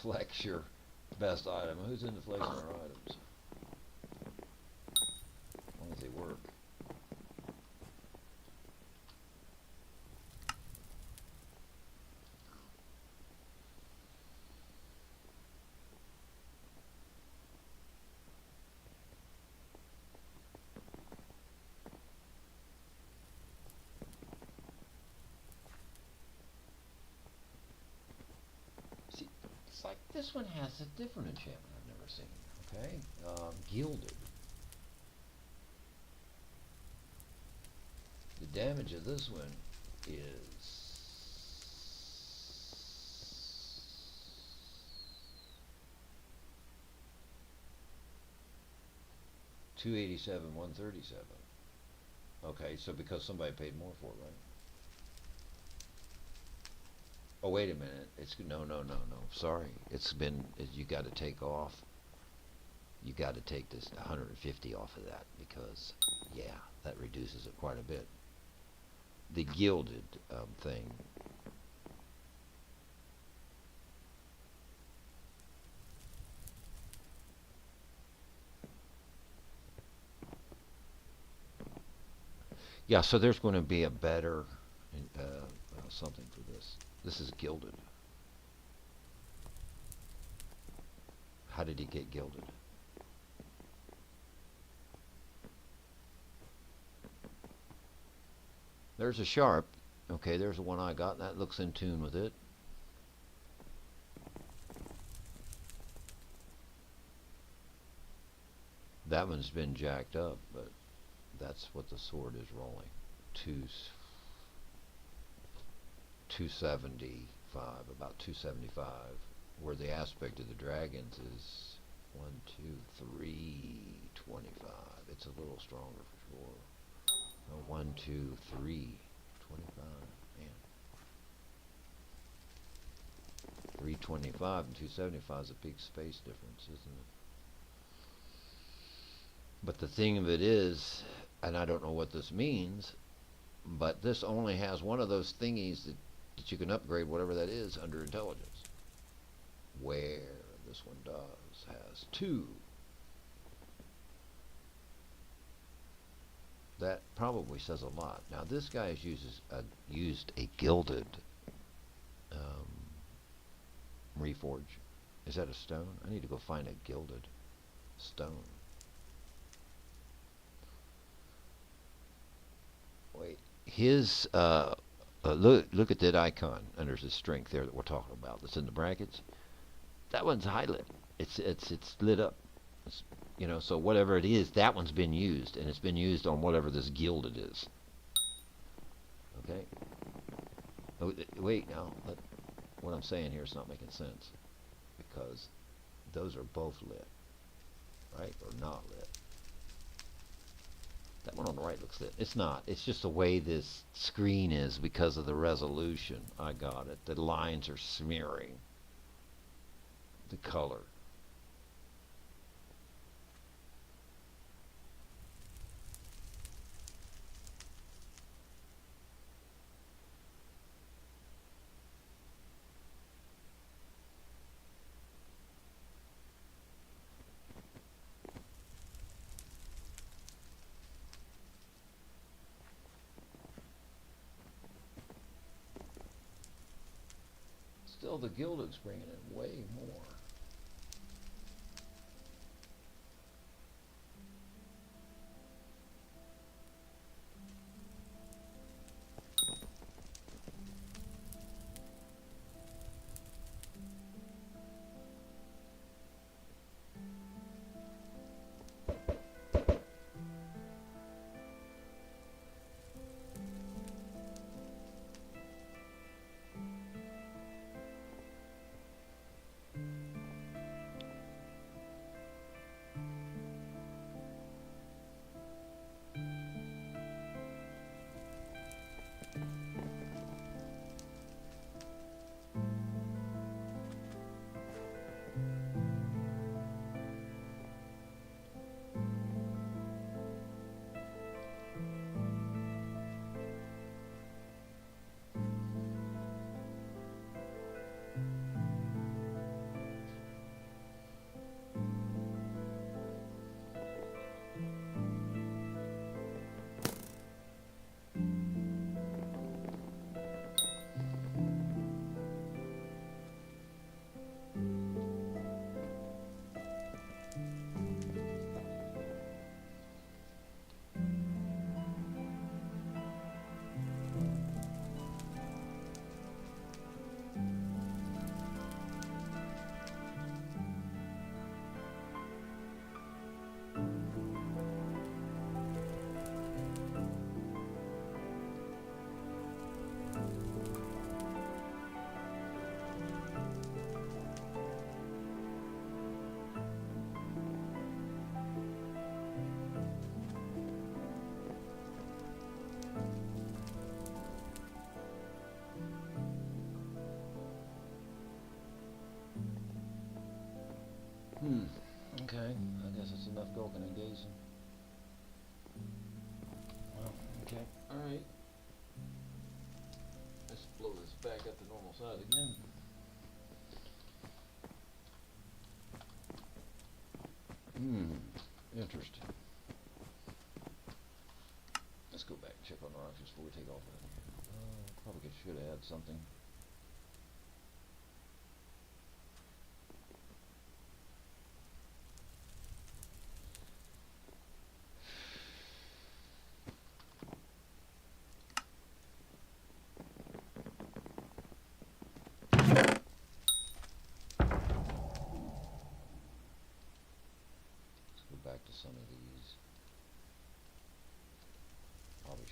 Flex your best item. Who's into flexing our items? As long as they work. See, it's like this one has a different enchantment I've never seen. Okay, gilded. The damage of this one is 287, 137. Okay, so because somebody paid more for it, right? Oh, wait a minute. It's no. Sorry. You got to take off. You got to take this 150 off of that because, yeah, that reduces it quite a bit. The gilded thing. Yeah, so there's going to be a better something for this. This is gilded. How did he get gilded? There's a sharp. Okay, there's the one I got. That looks in tune with it. That one's been jacked up, but That's what the sword is rolling. 275, about 275. Where the aspect of the dragons is 1, 2, 3, 25. It's a little stronger for sure. 1, 2, 3, 25. Man. 325 and 275 is a big space difference, isn't it? But the thing of it is, and I don't know what this means, but this only has one of those thingies that you can upgrade, whatever that is, under intelligence. Where this one has 2. That probably says a lot. Now this guy used a gilded Reforge. Is that a stone? I need to go find a gilded stone. Wait, his look at that icon under his strength there that we're talking about. That's in the brackets. That one's highlighted. It's lit up. It's, you know, so whatever it is, that one's been used, and it's been used on whatever this gilded is. Okay. Oh, wait now. What I'm saying here is not making sense, because those are both lit, right? Or not lit. That one on the right looks lit. It's not. It's just the way this screen is because of the resolution. I got it. The lines are smearing the color. Still, the gilded's bringing in way more. Okay, I guess it's enough gawking and gazing. Well, okay, alright. Let's blow this back up to normal size again. Interesting. Let's go back and check on our options before we take off. Probably should add something. Back to some of these.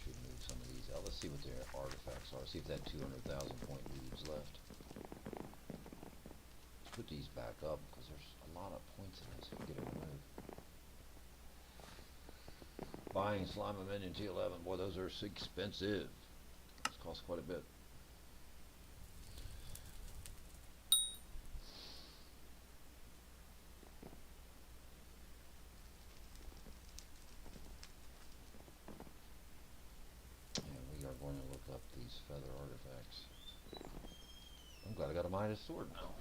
should move some of these out. Let's see what their artifacts are. See if that 200,000 point leaves left. Let's put these back up because there's a lot of points in this. We can get them removed. Buying slime minion T11. Boy, those are expensive. Those cost quite a bit. Going to look up these feather artifacts. I'm glad I got a Midas sword now.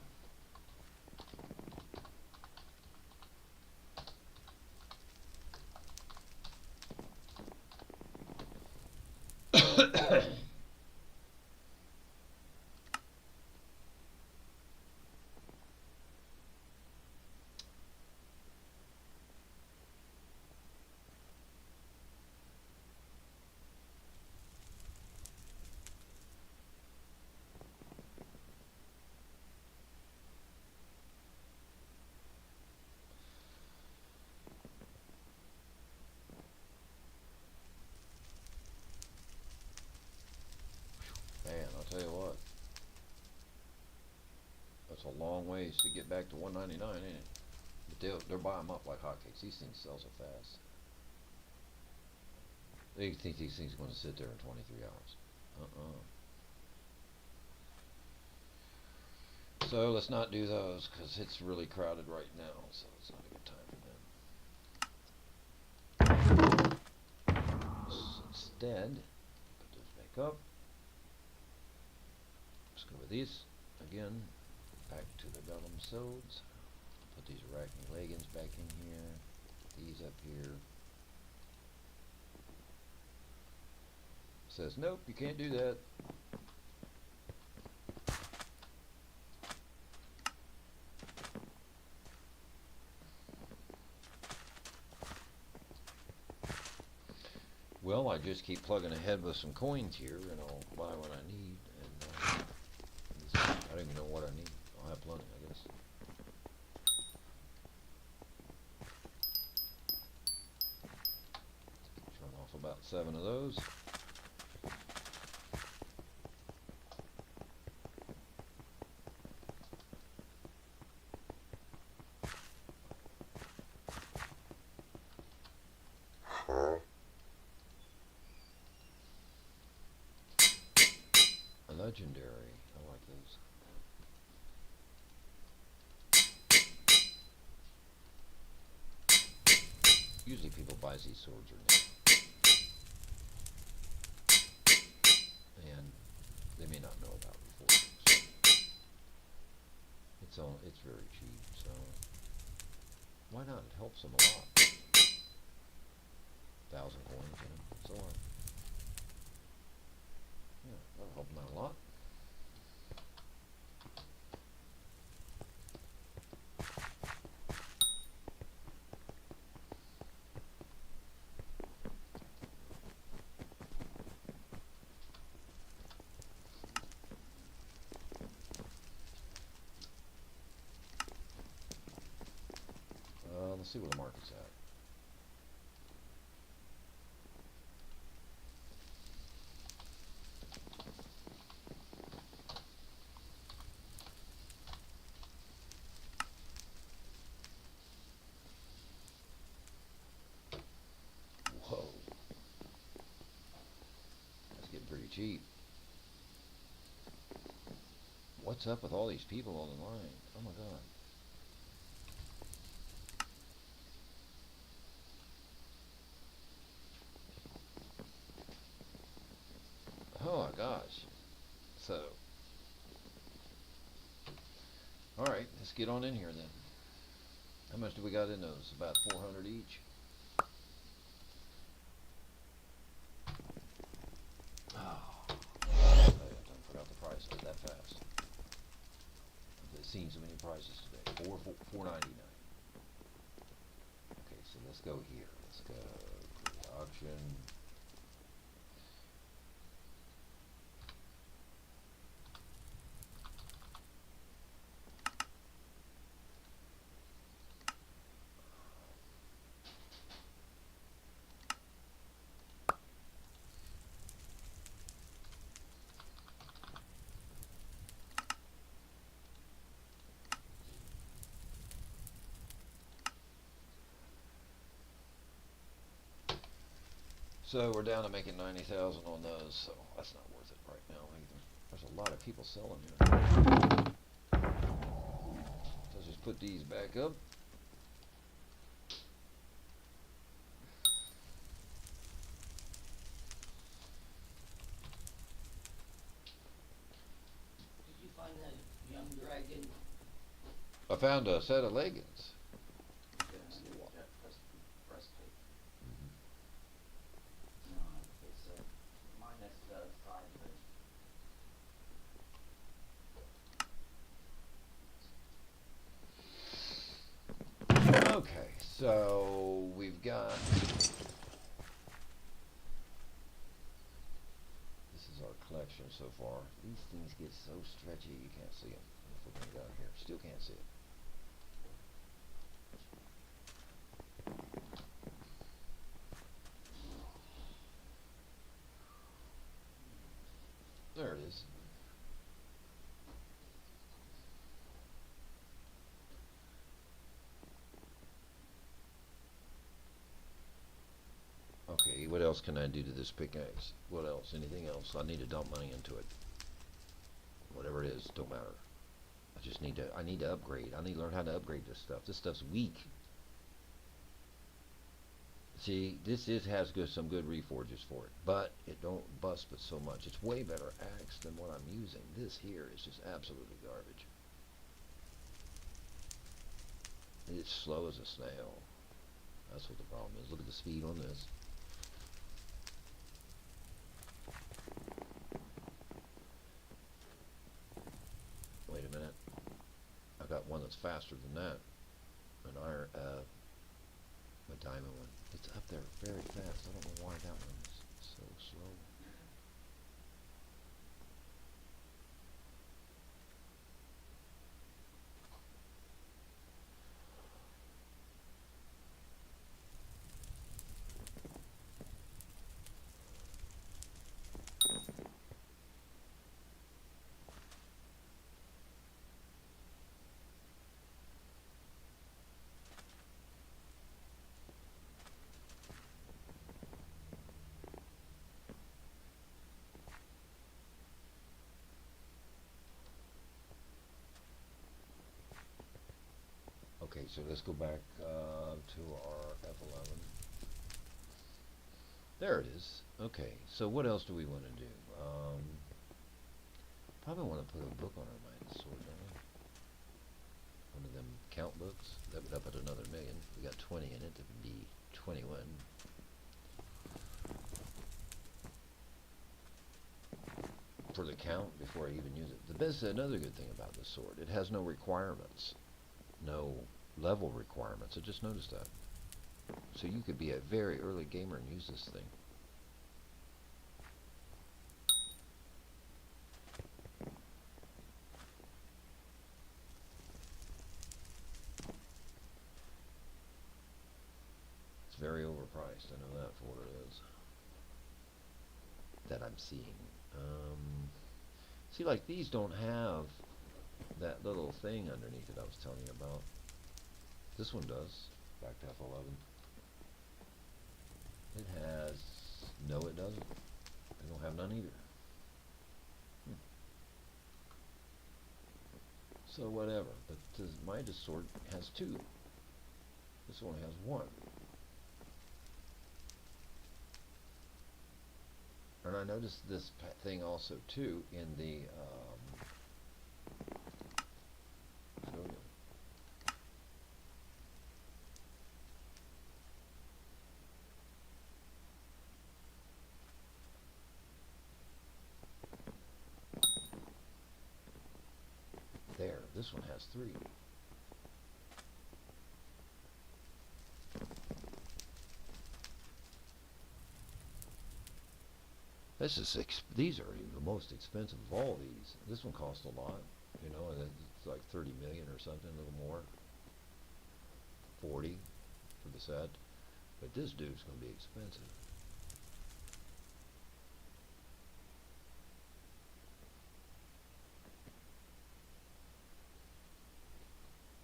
Man, I'll tell you what. That's a long ways to get back to 199, ain't it? But they'll buy them up like hotcakes. These things sell so fast. They think these things are going to sit there in 23 hours. So let's not do those because it's really crowded right now. So it's not a good time for them. Instead, put those back up. Let's go with these again. Back to the vellum sods. Put these arachne leggings back in here. These up here. Says nope, you can't do that. Well, I just keep plugging ahead with some coins here, and I'll buy what I need. And I don't even know what I need. I'll have plenty, I guess. Turn off about 7 of those. Legendary. I like those. Usually people buy these swords or not. And they may not know about Reforging. So it's very cheap, so why not? It helps them a lot. 1,000 coins in them, so on. Yeah, that'll help them out a lot. Let's see where the market's at. Whoa. That's getting pretty cheap. What's up with all these people on the line? Oh my god. Oh my gosh. So, alright, let's get on in here then. How much do we got in those? About 400 each? Oh, I forgot the price that fast. I've seen so many prices today. $4.99. Okay, so let's go here. Let's go create auction. So we're down to making 90,000 on those, so that's not worth it right now either. There's a lot of people selling here. So let's just put these back up. Did you find that young dragon? I found a set of leggings. Breastplate. No, it's minus 5. Okay, so we've got. This is our collection so far. These things get so stretchy you can't see them. If we're gonna go here, still can't see it. There it is. Okay, what else can I do to this pickaxe? What else? Anything else? I need to dump money into it. Whatever it is, don't matter. I need to upgrade. I need to learn how to upgrade this stuff. This stuff's weak. See, this has some good reforges for it, but it don't bust but so much. It's way better axe than what I'm using. This here is just absolutely garbage. It's slow as a snail. That's what the problem is. Look at the speed on this. Wait a minute. I got one that's faster than that. An iron, a diamond one. It's up there very fast. I don't know why that one is so slow. Okay, so let's go back to our F11. There it is. Okay, so what else do we want to do? Probably want to put a book on our Midas sword, don't we? One of them count books. That would up at another million. We got 20 in it. That would be 21. For the count before I even use it. This is another good thing about this sword. It has no requirements. No level requirements. I just noticed that. So you could be a very early gamer and use this thing. It's very overpriced. I know that for what it is. That I'm seeing. See, like these don't have that little thing underneath it I was telling you about. This one does. Back to F11. It has... No, it doesn't. They don't have none either. So whatever. But this Midas sword has 2. This one has 1. And I noticed this thing also too in the there. This one has 3. These are the most expensive of all these. This one costs a lot, you know, and it's like 30 million or something, a little more. 40 for the set. But this dude's going to be expensive.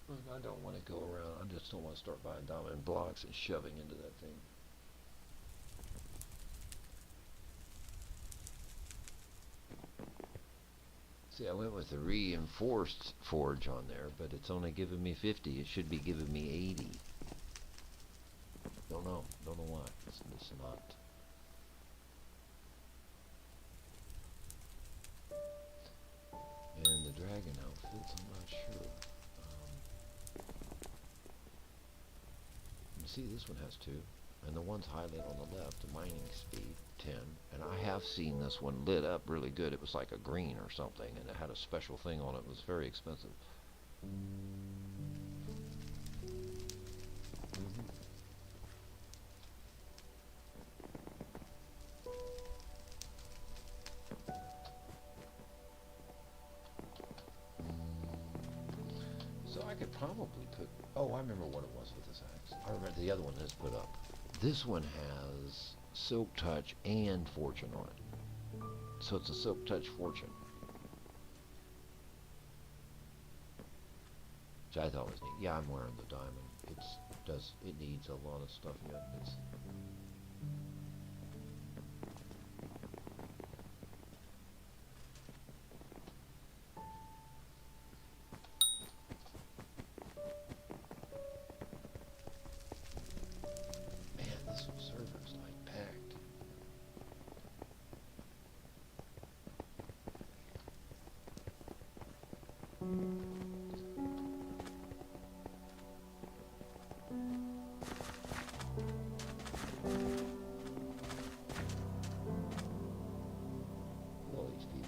Look, I don't want to go around. I just don't want to start buying diamond blocks and shoving into that thing. See, I went with the reinforced forge on there, but it's only giving me 50. It should be giving me 80. Don't know why. It's not. And the dragon outfits, I'm not sure. You see, this one has 2. And the one's highlighted on the left, the mining speed, 10. And I have seen this one lit up really good. It was like a green or something, and it had a special thing on it. It was very expensive. So I could probably put... Oh, I remember what it was with this axe. I remember the other one that's put up. This one has Silk Touch and Fortune on it. So it's a Silk Touch Fortune. Which I thought was neat. Yeah, I'm wearing the diamond. It needs a lot of stuff yet. Man, this server's like packed. All these people.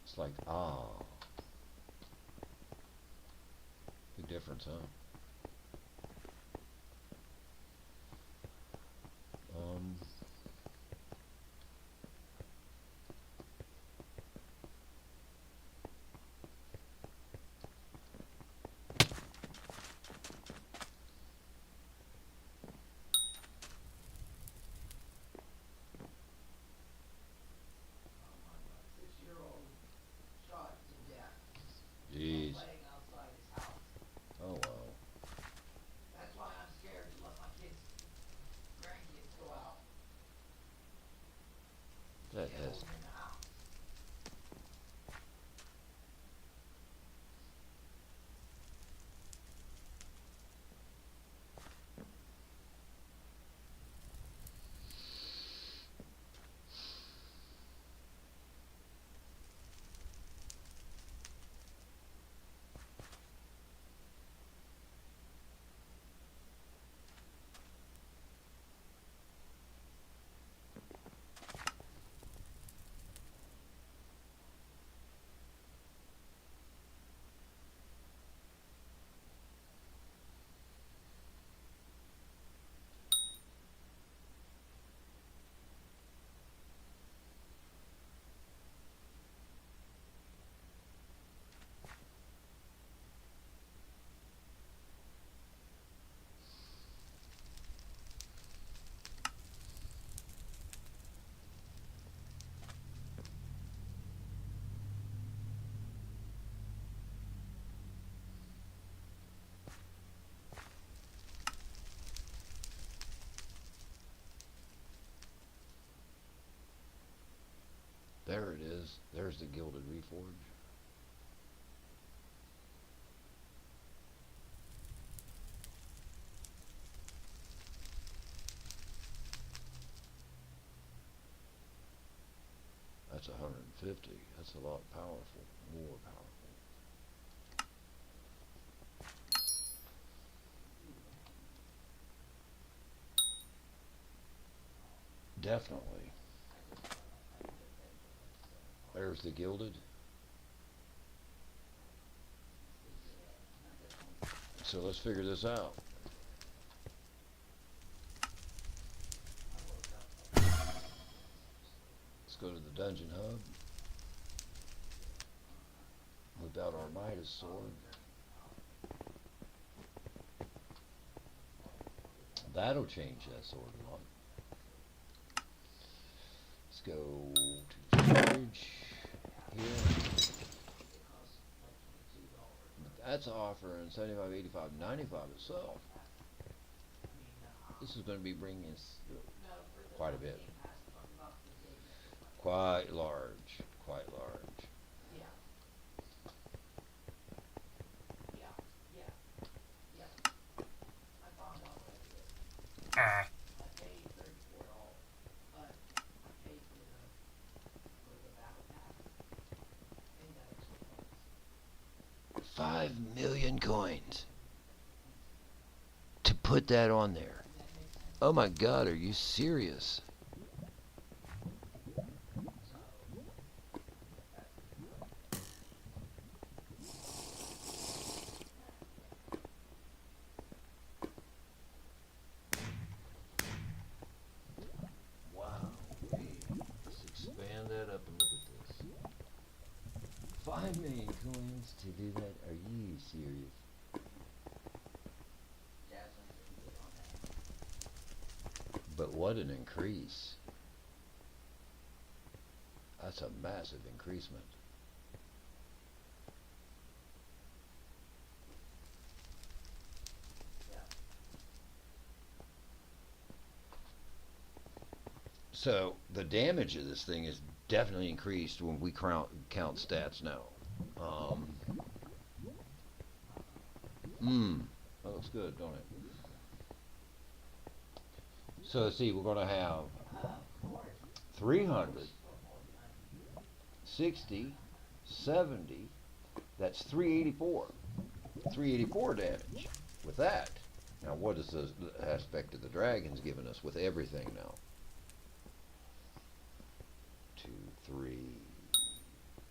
It's like, big difference, huh? Shot to death. Jeez. Playing outside his house. Oh, wow. That's why I'm scared to let my kids, grandkids go out. That Get has... them in the house. There it is. There's the Gilded Reforge. That's 150. That's a lot powerful. More powerful. Definitely. There's the Gilded. So let's figure this out. Let's go to the Dungeon Hub. Whip out our Midas sword. That'll change that sword a lot. go to storage here. That's offering 75, 85, 95 itself. This is going to be bringing us quite a bit. Quite large. Quite large. $5 million coins to put that on there. Oh my God, are you serious? Wow. Let's expand that up and look at this. 5 million coins to do that? Are you serious? But what an increase. That's a massive increasement. So the damage of this thing is definitely increased when we count stats now. That looks good, don't it? So see, we're going to have 300, 60, 70, that's 384. 384 damage with that. Now what is the aspect of the dragons giving us with everything now? 2, 3,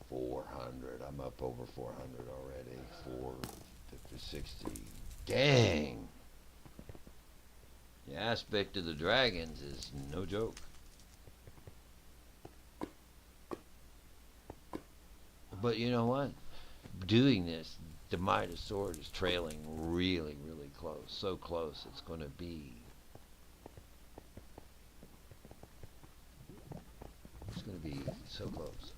400. I'm up over 400 already. 450, 60. Dang! The aspect of the dragons is no joke. But you know what? Doing this, the Midas sword is trailing really, really close. So close, it's going to be... It's going to be so close.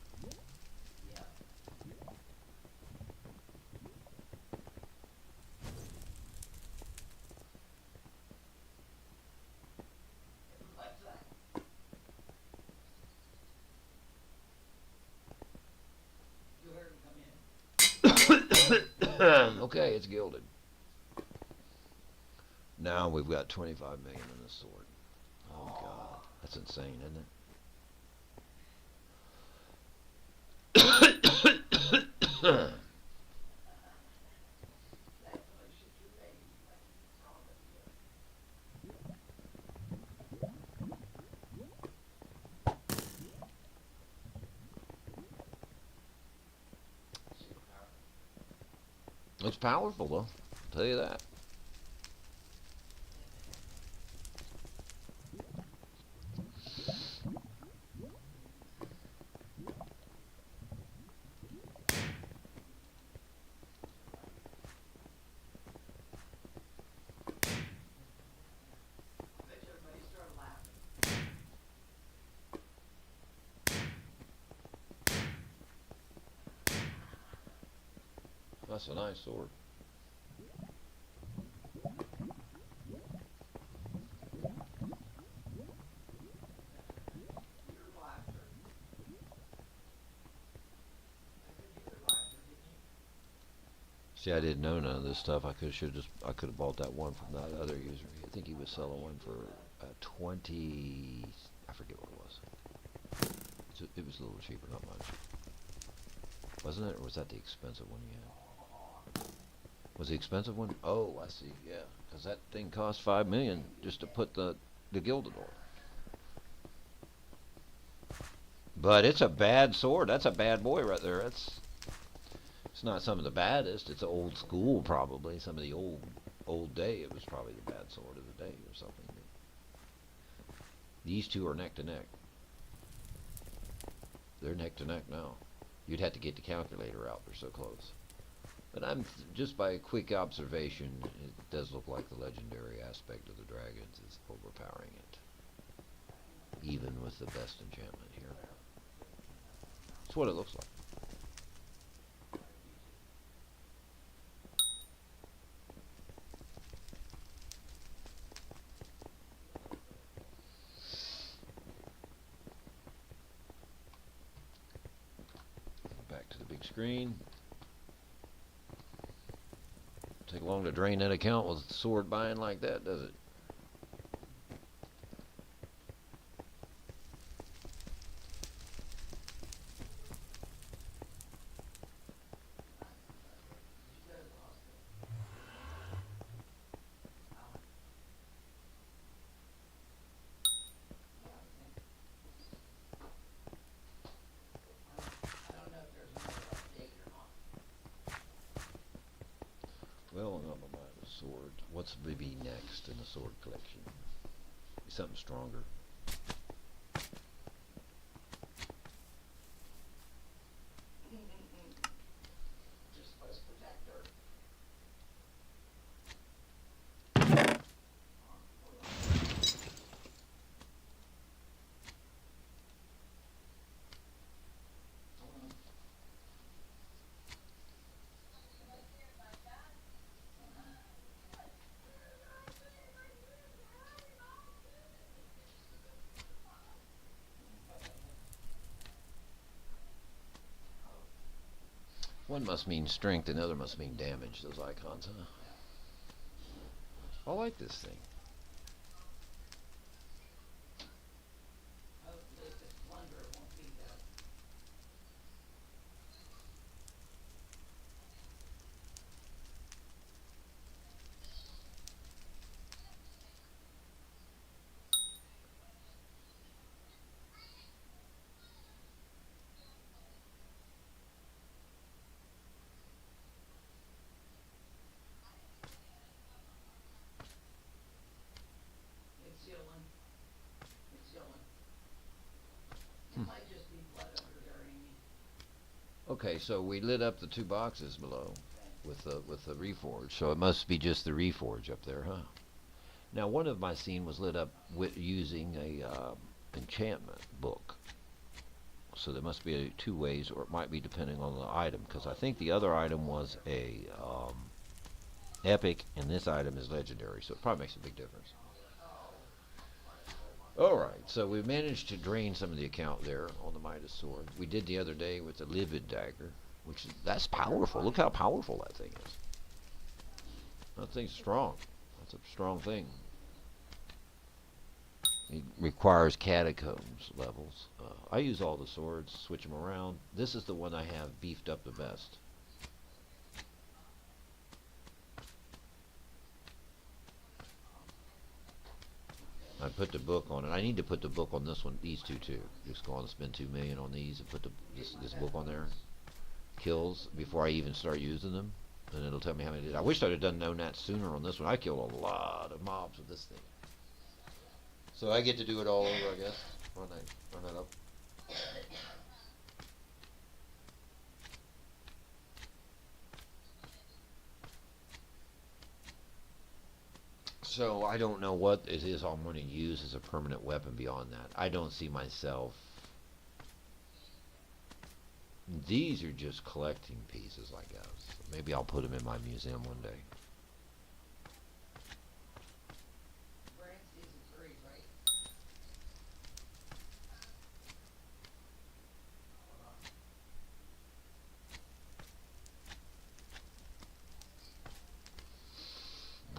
Okay, it's gilded. Now we've got 25 million in this sword. Oh God, that's insane, isn't it? It's powerful though, I'll tell you that. That's a nice sword. See, I didn't know none of this stuff. I could have bought that one from that other user. I think he was selling one for 20. I forget what it was. It was a little cheaper, not much, wasn't it? Or was that the expensive one he had? Was the expensive one? Oh, I see. Yeah, because that thing cost 5 million just to put the gilded on. But it's a bad sword. That's a bad boy right there. It's not some of the baddest. It's old school probably. Some of the old day. It was probably the bad sword of the day or something. These two are neck to neck. They're neck to neck now. You'd have to get the calculator out. They're so close. But just by a quick observation, it does look like the legendary aspect of the dragons is overpowering it. even with the best enchantment here. That's what it looks like. Back to the big screen. Take long to drain that account with sword buying like that, does it? Well, I'm not buying a sword. What's maybe next in the sword collection? Something stronger. Just post protector. One must mean strength and the other must mean damage, those icons, huh? I like this thing. Hopefully if it's plunder it won't be that. It's yelling. It's yelling. It might just be blood under there, Amy. Okay, so we lit up the 2 boxes below with the Reforge, so it must be just the Reforge up there, huh? Now, one of my scene was lit up using a enchantment book, so there must be 2 ways, or it might be depending on the item, because I think the other item was a epic, and this item is legendary, so it probably makes a big difference. Alright, so we managed to drain some of the account there on the Midas Sword. We did the other day with the Livid Dagger, which that's powerful. Look how powerful that thing is. That thing's strong. That's a strong thing. It requires catacombs levels. I use all the swords, switch them around. This is the one I have beefed up the best. I put the book on it. I need to put the book on this one, these 2 too. Just go on and spend 2 million on these and put this book on there. Kills before I even start using them, and it'll tell me how many I did. I wish I'd have known that sooner on this one. I killed a lot of mobs with this thing. So I get to do it all over, I guess. Run that up. So I don't know what it is I'm going to use as a permanent weapon beyond that. I don't see myself. These are just collecting pieces, I guess. Maybe I'll put them in my museum one day. We're in season 3, right?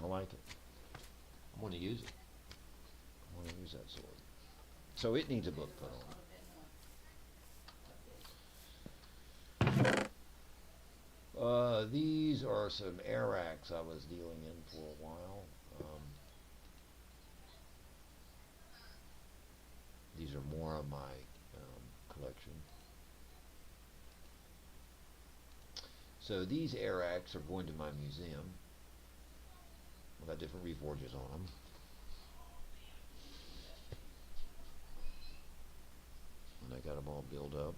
I like it. I'm going to use it. I want to use that sword. So it needs a book put on it. These are some Arax I was dealing in for a while. These are more of my collection. So these Arax are going to my museum. I've got different reforges on them. And I got them all built up.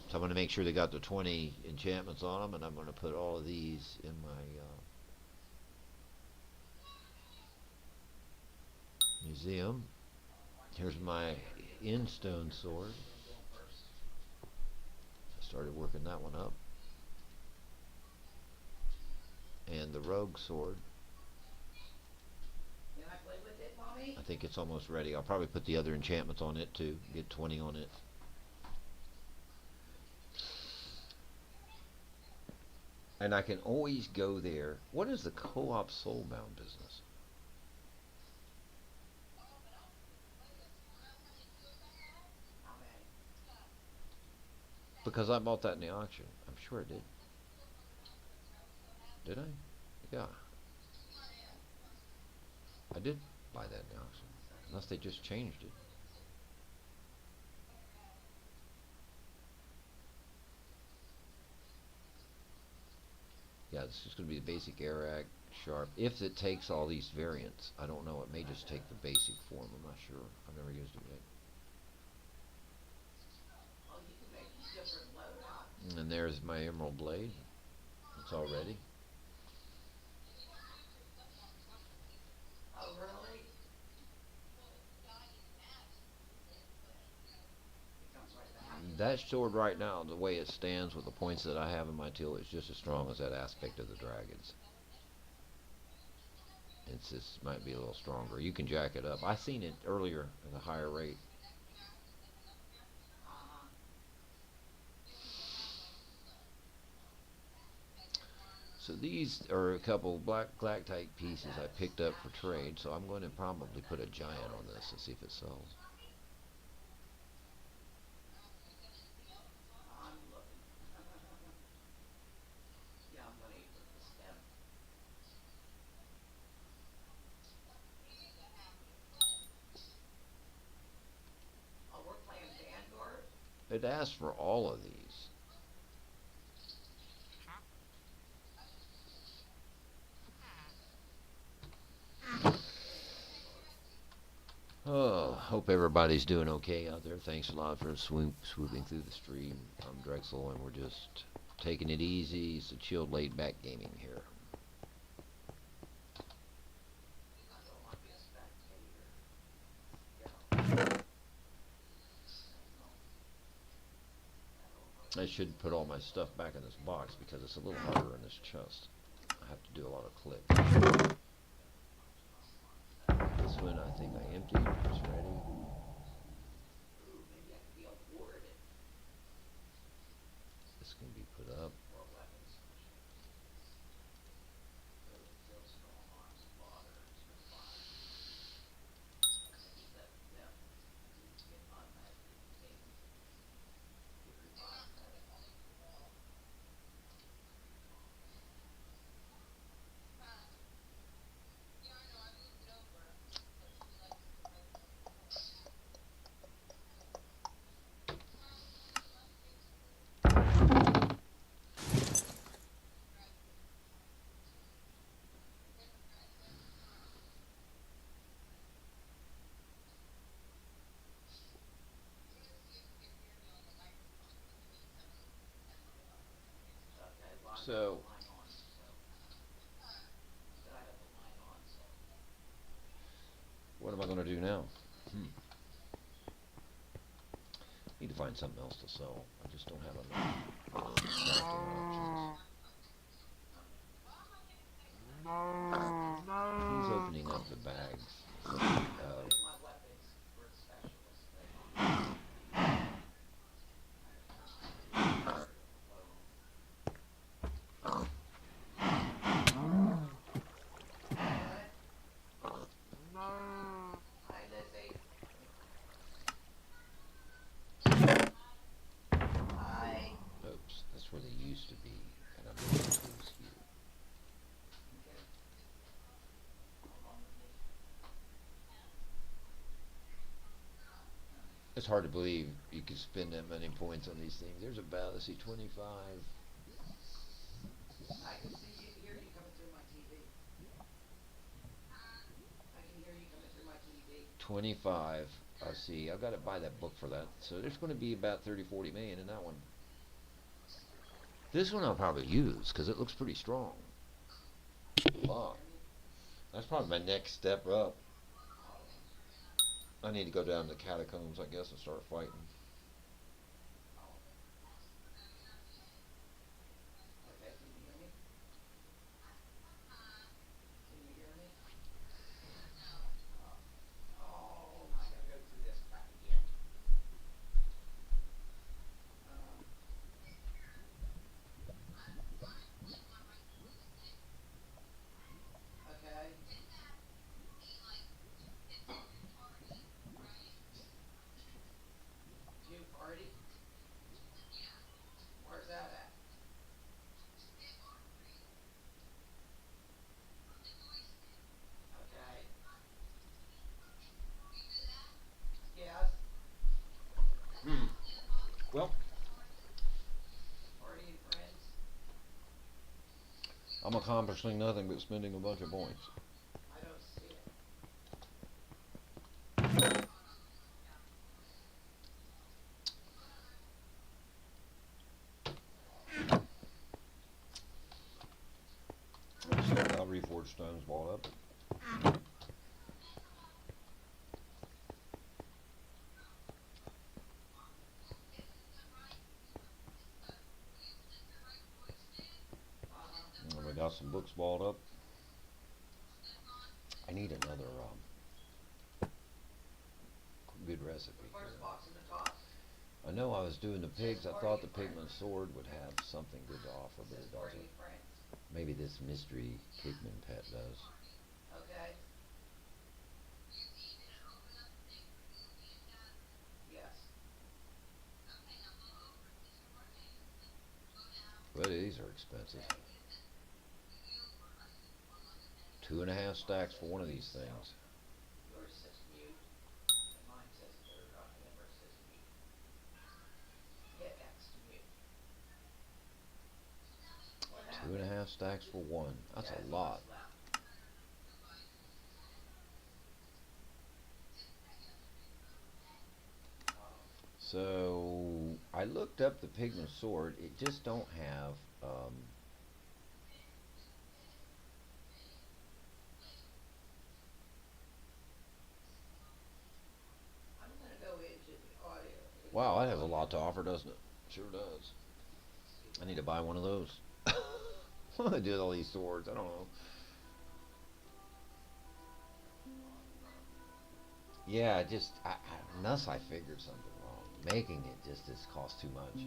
So I'm going to make sure they got the 20 enchantments on them, and I'm going to put all of these in my museum. Here's my in-stone sword. I started working that one up. And the rogue sword. Can I play with it, Mommy? I think it's almost ready. I'll probably put the other enchantments on it too. Get 20 on it. And I can always go there. What is the co-op soulbound business? How many? Because I bought that in the auction. I'm sure I did. Did I? Yeah. I did buy that in the auction. Unless they just changed it. Yeah, this is going to be the basic Arak Sharp. If it takes all these variants, I don't know. It may just take the basic form. I'm not sure. I've never used it yet. Oh, you can make different loadouts. And there's my Emerald Blade. It's all ready. Oh, really? It comes right back. That sword right now, the way it stands with the points that I have in my tool, is just as strong as that aspect of the dragons. It's just might be a little stronger. You can jack it up. I seen it earlier at a higher rate. So these are a couple black type pieces I picked up for trade. So I'm going to probably put a giant on this and see if it sells. I'm looking. Yeah, I'm gonna eat with the stem. Oh, we're playing Vanguard? It asked for all of these. Oh, hope everybody's doing okay out there. Thanks a lot for swooping through the stream. I'm Drexel, and we're just taking it easy. It's a chilled, laid-back gaming here. I don't want to be a spectator. Yeah. I should put all my stuff back in this box because it's a little harder in this chest. I have to do a lot of clicks. This one I think I emptied. It's ready. Ooh, maybe I could be awarded This can be put up. for weapons. Ooh, still strong arms, water, tier 5. Use that, yeah. Get automatic take. Get revive credit. Okay, well, I got the So, line on, so. Said I got the line on, so. what am I going to do now? Need to find something else to sell. I just don't have enough crafting options. He's opening up the bags. Put in my weapons for the specialist thing. Hi, Lizzie. Hi. Oops, that's where they used to be, and I'm moving tools here. Okay. Hold on with me. It's hard to believe you could spend that many points on these things. There's about, let's see, 25. I can see you, hear you coming through my TV. I can hear you coming through my TV. 25. I see. I've got to buy that book for that. So there's going to be about 30, 40 million in that one. This one I'll probably use because it looks pretty strong. Wow. That's probably my next step up. I need to go down to the catacombs, I guess, and start fighting. Okay, can you hear me? Can you hear me? Oh, I gotta go through this crap again. Um, okay. Jew party? Where's that at? Okay. Yes. Well, Party and friends. I'm accomplishing nothing but spending a bunch of points. I don't see it. I'll reforge stones ball up. And we got some books balled up. I need another good recipe The first here. box in the top. I know I was doing the pigs. I thought the pigman sword would have something good to offer, but Says it party doesn't. and friends. Maybe this mystery pigman pet does. Okay. Yes. But these are expensive. Okay. 2.5 stacks for one of these things. Yours says mute, and mine says third, number says mute. Hit X to mute. What happened? 2.5 stacks for one. That's Yeah, a he lot. just left. Oh, So I looked up the pigman sword. It just don't have. I'm gonna go into the audio. Wow, that has a lot to offer, doesn't it? Sure does. I need to buy one of those. What do I do with all these swords? I don't know. Yeah, unless I figured something wrong. Making it just costs too much.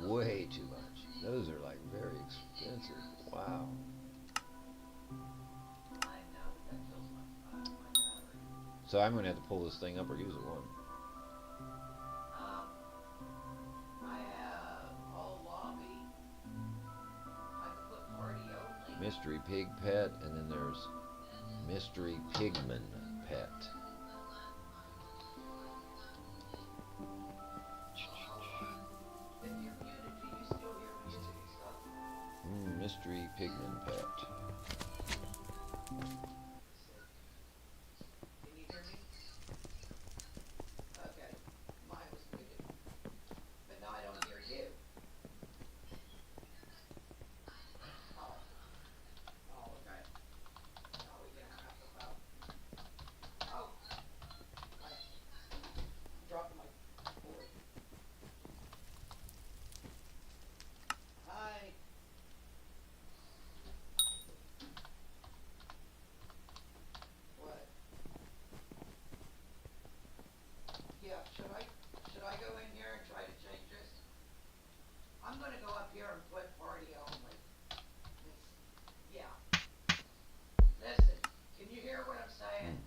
Way too much. Those are like very expensive. Wow. I know, but that kills my battery. So I'm gonna have to pull this thing up or use it one. I have all lobby. I can put party only. Mystery pig pet, and then there's mystery pigman pet. If you're muted, do you still hear music and stuff? Mystery pigman pet. Can you hear me? Okay, mine was muted. But now I don't hear you. Oh. Oh, okay. Now we can have the phone. Oh. I dropped my cord. Hi. What? Yeah, should I go in here and try to change this? I'm gonna go up here and put party only. Yeah. Listen, can you hear what I'm saying?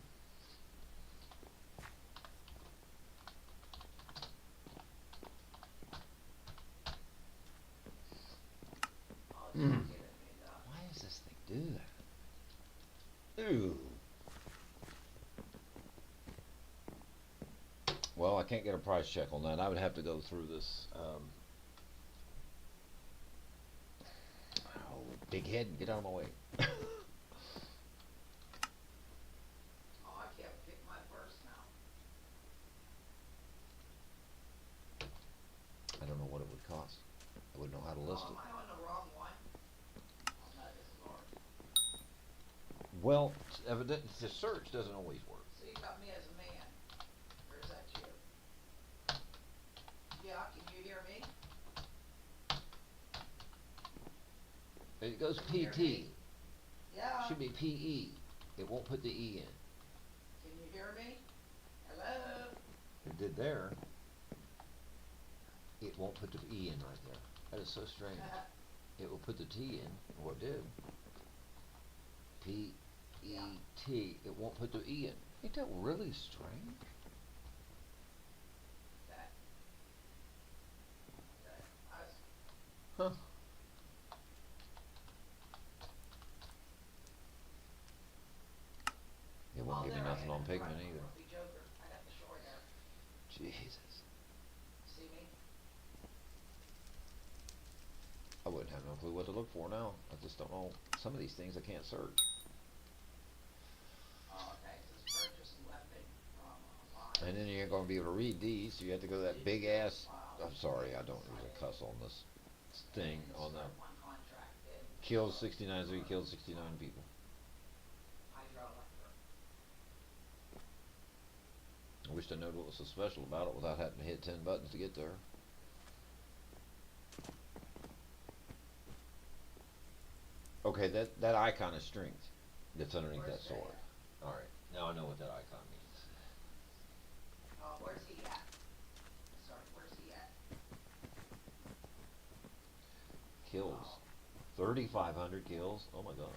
Oh, it's not giving me enough. Why does this thing do that? Ooh. Well, I can't get a price check on that. I would have to go through this. Oh, big head, get out of my way. Oh, I can't pick my purse now. I don't know what it would cost. I wouldn't know how to list Oh, am I on the wrong one? Oh, no, this is ours. it. Well, evident the search doesn't always work. So you got me as a man. Or is that you? Yeah, can you hear me? It goes Can you hear PT. me? Yeah. Should be PE. It won't put the E in. Can you hear me? Hello? It did there. It won't put the E in right there. That is so strange. It will put the T in. Well, it did. P-E-T. It won't put the E in. Ain't that really strange? Huh. It won't give me nothing on pigment either. Joker. I got the short hair. Jesus. See me? I wouldn't have no clue what to look for now. I just don't know. Some of these things I can't search. Oh, okay. So it's purchase and weapon from online. And then you ain't going to be able to read these, so you have to go to that big ass. I'm sorry, I don't use a cuss on this thing. On the One contract. killed 69, so he killed 69 people. I wish I knew what was so special about it without having to hit 10 buttons to get there. Okay, that icon is strength that's underneath that sword. Alright, now I know what that icon means. Oh, where's he at? Sorry, where's he at? Kills. 3,500 kills? Oh my god.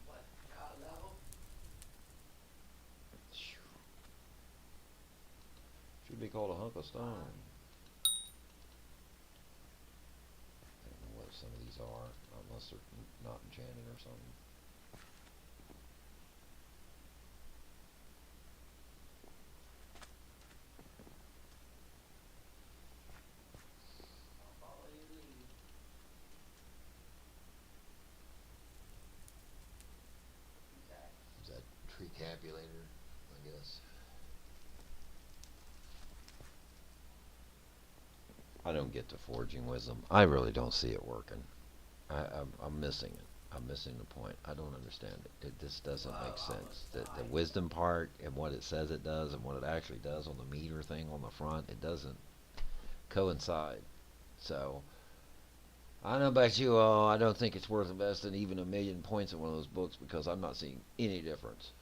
What level? Should be called a hunk of stone. I don't know what some of these are, unless they're not enchanted or something. I'll follow your lead. Okay. Is that tree capulator? I guess. I don't get the forging wisdom. I really don't see it working. I'm missing it. I'm missing the point. I don't understand it. It just doesn't make sense. The wisdom part and what it says it does and what it actually does on the meter thing on the front, it doesn't coincide. So, I don't know about you all. I don't think it's worth investing even 1,000,000 points in one of those books because I'm not seeing any difference.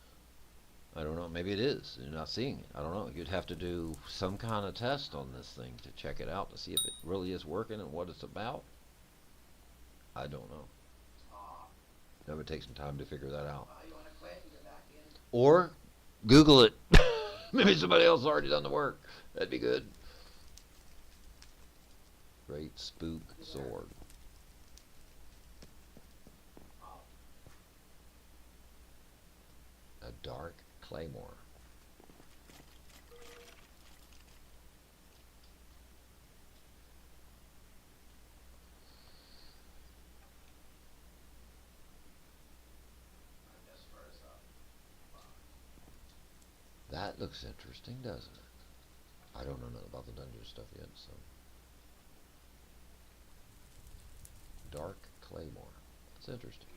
I don't know. Maybe it is. You're not seeing it. I don't know. You'd have to do some kind of test on this thing to check it out to see if it really is working and what it's about. I don't know. That would take some time to figure that out. You want to quit and get back in? Or Google it. Maybe somebody else already done the work. That'd be good. Great spook sword. A dark claymore. That looks interesting, doesn't it? I don't know nothing about the dungeon stuff yet, so. Dark claymore. That's interesting.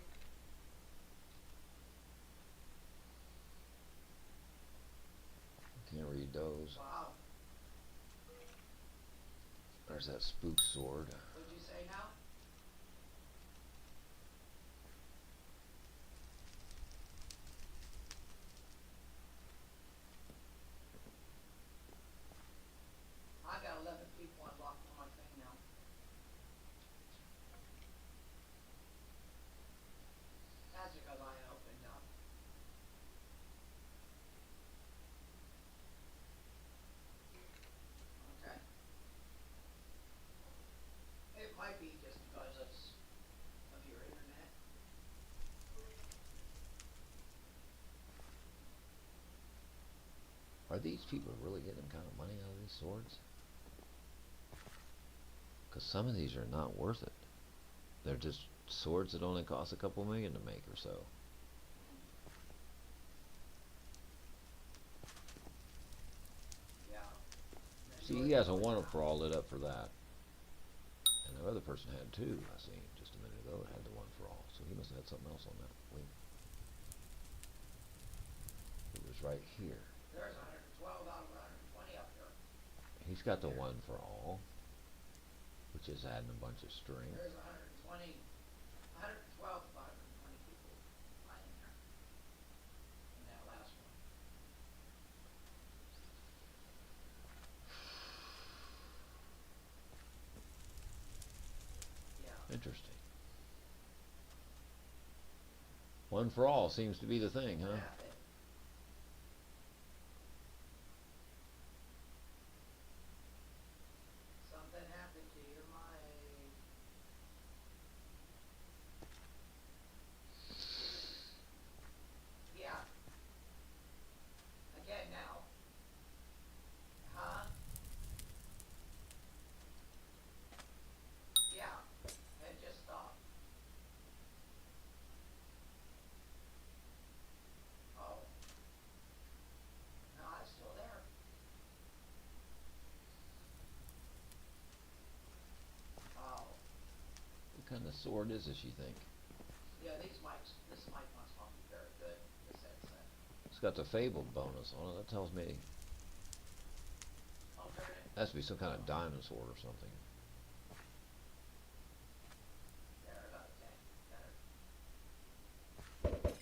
Can't read those. Wow. There's that spook sword. What'd you say now? I got 11 people unlocked on my thing now. That's because I opened up. Okay. It might be just because of your internet. Are these people really getting kind of money out of these swords? Because some of these are not worth it. They're just swords that only cost a couple million to make or so. Yeah. See, he has a one for all lit up for that. And the other person had two, I seen just a minute ago, had the one for all. So he must have had something else on that link. It was right here. There's 112 out of 120 up here. He's got the one for all, which is adding a bunch of string. There's 120, 112 of 120 people lying there in that last one. Yeah. Interesting. One for all seems to be the thing, huh? Yeah, something happened to your mind. Yeah. Again now. Huh? Yeah. And just stop. Oh. No, it's still there. Oh. What kind of sword is this, you think? Yeah, these mics, this mic must not be very good, this headset. It's got the fabled bonus on it. That tells me I'll turn it. it has to be some kind of diamond sword or something. There, okay, better.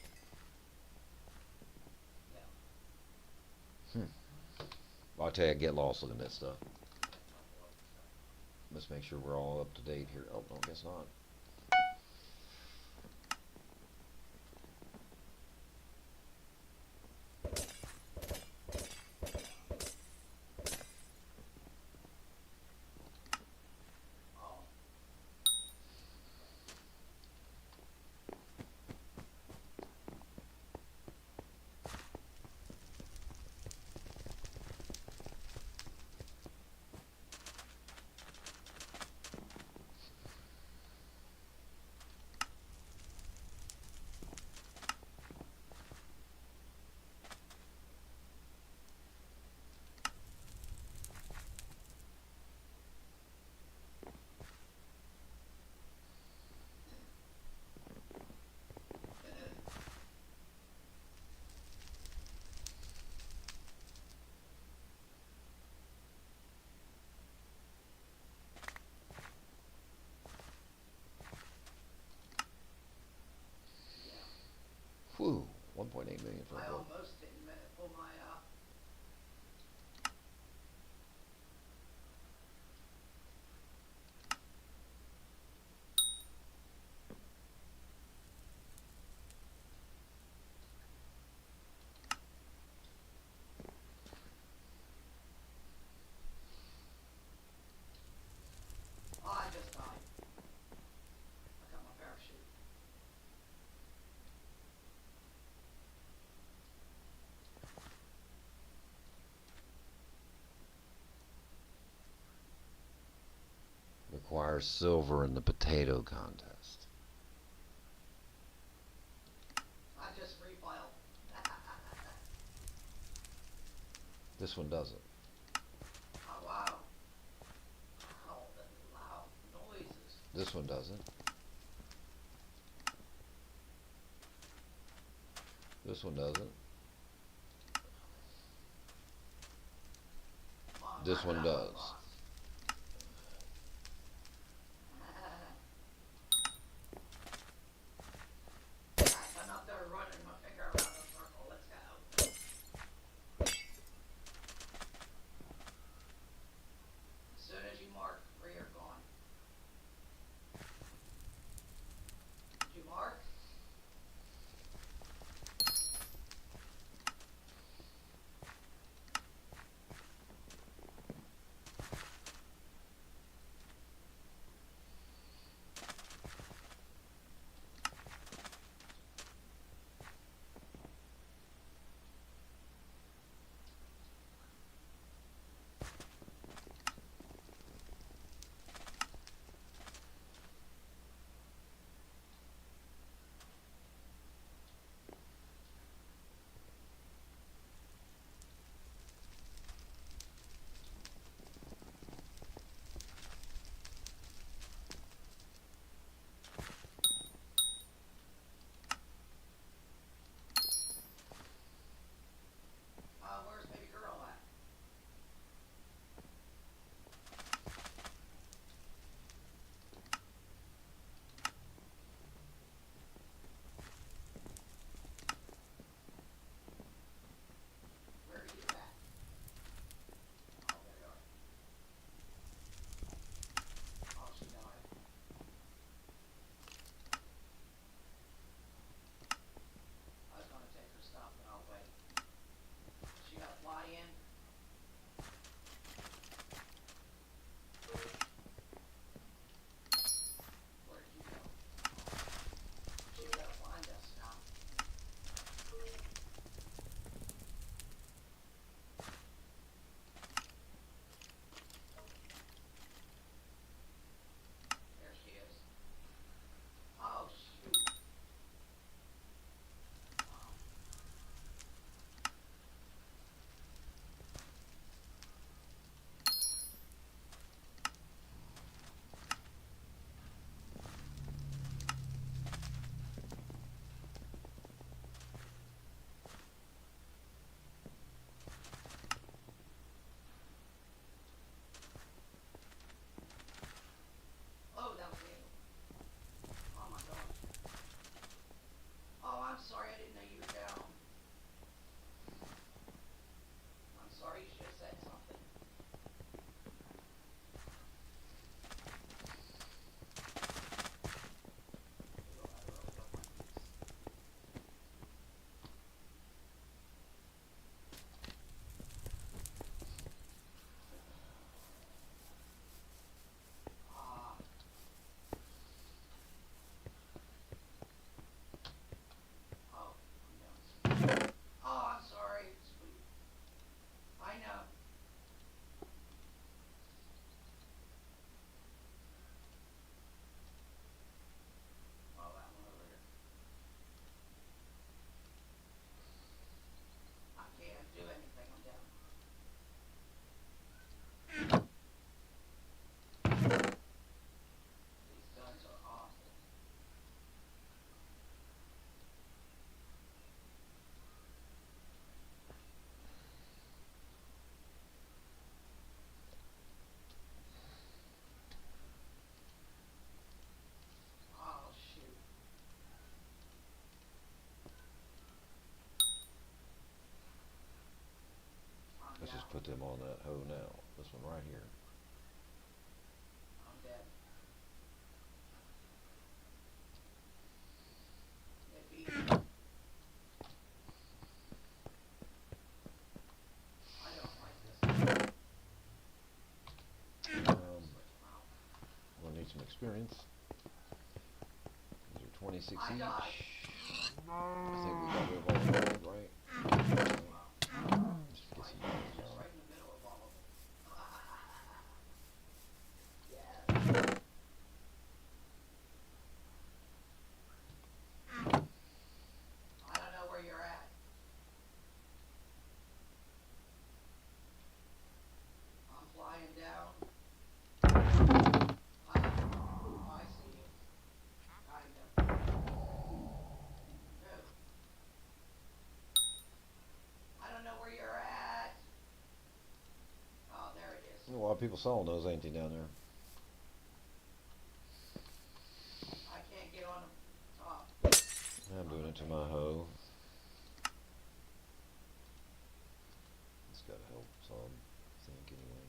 Yeah. Well, I'll tell you, I get lost looking at that stuff. Let's make sure we're all up to date here. Oh, no, I guess not. Oh. Whew, 1.8 million for I a book. almost didn't pull my, oh, I just died. I got my parachute. Requires silver in the potato contest. I just refiled. This one doesn't. Oh, wow. Oh, the loud noises. This one doesn't. This one doesn't. Mom, This wrap one it up, does. boss. I'm out there running my finger around the circle. Let's go. As soon as you mark where you're going. Did you mark? put them on that hoe now. This one right here. I'm dead. It beat me. I don't like this. We'll need some experience. These are 26 I each. died. I think we got rid of all the gold, right? Just get some gold Just now. right in the middle of all of them. Yes. I don't know where you're at. I'm flying down. I see you. Kind of. No. I don't know where you're at. Oh, there it is. A lot of people selling those, ain't they, down there? I can't get on the top. I'm doing it to my hoe. It's gotta help some, I think, anyway.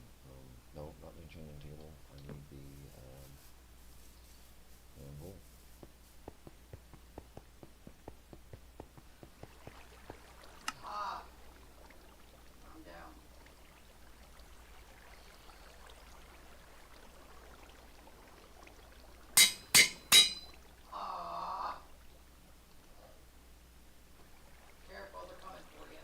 No, not the enchanting table. I need the anvil. Ah. I'm down. Ah. Careful, they're coming for you.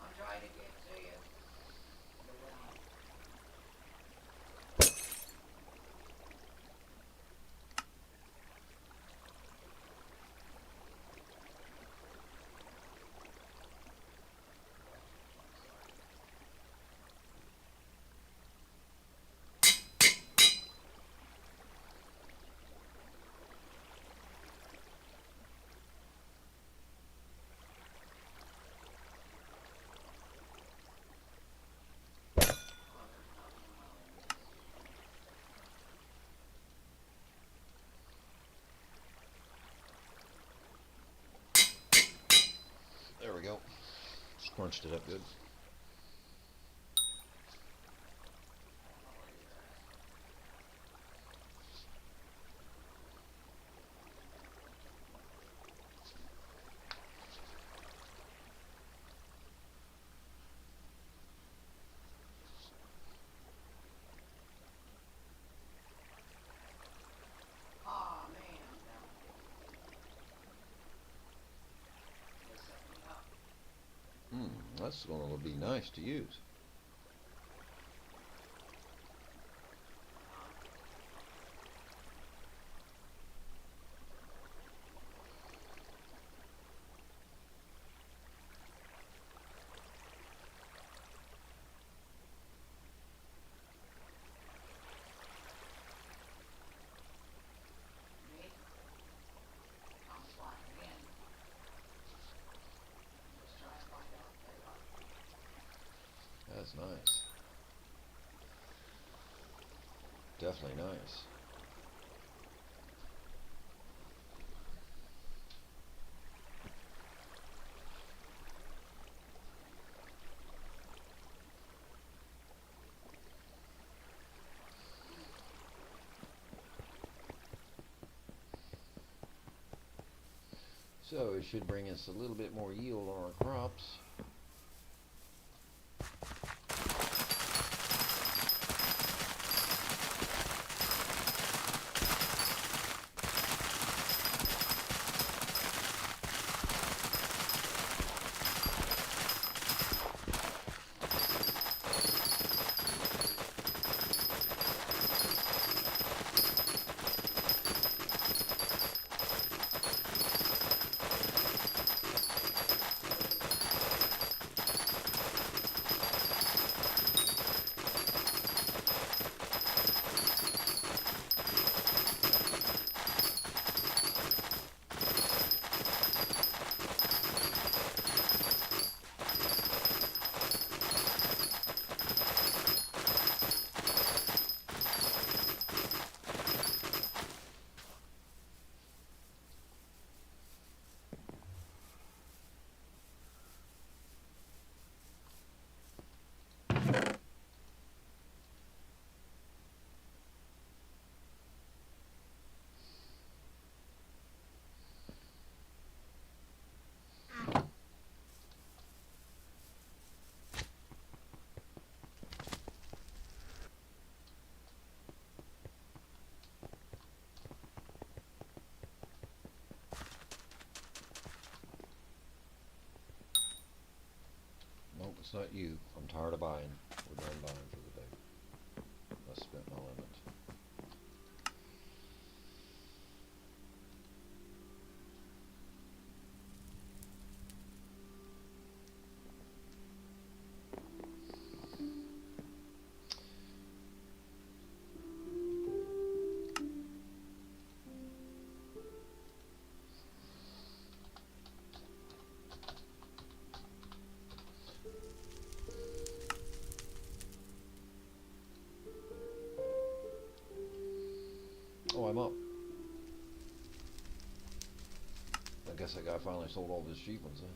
I'm trying to get to you. You're winning. There we go. Scrunched it up good. Ah, man, I'm down. They set me up. That's gonna be nice to use. Me? I'm flying in. Just trying to find out if they are. That's nice. Definitely nice. So it should bring us a little bit more yield on our crops. It's not you. I'm tired of buying. We're done buying for the day. I spent my limit. Oh, I'm up. I guess that guy finally sold all of his cheap ones, huh?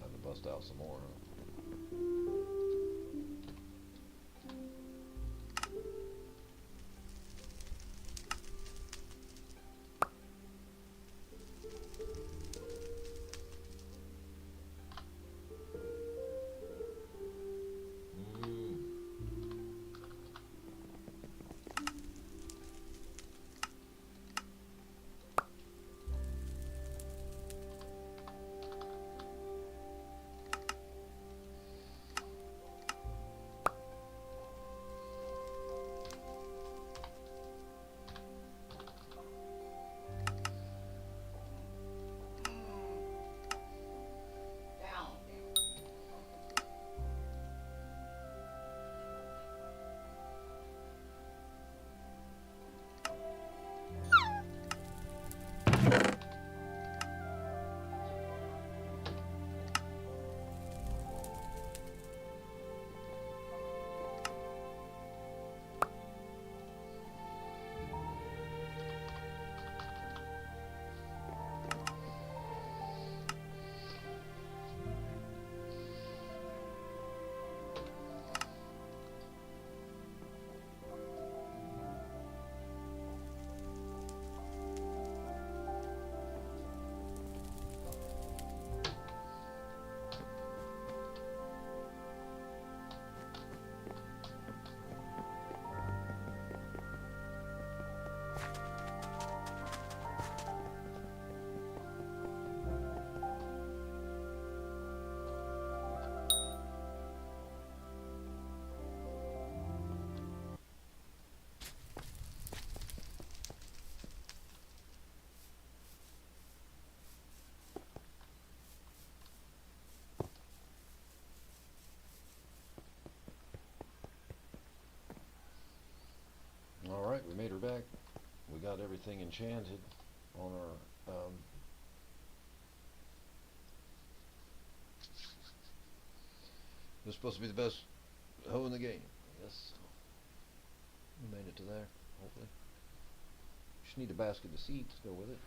Time to bust out some more, huh? Down. Alright, we made her back. We got everything enchanted on our this is supposed to be the best hoe in the game. Yes. We made it to there, hopefully. Just need a basket of seeds to go with it.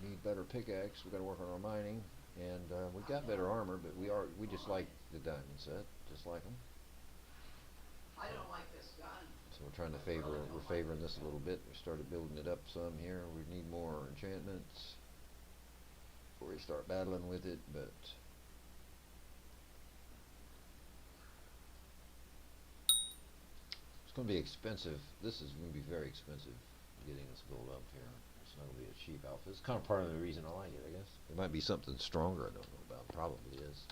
We need better pickaxe. We got to work on our mining, and we got better armor, but we just like the diamond set, just like them. I don't like this gun. So we're trying to we're favoring this a little bit. We started building it up some here. We need more enchantments before we start battling with it, but it's going to be expensive. This is going to be very expensive getting this built up here. It's not going to be a cheap outfit. It's kind of part of the reason I like it, I guess. It might be something stronger I don't know about. Probably is.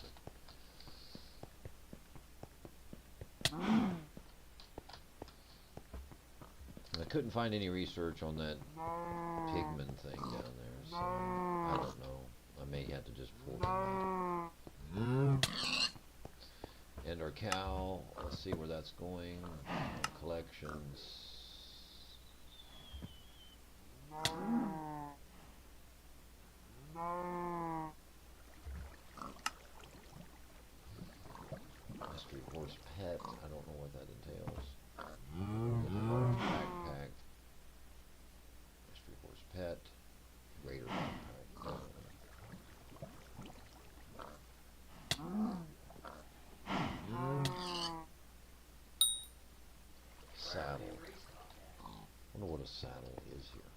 I couldn't find any research on that pigment thing down there, so I don't know. I may have to just pull from that. And our cow, let's see where that's going. Collections. Mystery horse pet, I don't know what that entails. Backpack. Mystery horse pet. Greater backpack. saddle. Wonder what a saddle is here.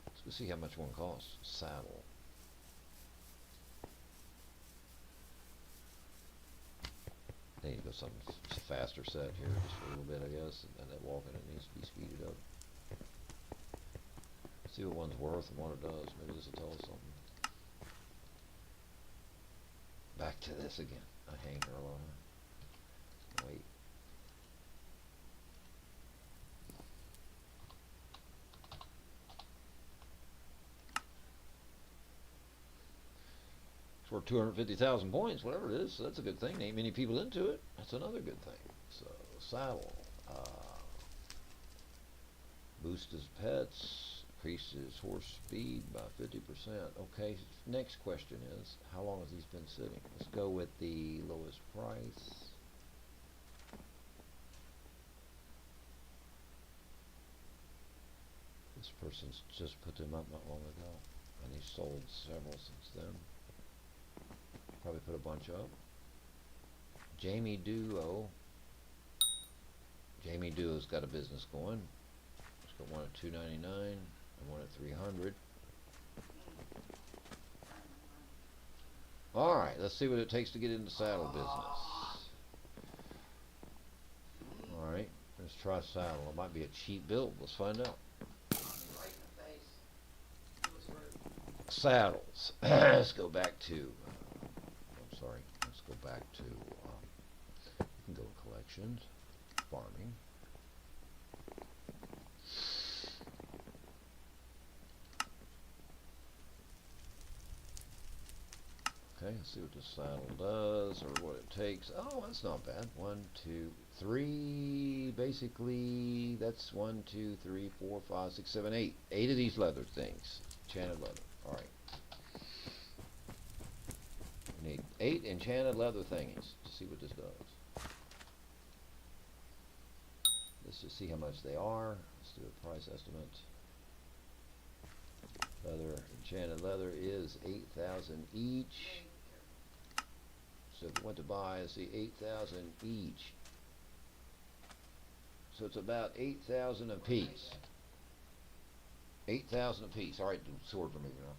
Let's go see how much one costs. Saddle. Need to go something faster set here, just for a little bit, I guess. And that walking, it needs to be speeded up. See what one's worth and what it does. Maybe this will tell us something. Back to this again. A hanger line. Wait. It's worth 250,000 points, whatever it is. So that's a good thing. Ain't many people into it. That's another good thing. So saddle. Boost his pets. Increases horse speed by 50%. Okay, next question is, how long has these been sitting? Let's go with the lowest price. This person's just put them up not long ago, and he sold several since then. Probably put a bunch up. Jamie Duo. Jamie Duo's got a business going. Let's go one at $2.99. And one at 300. Alright, let's see what it takes to get into saddle business. Alright, let's try saddle. It might be a cheap build. Let's find out. Saddles. Let's go back to I'm sorry, let's go back to you can go to collections, farming. Okay, let's see what the saddle does, or what it takes. Oh, that's not bad. 1, 2, 3, basically, that's 1, 2, 3, 4, 5, 6, 7, 8. 8 of these leather things. Enchanted leather. Alright. We need 8 enchanted leather thingies to see what this does. Let's just see how much they are. Let's do a price estimate. Leather, enchanted leather is 8,000 each. So if you want to buy, let's see, 8,000 each. So it's about 8,000 a piece. 8,000 a piece. All right, the swords are moving on.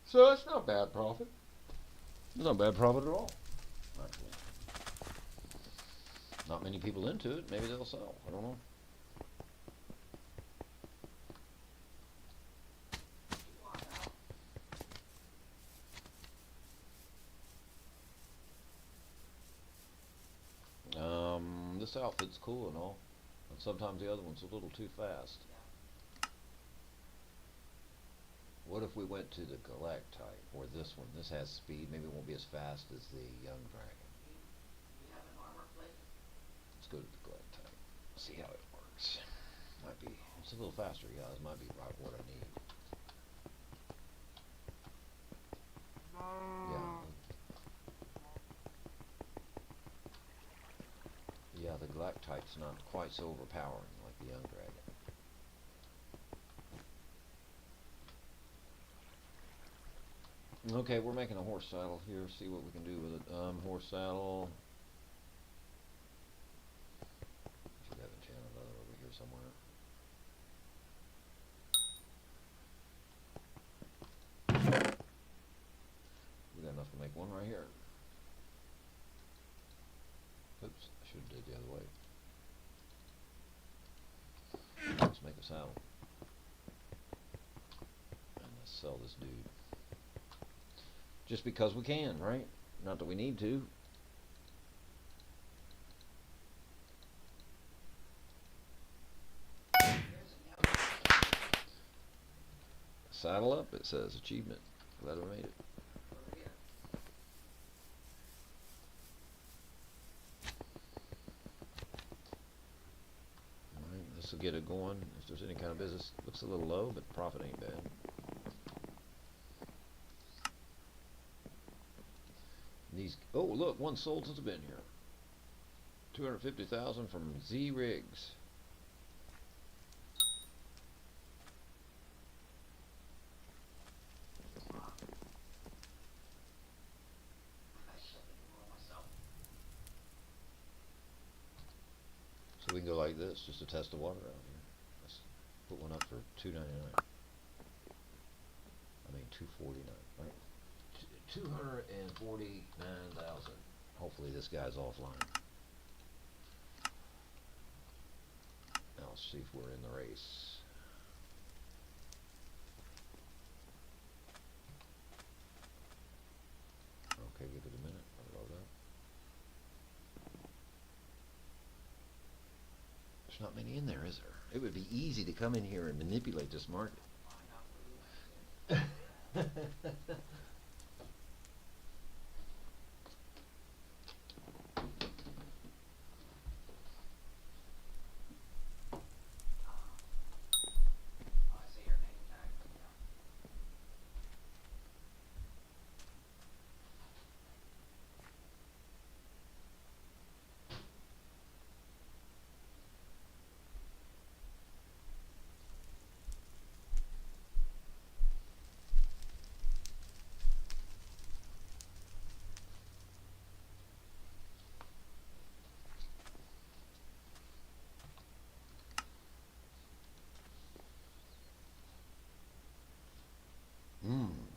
So it's not bad profit. It's not bad profit at all, actually. Not many people into it. Maybe they'll sell. I don't know. This outfit's cool and all, and sometimes the other one's a little too fast. What if we went to the Galactite, or this one? This has speed. Maybe it won't be as fast as the Young Dragon. You have an armor plate? Let's go to the Galactite. See how it works. Might be. It's a little faster, guys. Might be right what I need. Yeah, the Galactite's not quite so overpowering like the Young Dragon. Okay, we're making a horse saddle here. See what we can do with it. Horse saddle. Should have enchanted leather over here somewhere. We got enough to make one right here. Oops, I should have did the other way. Let's make a saddle. And let's sell this dude. Just because we can, right? Not that we need to. Saddle up, it says. Achievement. Glad we made it. Alright, this will get it going. If there's any kind of business. Looks a little low, but profit ain't bad. These, oh look, one sold since I've been here. 250,000 from Z Rigs. like this just to test the water out here. Let's put one up for $2.99. I mean $249, right? 249,000. Hopefully this guy's offline. Now let's see if we're in the race. Okay, give it a minute. I'll load up. There's not many in there, is there? It would be easy to come in here and manipulate this market.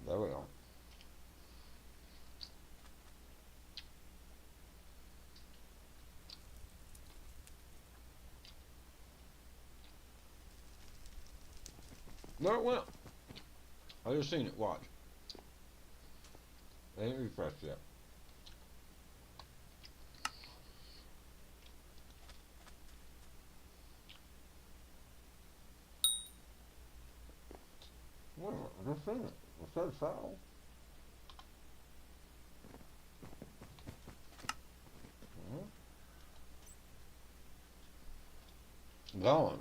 There we go. There it went. I just seen it. Watch. They ain't refreshed yet. What? I just seen it. It said foul. Gone.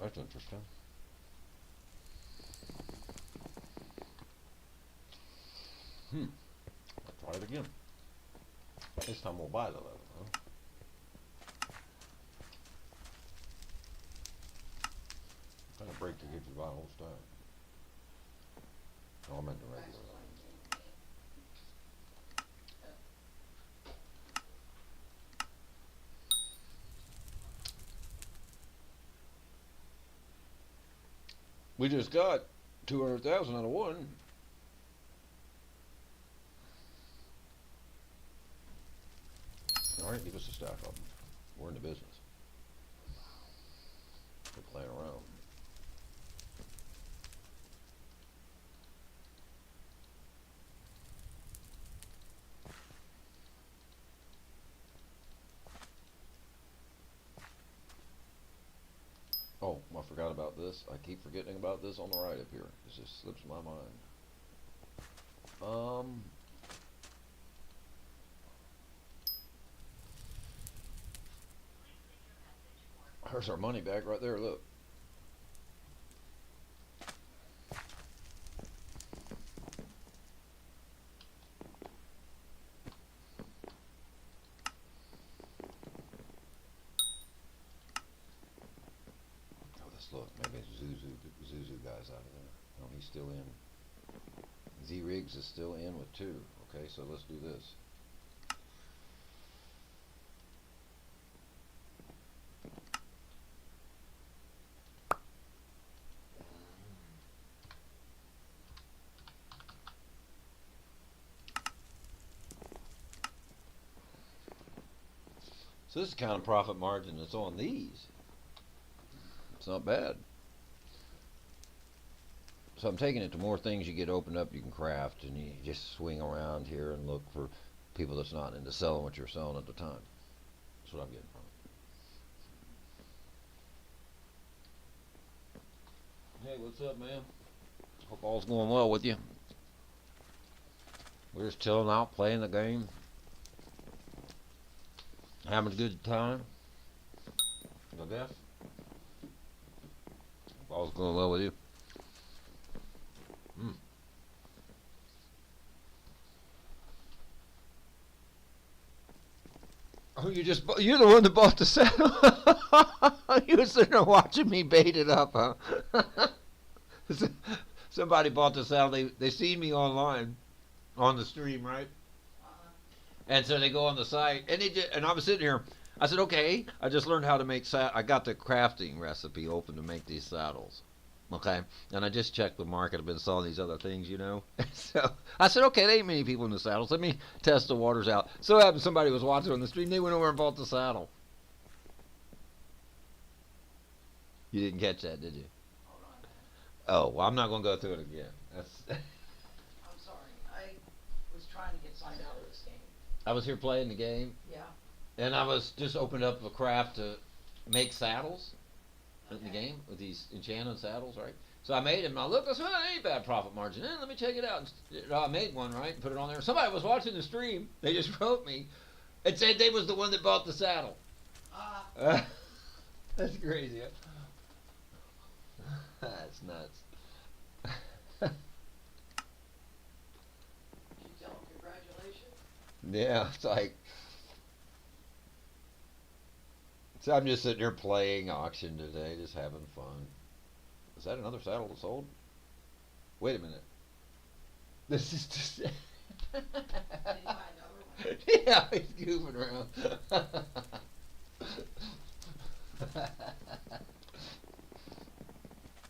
That's interesting. I'll try it again. This time we'll buy the 11, huh? What kind of break to get you buy a whole stack? Oh, I meant the regular. We just got 200,000 out of one. All right, give us a stack of them. We're in the business. We're playing around. Oh, I forgot about this. I keep forgetting about this on the right up here. It just slips my mind. There's our money back right there, look. Oh, let's look. Maybe Zuzu guy's out of there. No, he's still in. Z-Riggs is still in with 2. Okay, so let's do this. So this is the kind of profit margin that's on these. It's not bad. So I'm taking it to more things you get opened up, you can craft, and you just swing around here and look for people that's not into selling what you're selling at the time. That's what I'm getting from it. Hey, what's up, man? Hope all's going well with you. We're just chilling out, playing the game. Having a good time, I guess. All's going well with you. Oh, you're the one that bought the saddle. You were sitting there watching me bait it up, huh? Somebody bought the saddle. They seen me online on the stream, right? Uh-huh. And so they go on the site, and and I was sitting here. I said, okay, I just learned how to make I got the crafting recipe open to make these saddles. Okay, and I just checked the market. I've been selling these other things, you know. So I said, okay, there ain't many people in the saddles. Let me test the waters out. So happened somebody was watching on the stream. They went over and bought the saddle. You didn't catch that, did you? Hold on. Oh, well, I'm not going to go through it again. That's. I'm sorry. I was trying to get signed out of this game. I was here playing the game, Yeah. and I was just opened up a craft to make saddles in the game with these enchanted saddles, right? So I made them, and I looked, I said, well, that ain't bad profit margin. Let me check it out. And I made one, right, and put it on there. Somebody was watching the stream. They just wrote me and said they was the one that bought the saddle. That's crazy. Huh? That's nuts. Did you tell them congratulations? Yeah, it's like. So I'm just sitting there playing auction today, just having fun. Is that another saddle that sold? Wait a minute. This is just. Did you buy another one? Yeah, he's goofing around.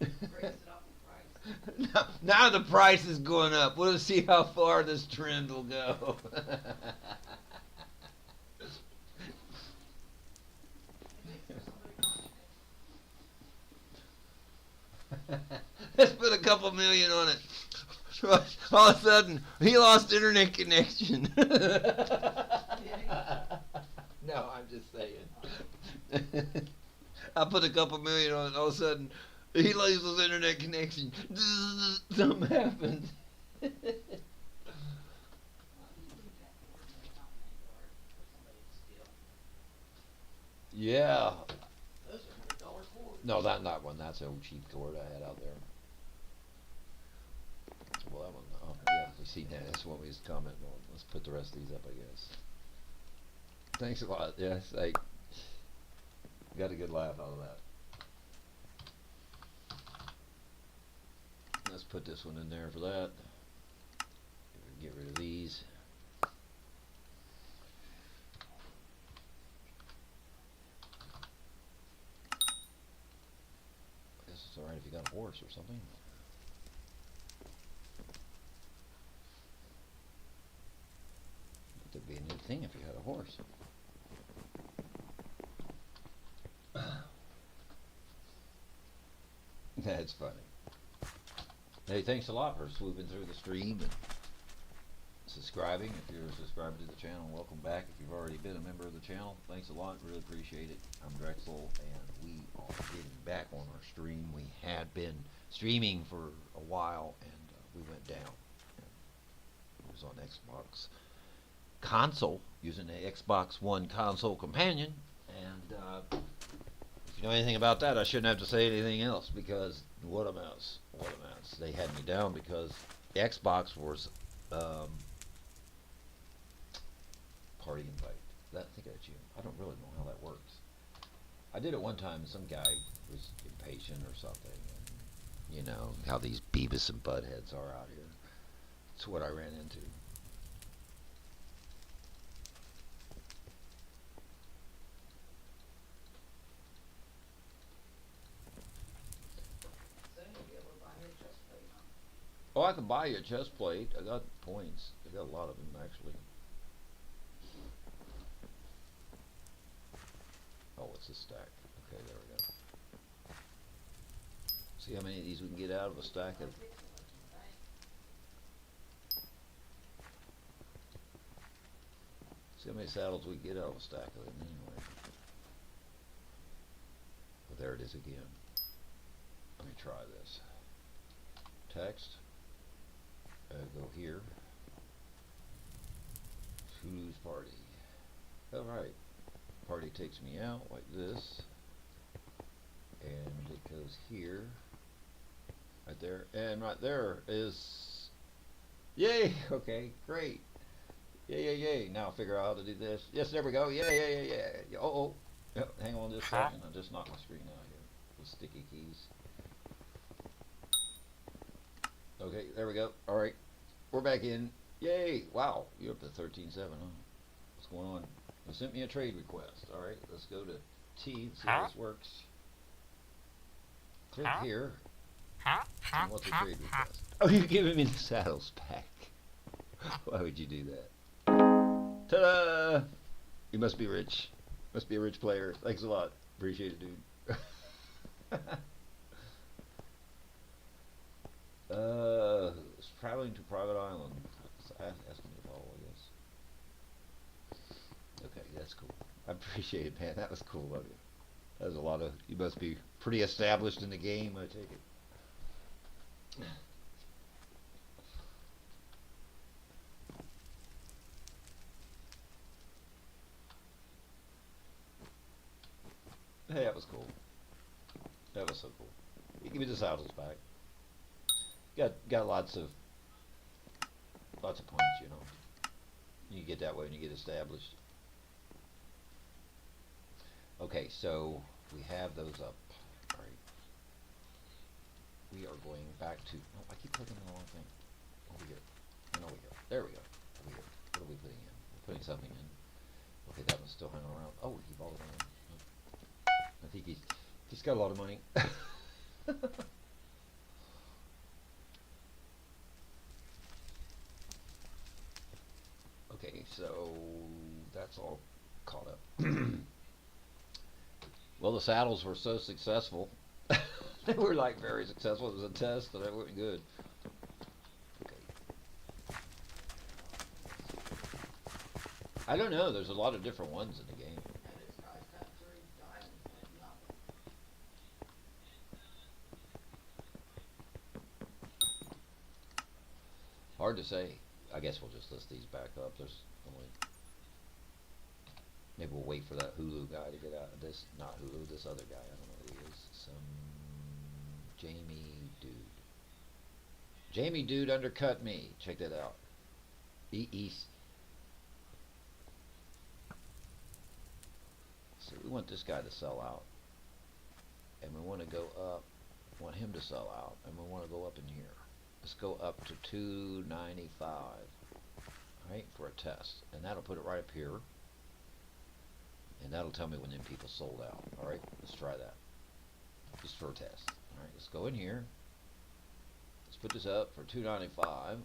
Raised it up in price. Now the price is going up. We'll see how far this trend will go. Let's put a couple million on it. All of a sudden, he lost internet connection. No, I'm just saying. I put a couple million on it. All of a sudden, he loses internet connection. Something happened. Yeah. Those are $100 cords. No, not one. That's an old cheap cord I had out there. Well, that one. Oh, yeah. We see that. That's what we was commenting on. Let's put the rest of these up, I guess. Thanks a lot. Yes, I got a good laugh out of that. Let's put this one in there for that. Get rid of these. I guess it's alright if you got a horse or something. That'd be a neat thing if you had a horse. That's funny. Hey, thanks a lot for swooping through the stream and subscribing. If you're subscribed to the channel, welcome back. If you've already been a member of the channel, thanks a lot. Really appreciate it. I'm Drexel, and we are getting back on our stream. We had been streaming for a while, and we went down. It was on Xbox console, using the Xbox One console companion, and if you know anything about that, I shouldn't have to say anything else, because what a mess. What a mess. They had me down because Xbox was party invite. I think that's you. I don't really know how that works. I did it one time, and some guy was impatient or something, and you know how these Beavis and Buttheads are out here. That's what I ran into. Oh, I can buy you a chest plate. I got points. I got a lot of them, actually. Oh, what's this stack? Okay, there we go. See how many of these we can get out of a stack of... See how many saddles we get out of a stack of them, anyway. Well, there it is again. Let me try this. Text. Go here. Choose party. Alright. Party takes me out like this. And it goes here. Right there. And right there is... Yay! Okay, great. Yay. Now figure out how to do this. Yes, there we go. Yeah. Oh. Yep, hang on just a second. I just knocked my screen out here with sticky keys. Okay, there we go. All right, we're back in. Yay! Wow, you're up to 13.7, huh? What's going on? You sent me a trade request. All right, let's go to T and see how this works. Click here. And what's the trade request? Oh, you're giving me the saddles back. Why would you do that? Ta-da! You must be rich. Must be a rich player. Thanks a lot. Appreciate it, dude. Traveling to private island. Ask me to follow, I guess. Okay, that's cool. I appreciate it, man. That was cool of you. That was a lot of. You must be pretty established in the game, I take it. Hey, that was cool. That was so cool. You give me the saddles back. Got lots of points, you know. You get that way and you get established. Okay, so we have those up. All right. We are going back to. Oh, I keep clicking on the wrong thing. Over here. And over here. There we go. Over here. What are we putting in? We're putting something in. Okay, that one's still hanging around. Oh, he bought it on. I think he's got a lot of money. Okay, so that's all caught up. Well, the saddles were so successful. They were like very successful. It was a test, but it wasn't good. Okay. I don't know. There's a lot of different ones in the game. And this guy's got 3 diamonds and nothing. Hard to say. I guess we'll just list these back up. There's only. Maybe we'll wait for that Hulu guy to get out. This, not Hulu, this other guy. I don't know who he is. Some Jamie dude. Jamie dude undercut me. Check that out. East. So we want this guy to sell out. And we want to go up. Want him to sell out. And we want to go up in here. Let's go up to 295. Alright, for a test. And that'll put it right up here. And that'll tell me when them people sold out. Alright, let's try that. Just for a test. Alright, let's go in here. Let's put this up for 295.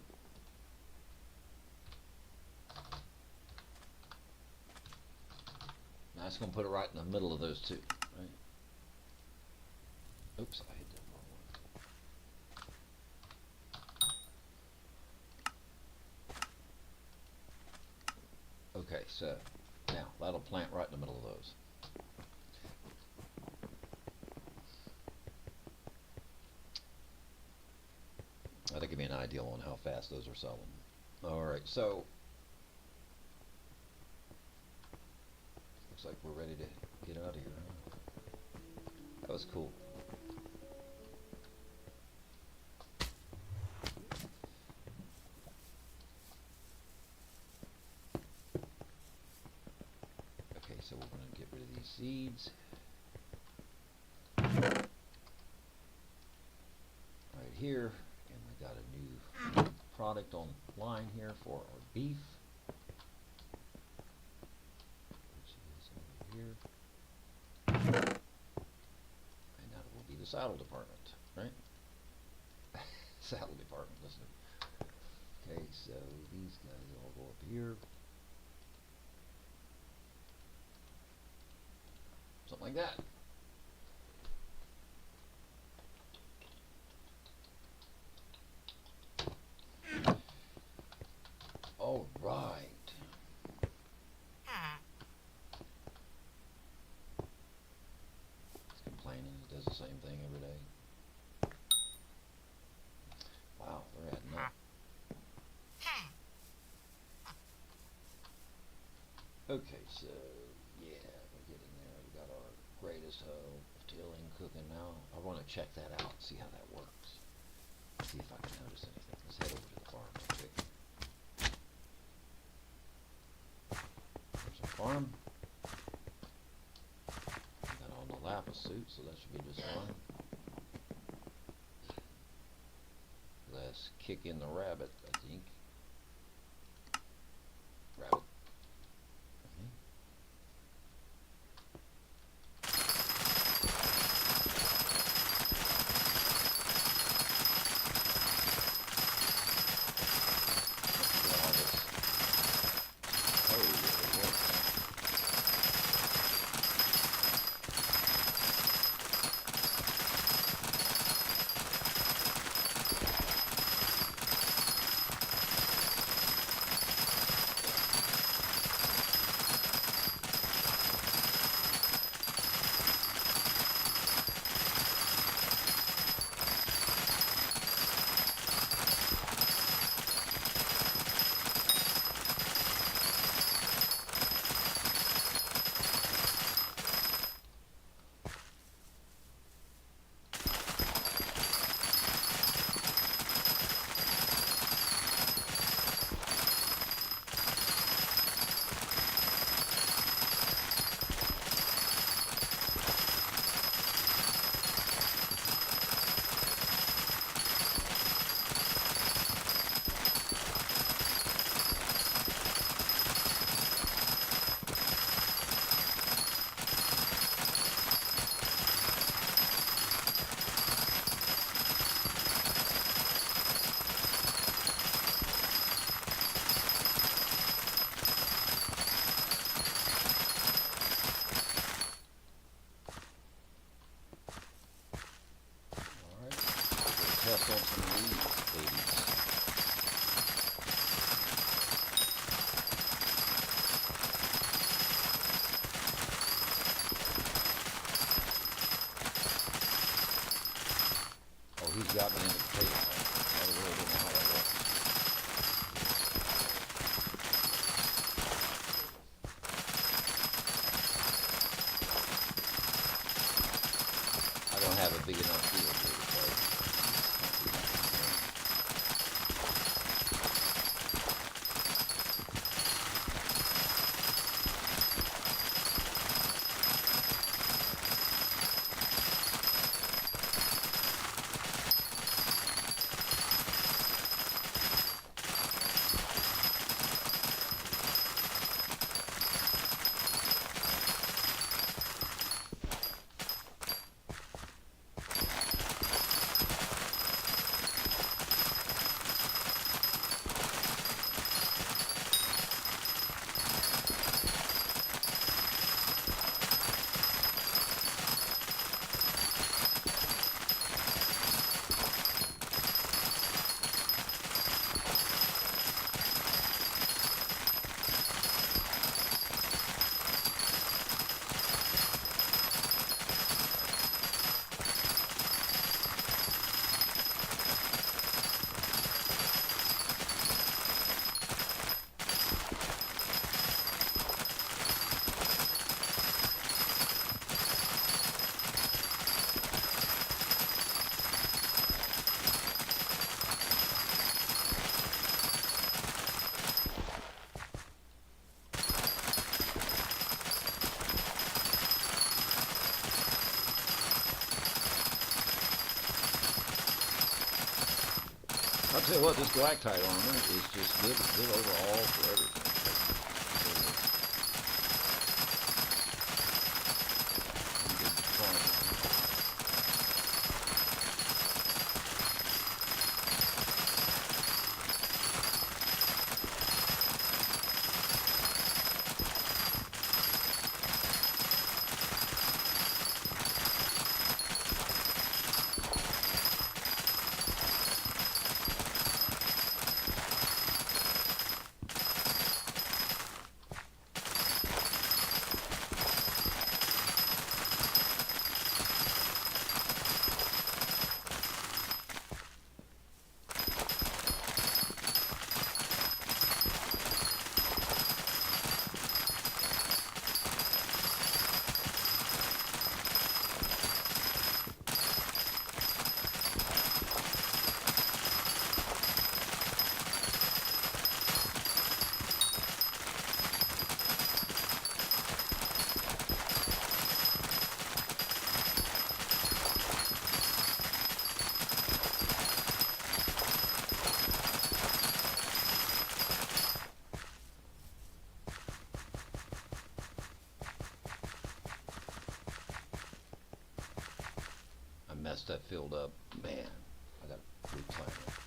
Now it's going to put it right in the middle of those two. Right? Oops, I hit that wrong one. Okay, so now that'll plant right in the middle of those. That'll give me an idea on how fast those are selling. Alright, so looks like we're ready to get out of here, huh? That was cool. Okay, so we're going to get rid of these seeds. Right here, and we got a new product online here for our beef. Which is over here. And that will be the saddle department, right? Saddle department, listen. Okay, so these guys all go up here. Something like that. All right. It's complaining. It does the same thing every day. Wow, they're adding up. Okay, so yeah, we're getting there. We got our greatest hoe, tilling, cooking now. I want to check that out, see how that works. See if I can notice anything. Let's head over to the farm real quick. farm. Got on the lap suit, so that should be just fine. Let's kick in the rabbit, I think. Rabbit. Test on some of these babies. Oh, he's got me in the potato plant. I really don't know how that works. I don't have a big enough field here to play. I'll tell you what, this galactite armor is just good overall for everything. messed that field up. Man, I got to replan it.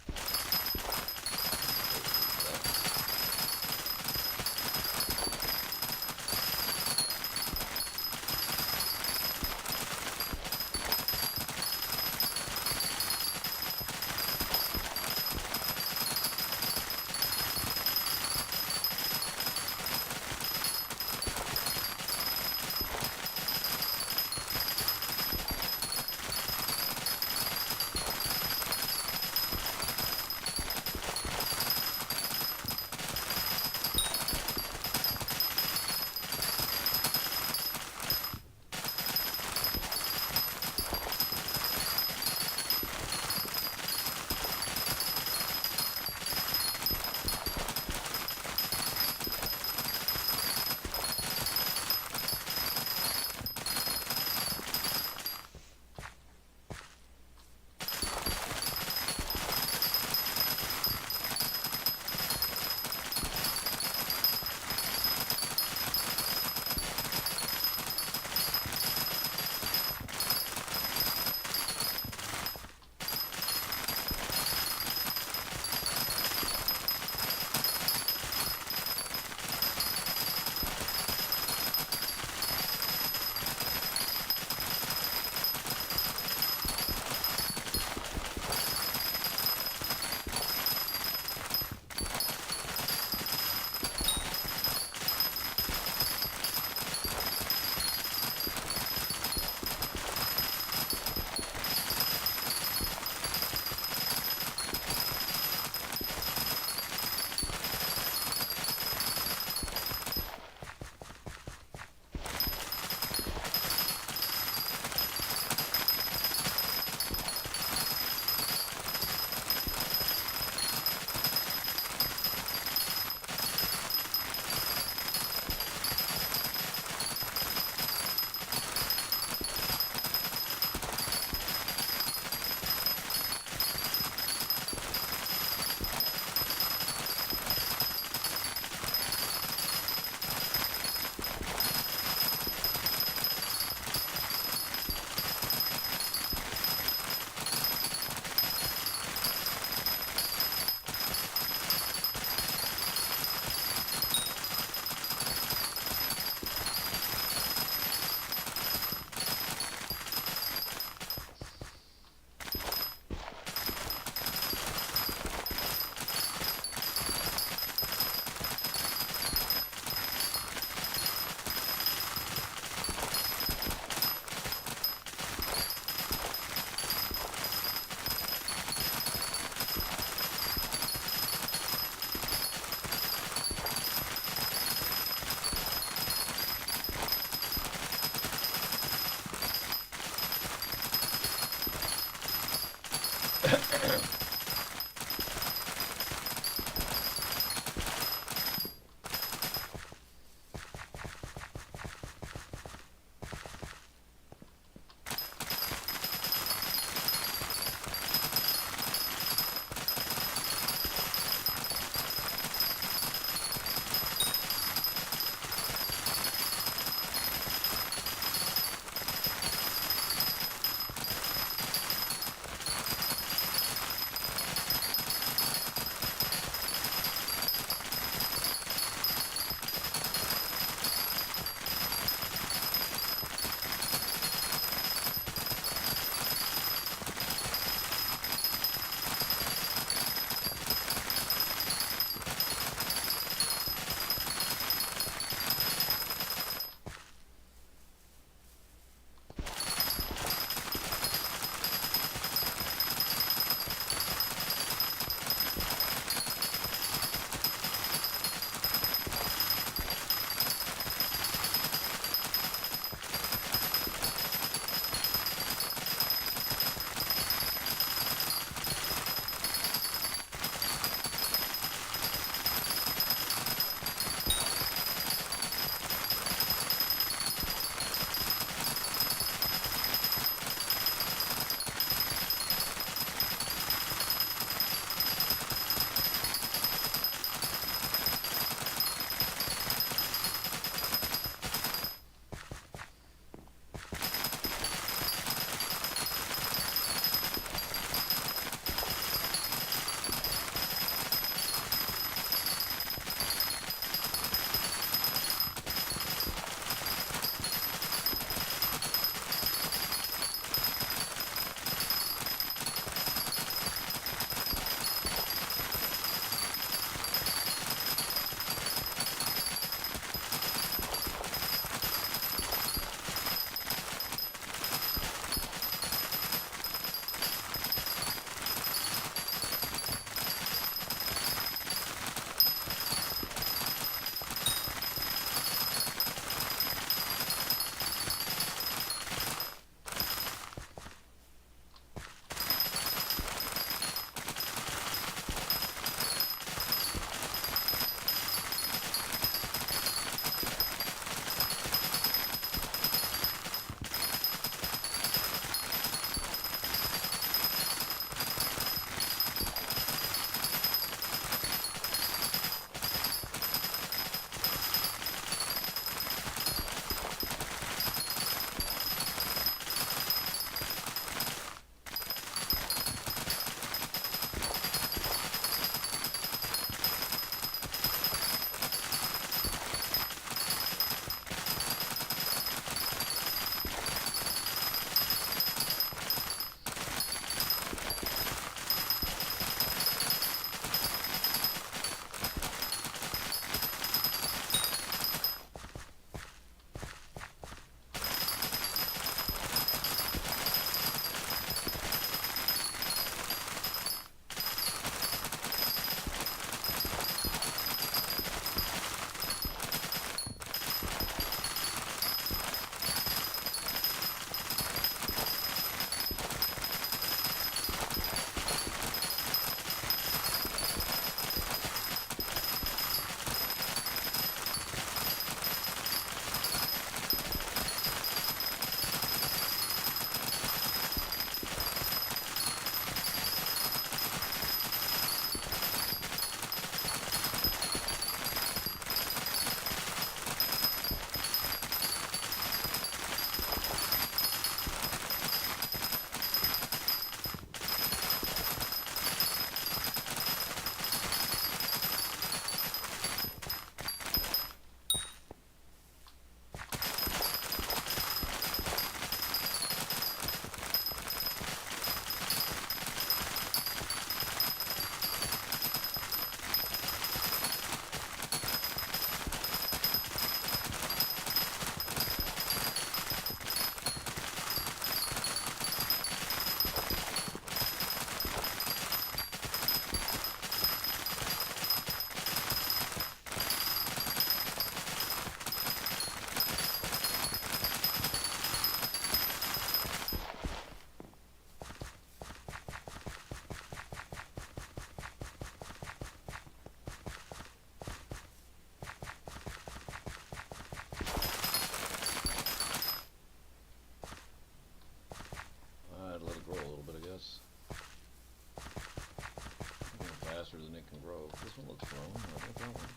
one looks wrong. I want that one.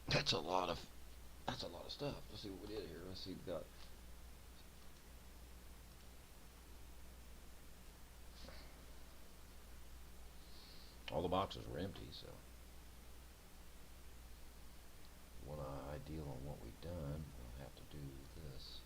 That's a lot of stuff. Let's see what we did here. Let's see, we got all the boxes were empty, so one ideal on what we've done. We'll have to do this.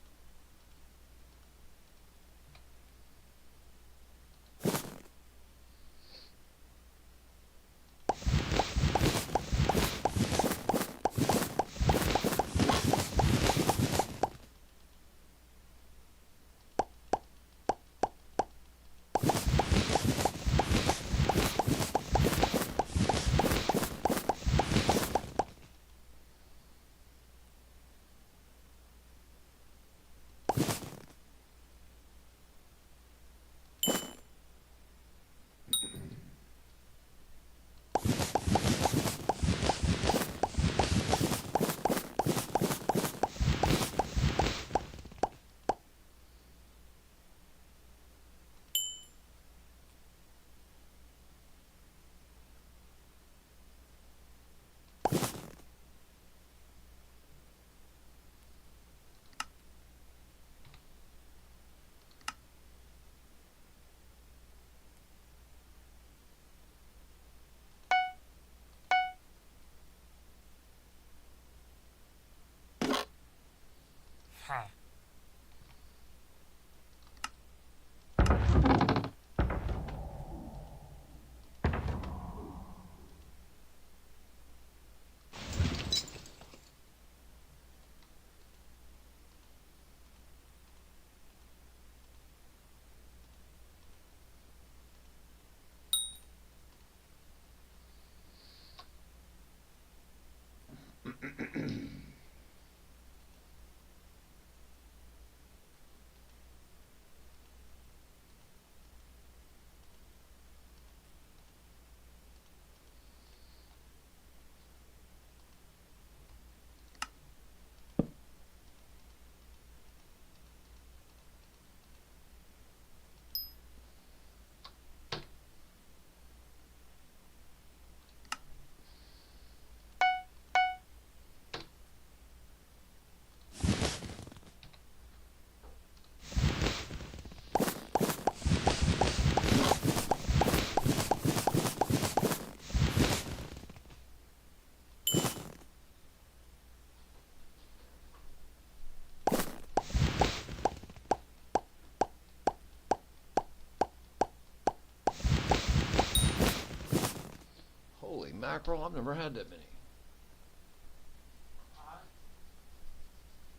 Holy mackerel, I've never had that many.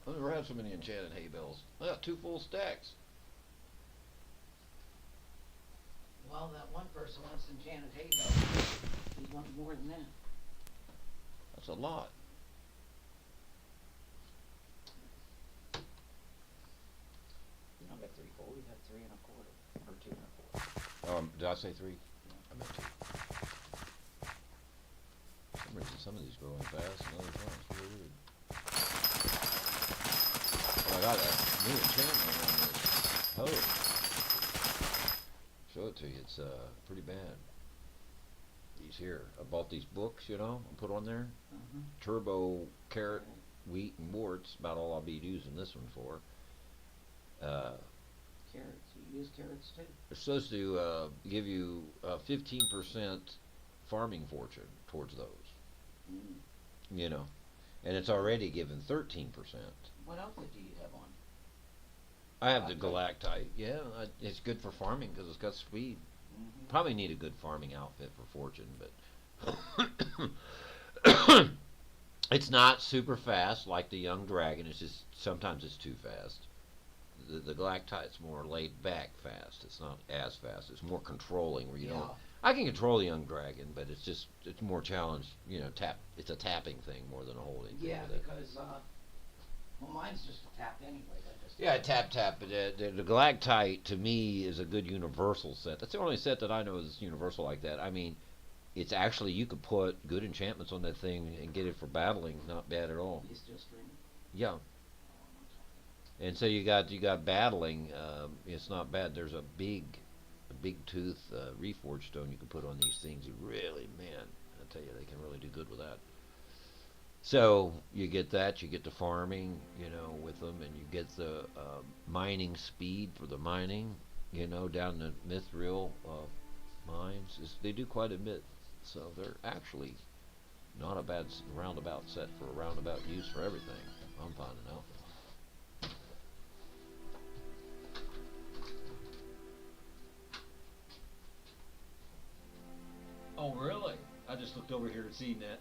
I've never had so many enchanted hay bales. I got 2 full stacks. Well, that one person wants enchanted hay bale. He wants more than that. That's a lot. You don't get 3/4, you got 3 1/4 or 2 1/4. Did I say 3? I meant 2. For some reason, some of these growing fast and others aren't. It's really weird. Well, I got a new enchantment on this hoe. Show it to you. It's pretty bad. These here. I bought these books, you know, and put on there. Turbo, carrot, wheat, and warts. About all I'll be using this one for. Carrots, you use carrots too? It's supposed to give you 15% farming fortune towards those. You know, and it's already given 13%. What outfit do you have on? I have the galactite. Yeah, it's good for farming because it's got speed. Probably need a good farming outfit for fortune, but it's not super fast like the young dragon. It's just sometimes it's too fast. The galactite's more laid back fast. It's not as fast. It's more controlling where you don't. I can control the young dragon, but it's more challenged. You know, it's a tapping thing more than a holding thing. Yeah, because well, mine's just a tap anyway. Yeah, tap. But the galactite to me is a good universal set. That's the only set that I know is universal like that. I mean, it's actually you could put good enchantments on that thing and get it for battling. Not bad at all. You still streaming? Yeah. And so you got battling. It's not bad. There's a big tooth reforged stone you can put on these things. You really, man, I tell you, they can really do good with that. So you get that. You get the farming, with them, and you get the mining speed for the mining. Down the Mithril mines, they do quite a bit. So they're actually not a bad roundabout set for a roundabout use for everything. I'm finding out. Oh, really? I just looked over here and seen that.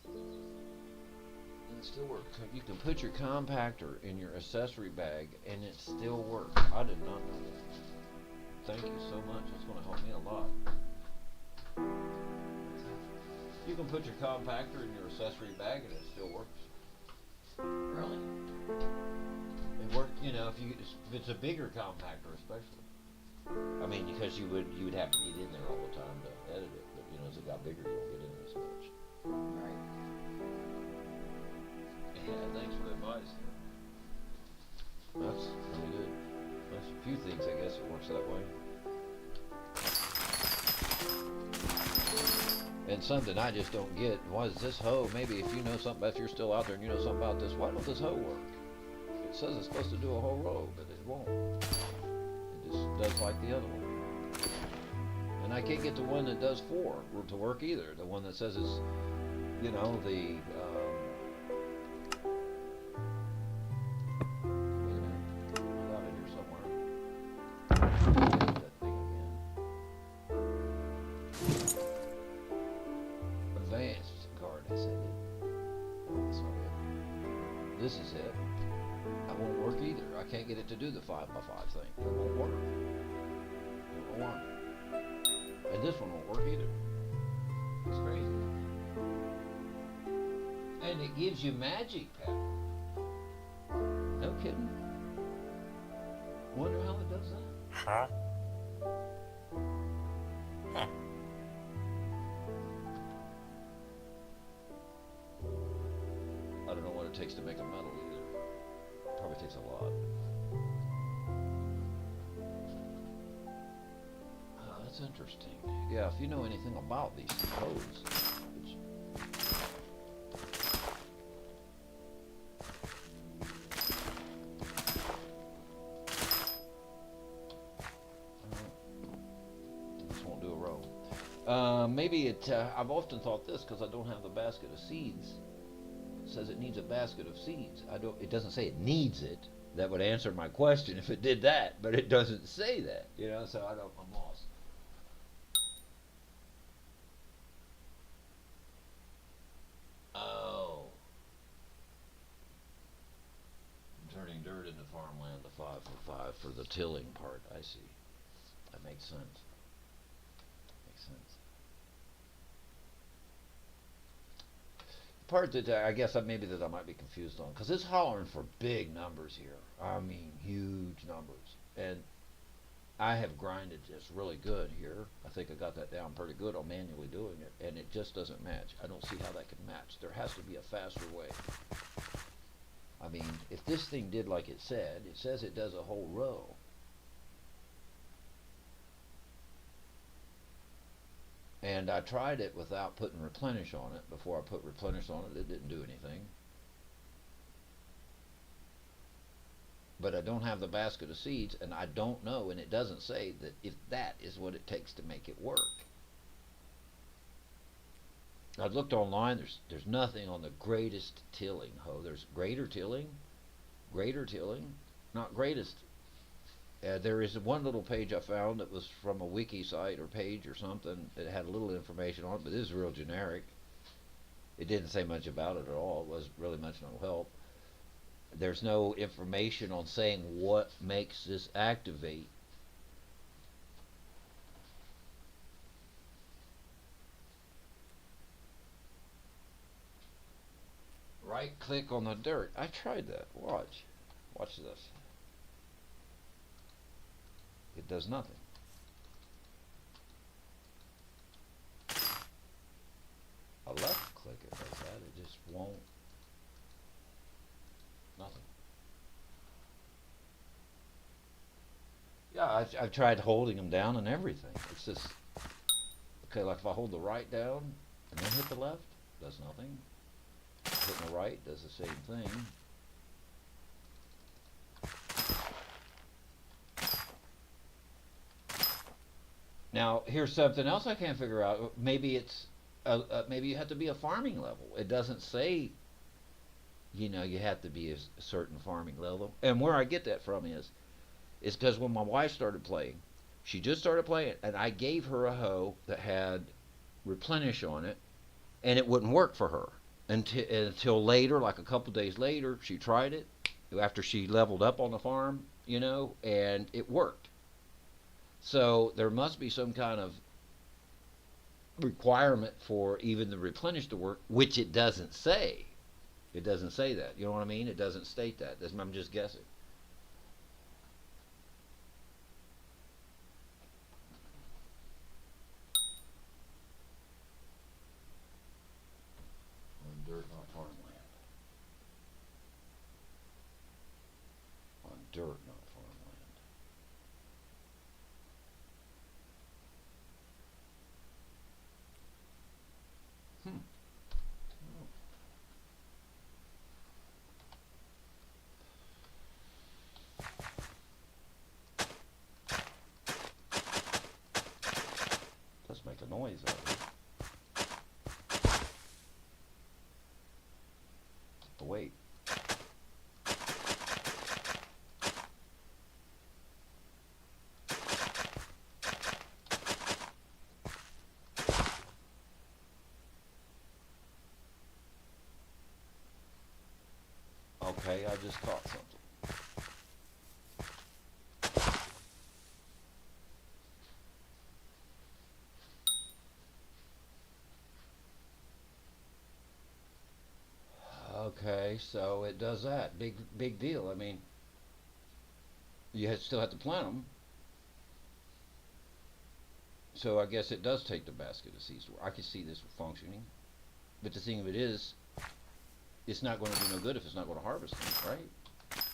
It still works. You can put your compactor in your accessory bag and it still works. I did not know that. Thank you so much. It's going to help me a lot. You can put your compactor in your accessory bag and it still works. Really? It works, if it's a bigger compactor, especially. I mean, because you would have to get in there all the time to edit it, but as it got bigger, you don't get in there as much. Right. Yeah, thanks for the advice. That's really good. There's a few things, I guess, it works that way. And something I just don't get, why is this hoe, maybe if you know something, if you're still out there and you know something about this, why don't this hoe work? It says it's supposed to do a whole row, but it won't. It just does like the other one. And I can't get the one that does 4 to work either. The one that says it's, the, wait a minute, I got it here somewhere. That thing again. Advanced card, I said it. No, that's not it. This is it. That won't work either. I can't get it to do the 5x5 thing. It won't work. I don't know why. And this one won't work either. It's crazy. And it gives you magic power. No kidding. Wonder how it does that. Huh? Huh. I don't know what it takes to make a metal either. Probably takes a lot. That's interesting. Yeah, if you know anything about these codes, which this won't do a row. Maybe it. I've often thought this because I don't have the basket of seeds. It says it needs a basket of seeds. It doesn't say it needs it. That would answer my question if it did that, but it doesn't say that. So I'm lost. Oh. I'm turning dirt into farmland, the 5x5 for the tilling part. I see. That makes sense. Makes sense. The part that I guess maybe that I might be confused on, because it's hollering for big numbers here. I mean, huge numbers. And I have grinded this really good here. I think I got that down pretty good on manually doing it, and it just doesn't match. I don't see how that can match. There has to be a faster way. I mean, if this thing did like it says it does a whole row. And I tried it without putting replenish on it. Before I put replenish on it, it didn't do anything. But I don't have the basket of seeds, and I don't know, and it doesn't say that if that is what it takes to make it work. I've looked online, there's nothing on the greatest tilling hoe. There's greater tilling, not greatest. There is one little page I found that was from a wiki site or page or something that had a little information on it, but this is real generic. It didn't say much about it at all. It was really much no help. There's no information on saying what makes this activate. Right click on the dirt. I tried that. Watch this. It does nothing. I left click it does that. It just won't. Nothing. I've tried holding them down and everything. It's just okay. Like if I hold the right down and then hit the left, does nothing. Hitting the right does the same thing. Now here's something else I can't figure out. Maybe it's maybe you have to be a farming level. It doesn't say, you know, you have to be a certain farming level. And where I get that from is because when my wife started playing, she just started playing, and I gave her a hoe that had replenish on it, and it wouldn't work for her until later, like a couple days later, she tried it after she leveled up on the farm, you know, and it worked. So there must be some kind of requirement for even the replenish to work, which it doesn't say. It doesn't say that. You know what I mean? It doesn't state that. I'm just guessing. On dirt, not farmland. On dirt, not farmland. Hmm. Let's make a noise out of it. The weight. Okay, I just caught something. Okay, so it does that. Big deal. I mean, still have to plant them. So I guess it does take the basket of seeds. I can see this functioning. But the thing of it is, it's not going to do no good if it's not going to harvest them, right?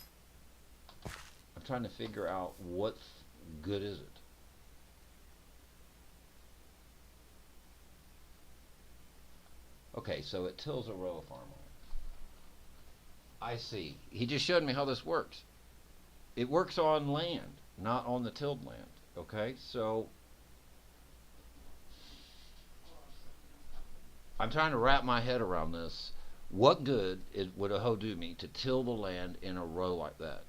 I'm trying to figure out what good is it. Okay, so it tills a row of farmland. I see. He just showed me how this works. It works on land, not on the tilled land. Okay, so I'm trying to wrap my head around this. What good would a hoe do me to till the land in a row like that?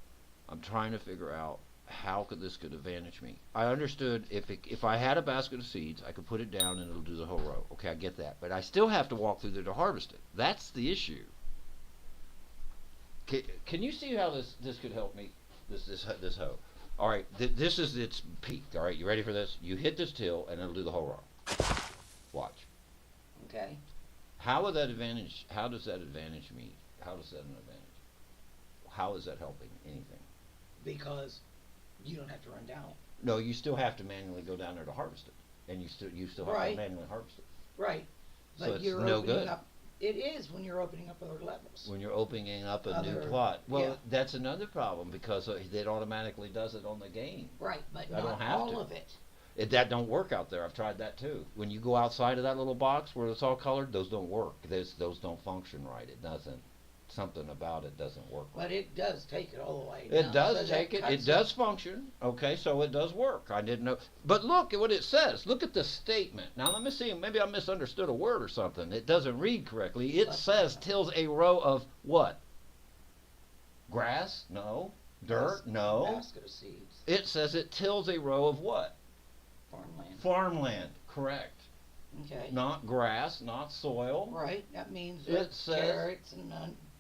I'm trying to figure out how this could advantage me. I understood if I had a basket of seeds, I could put it down and it'll do the whole row. Okay, I get that. But I still have to walk through there to harvest it. That's the issue. Can you see how this could help me? This hoe. All right, this is its peak. All right, you ready for this? You hit this till and it'll do the whole row. Watch. Okay. How would that advantage? How does that advantage me? How does that an advantage? How is that helping anything? Because you don't have to run down. No, you still have to manually go down there to harvest it, and you still have Right. to manually harvest it. Right. So But it's you're no opening good. up. It is when you're opening up other levels. When you're opening up a new Other- plot. Well, yeah. that's another problem because it automatically does it on the game. Right, but I don't not have all to. of it. That don't work out there. I've tried that too. When you go outside of that little box where it's all colored, those don't work. Those don't function right. It doesn't. Something about it doesn't work right. But it does take it all the way It down. does So that take it. It cuts does function. Okay, so it does work. I didn't know. But look at what it says. Look at the statement. Now let me see. Maybe I misunderstood a word or something. It doesn't read correctly. It says tills a row of what? Grass? No. Dirt? No. Basket of seeds. It says it tills a row of what? Farmland. Farmland. Correct. Okay. Not grass, not soil. Right. That means It that says- carrots and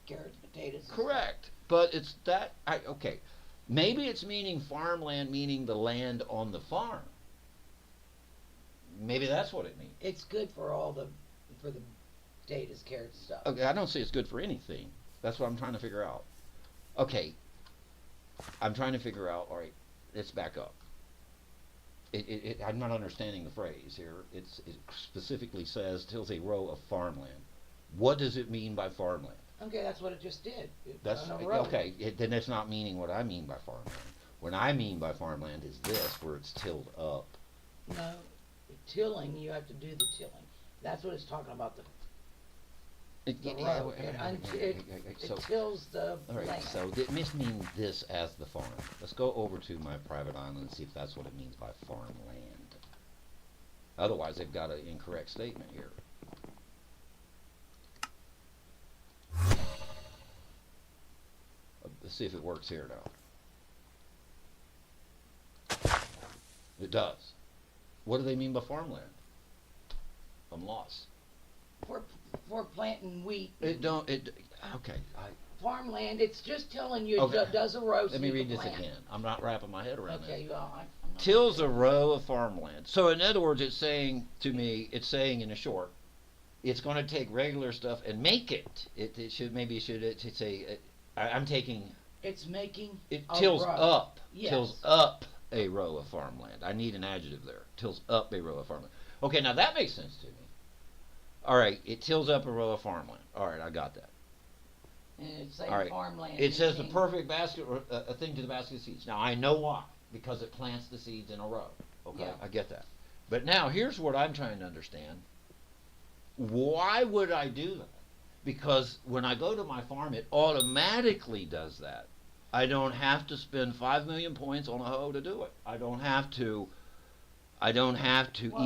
carrots, potatoes. and Correct. But it's that. Okay. Maybe it's meaning farmland, meaning the land on the farm. Maybe that's what it means. stuff. It's good for for the potatoes, carrots, and stuff. Okay, I don't say it's good for anything. That's what I'm trying to figure out. Okay. I'm trying to figure out, all right, let's back up. I'm not understanding the phrase here. It specifically says tills a row of farmland. What does it mean by farmland? Okay, that's what it just did. That's on a row. okay. Then it's not meaning what I mean by farmland. What I mean by farmland is this, where it's tilled up. No, tilling, you have to do the tilling. That's what it's talking about, the row. It tills the all right, land. so it must mean this as the farm. Let's go over to my private island and see if that's what it means by farmland. Otherwise, they've got an incorrect statement here. Let's see if it works here now. It does. What do they mean by farmland? I'm lost. For planting wheat. Okay. Farmland, it's just telling you Okay. it does a row. Let me read this again. I'm not wrapping my head around Okay, this. well, I'm not Tills a row of farmland. So in other words, it's saying to me, it's saying in a short, it's going to take regular stuff and make it. It should say. I'm taking. It's making It a tills row. up. Yes. Tills up a row of farmland. I need an adjective there. Tills up a row of farmland. Okay, now that makes sense to me. All right, it tills up a row of farmland. All right, I got that. And it's saying All right. farmland. It says the meaning- perfect basket, a thing to the basket of seeds. Now I know why, because it plants the seeds in a row. Okay, Yeah. I get that. But now here's what I'm trying to understand. Why would I do that? Because when I go to my farm, it automatically does that. I don't have to spend 5 million points on a hoe to do it. I don't have to Well, it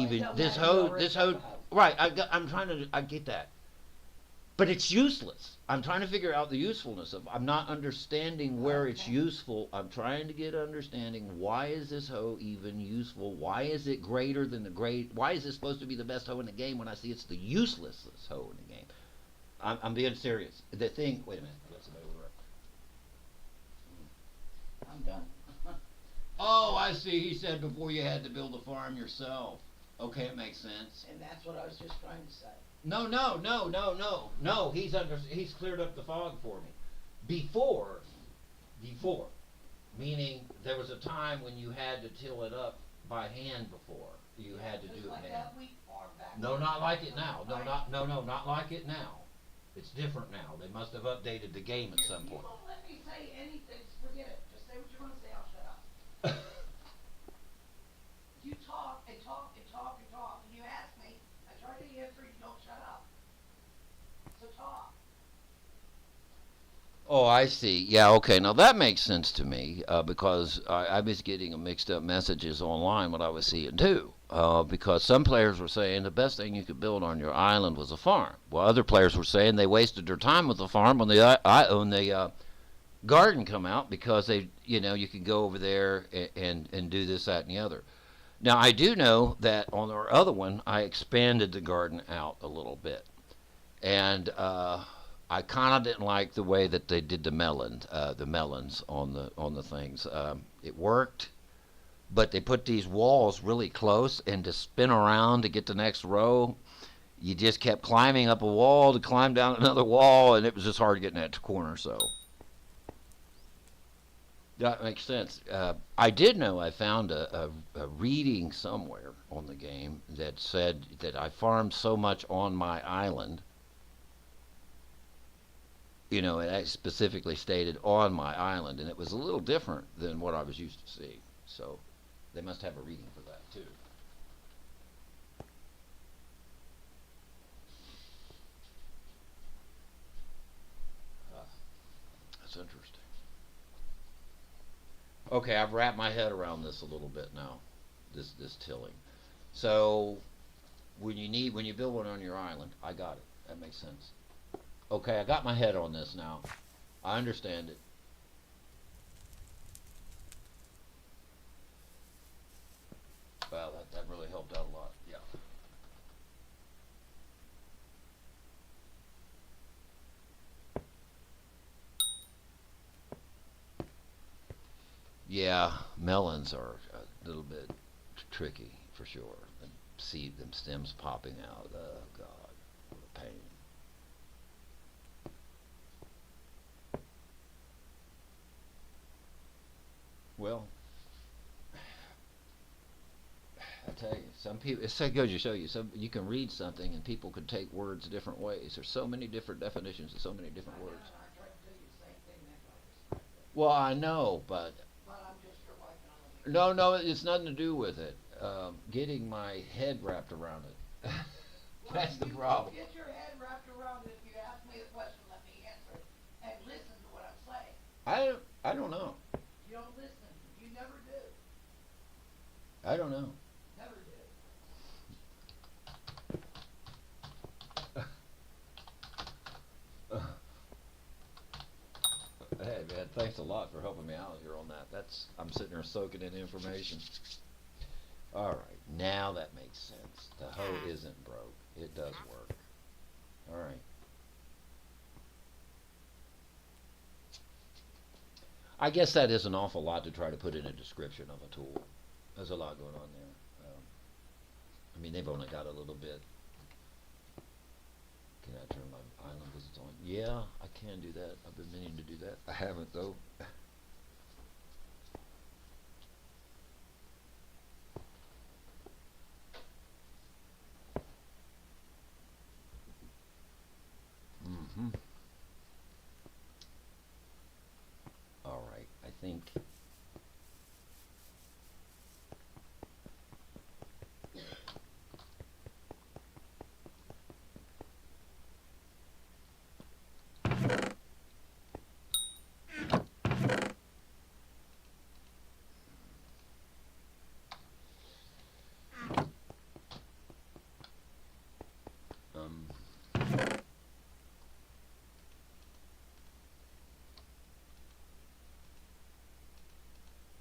even don't this matter, you hoe. already This got hoe. the hoe. Right. I get that. But it's useless. I'm trying to figure out the usefulness of. I'm not understanding where it's Okay. useful. I'm trying to get understanding. Why is this hoe even useful? Why is it greater than the great? Why is it supposed to be the best hoe in the game when I see it's the uselessest hoe in the game? I'm being serious. The thing. Wait a minute. I got somebody over there. I'm done. Oh, I see. He said before you had to build a farm yourself. Okay, it makes sense. And that's what I was just trying to say. No. He's cleared up the fog for me. Before, meaning there was a time when you had to till it up by hand before. You had to Just do it like hand. that wheat farm back No, there. not like it now. Not like it now. It's different now. They must have updated the game at some You point. won't let me say anything, so forget it. Just say what you're gonna say, I'll shut up. You talk and talk and talk and talk, and you ask me, I try to answer, you don't shut up. So talk. Oh, I see. Yeah, okay. Now that makes sense to me because I was getting mixed up messages online what I was seeing too. Because some players were saying the best thing you could build on your island was a farm. Well, other players were saying they wasted their time with the farm when the garden come out because you could go over there and do this, that, and the other. Now I do know that on our other one I expanded the garden out a little bit, and I kind of didn't like the way that they did the melons on the things. It worked, but they put these walls really close, and to spin around to get the next row, you just kept climbing up a wall to climb down another wall, and it was just hard getting that corner. So that makes sense. I did know I found a reading somewhere on the game that said that I farmed so much on my island. It specifically stated on my island, and it was a little different than what I was used to seeing. So they must have a reading for that too. That's interesting. Okay, I've wrapped my head around this a little bit now. This tilling. So when you build one on your island, I got it. That makes sense. Okay, I got my head on this now. I understand it. Well, that really helped out a lot. Yeah. Yeah, melons are a little bit tricky for sure. See them stems popping out. Oh God, what a pain. Well, I tell you, some people. It so goes to show you. You can read something and people can take words different ways. There's so many different definitions and so many different words. I tried to tell you the same thing, that's why I described it. Well, I know, but But I'm just No, no, it's nothing to do with it. Getting my head wrapped around it. That's the You problem. Get your head wrapped around it. If you ask me a question, let me answer it. And listen to what I'm saying. I don't know. You don't listen. You never do. I don't know. Never did. Hey man, thanks a lot for helping me out here on that. I'm sitting there soaking in information. All right, now that makes sense. The hoe isn't broke. It does work. All right. I guess that is an awful lot to try to put in a description of a tool. There's a lot going on there. I mean, they've only got a little bit. Can I turn my island visits on? Yeah, I can do that. I've been meaning to do that. I haven't though. Mm-hmm. All right, I think. Um,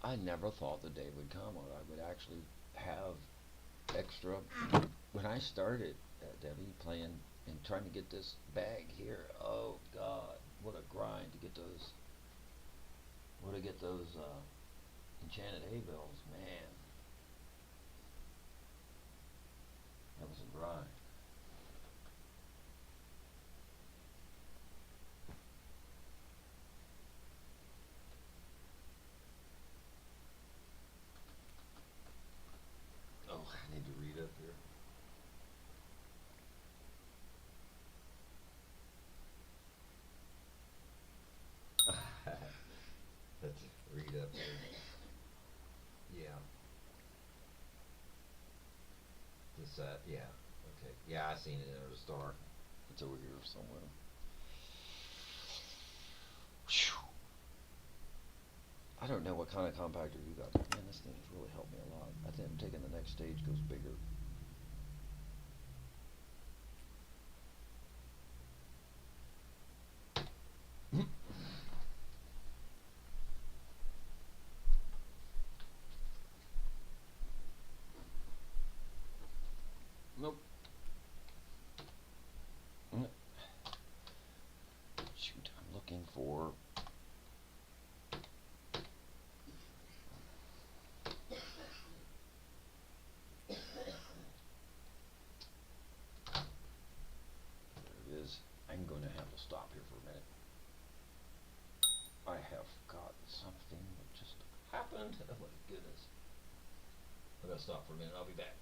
I never thought the day would come when I would actually have extra. When I started, Debbie, playing and trying to get this bag here, oh God, what a grind to get those. What to get those enchanted hay bales, man. That was a grind. Oh, I need to read up here. Let's read up here. Yeah. This, yeah. Okay. Yeah, I seen it in a star. It's over here somewhere. Whew. I don't know what kind of compactor you got. Man, this thing has really helped me a lot. I think I'm taking the next stage goes bigger. Nope. Shoot, I'm looking for. There it is. I'm going to have to stop here for a minute. I have forgotten something that just happened. Oh my goodness. I gotta stop for a minute. I'll be back.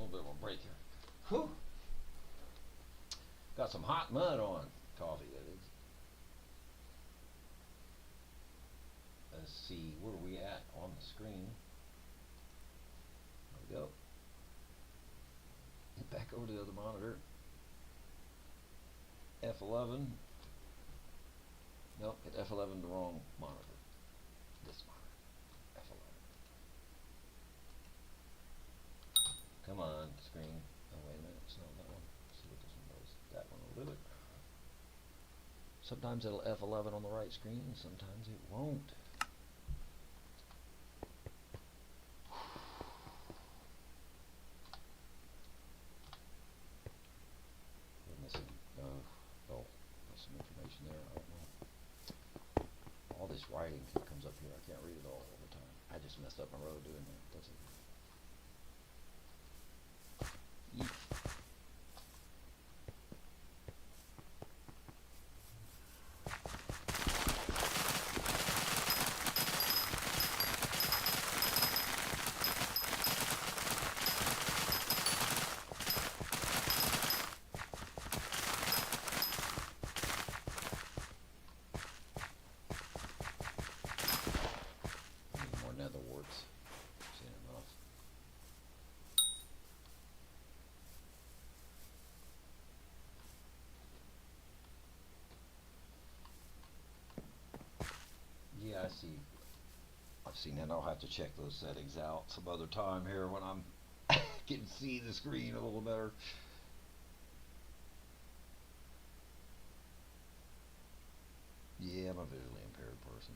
little bit of a break here. Whew. Got some hot mud on coffee, that is. Let's see, where are we at on the screen? There we go. Back over to the other monitor. F11. Nope, hit F11 the wrong monitor. This monitor. F11. Come on, screen. Oh, wait a minute. It's not that one. Let's see what this one does. That one will do it. Sometimes it'll F11 on the right screen, sometimes it won't. We're missing, oh, there's some information there. I don't know. All this writing comes up here. I can't read it all the time. I just messed up my row doing that. Doesn't it? Need more nether warts. Seen enough. Yeah, I see. I've seen that. I'll have to check those settings out some other time here when I'm can see the screen a little better. Yeah, I'm a visually impaired person.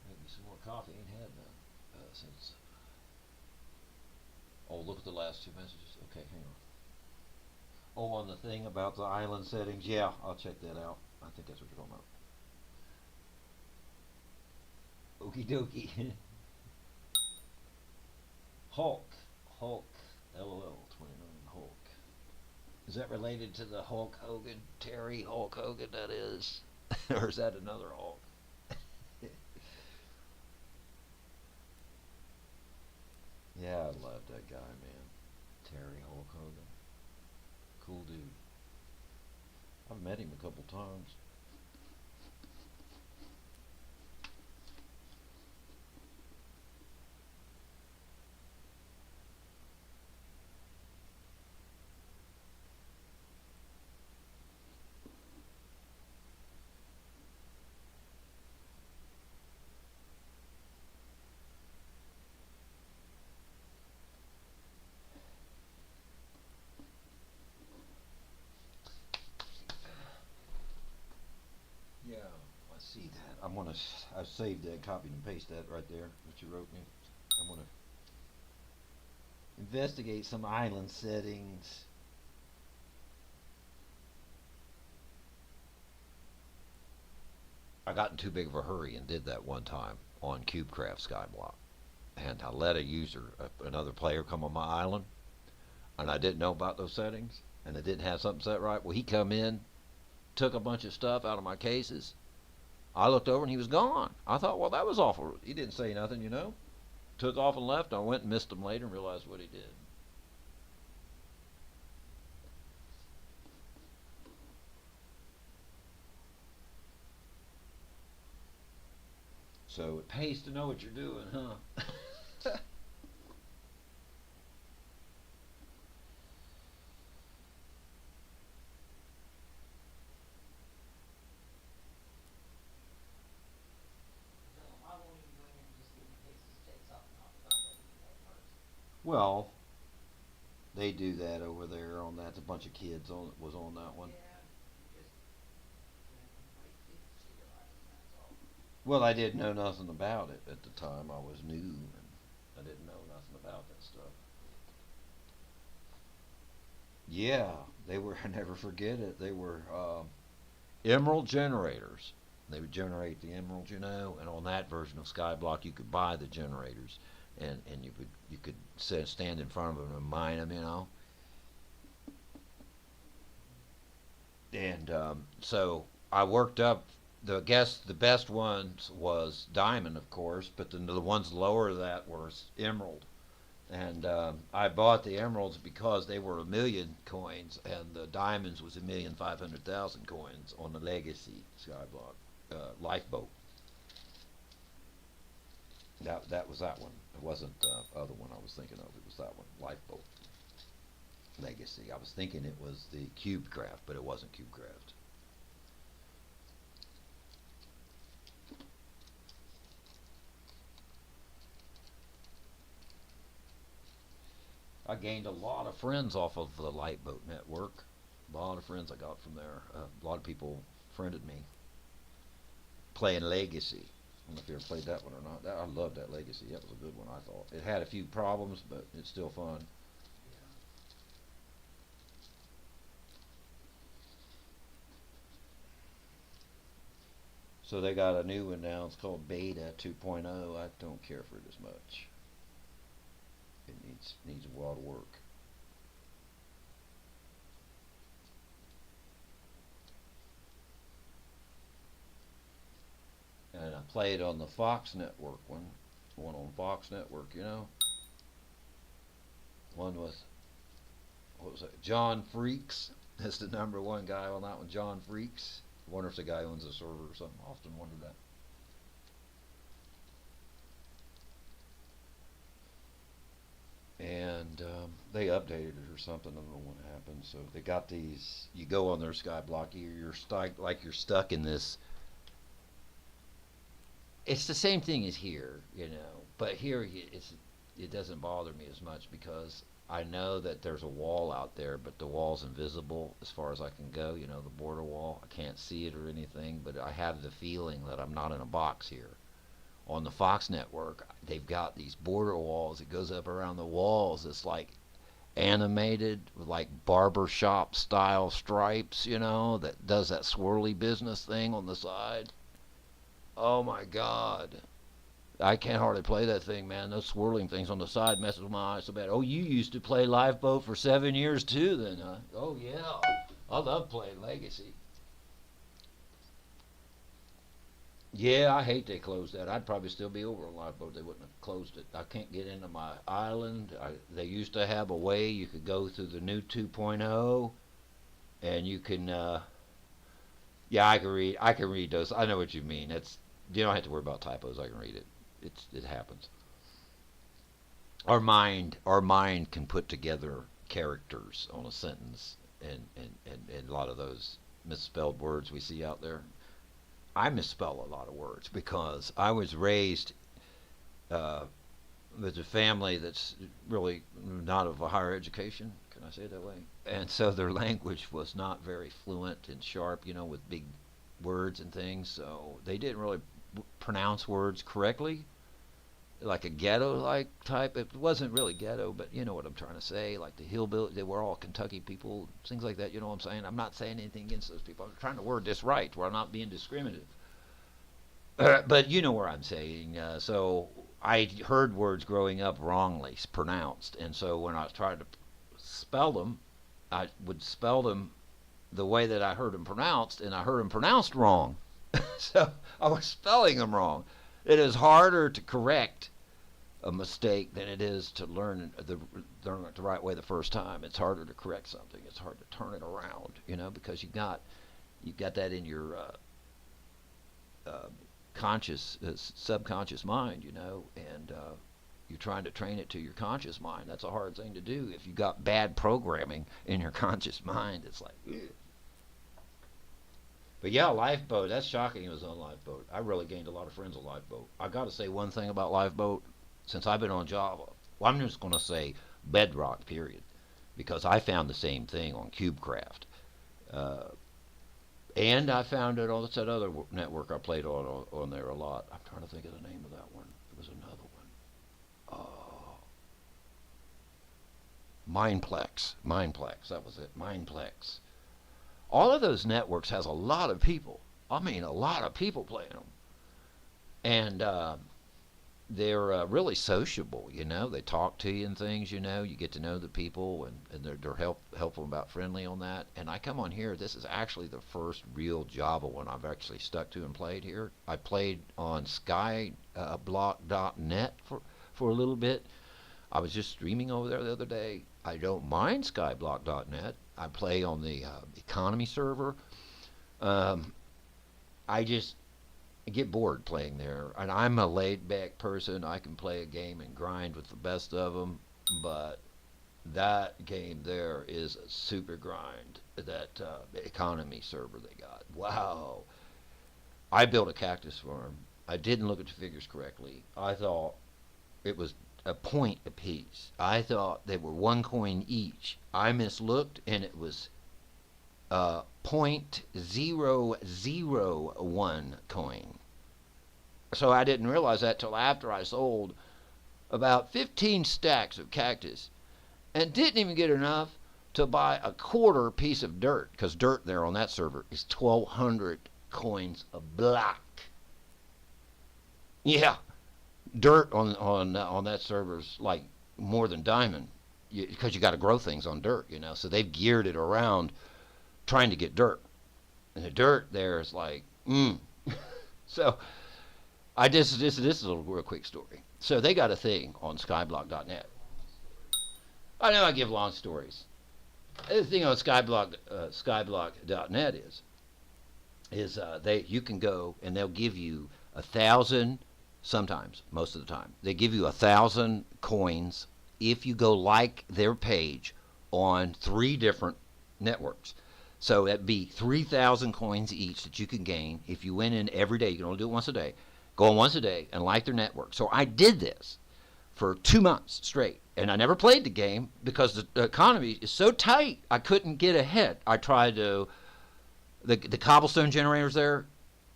Maybe some more coffee. Ain't had none since. Oh, look at the last two messages. Okay, hang on. Oh, on the thing about the island settings. Yeah, I'll check that out. I think that's what you're talking about. Okie dokie. Hulk. LOL 29 Hulk. Is that related to the Hulk Hogan? Terry Hulk Hogan, that is? Or is that another Hulk? Yeah, I love that guy, man. Terry Hulk Hogan. Cool dude. I've met him a couple times. Yeah, I see that. I saved that, copied and pasted that right there, what you wrote me. I'm gonna investigate some island settings. I got in too big of a hurry and did that one time on CubeCraft Skyblock. And I let a user, another player, come on my island, and I didn't know about those settings, and I didn't have something set right. Well, he come in, took a bunch of stuff out of my cases. I looked over and he was gone. I thought, well, that was awful. He didn't say nothing, you know. Took off and left. I went and missed him later and realized what he did. So it pays to know what you're doing, huh? Well, they do that over there on that. A bunch of kids was on that one. Well, I didn't know nothing about it at the time. I was new and I didn't know nothing about that stuff. Yeah, they were. I never forget it. They were emerald generators. They would generate the emerald, you know, and on that version of Skyblock, you could buy the generators. and you could stand in front of them and mine them, you know. And so I worked up the best ones was diamond, of course, but then the ones lower that were emerald. And I bought the emeralds because they were 1,000,000 coins, and the diamonds was 1,500,000 coins on the Legacy Skyblock lifeboat. That was that one. It wasn't the other one I was thinking of. It was that one, lifeboat Legacy. I was thinking it was the Cubecraft, but it wasn't Cubecraft. I gained a lot of friends off of the Lightboat Network. A lot of friends I got from there. A lot of people friended me playing Legacy. I don't know if you ever played that one or not. I loved that Legacy. That was a good one, I thought. It had a few problems, but it's still fun. So they got a new one now. It's called Beta 2.0. I don't care for it as much. It needs a lot of work. And I played on the Fox Network one on Fox Network, you know. One with, what was it, John Freaks. That's the #1 guy on that one, John Freaks. I wonder if the guy owns a server or something. I often wondered that. And they updated it or something. I don't know what happened. So they got these. You go on their Skyblock, you're stuck, like you're stuck in this. It's the same thing as here, you know. But here, it doesn't bother me as much because I know that there's a wall out there, but the wall's invisible as far as I can go. You know, the border wall. I can't see it or anything, but I have the feeling that I'm not in a box here. On the Fox Network, they've got these border walls. It goes up around the walls. It's like animated with like barber shop style stripes, you know, that does that swirly business thing on the side. Oh my God. I can't hardly play that thing, man. Those swirling things on the side messes with my eyes so bad. Oh, you used to play Lifeboat for 7 years too then, huh? Oh yeah. I love playing Legacy. Yeah, I hate they closed that. I'd probably still be over on Lifeboat. They wouldn't have closed it. I can't get into my island. They used to have a way you could go through the new 2.0, and you can. Yeah, I can read. I can read those. I know what you mean. You don't have to worry about typos. I can read it. It happens. Our mind can put together characters on a sentence, and a lot of those misspelled words we see out there. I misspell a lot of words because I was raised uh, with a family that's really not of a higher education. Can I say it that way? And so their language was not very fluent and sharp, you know, with big words and things. So they didn't really pronounce words correctly, like a ghetto-like type. It wasn't really ghetto, but you know what I'm trying to say. Like the hillbilly, they were all Kentucky people, things like that. You know what I'm saying? I'm not saying anything against those people. I'm trying to word this right, where I'm not being discriminative. But you know where I'm saying. So I heard words growing up wrongly pronounced, and so when I tried to spell them, I would spell them the way that I heard them pronounced, and I heard them pronounced wrong. So I was spelling them wrong. It is harder to correct a mistake than it is to learn it the right way the first time. It's harder to correct something. It's hard to turn it around, you know, because you got that in your uh, conscious, subconscious mind, you know, and you're trying to train it to your conscious mind. That's a hard thing to do. If you got bad programming in your conscious mind, it's like, ugh. But yeah, Lifeboat, that's shocking it was on Lifeboat. I really gained a lot of friends on Lifeboat. I got to say one thing about Lifeboat, since I've been on Java, well, I'm just going to say Bedrock, period, because I found the same thing on CubeCraft. Uh, and I found it on that other network I played on there a lot. I'm trying to think of the name of that one. It was another one. Mindplex, that was it, Mindplex. All of those networks has a lot of people. I mean, a lot of people playing them. And they're really sociable. You know, they talk to you and things. You know, you get to know the people, and they're helpful about friendly on that. And I come on here. This is actually the first real Java one I've actually stuck to and played here. I played on Skyblock.net for a little bit. I was just streaming over there the other day. I don't mind Skyblock.net. I play on the economy server. I just get bored playing there, and I'm a laid-back person. I can play a game and grind with the best of them, but that game there is a super grind. That economy server they got. Wow! I built a cactus farm. I didn't look at the figures correctly. I thought it was a point apiece. I thought they were 1 coin each. I mislooked, and it was 0.001 coin. So I didn't realize that till after I sold about 15 stacks of cactus, and didn't even get enough to buy a quarter piece of dirt, because dirt there on that server is 1,200 coins a block. Yeah, dirt on that server's like more than diamond, because you got to grow things on dirt, you know. So they've geared it around trying to get dirt, and the dirt there is like, So this is a real quick story. So they got a thing on Skyblock.net. I know I give long stories. The thing on Skyblock.net is you can go and they'll give you 1,000. Sometimes, most of the time, they give you 1,000 coins if you go like their page on 3 different networks. So that'd be 3,000 coins each that you can gain if you went in every day. You can only do it once a day. Go on once a day and like their network. So I did this for 2 months straight, and I never played the game because the economy is so tight. I couldn't get ahead. I tried to the cobblestone generators there.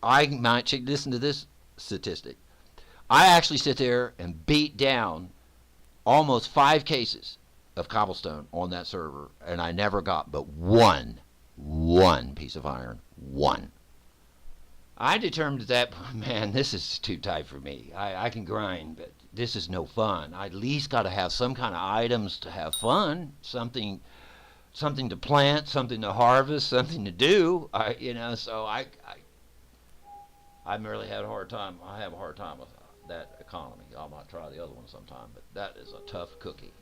I might listen to this statistic. I actually sit there and beat down almost 5 cases of cobblestone on that server, and I never got but one piece of iron. One. I determined that, man, this is too tight for me. I can grind, but this is no fun. I at least got to have some kind of items to have fun, something to plant, something to harvest, something to do. So I really had a hard time. I have a hard time with that economy. I might try the other one sometime, but that is a tough cookie.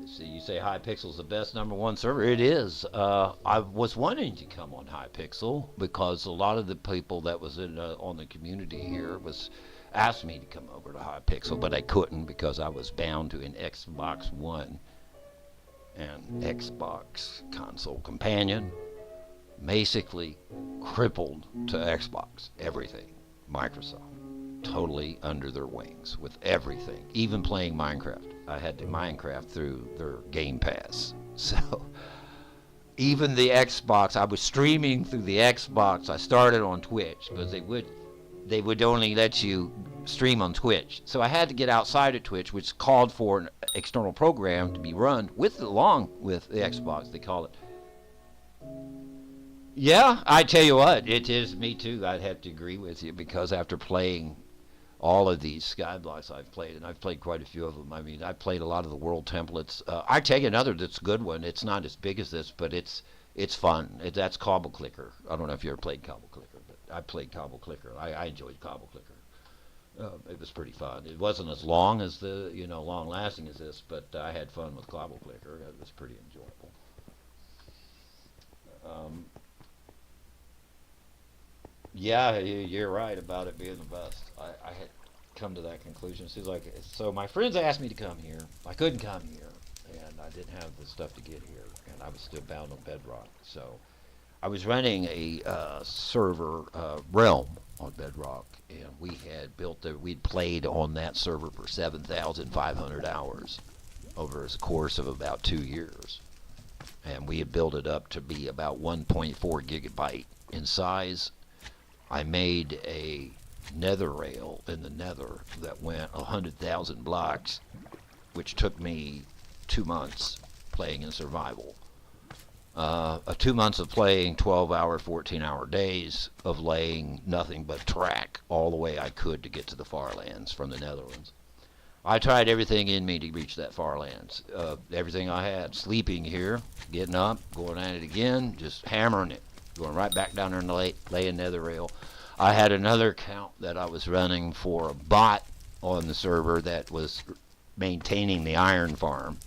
See, you say Hypixel's the best #1 server. It is. I was wanting to come on Hypixel because a lot of the people that was on the community here asked me to come over to Hypixel, but I couldn't because I was bound to an Xbox One and Xbox console companion. Basically crippled to Xbox. Everything. Microsoft. Totally under their wings with everything. Even playing Minecraft. I had to Minecraft through their Game Pass. So even the Xbox, I was streaming through the Xbox. I started on Twitch because they would only let you stream on Twitch. So I had to get outside of Twitch, which called for an external program to be run along with the Xbox. They call it. Yeah, I tell you what, it is me too. I'd have to agree with you because after playing all of these Skyblocks I've played, and I've played quite a few of them. I mean, I played a lot of the world templates. I take another that's a good one. It's not as big as this, but it's fun. That's Cobble Clicker. I don't know if you ever played Cobble Clicker, but I played Cobble Clicker. I enjoyed Cobble Clicker. It was pretty fun. It wasn't as long as long lasting as this, but I had fun with Cobble Clicker. It was pretty enjoyable. Yeah, you're right about it being the best. I had come to that conclusion. It seems like so. My friends asked me to come here. I couldn't come here, and I didn't have the stuff to get here, and I was still bound on Bedrock. So I was running a server realm on Bedrock, and we had we'd played on that server for 7,500 hours over a course of about 2 years, and we had built it up to be about 1.4 gigabyte in size. I made a nether rail in the nether that went 100,000 blocks, which took me 2 months playing in survival. 2 months of playing 12-hour, 14-hour days of laying nothing but track all the way I could to get to the far lands from the Netherlands. I tried everything in me to reach that far lands. Everything I had. Sleeping here, getting up, going at it again, just hammering it. Going right back down there and laying nether rail. I had another account that I was running for a bot on the server that was maintaining the iron farm.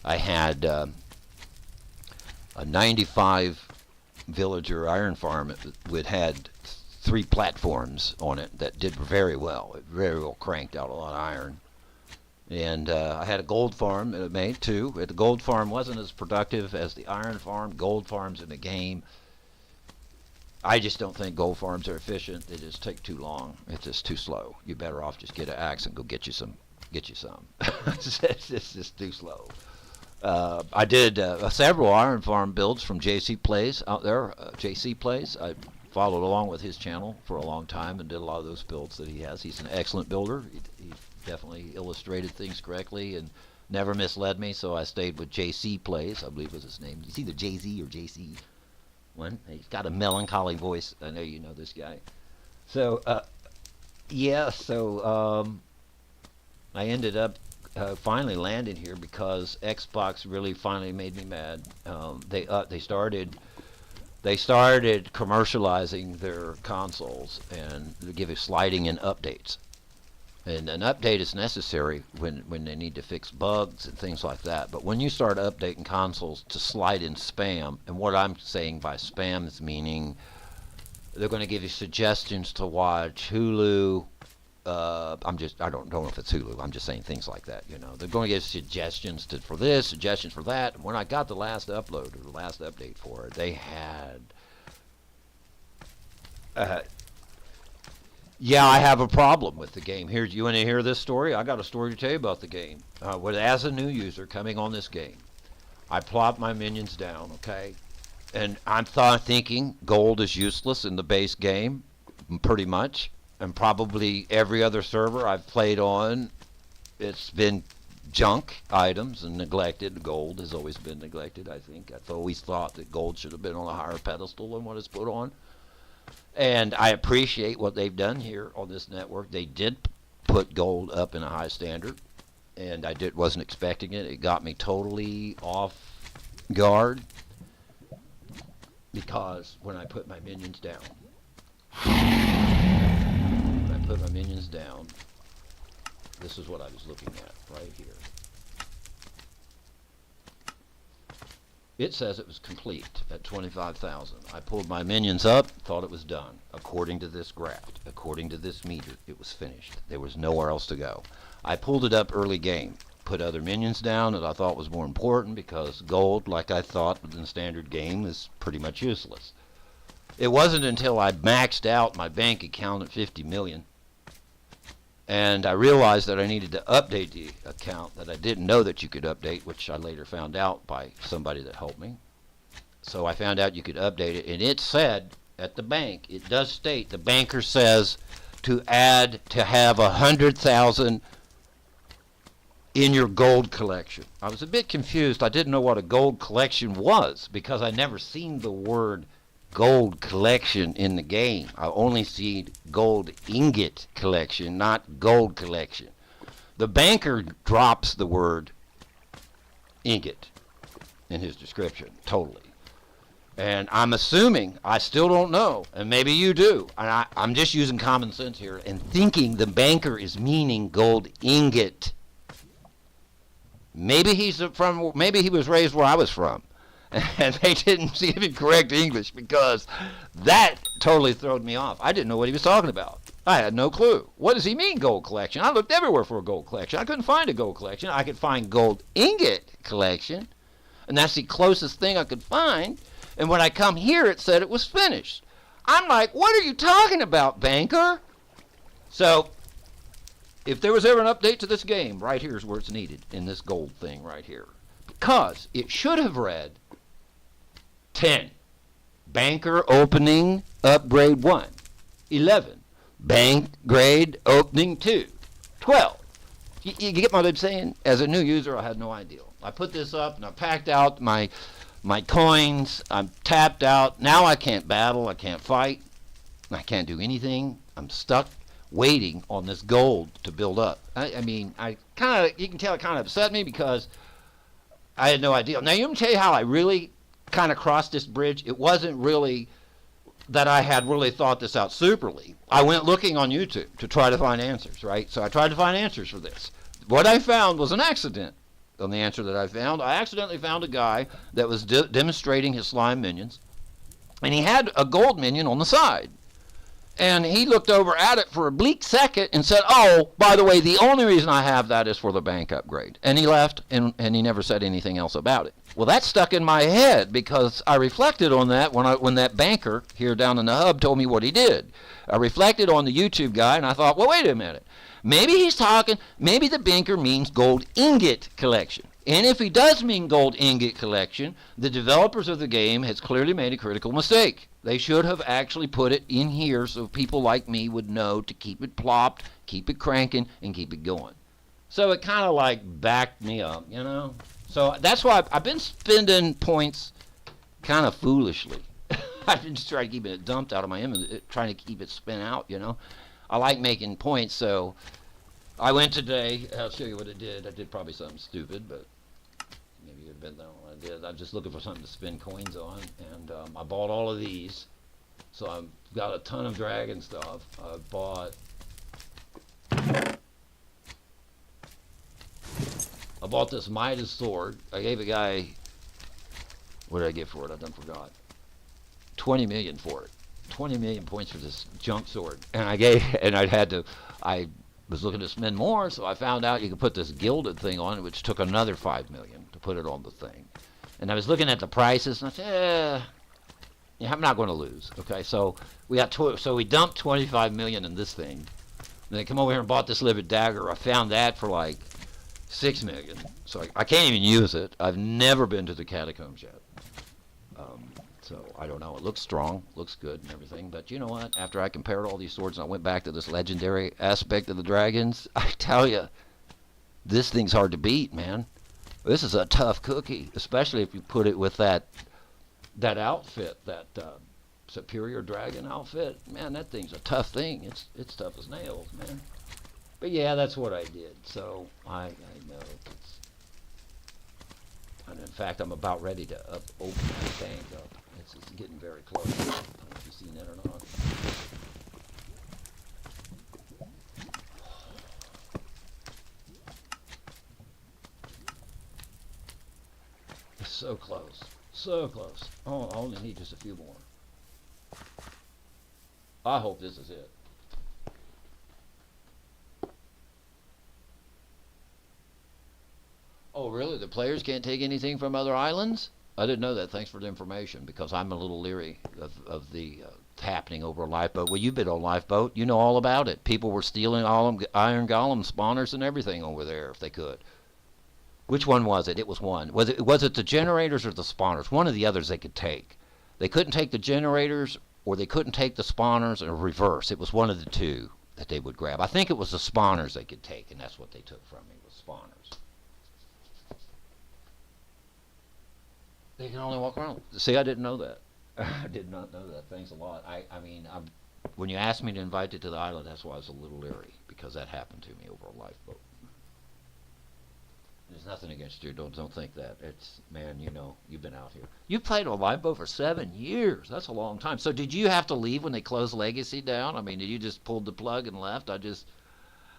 I had a 95 villager iron farm. It had 3 platforms on it that did very well. It very well cranked out a lot of iron. And I had a gold farm that it made too. The gold farm wasn't as productive as the iron farm. Gold farms in the game, I just don't think gold farms are efficient. They just take too long. It's just too slow. You're better off just get an axe and go get you some. It's just too slow. I did several iron farm builds from JC Plays out there. JC Plays. I followed along with his channel for a long time and did a lot of those builds that he has. He's an excellent builder. He definitely illustrated things correctly and never misled me, so I stayed with JC Plays, I believe was his name. It's either JZ or JC. One. He's got a melancholy voice. I know you know this guy. So, I ended up finally landing here because Xbox really finally made me mad. They started commercializing their consoles and they give you sliding in updates. And an update is necessary when they need to fix bugs and things like that. But when you start updating consoles to slide in spam, and what I'm saying by spam is meaning they're going to give you suggestions to watch Hulu. I don't know if it's Hulu. I'm just saying things like that. You know, they're going to give suggestions for this, suggestions for that. And when I got the last upload or the last update for it, they had. Yeah, I have a problem with the game. Here, you want to hear this story? I got a story to tell you about the game. As a new user coming on this game, I plop my minions down, okay? And I'm thinking gold is useless in the base game, pretty much. And probably every other server I've played on, it's been junk items and neglected. Gold has always been neglected, I think. I've always thought that gold should have been on a higher pedestal than what it's put on. And I appreciate what they've done here on this network. They did put gold up in a high standard, and I wasn't expecting it. It got me totally off guard because when I put my minions down, this is what I was looking at right here. It says it was complete at 25,000. I pulled my minions up, thought it was done. According to this graph, according to this meter, it was finished. There was nowhere else to go. I pulled it up early game, put other minions down that I thought was more important because gold, like I thought in the standard game, is pretty much useless. It wasn't until I maxed out my bank account at 50 million and I realized that I needed to update the account that I didn't know that you could update, which I later found out by somebody that helped me. So I found out you could update it, and it said at the bank, it does state, the banker says to have 100,000 in your gold collection. I was a bit confused. I didn't know what a gold collection was because I never seen the word gold collection in the game. I only see gold ingot collection, not gold collection. The banker drops the word ingot in his description, totally. And I'm assuming, I still don't know, and maybe you do, and I'm just using common sense here, and thinking the banker is meaning gold ingot. Maybe he was raised where I was from. And they didn't give him correct English because that totally threw me off. I didn't know what he was talking about. I had no clue. What does he mean, gold collection? I looked everywhere for a gold collection. I couldn't find a gold collection. I could find gold ingot collection, and that's the closest thing I could find. And when I come here, it said it was finished. I'm like, what are you talking about, banker? So, if there was ever an update to this game, right here is where it's needed, in this gold thing right here. Because it should have read 10. Banker opening upgrade 1. 11. Bank grade opening 2. 12. You get what I'm saying? As a new user, I had no idea. I put this up and I packed out my my coins. I'm tapped out. Now I can't battle. I can't fight. I can't do anything. I'm stuck waiting on this gold to build up. I mean, you can tell it kind of upset me because I had no idea. Now, let me tell you how I really kind of crossed this bridge. It wasn't really that I had really thought this out superly. I went looking on YouTube to try to find answers, right? So I tried to find answers for this. What I found was an accident on the answer that I found. I accidentally found a guy that was demonstrating his slime minions, and he had a gold minion on the side. And he looked over at it for a bleak second and said, oh, by the way, the only reason I have that is for the bank upgrade. And he left, and he never said anything else about it. Well, that stuck in my head because I reflected on that when that banker here down in the hub told me what he did. I reflected on the YouTube guy, and I thought, well, wait a minute. Maybe the banker means gold ingot collection. And if he does mean gold ingot collection, the developers of the game has clearly made a critical mistake. They should have actually put it in here so people like me would know to keep it plopped, keep it cranking, and keep it going. So it kind of like backed me up, you know? So that's why I've been spending points kind of foolishly. I've been just trying to keep it dumped out of my image, trying to keep it spin out, you know? I like making points, so I went today. I'll show you what I did. I did probably something stupid, but maybe you'd have been there when I did. I'm just looking for something to spend coins on, and I bought all of these. So I've got a ton of dragon stuff. I bought this Midas sword. I gave a guy, what did I get for it? I done forgot. 20 million for it. 20 million points for this junk sword. And I was looking to spend more, so I found out you could put this gilded thing on it, which took another 5 million to put it on the thing. And I was looking at the prices, and I said, yeah, I'm not going to lose. Okay, so we dumped 25 million in this thing. And they come over here and bought this livid dagger. I found that for like 6 million. So I can't even use it. I've never been to the catacombs yet. So I don't know. It looks strong, looks good and everything. But you know what? After I compared all these swords and I went back to this legendary aspect of the dragons, I tell you, this thing's hard to beat, man. This is a tough cookie, especially if you put it with that outfit, that superior dragon outfit. Man, that thing's a tough thing. It's tough as nails, man. But yeah, that's what I did. So I know it's. And in fact, I'm about ready to open the bank up. It's getting very close. I don't know if you've seen that or not. It's so close. So close. Oh, I only need just a few more. I hope this is it. Oh, really? The players can't take anything from other islands? I didn't know that. Thanks for the information, because I'm a little leery of the happening over a lifeboat. Well, you've been on a lifeboat. You know all about it. People were stealing all them iron golem spawners and everything over there if they could. Which one was it? It was one. Was it the generators or the spawners? One of the others they could take. They couldn't take the generators, or they couldn't take the spawners, or reverse. It was one of the two that they would grab. I think it was the spawners they could take, and that's what they took from me, was spawners. They can only walk around. See, I didn't know that. I did not know that. Thanks a lot. I mean, when you asked me to invite you to the island, that's why I was a little leery, because that happened to me over a lifeboat. There's nothing against you. Don't think that. It's, man, you know, you've been out here. You played on a lifeboat for 7 years. That's a long time. So did you have to leave when they closed Legacy down? I mean, did you just pull the plug and left?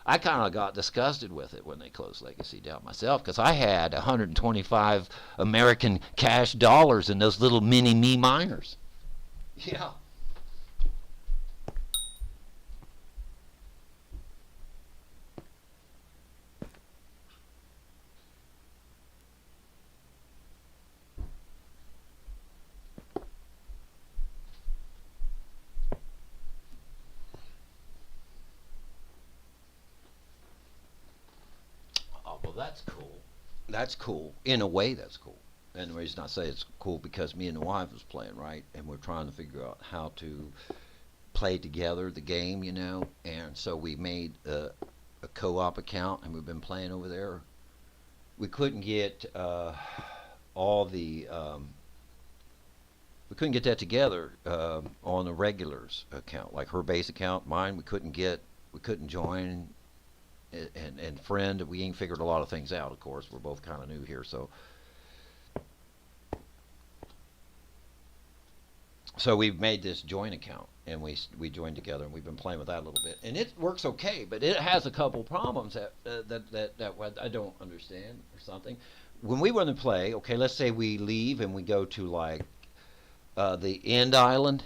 I kind of got disgusted with it when they closed Legacy down myself, because I had 125 American cash dollars in those little mini-me miners. Yeah. Well, that's cool. That's cool. In a way, that's cool. And the reason I say it's cool, because me and the wife was playing, right? And we're trying to figure out how to play together the game, you know? And so we made a co-op account, and we've been playing over there. We couldn't get all the We couldn't get that together on the regulars account, like her base account, mine. We couldn't join and friend. We ain't figured a lot of things out. Of course, we're both kind of new here, so we've made this joint account and we joined together and we've been playing with that a little bit and it works okay, but it has a couple problems that I don't understand or something. When we want to play, okay, let's say we leave and we go to like the end island,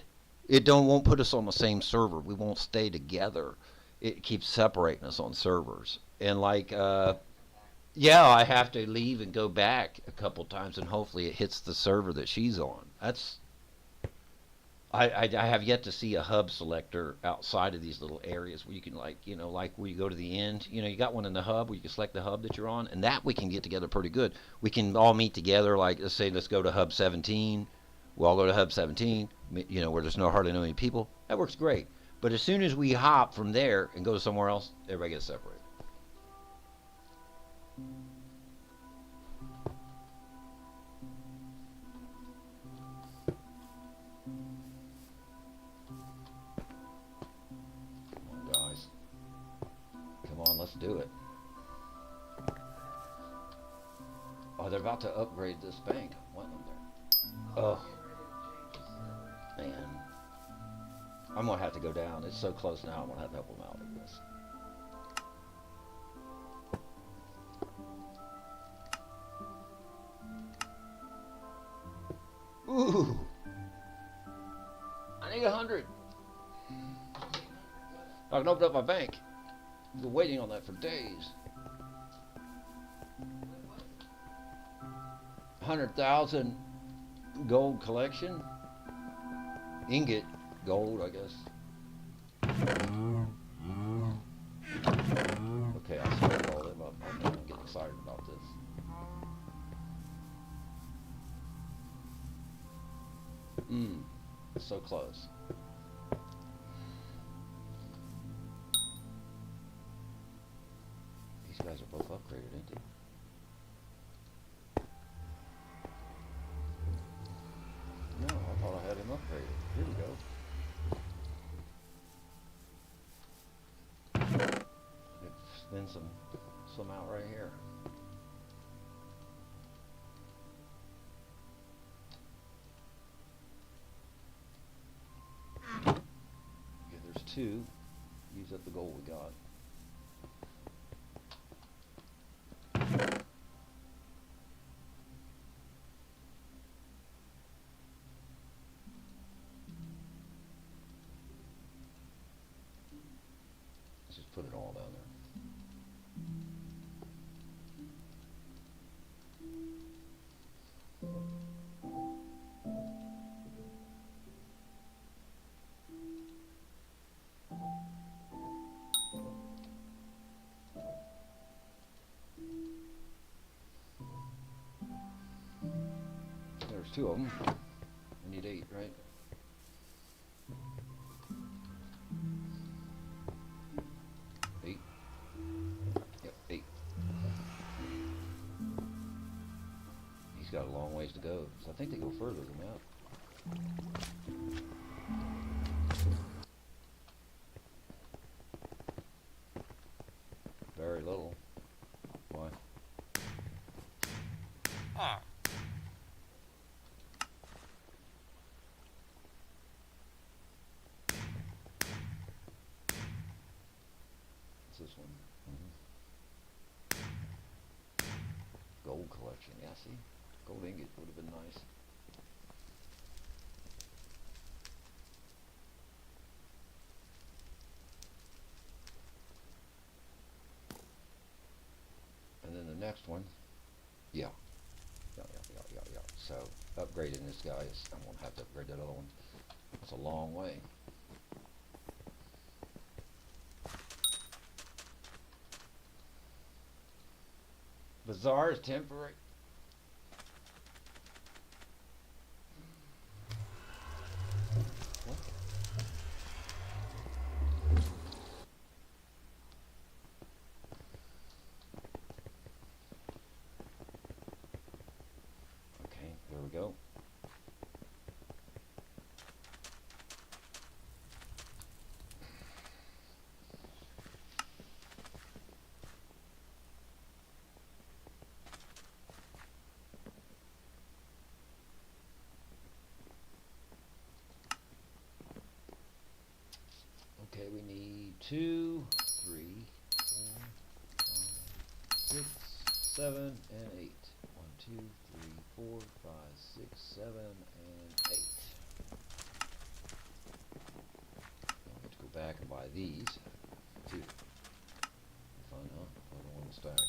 it don't won't put us on the same server. We won't stay together. It keeps separating us on servers. And like yeah, I have to leave and go back a couple times and hopefully it hits the server that she's on. I have yet to see a hub selector outside of these little areas where you can like, you know, like where you go to the end, you know, you got one in the hub where you can select the hub that you're on, and that we can get together pretty good. We can all meet together, like let's say let's go to hub 17. We all go to hub 17, you know, where there's hardly no any people. That works great. But as soon as we hop from there and go to somewhere else, everybody gets separated. Guys, come on, let's do it. Oh, they're about to upgrade this bank. What in there? Oh, man. I'm going to have to go down. It's so close now. I'm going to have to help them out, I guess. Ooh. I need 100. I can open up my bank. I've been waiting on that for days. 100,000 gold collection. Ingot gold, I guess. Okay, I started all them up. I'm getting excited about this. So close. These guys are both upgraded, ain't they? No, I thought I had him upgraded. Here we go. Let's spin some out right here. Okay, there's 2. Use up the gold we got. Let's just put it all down there. There's 2 of them. I need 8, right? Yep, 8. He's got a long ways to go, so I think they go further than that. Very little. Why? What's this one? Gold collection. Yeah, see? Gold ingot would have been nice. And then the next one. Yeah. Yeah. So, upgrading this guy is, I'm going to have to upgrade that other one. That's a long way. Bazaar is temporary. What? Okay, there we go. 2, 3, 4, 5, 6, 7, and 8. 1, 2, 3, 4, 5, 6, 7, and 8. Now we have to go back and buy these too. Fun, huh? I don't want to stack.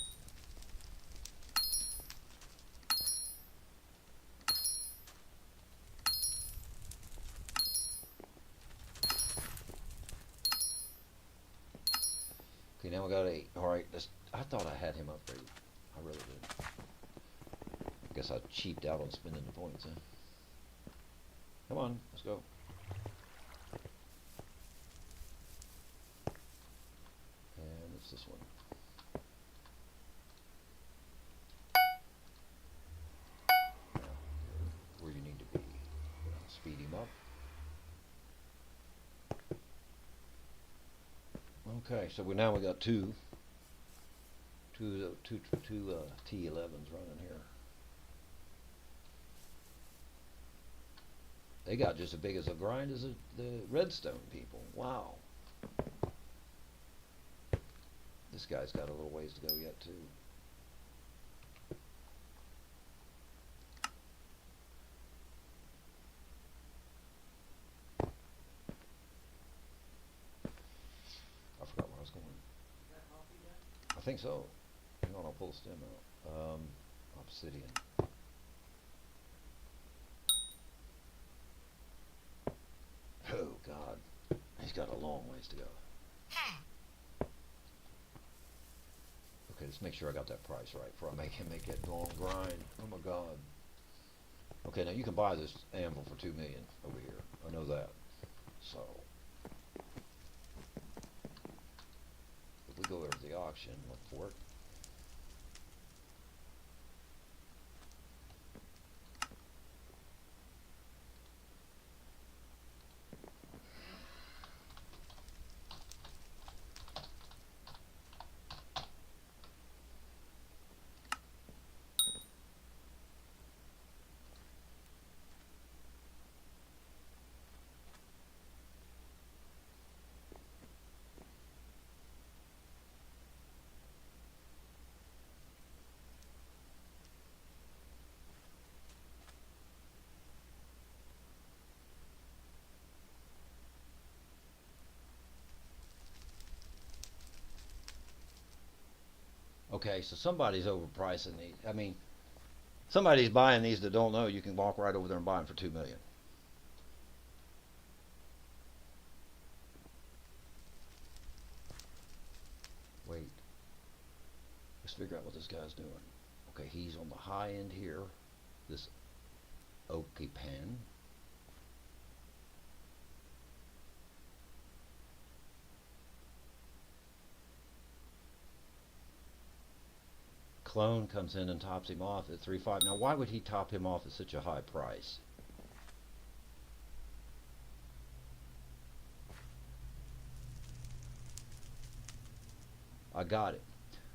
Okay, now we got 8. Alright, I thought I had him upgraded. I really did. I guess I cheaped out on spending the points, huh? Come on, let's go. And it's this one. Now, you're where you need to be. Speed him up. Okay, so now we got two T11s running here. They got just as big as a grind as the Redstone people. Wow. This guy's got a little ways to go yet too. I forgot where I was going. I think so. Hang on, I'll pull the stem out. Obsidian. Oh God, he's got a long ways to go. Okay, let's make sure I got that price right before I make him make that long grind. Oh my God. Okay, now you can buy this anvil for 2 million over here. I know that. So if we go over to the auction, look for it. Okay, so somebody's overpricing these. I mean, somebody's buying these that don't know. You can walk right over there and buy them for 2 million. Wait. Let's figure out what this guy's doing. Okay, he's on the high end here. This oaky pen. Clone comes in and tops him off at 3.5. Now, why would he top him off at such a high price? I got it.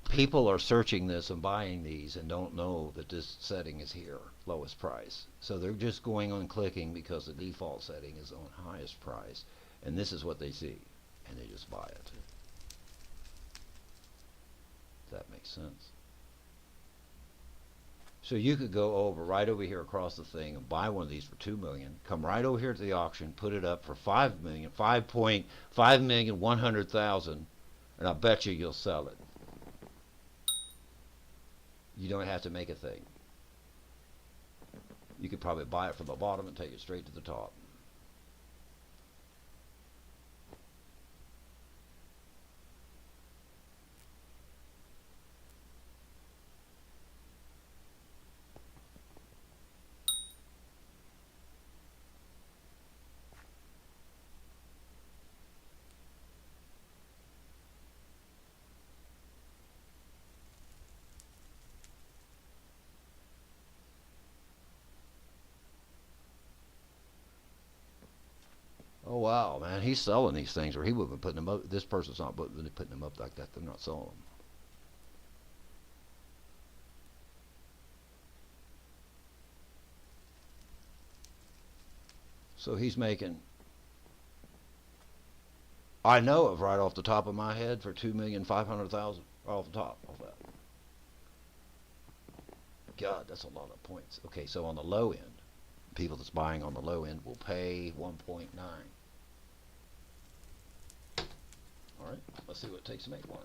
People are searching this and buying these and don't know that this setting is here, lowest price. So they're just going on clicking because the default setting is on highest price. And this is what they see. And they just buy it. That makes sense. So you could go over right over here across the thing and buy one of these for 2 million, come right over here to the auction, put it up for 5 million, 5.100,000, and I bet you'll sell it. You don't have to make a thing. You could probably buy it from the bottom and take it straight to the top. Oh wow, man, he's selling these things, or he would have been putting them up. This person's not putting them up like that. They're not selling them. So he's making I know of right off the top of my head for 2,500,000 right off the top of that. God, that's a lot of points. Okay, so on the low end, people that's buying on the low end will pay 1.9. All right, let's see what it takes to make one.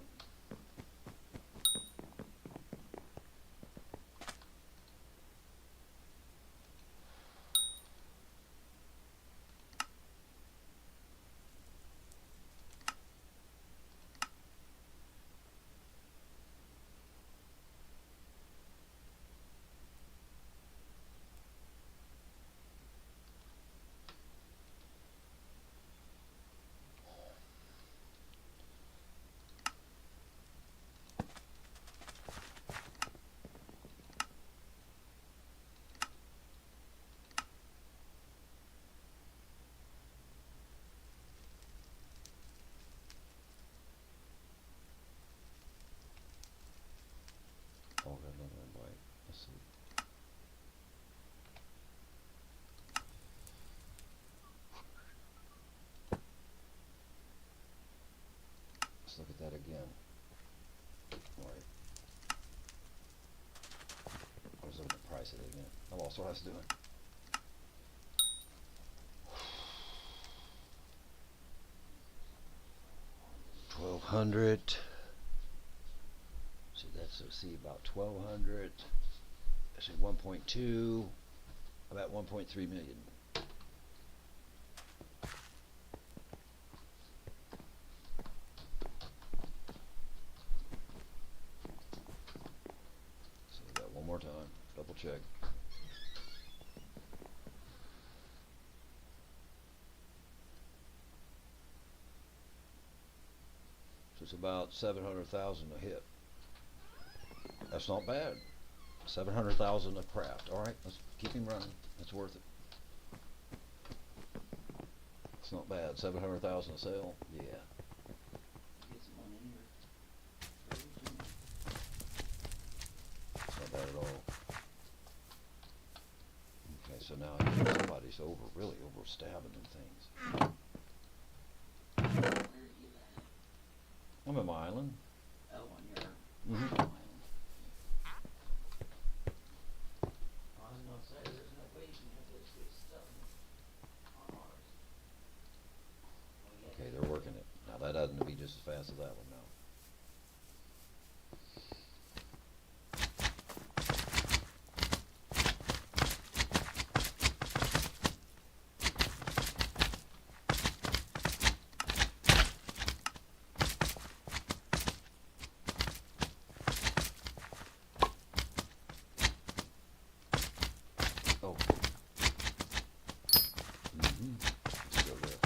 Oh, got another invite. Let's see. Let's look at that again. All right. I was looking at the price of it again. I lost what I was doing. $1,200. See, that's about 1,200. I see 1.2. About 1.3 million. So we got one more time. Double check. So it's about 700,000 a hit. That's not bad. 700,000 a craft. All right, let's keep him running. That's worth it. It's not bad. 700,000 a sale. Yeah. It's not bad at all. Okay, so now somebody's really over stabbing them things. I'm at my island. Oh, on your Mm-hmm. island. I was gonna say, there's no way you can have this good stuff on ours. Well, yeah. Okay, they're working it. Now that doesn't be just as fast as that one now. Oh. Mm-hmm. Let's go there.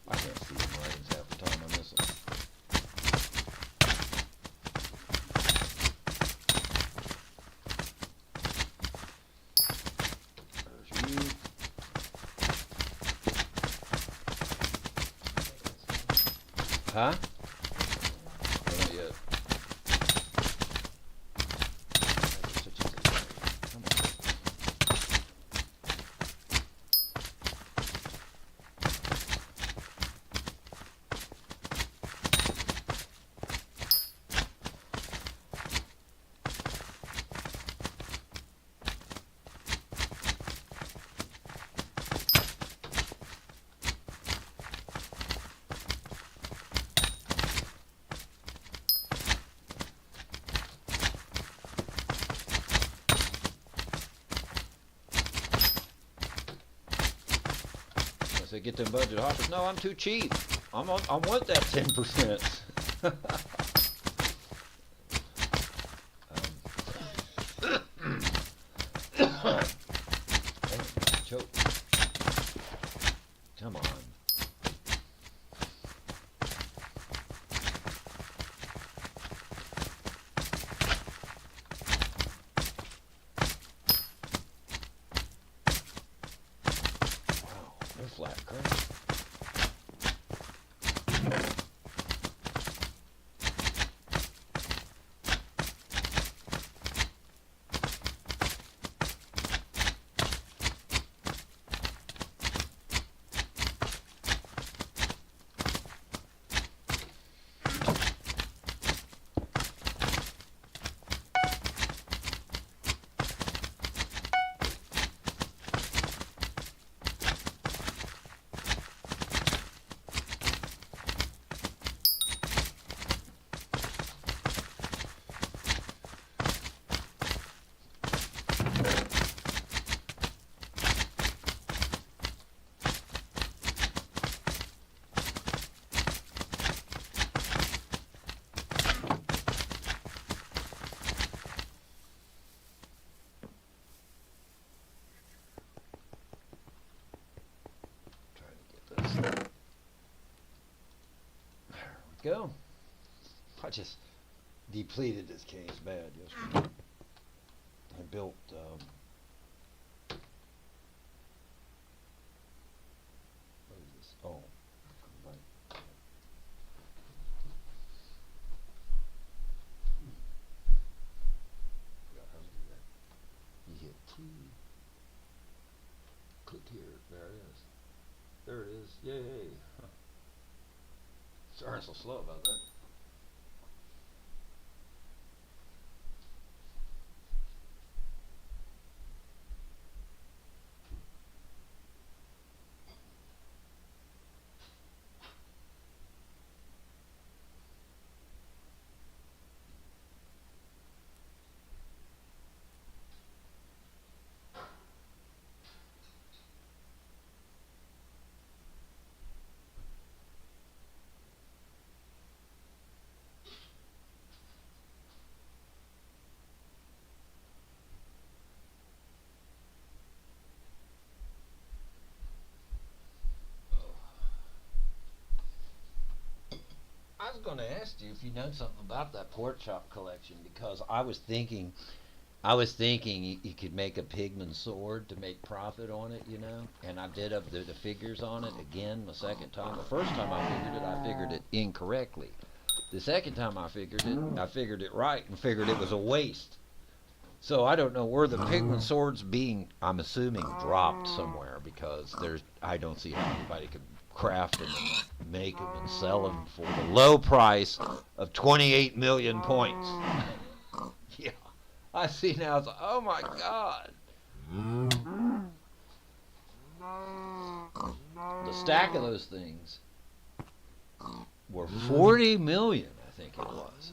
I can't see the writings half the time on this one. There's you. Huh? No, not yet. Come on. I said, get them budget hoppers. No, I'm too cheap. I want that 10%. Choke. Come on. Wow, they're flat crazy. go. I just depleted this case bad yesterday. I built what is this? Oh, right. Forgot how to do that. You hit T. Click here. There it is. There it is. Yay. Huh. Sorry, so slow about that. I was going to ask you if you know something about that pork chop collection, because I was thinking you could make a pigman sword to make profit on it, you know. And I did up the figures on it again the second time. The first time I figured it incorrectly. The second time I figured it right and figured it was a waste. So I don't know where the pigman swords being, I'm assuming, dropped somewhere, because I don't see how anybody could craft them and make them and sell them for the low price of 28 million points. Yeah, I see now. It's like, oh my God. The stack of those things were 40 million, I think it was.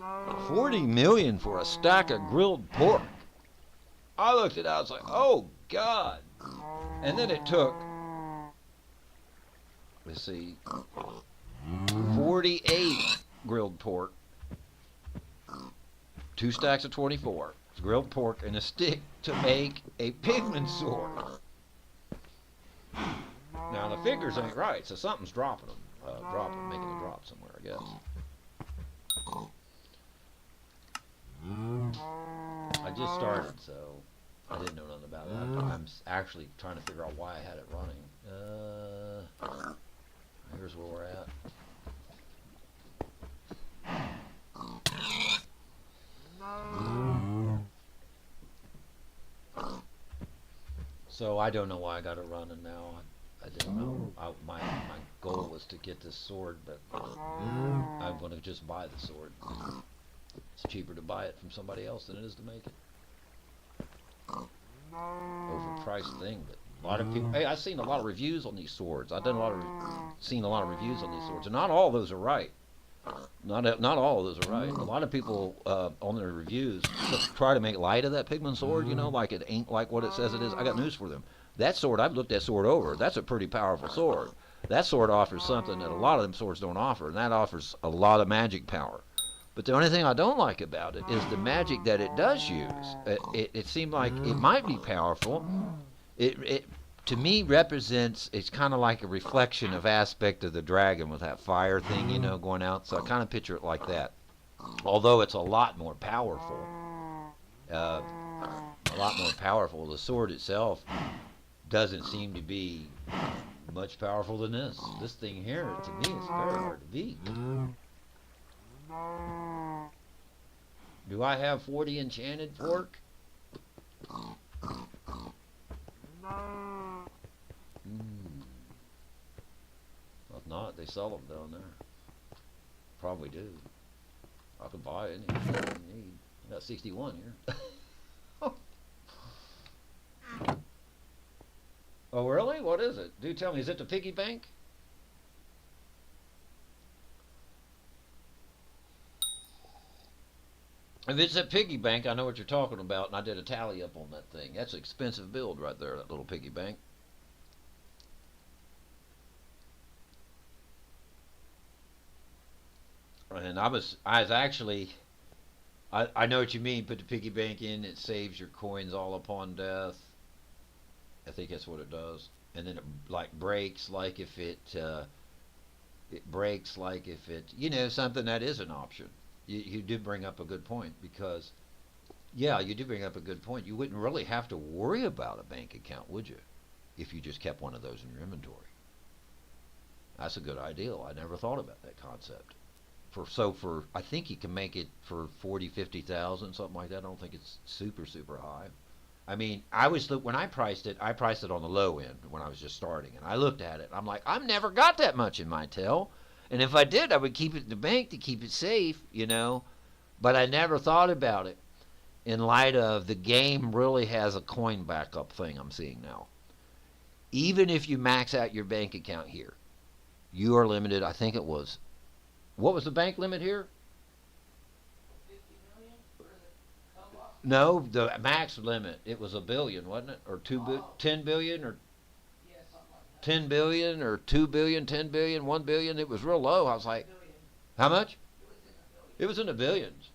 40 million for a stack of grilled pork. I looked at it, I was like, oh God. And then it took, let's see, 48 grilled pork, 2 stacks of 24 grilled pork, and a stick to make a pigman sword. Now the figures ain't right, so something's dropping them, making a drop somewhere, I guess. I just started, so I didn't know nothing about it. I'm actually trying to figure out why I had it running. Here's where we're at. So I don't know why I got it running now. I didn't know. My goal was to get this sword, but I'm going to just buy the sword. It's cheaper to buy it from somebody else than it is to make it. Overpriced thing, but a lot of people. Hey, I've seen a lot of reviews on these swords. Seen a lot of reviews on these swords, and not all of those are right. Not all of those are right. A lot of people on their reviews try to make light of that pigman sword. You know, like it ain't like what it says it is. I got news for them. That sword, I've looked that sword over. That's a pretty powerful sword. That sword offers something that a lot of them swords don't offer, and that offers a lot of magic power. But the only thing I don't like about it is the magic that it does use. It seemed like it might be powerful. It to me represents, it's kind of like a reflection of aspect of the dragon with that fire thing, you know, going out. So I kind of picture it like that. Although it's a lot more powerful. The sword itself doesn't seem to be much powerful than this. This thing here, to me, is very hard to beat. Do I have 40 enchanted pork? If not, they sell them down there. Probably do. I could buy any you need. I got 61 here. Oh, really? What is it? Do tell me. Is it the piggy bank? If it's a piggy bank, I know what you're talking about, and I did a tally up on that thing. That's an expensive build right there, that little piggy bank. And I was actually, I know what you mean. Put the piggy bank in, it saves your coins all upon death. I think that's what it does. And then it like breaks, like if it it breaks, like if it, something that is an option. You did bring up a good point because, yeah, you did bring up a good point. You wouldn't really have to worry about a bank account, would you, if you just kept one of those in your inventory? That's a good idea. I never thought about that concept. For I think you can make it for 40, 50,000, something like that. I don't think it's super super high. I mean, when I priced it on the low end when I was just starting, and I looked at it. I'm like, I've never got that much in my tail, and if I did, I would keep it in the bank to keep it safe. But I never thought about it in light of the game really has a coin backup thing I'm seeing now. Even if you max out your bank account here, you are limited. I think it was, what was the bank limit here? 50 million for the co-op? No, the max limit. It was a billion, wasn't it? Or 10 billion, or Yeah, something like that. 10 billion, or 2 billion, 10 billion, 1 billion. It was real low. I was like, Billion. how much? It was in a billion. It was in the billions.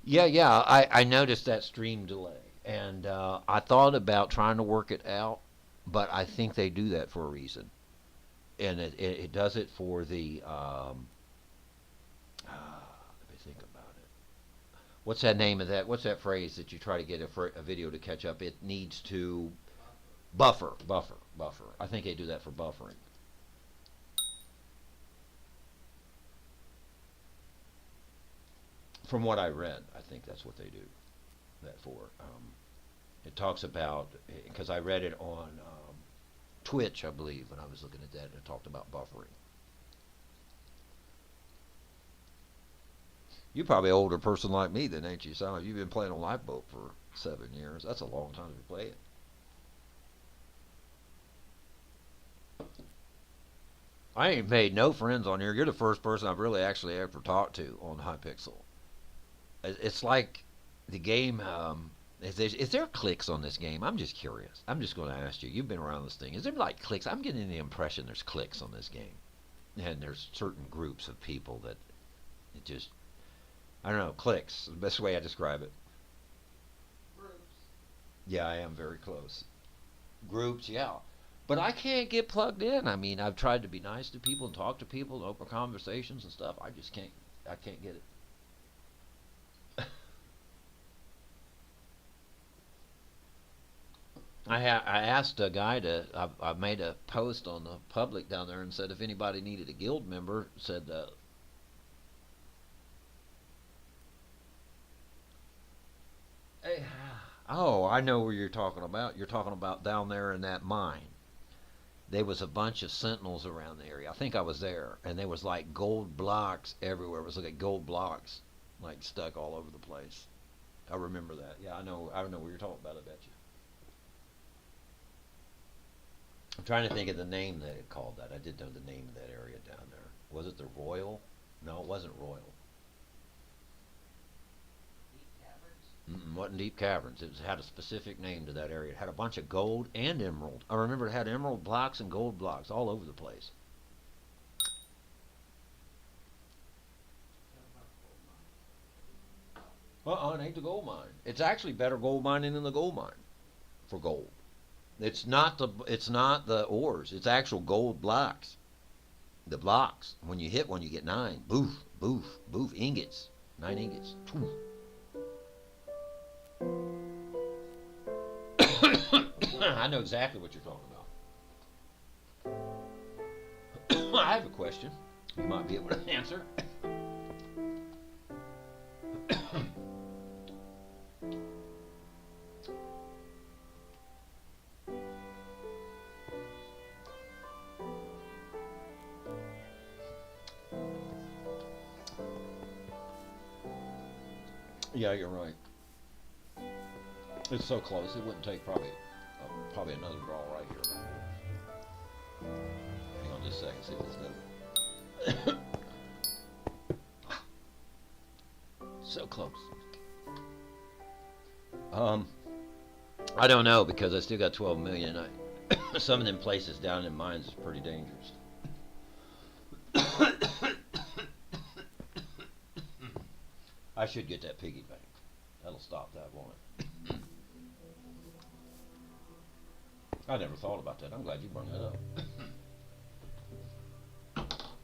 Yeah, yeah. I noticed that stream delay, and I thought about trying to work it out, but I think they do that for a reason, and it does it for the. Let me think about it. What's that name of that? What's that phrase that you try to get a video to catch up? It needs to buffer. I think they do that for buffering. From what I read, I think that's what they do that for. It talks about, because I read it on Twitch, I believe, when I was looking at that, and it talked about buffering. You're probably an older person like me then, ain't you, Sal? You've been playing on Lifeboat for 7 years. That's a long time to play it. I ain't made no friends on here. You're the first person I've really actually ever talked to on Hypixel. It's like the game. Is there clicks on this game? I'm just curious. I'm just going to ask you. You've been around this thing. Is there like clicks? I'm getting the impression there's clicks on this game, and there's certain groups of people that it just. I don't know. Clicks. The best way I describe it. Groups. Yeah, I am very close. Groups, yeah. But I can't get plugged in. I mean, I've tried to be nice to people and talk to people and open conversations and stuff. I just can't. I can't get it. I asked a guy I made a post on the public down there and said if anybody needed a guild member, said hey, oh, I know where you're talking about. You're talking about down there in that mine. There was a bunch of sentinels around the area. I think I was there, and there was like gold blocks everywhere. It was like gold blocks, like stuck all over the place. I remember that. Yeah, I know. I know what you're talking about. I bet you. I'm trying to think of the name that it called that. I did know the name of that area down there. Was it the Royal? No, it wasn't Royal. Deep caverns. Wasn't Deep Caverns. Had a specific name to that area. It had a bunch of gold and emerald. I remember it had emerald blocks and gold blocks all over the place. It ain't the gold mine. It's actually better gold mining than the gold mine for gold. It's not the ores. It's actual gold blocks. The blocks. When you hit one, you get 9. Boof, boof, boof. Ingots. 9 ingots. I know exactly what you're talking about. I have a question. You might be able to answer. Yeah, you're right. It's so close. It wouldn't take probably another draw right here. Hang on just a second. See if it's good. So close. I don't know because I still got 12 million. Some of them places down in mines is pretty dangerous. I should get that piggy bank. That'll stop that, won't it? I never thought about that. I'm glad you brought that up.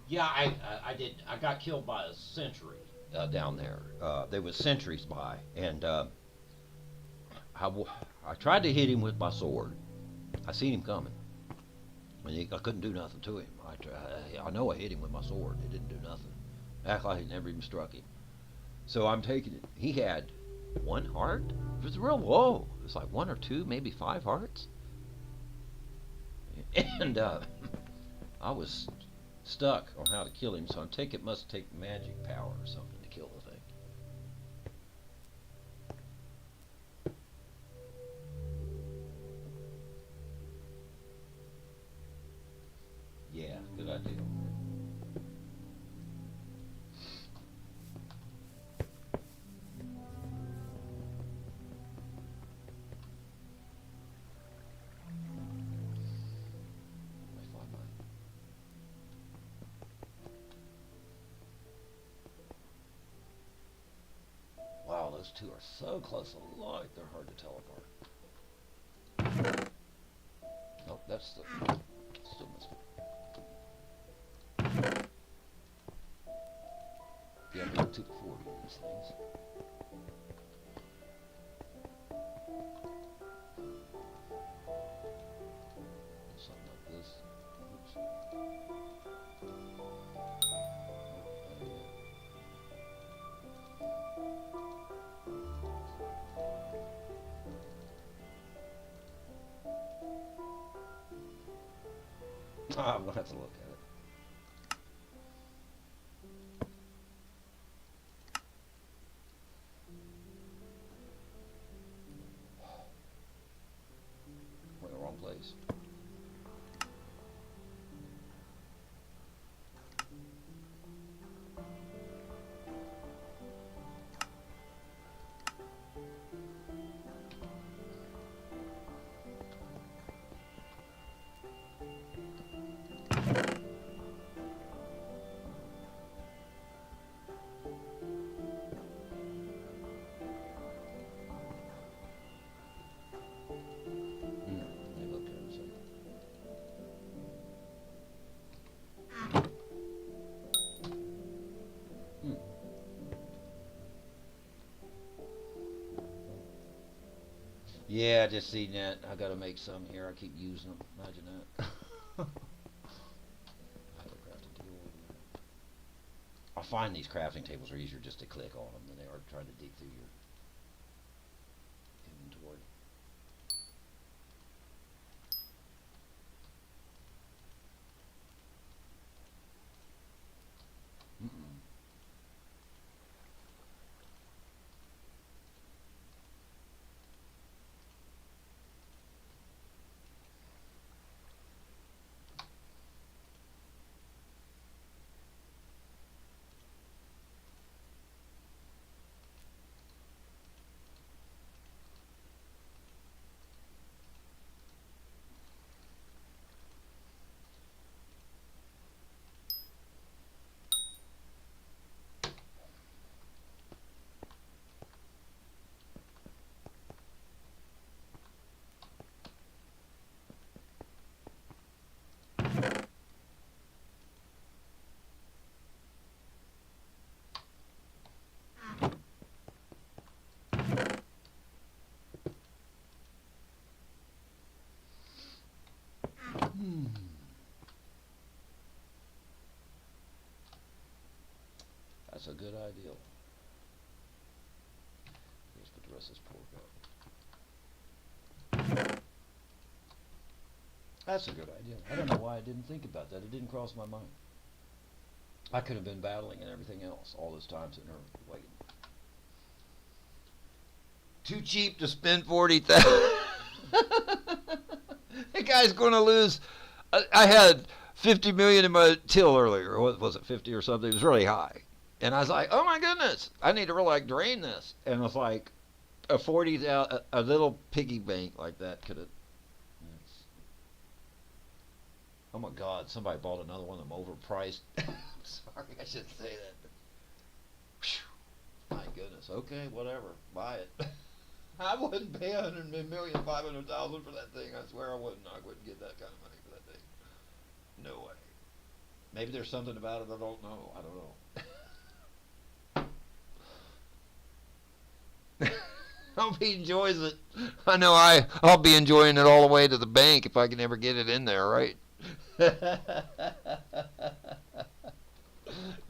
Yeah, I did. I got killed by a sentry. Down there. There was sentries by, and I tried to hit him with my sword. I seen him coming. I couldn't do nothing to him. I know I hit him with my sword. It didn't do nothing. Act like it never even struck him. So I'm taking it. He had 1 heart. It was real low. It was like 1 or 2, maybe 5 hearts. And I was stuck on how to kill him. So it must take magic power or something to kill the thing. Yeah, good idea. Wow, those two are so close alike, they're hard to tell apart. Nope, that's still missing. Yeah, we took 40 of these things. Something like this. Oops. We'll have to look at it. We're in the wrong place. They look good, so. Yeah, I just seen that. I gotta make some here. I keep using them. Imagine that. I have a crafting table over there. I find these crafting tables are easier just to click on them than they are trying to dig through your inventory. Mm-mm. That's a good idea. Let's put the rest of this pork up. That's a good idea. I don't know why I didn't think about that. It didn't cross my mind. I could have been battling and everything else all this time sitting there waiting. Too cheap to spend 40,000. The guy's going to lose. I had 50 million in my till earlier. What was it, 50 or something? It was really high. And I was like, oh my goodness, I need to really like drain this. And it was like a 40,000, a little piggy bank like that could have. Oh my God, somebody bought another one of them overpriced. Sorry, I shouldn't say that. But, whew, my goodness. Okay, whatever. Buy it. I wouldn't pay $100,500,000 for that thing. I swear I wouldn't. I wouldn't get that kind of money for that thing. No way. Maybe there's something about it I don't know. I don't know. I hope he enjoys it. I know I'll be enjoying it all the way to the bank if I can ever get it in there, right?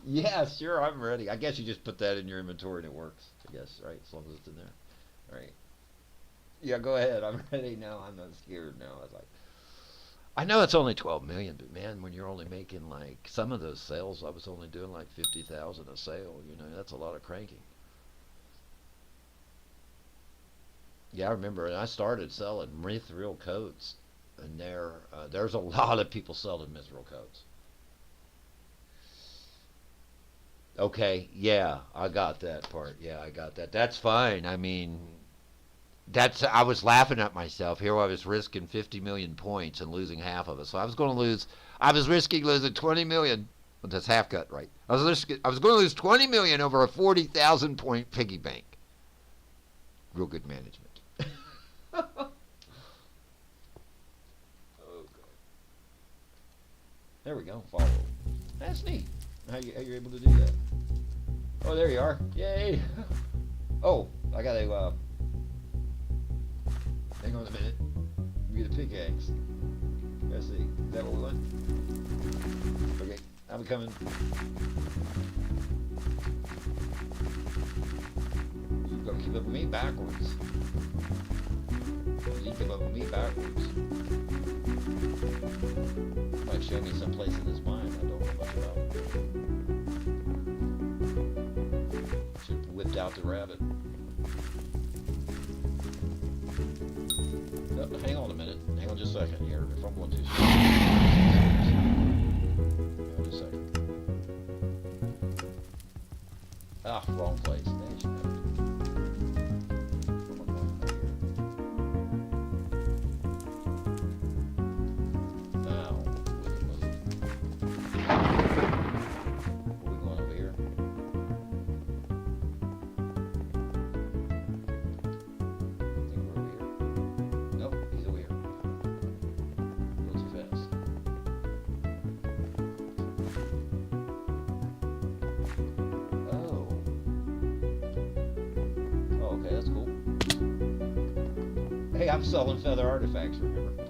Yeah, sure, I'm ready. I guess you just put that in your inventory and it works. I guess, right? As long as it's in there. Right. Yeah, go ahead. I'm ready now. I'm not scared now. I was like, I know it's only 12 million, but man, when you're only making like some of those sales, I was only doing like 50,000 a sale. You know, that's a lot of cranking. Yeah, I remember, and I started selling mithril coats, and there's a lot of people selling mithril coats. Okay, yeah, I got that part. Yeah, I got that. That's fine. I mean, I was laughing at myself. Here I was risking 50 million points and losing half of it. So I was risking losing 20 million. Well, that's half cut, right? I was going to lose 20 million over a 40,000 point piggy bank. Real good management. Oh, God. There we go. Follow. That's neat. How you're able to do that? Oh, there you are. Yay! Oh, I got a. Hang on a minute. We get a pickaxe. Let's see. Is that what we want? Okay, I'm coming. You gotta keep up with me backwards. You keep up with me backwards. Might show me someplace in his mind I don't know much about. Should have whipped out the rabbit. No, hang on a minute. Hang on just a second here. If I'm going too slow. Hang on just a second. Ah, wrong place. Damn, hey, I'm selling feather artifacts, remember?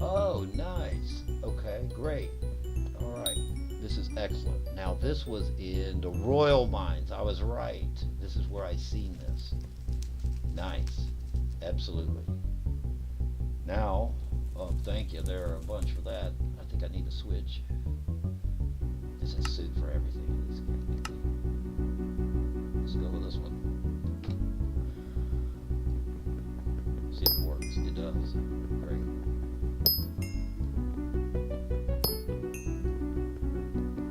Oh, nice. Okay, great. All right. This is excellent. Now, this was in the Royal Mines. I was right. This is where I seen this. Nice. Absolutely. Now, thank you. There are a bunch for that. I think I need a switch. There's a suit for everything. Let's go with this one. See if it works. It does. Great.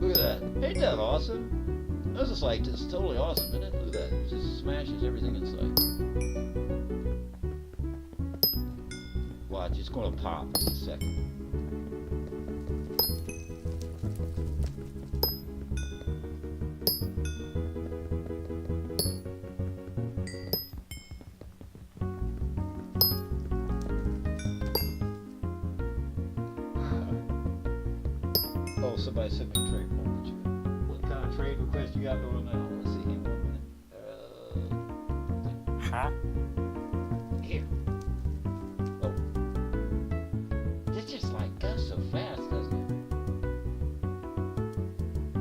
Look at that. Ain't that awesome? That's just like, it's totally awesome, isn't it? Look at that. It just smashes everything in sight. Watch, it's going to pop in a second. Oh, somebody sent me a trade request. What kind of trade request you got going now? Let's see. Hang on a minute. Huh? Here. Oh. This just like goes so fast, doesn't it?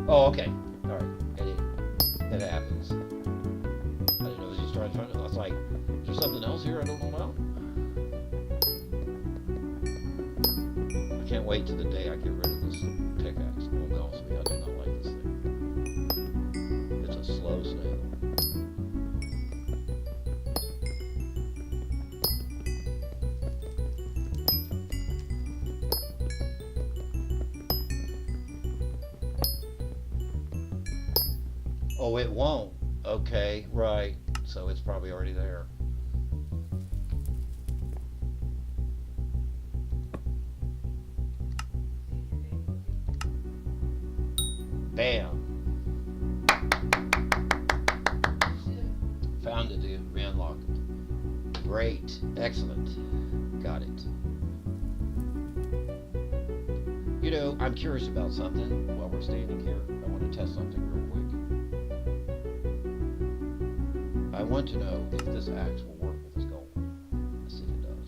Oh, okay. Alright. It happens. I didn't know it was just trying to find it. I was like, is there something else here I don't know about? I can't wait till the day I get rid of this pickaxe. No one calls me. I do not like this thing. It's a slow snail. Oh, it won't. Okay, right. So it's probably already there. Bam. Found it, dude. Re-unlocked it. Great. Excellent. Got it. You know, I'm curious about something while we're standing here. I want to test something real quick. I want to know if this axe will work with this gold. Let's see if it does.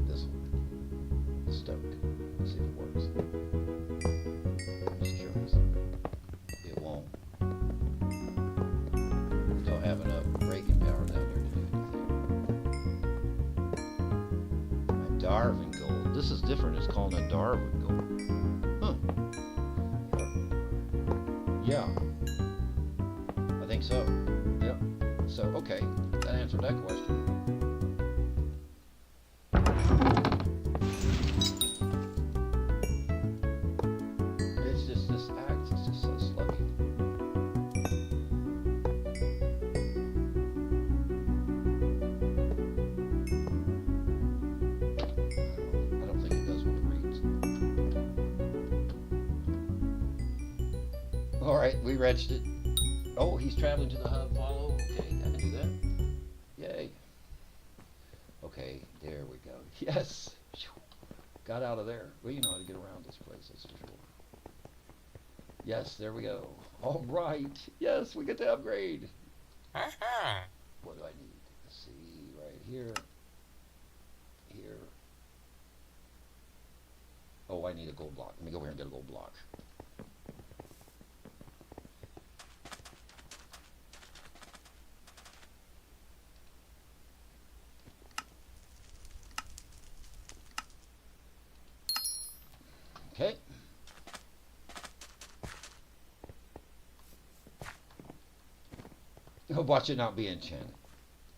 This one. The stoke. Let's see if it works. Just curious. It won't. We don't have enough braking power down there to do anything. Darwin gold. This is different. It's called a Darwin gold. Huh. Yeah. I think so. Yep. So, okay. That answered that question. It's just this axe is just so sluggy. I don't think it does what it reads. Alright, we reached it. Oh, he's traveling to the hub. Follow. Okay, I can do that. Yay. Okay, there we go. Yes. Got out of there. Well, you know how to get around this place, that's for sure. Yes, there we go. All right. Yes, we get to upgrade. What do I need? Let's see, right here. Here. Oh, I need a gold block. Let me go here and get a gold block. Okay. Oh, watch it not be enchanted.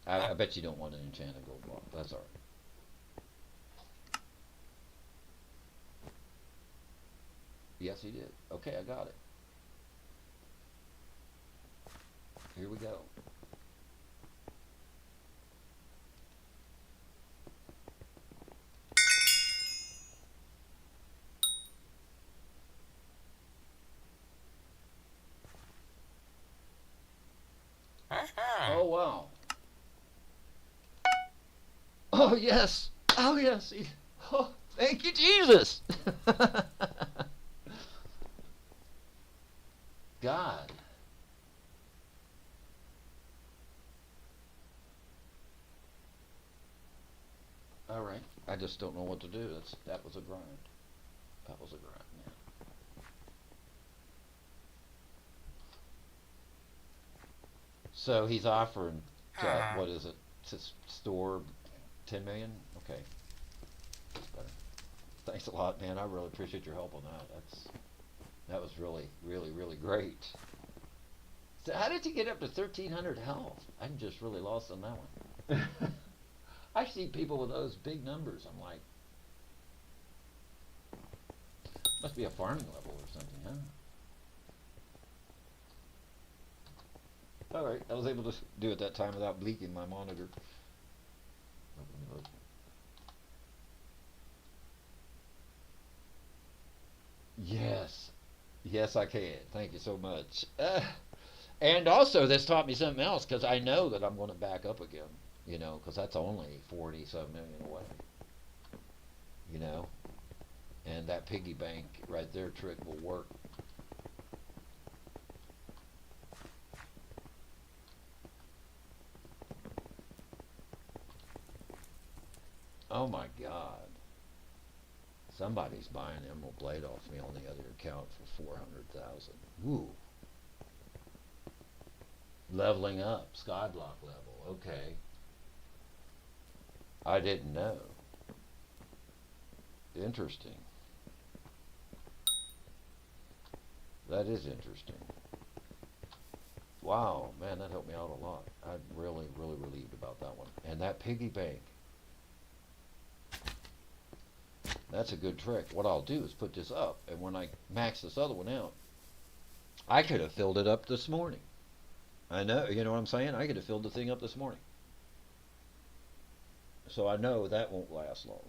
I bet you don't want an enchanted gold block. That's alright. Yes, he did. Okay, I got it. Here we go. Oh, wow. Oh, yes. Oh, yes. Oh, thank you, Jesus. God. All right. I just don't know what to do. That was a grind. That was a grind, man. So he's offering to, what is it, to store 10 million? Okay. That's better. Thanks a lot, man. I really appreciate your help on that. That was really, really, really great. So how did you get up to 1,300 health? I'm just really lost on that one. I see people with those big numbers. I'm like, must be a farming level or something, huh? All right, I was able to do it that time without bleaking my monitor. Yes, yes, I can. Thank you so much. And also, this taught me something else because I know that I'm going to back up again. You know, because that's only 40-some million away. You know, and that piggy bank right there trick will work. Oh my God. Somebody's buying Emerald Blade off me on the other account for 400,000. Woo. Leveling up, Skyblock level. Okay. I didn't know. Interesting. That is interesting. Wow, man, that helped me out a lot. I'm really, really relieved about that one. And that piggy bank. That's a good trick. What I'll do is put this up, and when I max this other one out, I could have filled it up this morning. I know, you know what I'm saying? I could have filled the thing up this morning. So I know that won't last long.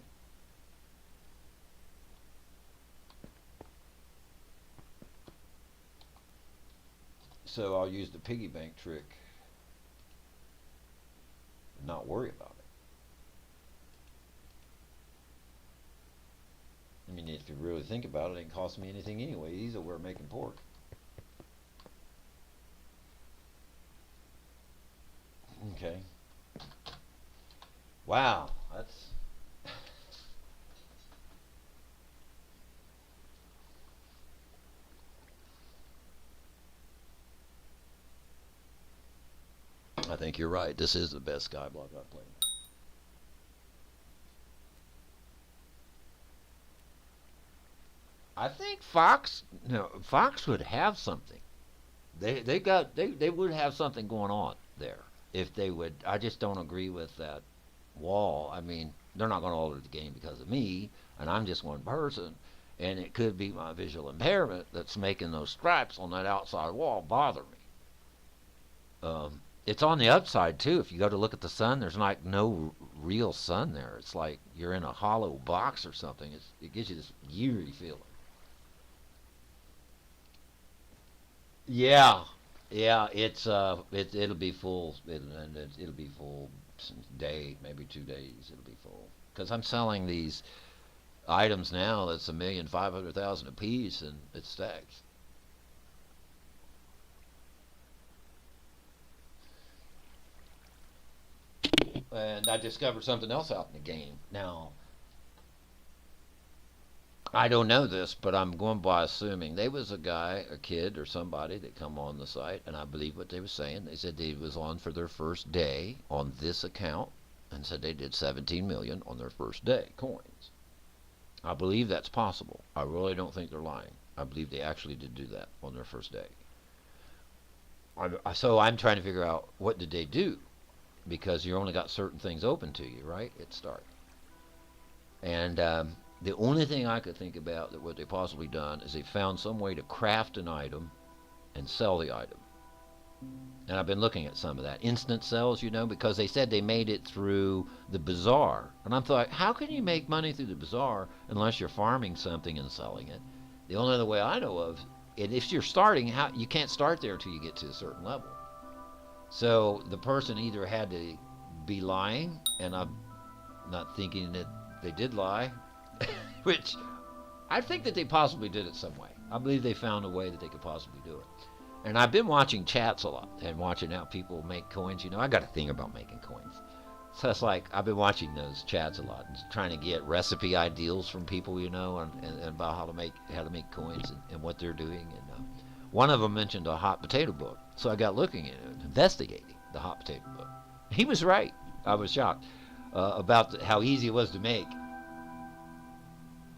So I'll use the piggy bank trick and not worry about it. I mean, if you really think about it, it ain't cost me anything anyway. Either we're making pork. Okay. Wow, that's... I think you're right. This is the best Skyblock I've played. I think Fox, Fox would have something. They would have something going on there if they would. I just don't agree with that wall. I mean, they're not going to alter the game because of me, and I'm just one person, and it could be my visual impairment that's making those stripes on that outside wall bother me. It's on the upside too. If you go to look at the sun, there's like no real sun there. It's like you're in a hollow box or something. It gives you this eerie feeling. Yeah, yeah. It'll be full, it'll be full day, maybe 2 days. It'll be full because I'm selling these items now. That's 1,500,000 a piece, and it stacks. And I discovered something else out in the game. Now, I don't know this, but I'm going by assuming there was a guy, a kid, or somebody that come on the site, and I believe what they were saying. They said they was on for their first day on this account, and said they did 17 million on their first day coins. I believe that's possible. I really don't think they're lying. I believe they actually did do that on their first day. So I'm trying to figure out what did they do, because you only got certain things open to you, right, at start. And the only thing I could think about that what they possibly done is they found some way to craft an item and sell the item. And I've been looking at some of that. Instant sales, because they said they made it through the bazaar. And I'm thought, how can you make money through the bazaar unless you're farming something and selling it? The only other way I know of, and if you're starting, you can't start there until you get to a certain level. So the person either had to be lying, and I'm not thinking that they did lie, which I think that they possibly did it some way. I believe they found a way that they could possibly do it. And I've been watching chats a lot and watching how people make coins. I got a thing about making coins. So it's like I've been watching those chats a lot and trying to get recipe ideals from people, and about how to make coins and what they're doing. And one of them mentioned a hot potato book. So I got looking at it, investigating the hot potato book. He was right. I was shocked about how easy it was to make.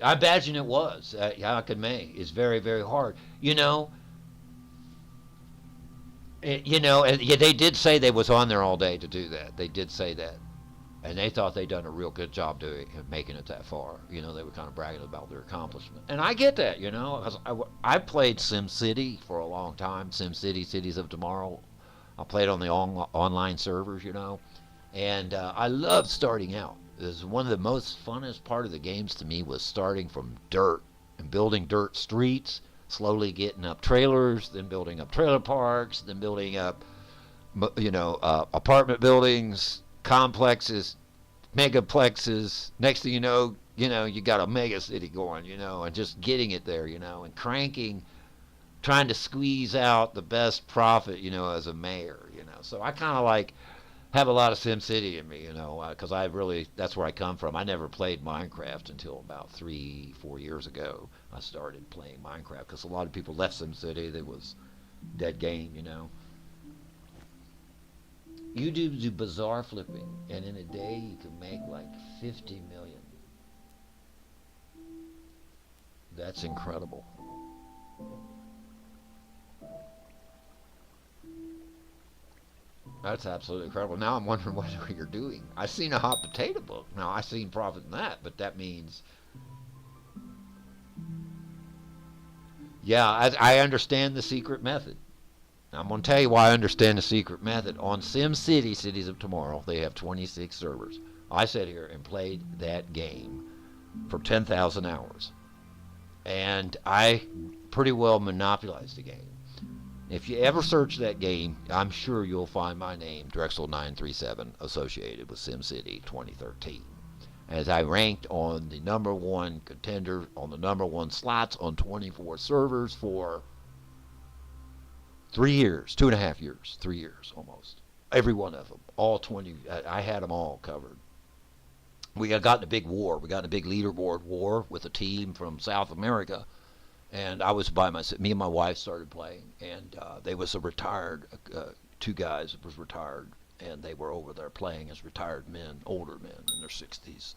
I imagine it was. How I could make. It's very, very hard. They did say they was on there all day to do that. They did say that. And they thought they'd done a real good job doing making it that far. They were kind of bragging about their accomplishment. And I get that, because I played SimCity for a long time. SimCity, Cities of Tomorrow. I played on the online servers, And I loved starting out. It was one of the most funnest part of the games to me was starting from dirt and building dirt streets, slowly getting up trailers, then building up trailer parks, then building up, apartment buildings, complexes, megaplexes. Next thing you know, you got a mega city going, and just getting it there, and cranking, trying to squeeze out the best profit, as a mayor, So I kind of have a lot of SimCity in me, because that's where I come from. I never played Minecraft until about 3-4 years ago. I started playing Minecraft because a lot of people left SimCity. It was dead game, You do bazaar flipping, and in a day you can make like 50 million. That's incredible. That's absolutely incredible. Now I'm wondering what you're doing. I've seen a hot potato book. Now I've seen profit in that, but that means, yeah, I understand the secret method. Now, I'm going to tell you why I understand the secret method. On SimCity, Cities of Tomorrow, they have 26 servers. I sat here and played that game for 10,000 hours. And I pretty well monopolized the game. If you ever search that game, I'm sure you'll find my name, Drexel937, associated with SimCity 2013. As I ranked on the number one contender, on the number one slots on 24 servers for 3 years, 2.5 years, 3 years almost. Every one of them, all 20, I had them all covered. We got in a big war. We got in a big leaderboard war with a team from South America, and I was by myself. Me and my wife started playing, and they was a retired, two guys that was retired, and they were over there playing as retired men, older men in their 60s,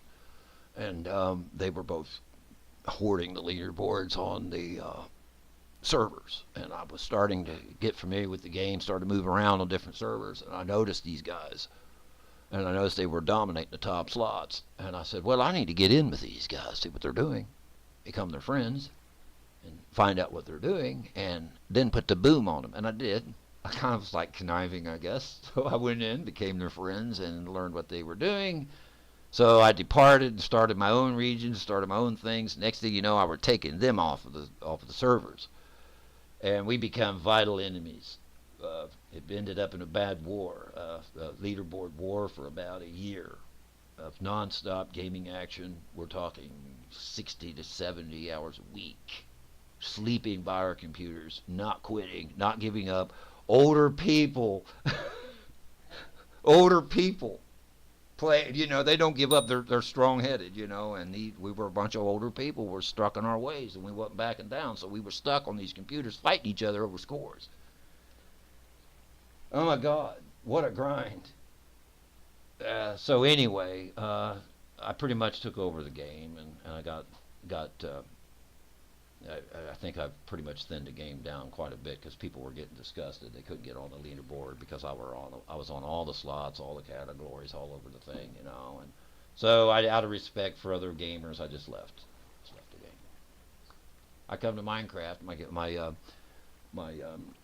and they were both hoarding the leaderboards on the servers, and I was starting to get familiar with the game, started moving around on different servers, and I noticed these guys, and I noticed they were dominating the top slots, and I said, well, I need to get in with these guys, see what they're doing, become their friends, and find out what they're doing, and then put the boom on them, and I did. I kind of was like conniving, I guess, so I went in, became their friends, and learned what they were doing. So I departed and started my own region, started my own things. Next thing you know, I were taking them off of the servers, and we become vital enemies. It ended up in a bad war, a leaderboard war for about a year of nonstop gaming action. We're talking 60 to 70 hours a week, sleeping by our computers, not quitting, not giving up. Older people, older people play, they don't give up. They're strong-headed, and we were a bunch of older people. We're stuck in our ways, and we wasn't backing down, so we were stuck on these computers fighting each other over scores. Oh my God, what a grind. So anyway, I pretty much took over the game, and I got I think I've pretty much thinned the game down quite a bit because people were getting disgusted. They couldn't get on the leaderboard because I was on all the slots, all the categories, all over the thing, And so out of respect for other gamers, I just left the game. I come to Minecraft. My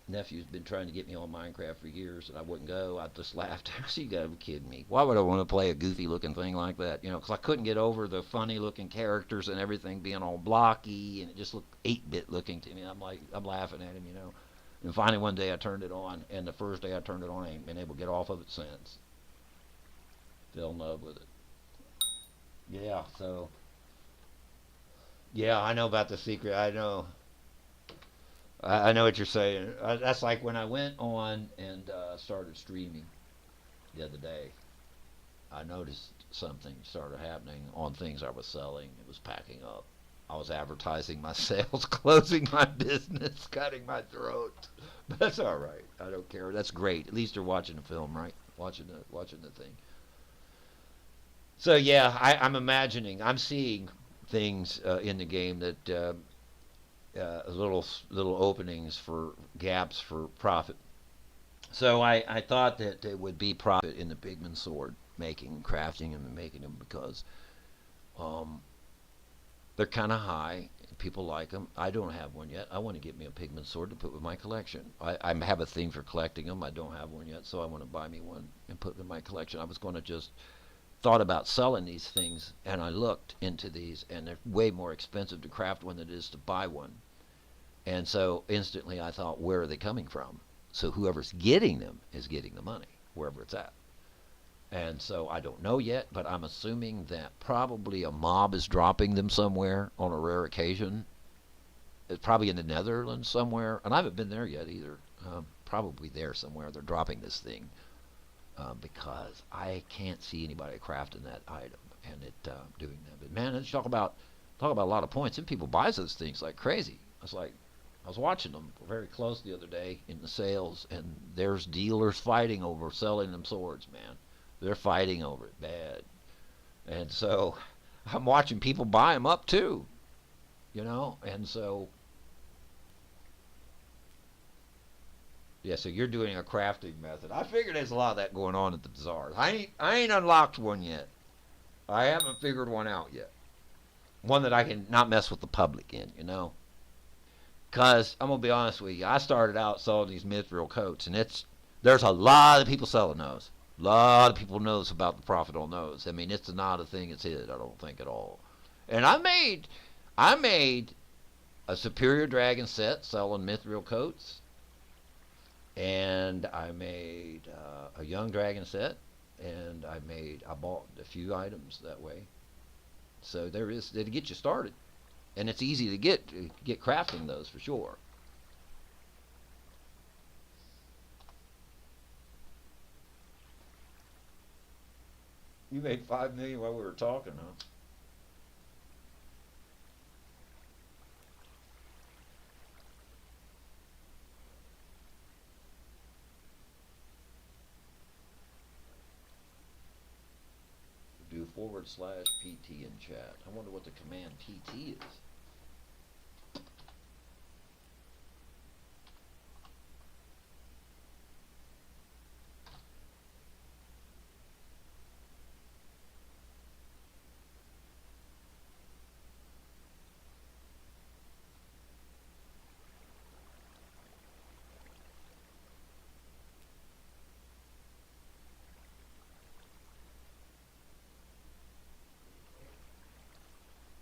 nephew's been trying to get me on Minecraft for years, and I wouldn't go. I just laughed. You gotta be kidding me. Why would I want to play a goofy-looking thing like that? Because I couldn't get over the funny-looking characters and everything being all blocky, and it just looked 8-bit looking to me. I'm laughing at him, And finally, one day I turned it on, and the first day I turned it on, I ain't been able to get off of it since. Fell in love with it. Yeah, so. Yeah, I know about the secret. I know. I know what you're saying. That's like when I went on and started streaming the other day. I noticed something started happening on things I was selling. It was packing up. I was advertising my sales, closing my business, cutting my throat. But that's all right. I don't care. That's great. At least they're watching the film, right? Watching the thing. So yeah, I'm seeing things in the game that. Little openings for gaps for profit. So I thought that there would be profit in the pigment sword making, crafting them, and making them because they're kind of high. People like them. I don't have one yet. I want to get me a pigment sword to put with my collection. I have a thing for collecting them. I don't have one yet, so I want to buy me one and put it in my collection. I was going to just thought about selling these things, and I looked into these, and they're way more expensive to craft one than it is to buy one. And so instantly I thought, where are they coming from? So whoever's getting them is getting the money, wherever it's at. And so I don't know yet, but I'm assuming that probably a mob is dropping them somewhere on a rare occasion. It's probably in the Netherlands somewhere, and I haven't been there yet either. Probably there somewhere. They're dropping this thing because I can't see anybody crafting that item and it doing that. But man, let's talk about a lot of points. And people buy those things like crazy. I was watching them very close the other day in the sales, and there's dealers fighting over selling them swords, man. They're fighting over it bad. And so I'm watching people buy them up too, and so yeah, so you're doing a crafting method. I figured there's a lot of that going on at the bazaars. I ain't unlocked one yet. I haven't figured one out yet. One that I can not mess with the public in, Because I'm going to be honest with you, I started out selling these mithril coats, and there's a lot of people selling those. A lot of people knows about the profit on those. I mean, it's not a thing that's hid, I don't think at all. And I made a superior dragon set selling mithril coats, And I made a young dragon set, and I bought a few items that way. So there is to get you started, and it's easy to get crafting those for sure. You made 5 million while we were talking, huh? Do /PT in chat. I wonder what the command PT is.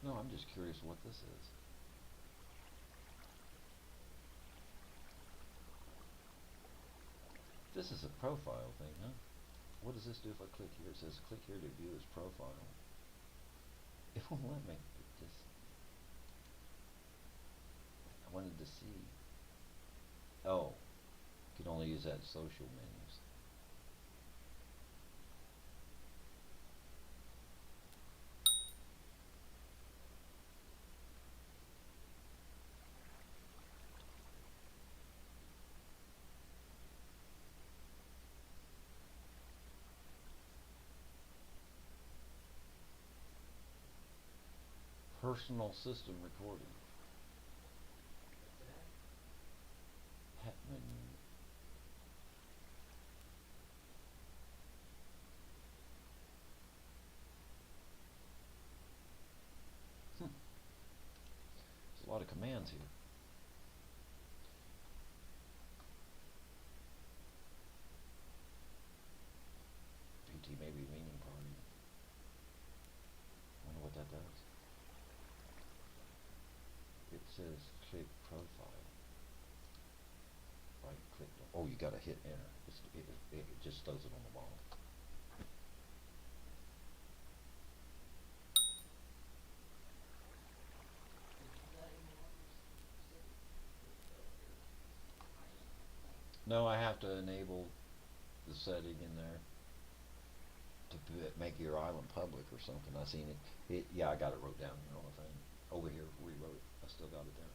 No, I'm just curious what this is. This is a profile thing, huh? What does this do if I click here? It says click here to view his profile. It won't let me. It just, I wanted to see. Oh, you can only use that in social menus. Personal system recording. Hetman. There's a lot of commands here. PT maybe meaning party. Wonder what that does. It says click profile. Right click. Oh, you gotta hit enter. It just throws it on the bottom. No, I have to enable the setting in there to make your island public or something. I seen it. Yeah, I got it wrote down here on the thing. Over here, rewrote it. I still got it there.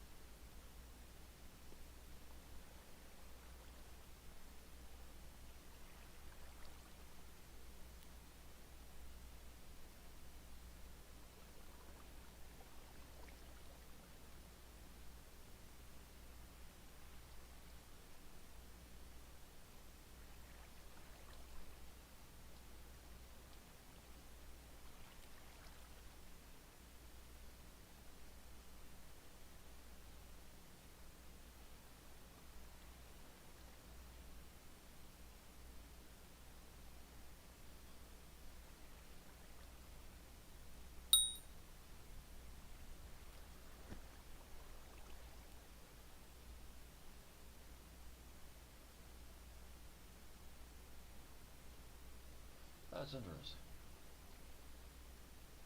That's interesting.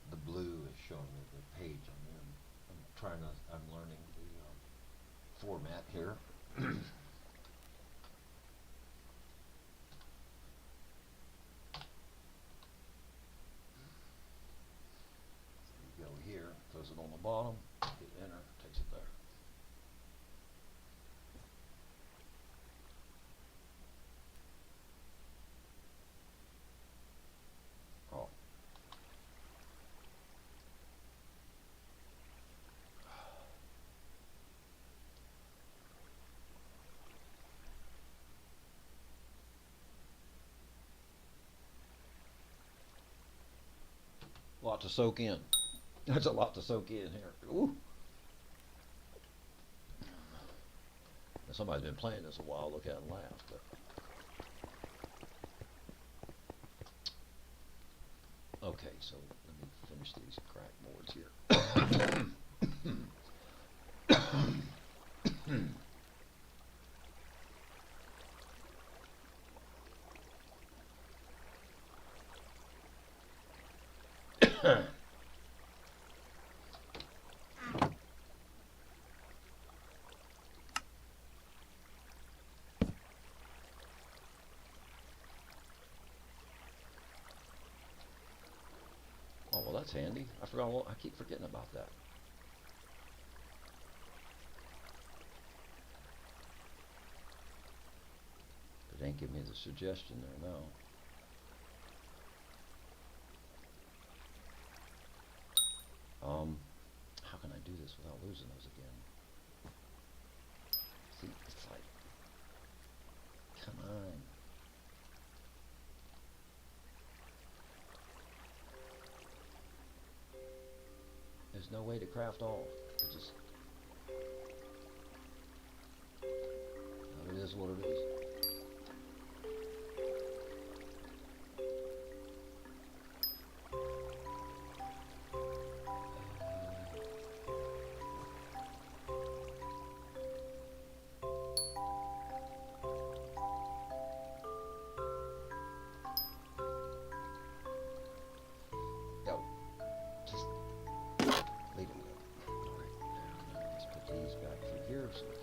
The blue is showing me the page I'm learning the format here. You go here, throws it on the bottom, hit enter, takes it there. Oh. Lot to soak in. That's a lot to soak in here. Ooh. Somebody's been playing this a while. Look at him laugh. But. Okay, so let me finish these crack boards here. that's handy. I forgot. I keep forgetting about that. It ain't give me the suggestion there, no. How can I do this without losing those again? See, it's like, come on. There's no way to craft all. It just, it is what it is.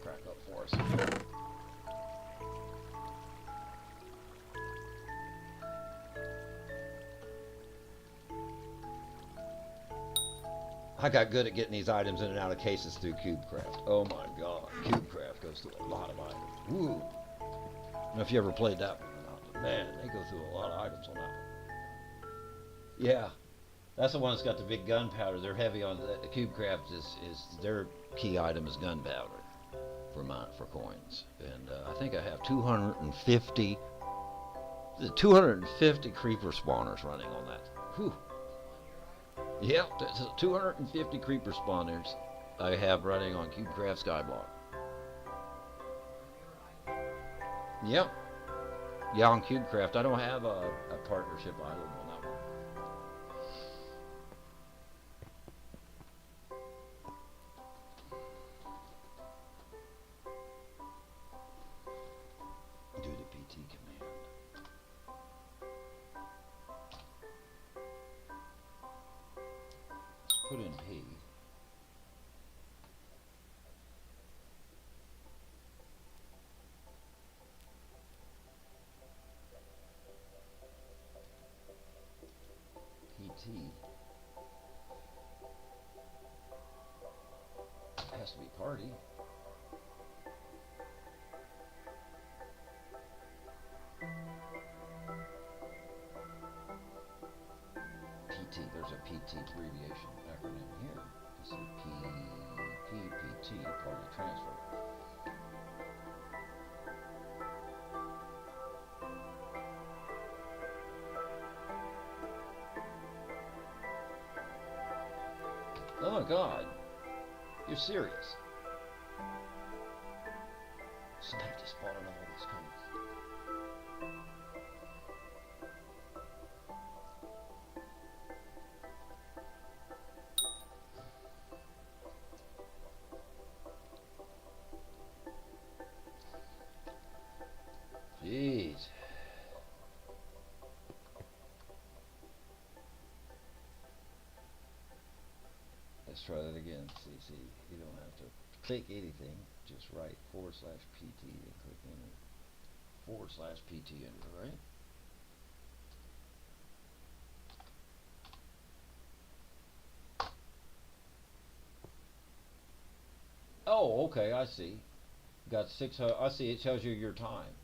Crack up for us. I got good at getting these items in and out of cases through CubeCraft. Oh my god, CubeCraft goes through a lot of items. Woo! I don't know if you ever played that one or not, but man, they go through a lot of items on that one. Yeah, that's the one that's got the big gunpowder. They're heavy on the CubeCraft. Is their key item is gunpowder for coins, and I think I have 250 creeper spawners running on that. Whew. Yep, that's 250 creeper spawners I have running on CubeCraft Skyblock. Yep. Yeah, on CubeCraft. I don't have a partnership item on that one. Do the PT command. Let's put in P. PT. It has to be party. PT, there's a PT abbreviation acronym here. This is PPT, party transfer. Oh my god, you're serious. Snake just spawned all these coins. Jeez. Let's try that again. See, you don't have to click anything. Just write /PT and click enter. /PT enter, right? Oh, okay, I see. Got 600. I see. It tells you your time.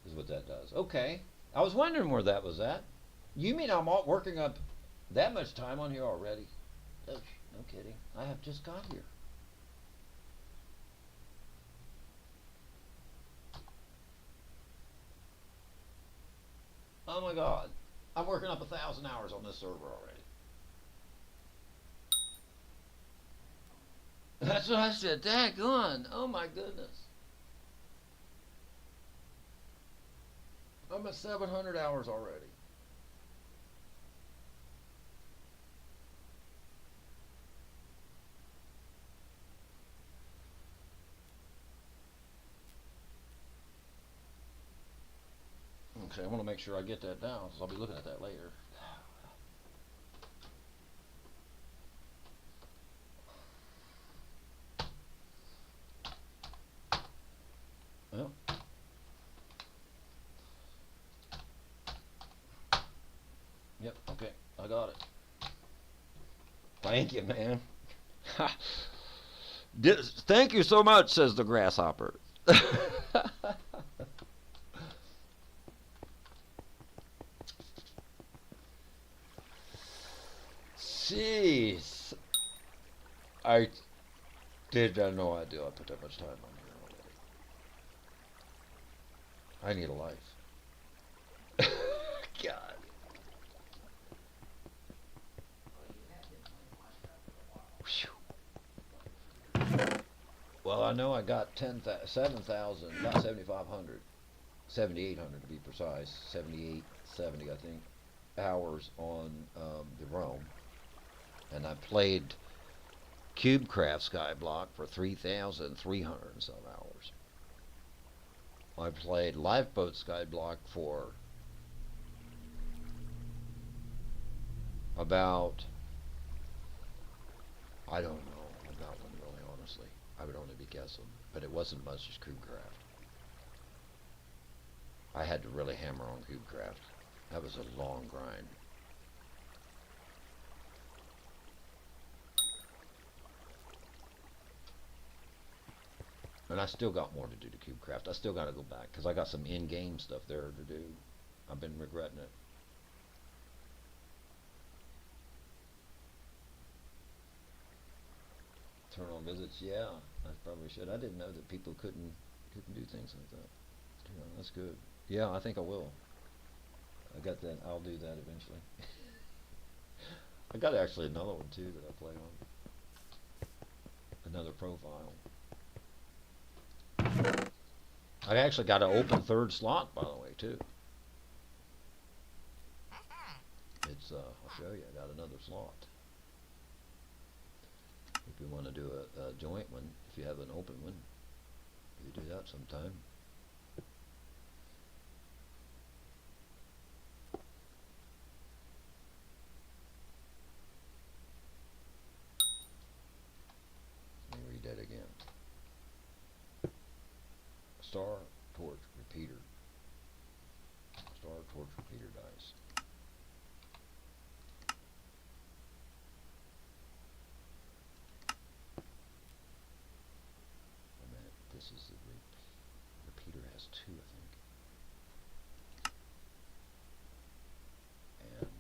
Is what that does. Okay. I was wondering where that was at. You mean I'm working up that much time on here already? Oh, no kidding. I have just got here. Oh my god. I'm working up 1,000 hours on this server already. That's what I said. Daggone. Oh my goodness. I'm at 700 hours already. Okay, I want to make sure I get that down, because I'll be looking at that later. Well. Yep, okay, I got it. Thank you, man. Thank you so much, says the grasshopper. Jeez. I did have no idea I put that much time on here already. I need a life. God. Well, I know I got 7,000, about 7,500, 7,800 to be precise, 7,870 I think, hours on the Rome, and I played CubeCraft Skyblock for 3,300 and some hours. I played Lifeboat Skyblock for about, I don't know about one really, honestly. I would only be guessing, but it wasn't much as CubeCraft. I had to really hammer on CubeCraft. That was a long grind. And I still got more to do to CubeCraft. I still got to go back because I got some in-game stuff there to do. I've been regretting it. Turn on visits, yeah, I probably should. I didn't know that people couldn't do things like that. Yeah, that's good. Yeah, I think I will. I got that. I'll do that eventually. I got actually another one too that I play on. Another profile. I actually got an open third slot, by the way, too. It's I'll show you. I got another slot. If you want to do a joint one, if you have an open one, you do that sometime. Let me read that again. Star, torch, repeater. Star, torch, repeater dice. This is the repeater has two, I think. And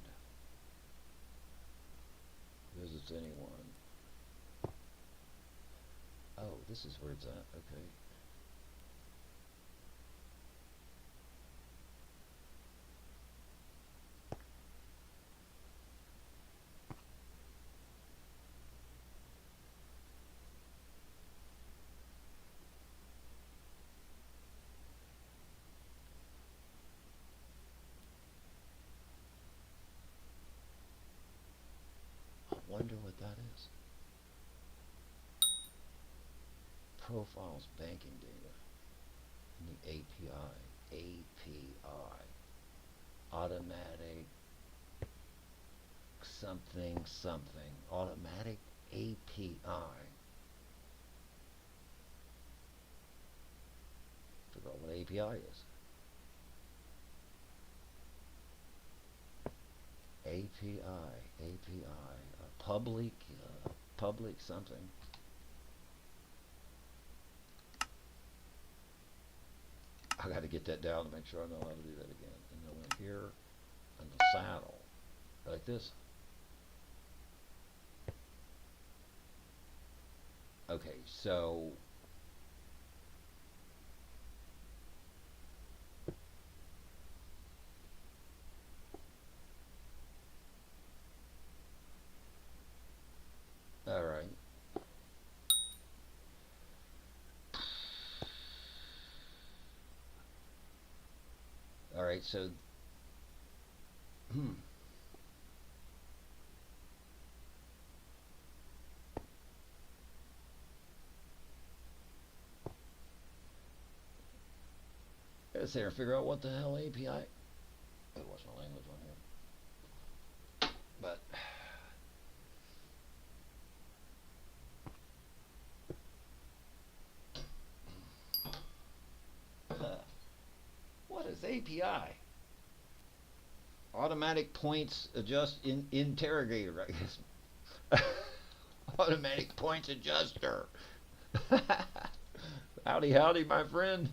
visits anyone. Oh, this is where it's at. Okay. Wonder what that is. Profiles banking data in the API. API. Automatic something something. Automatic API. Forgot what API is. API. Public something. I got to get that down to make sure I know how to do that again. And then in here, on the saddle, like this. Okay, so all right. All right, so let's see, figure out what the hell API. There was no language on here, but what is API? Automatic points adjust in interrogator, I guess. Automatic points adjuster. Howdy, howdy, my friend.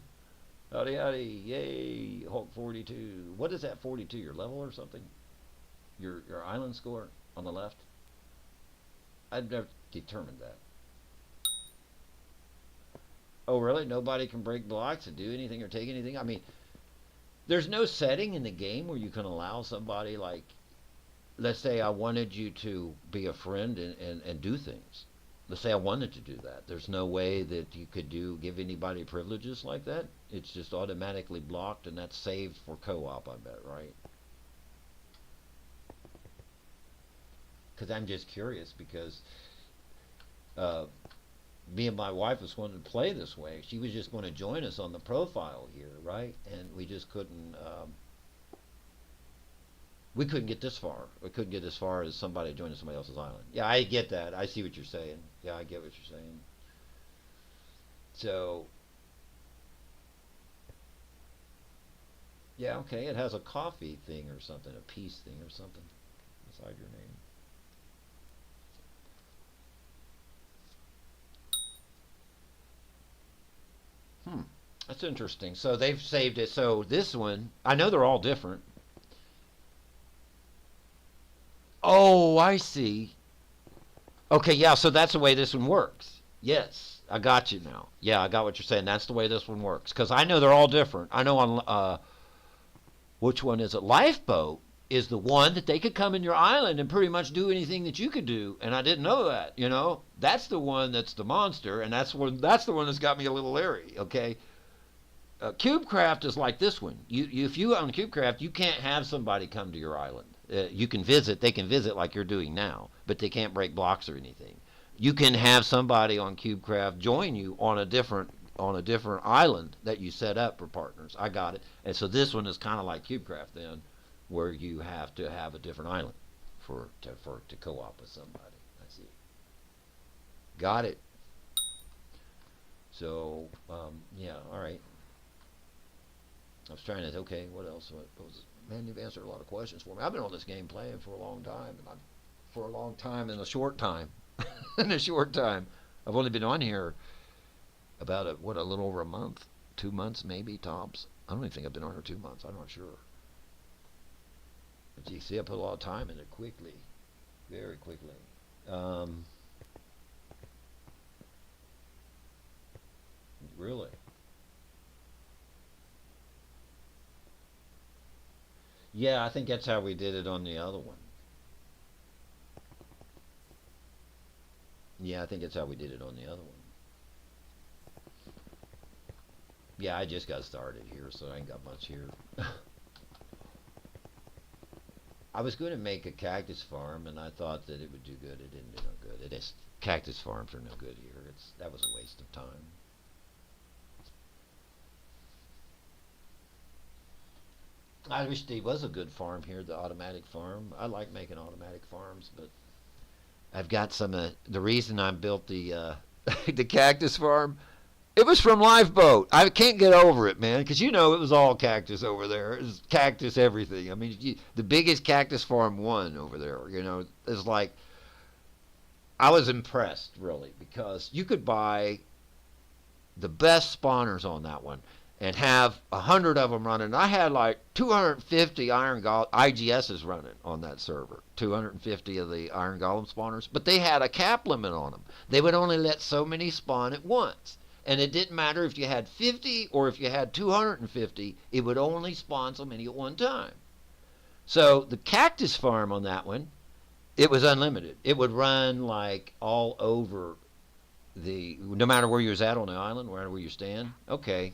Howdy, howdy. Yay. Hulk 42. What is that 42? Your level or something? Your island score on the left? I've never determined that. Oh, really? Nobody can break blocks and do anything or take anything? I mean, there's no setting in the game where you can allow somebody, like, let's say I wanted you to be a friend and do things. Let's say I wanted to do that. There's no way that you could give anybody privileges like that. It's just automatically blocked, and that's saved for co-op, I bet, right? Because I'm just curious, because me and my wife was wanting to play this way. She was just going to join us on the profile here, right? And we just couldn't. We couldn't get this far. We couldn't get as far as somebody joining somebody else's island. Yeah, I get that. I see what you're saying. Yeah, I get what you're saying. So, yeah, okay. It has a coffee thing or something, a peace thing or something beside your name. That's interesting. So they've saved it. So this one, I know they're all different. Oh, I see. Okay, yeah, so that's the way this one works. Yes, I got you now. Yeah, I got what you're saying. That's the way this one works. Because I know they're all different. I know on, which one is it? Lifeboat is the one that they could come in your island and pretty much do anything that you could do. And I didn't know that, you know? That's the one that's the monster, and that's the one that's got me a little leery, okay? CubeCraft is like this one. If you own CubeCraft, you can't have somebody come to your island. You can visit. They can visit like you're doing now, but they can't break blocks or anything. You can have somebody on CubeCraft join you on a different island that you set up for partners. I got it. And so this one is kind of like CubeCraft then, where you have to have a different island to co-op with somebody. I see. Got it. So yeah, all right. I was trying to, okay, what else? Man, you've answered a lot of questions for me. I've been on this game playing for a long time, and for a long time in a short time. In a short time. I've only been on here about, a little over a month. 2 months, maybe, tops. I don't even think I've been on here 2 months. I'm not sure. But you see, I put a lot of time in it quickly. Very quickly. Really? Yeah, I think that's how we did it on the other one. Yeah, I think that's how we did it on the other one. Yeah, I just got started here, so I ain't got much here. I was going to make a cactus farm, and I thought that it would do good. It didn't do no good. Cactus farms are no good here. That was a waste of time. I wish there was a good farm here, the automatic farm. I like making automatic farms, but I've got some. The reason I built the the cactus farm, it was from Lifeboat. I can't get over it, man, because it was all cactus over there. It was cactus everything. I mean, the biggest cactus farm won over there. It's like I was impressed really because you could buy the best spawners on that one and have 100 of them running. I had like 250 IGSs running on that server, 250 of the Iron Golem spawners, but they had a cap limit on them. They would only let so many spawn at once. And it didn't matter if you had 50 or if you had 250, it would only spawn so many at one time. So the cactus farm on that one, it was unlimited. It would run like all over no matter where you was at on the island, wherever you stand. Okay.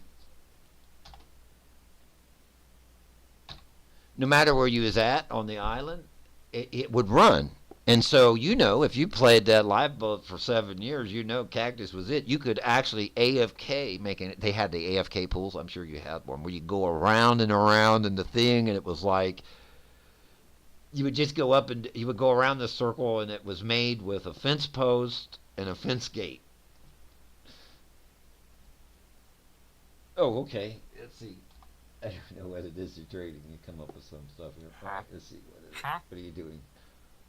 No matter where you was at on the island, it would run. And so, if you played that Lifeboat for 7 years, Cactus was it. You could actually AFK making it. They had the AFK pools. I'm sure you had one where you go around and around in the thing, and it was like you would just go up and you would go around the circle, and it was made with a fence post and a fence gate. Oh, okay. Let's see. I don't know what it is you're trading. You come up with some stuff here. Let's see what it is. What are you doing?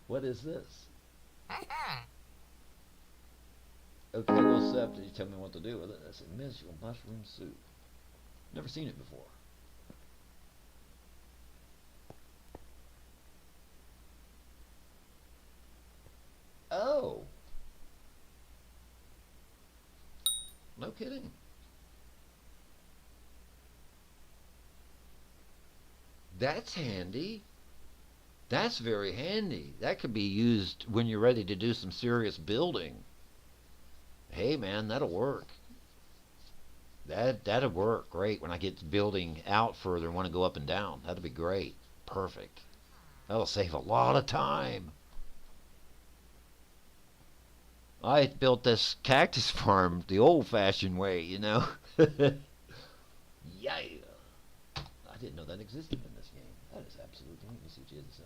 What is this? Okay, well, Seth, you tell me what to do with it. I said, miserable mushroom soup. Never seen it before. Oh, no kidding. That's handy. That's very handy. That could be used when you're ready to do some serious building. Hey, man, that'll work. That'll work great when I get building out further and want to go up and down. That'll be great. Perfect. That'll save a lot of time. I built this cactus farm the old-fashioned way, you know. Yeah. I didn't know that existed in this game. That is absolutely neat. Let's see what you had to say.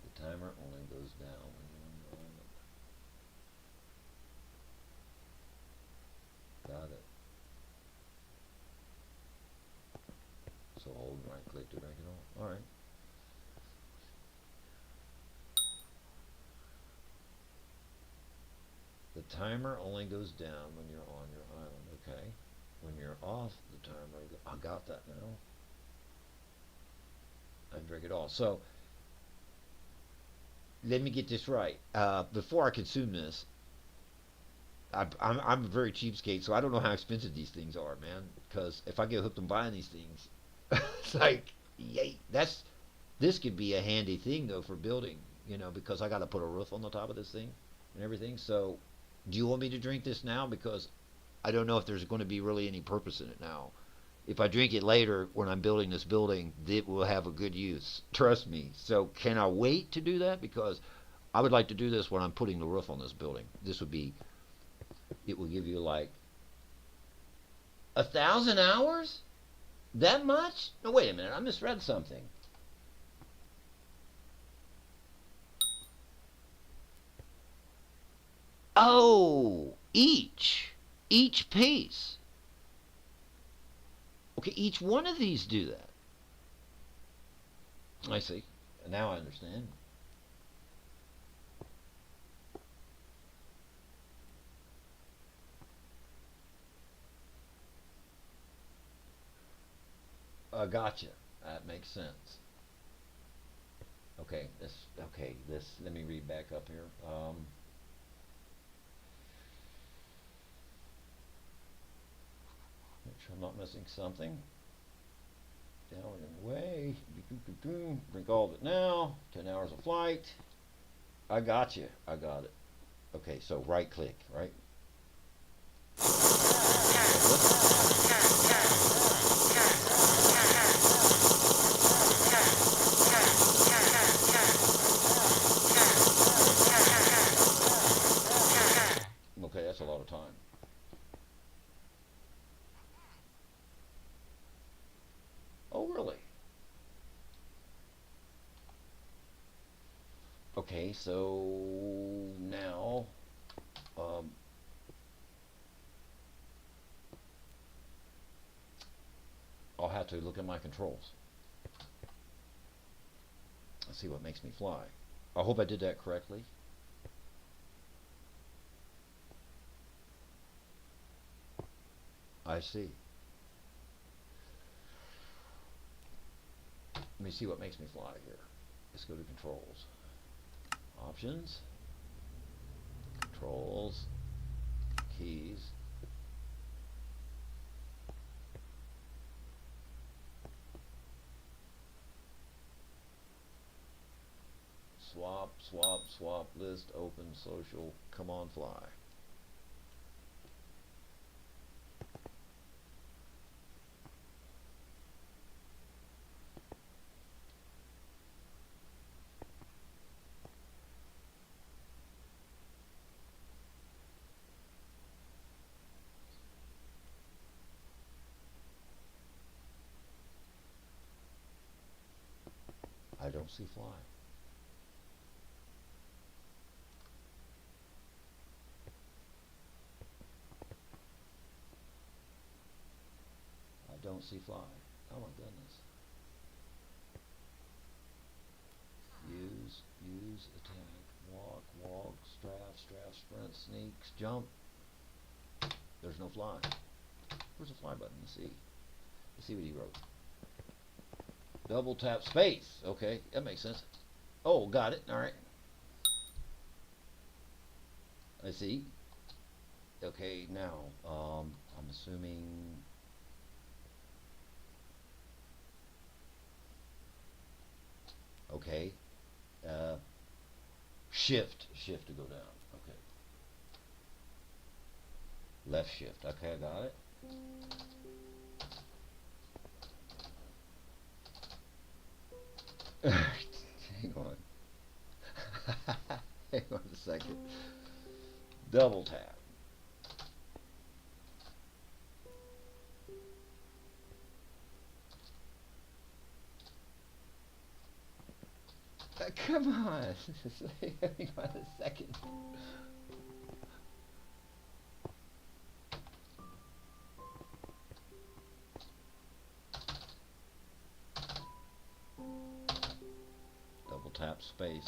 The timer only goes down when you're on your island. Got it. So hold and right click to drag it on. Alright. The timer only goes down when you're on your island. Okay. When you're off the timer, I got that now. I drag it off. So let me get this right. Before I consume this, I'm a very cheapskate, so I don't know how expensive these things are, man. Because if I get hooked on buying these things, it's like, yay, this could be a handy thing though for building, you know, because I got to put a roof on the top of this thing and everything. So, do you want me to drink this now? Because I don't know if there's going to be really any purpose in it now. If I drink it later when I'm building this building, it will have a good use. Trust me. So, can I wait to do that? Because I would like to do this when I'm putting the roof on this building. This would be, it will give you like 1,000 hours? That much? No, wait a minute. I misread something. Oh, each piece. Okay, each one of these do that. I see. Now I understand. Gotcha. That makes sense. Okay, let me read back up here. Make sure I'm not missing something. Down in the way. Drink all of it now. 10 hours of flight. I got you. I got it. Okay, so right click, right? Okay, that's a lot of time. Oh, really? Okay, so now, I'll have to look at my controls. Let's see what makes me fly. I hope I did that correctly. I see. Let me see what makes me fly here. Let's go to controls. Options. Controls. Keys. Swap, list, open, social, come on, fly. I don't see fly. I don't see fly. Oh my goodness. Strafe, sprint, sneaks, jump. There's no fly. Where's the fly button? Let's see. Let's see what he wrote. Double tap space. Okay, that makes sense. Oh, got it. All right. I see. Okay, now, I'm assuming... Okay. Shift to go down. Okay. Left shift. Okay, I got it. Hang on. Hang on a second. Double tap. Come on. Hang on a second. Double tap space.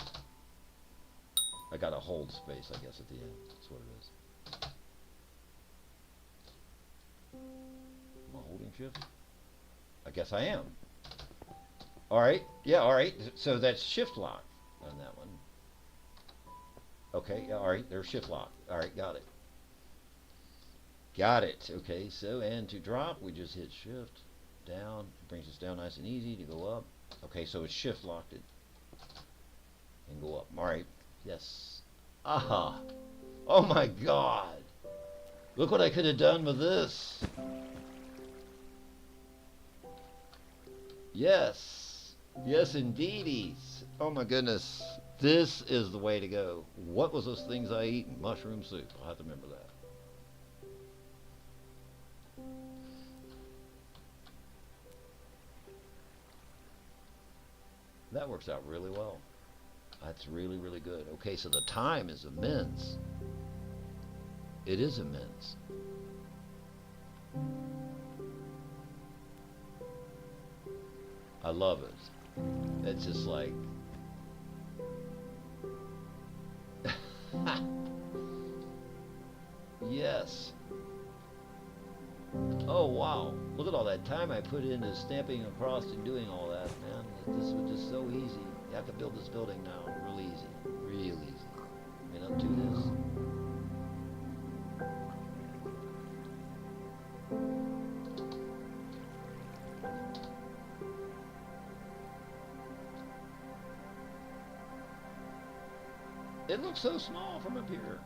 I gotta hold space, I guess, at the end. That's what it is. Am I holding shift? I guess I am. Alright, yeah, alright. So that's shift lock on that one. Okay, yeah, alright, there's shift lock. Alright, got it. Got it. Okay, so, and to drop, we just hit shift down. It brings us down nice and easy to go up. Okay, so it's shift locked it. And go up. Alright, yes. Aha. Oh my god. Look what I could have done with this. Yes. Yes, indeedies. Oh my goodness. This is the way to go. What was those things I eat? Mushroom soup. I'll have to remember that. That works out really well. That's really, really good. Okay, so the time is immense. It is immense. I love it. It's just like... Yes. Oh, wow. Look at all that time I put into stamping across and doing all that, man. This was just so easy. You have to build this building now. Real easy. Real easy. I mean, up to this. It looks so small from up here.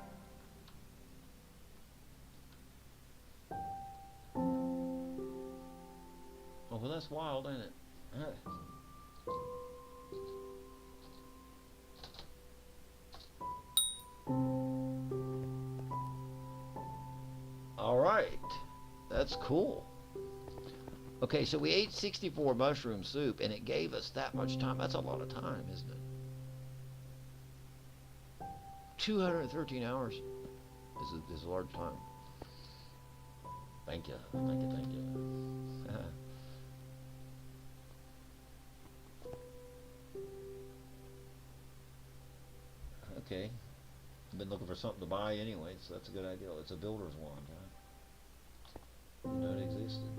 Oh, well, that's wild, ain't it? All right. That's cool. Okay, so we ate 64 mushroom soup, and it gave us that much time. That's a lot of time, isn't it? 213 hours is a large time. Thank you. Thank you, thank you. Okay. I've been looking for something to buy anyway, so that's a good idea. It's a builder's wand, huh? Didn't know it existed.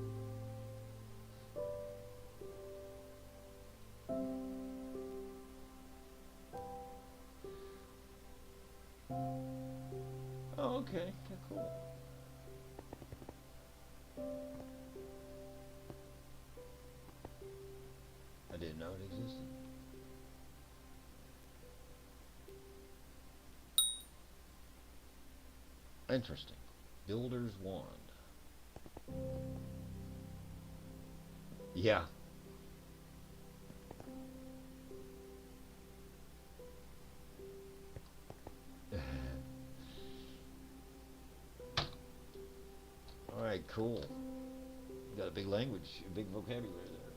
Oh, okay. Yeah, cool. I didn't know it existed. Interesting. Builder's wand. Yeah. All right, cool. You got a big language, a big vocabulary there.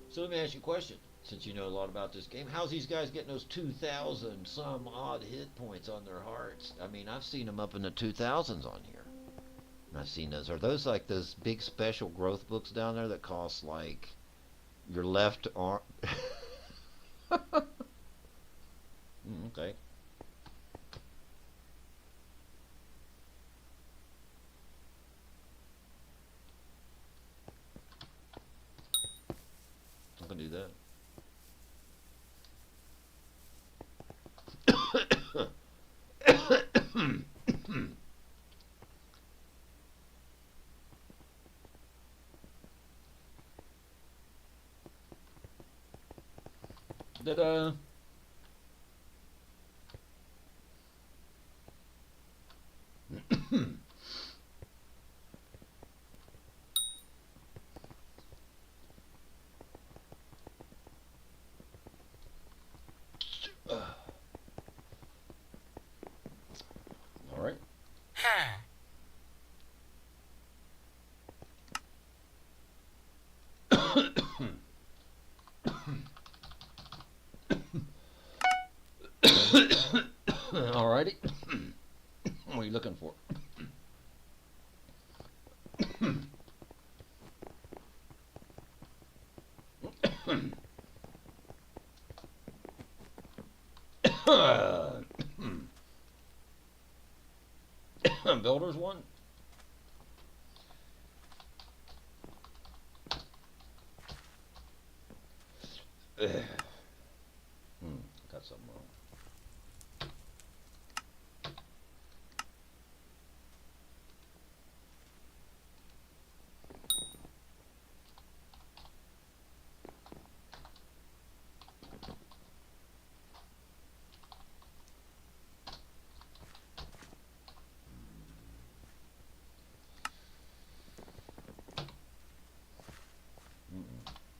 So let me ask you a question, since you know a lot about this game. How's these guys getting those 2,000 some odd hit points on their hearts? I mean, I've seen them up in the 2,000s on here. I've seen those. Are those like those big special growth books down there that cost like your left arm? Okay. I can do that. Ta-da! All right. Alrighty. What are you looking for? Builders one. Got something wrong.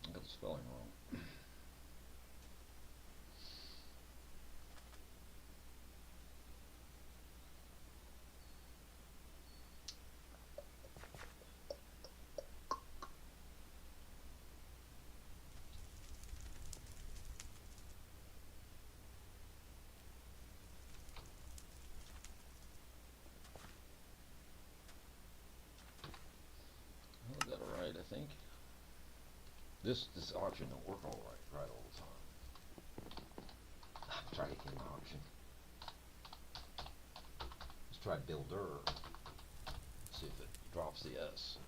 I got the spelling wrong. I got it right, I think. This auction don't work all right all the time. Try again auction. Let's try builder. See if it drops the S.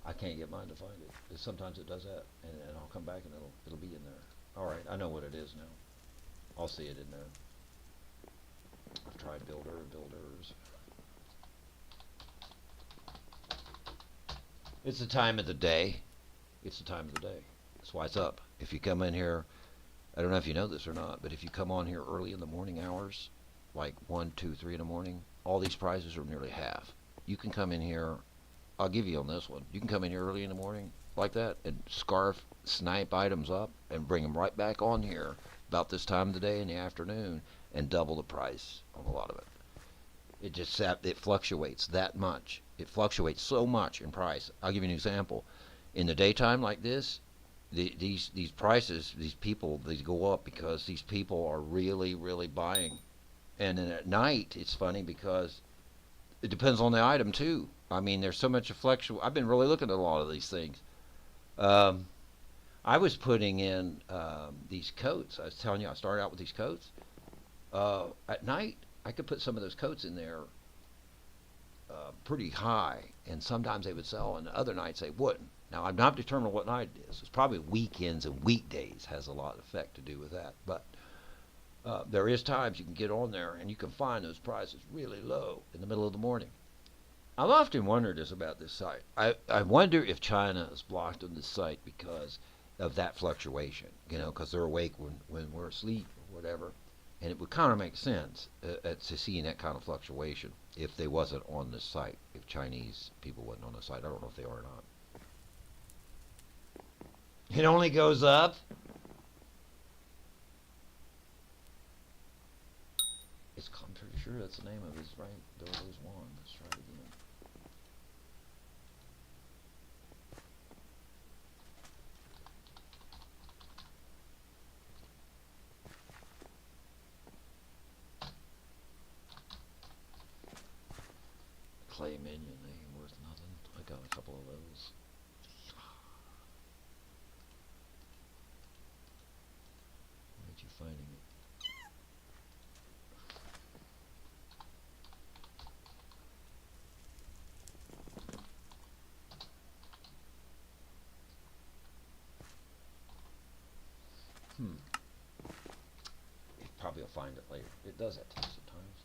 I can't get mine to find it. Sometimes it does that, and I'll come back and it'll be in there. All right, I know what it is now. I'll see it in there. I've tried builders. It's the time of the day. It's the time of the day. That's why it's up. If you come in here, I don't know if you know this or not, but if you come on here early in the morning hours, like 1, 2, 3 in the morning, all these prizes are nearly half. You can come in here, I'll give you on this one, you can come in here early in the morning like that and snipe items up and bring them right back on here about this time of the day in the afternoon and double the price on a lot of it. It fluctuates that much. It fluctuates so much in price. I'll give you an example. In the daytime like this, these prices, these go up because these people are really, really buying. And then at night, it's funny because it depends on the item too. I mean, there's so much fluctuation. I've been really looking at a lot of these things. I was putting in these coats. I was telling you, I started out with these coats. At night, I could put some of those coats in there pretty high, and sometimes they would sell, and other nights they wouldn't. Now, I'm not determined what night it is. It's probably weekends and weekdays has a lot of effect to do with that. But there is times you can get on there, and you can find those prices really low in the middle of the morning. I've often wondered this about this site. I wonder if China is blocked on this site because of that fluctuation, because they're awake when we're asleep or whatever. And it would kind of make sense to seeing that kind of fluctuation if they wasn't on this site, if Chinese people wasn't on the site. I don't know if they are or not. It only goes up. I'm pretty sure that's the name of his, right? There's one. Let's try it again. those. Where'd you finding it? It probably will find it later. It does that to me sometimes.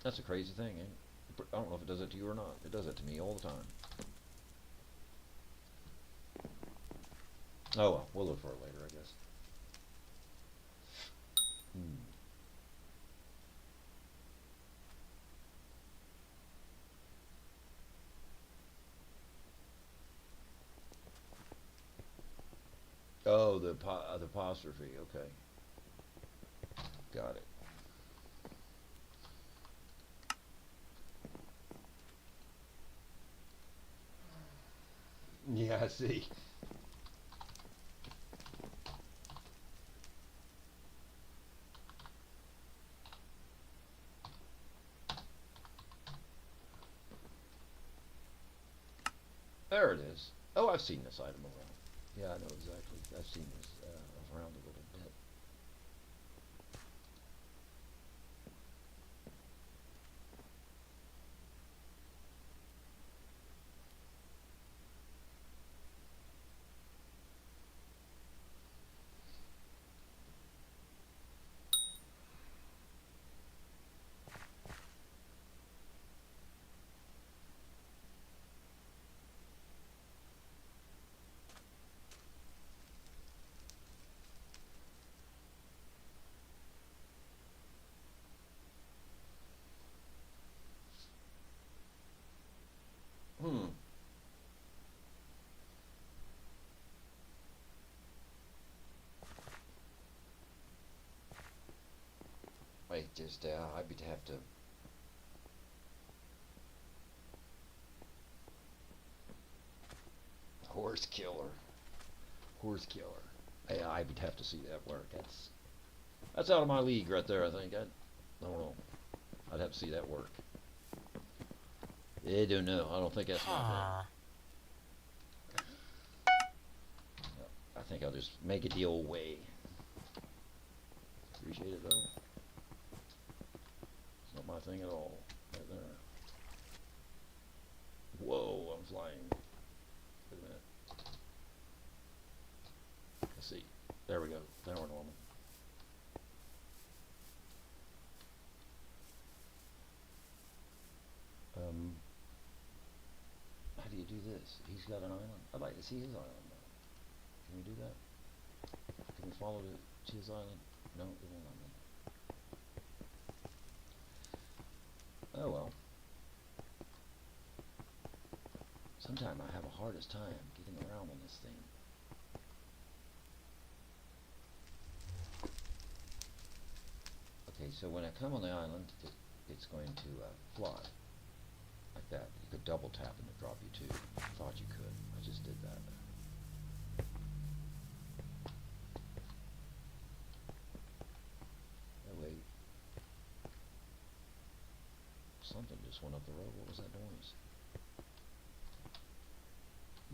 That's a crazy thing, ain't it? I don't know if it does it to you or not. It does it to me all the time. Oh well, we'll look for it later, I guess. Oh, the apostrophe. Okay, got it. Yeah, I see. There it is. Oh, I've seen this item around. Yeah, I know exactly. I've seen this around a little bit. Wait, just I'd have to. Horse killer. Horse killer. Yeah, I would have to see that work. That's out of my league right there. I think. I don't know. I'd have to see that work. I don't know. I don't think that's my thing. I think I'll just make it the old way. Appreciate it though. It's not my thing at all. Right there. Whoa, I'm flying. Wait a minute. Let's see. There we go. Now we're normal. How do you do this? He's got an island. I'd like to see his island now. Can we do that? Can we follow to his island? No, it won't let me. Oh well. Sometimes I have a hardest time getting around on this thing. Okay, so when I come on the island, it's going to fly. Like that. You could double tap and it drop you too. I thought you could. I just did that. Oh wait. Something just went up the road. What was that noise?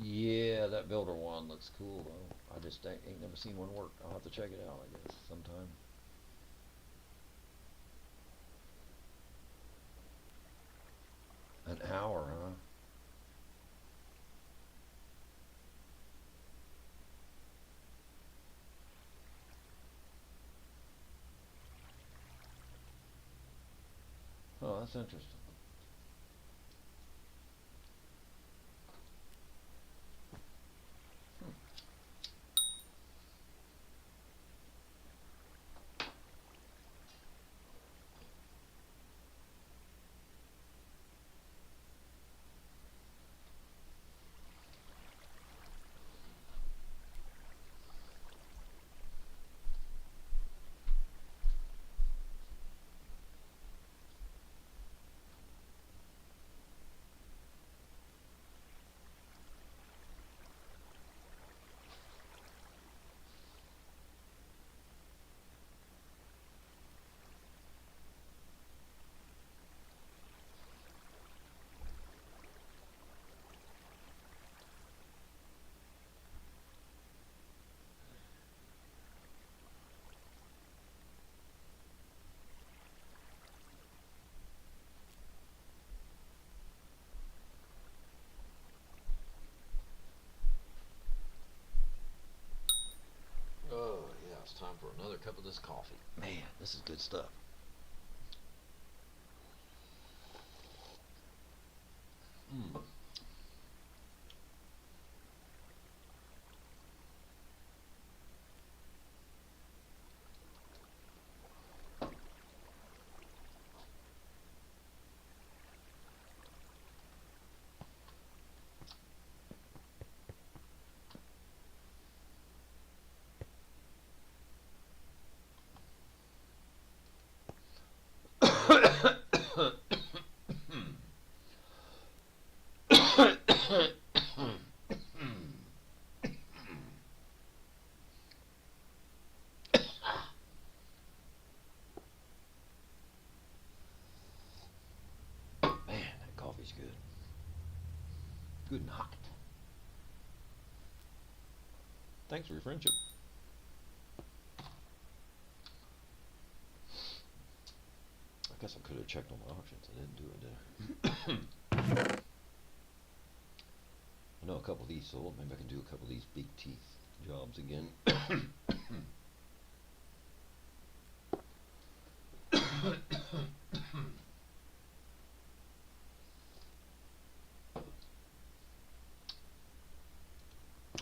Yeah, that builder one looks cool though. I just ain't never seen one work. I'll have to check it out, I guess, sometime. An hour, huh? Oh, that's interesting. up with this coffee. Man, this is good stuff. Mm. Man, that coffee's good. Good and hot. Thanks for your friendship. I guess I could have checked on my options. I didn't do it, did I? I know a couple of these sold. Maybe I can do a couple of these big teeth jobs again. I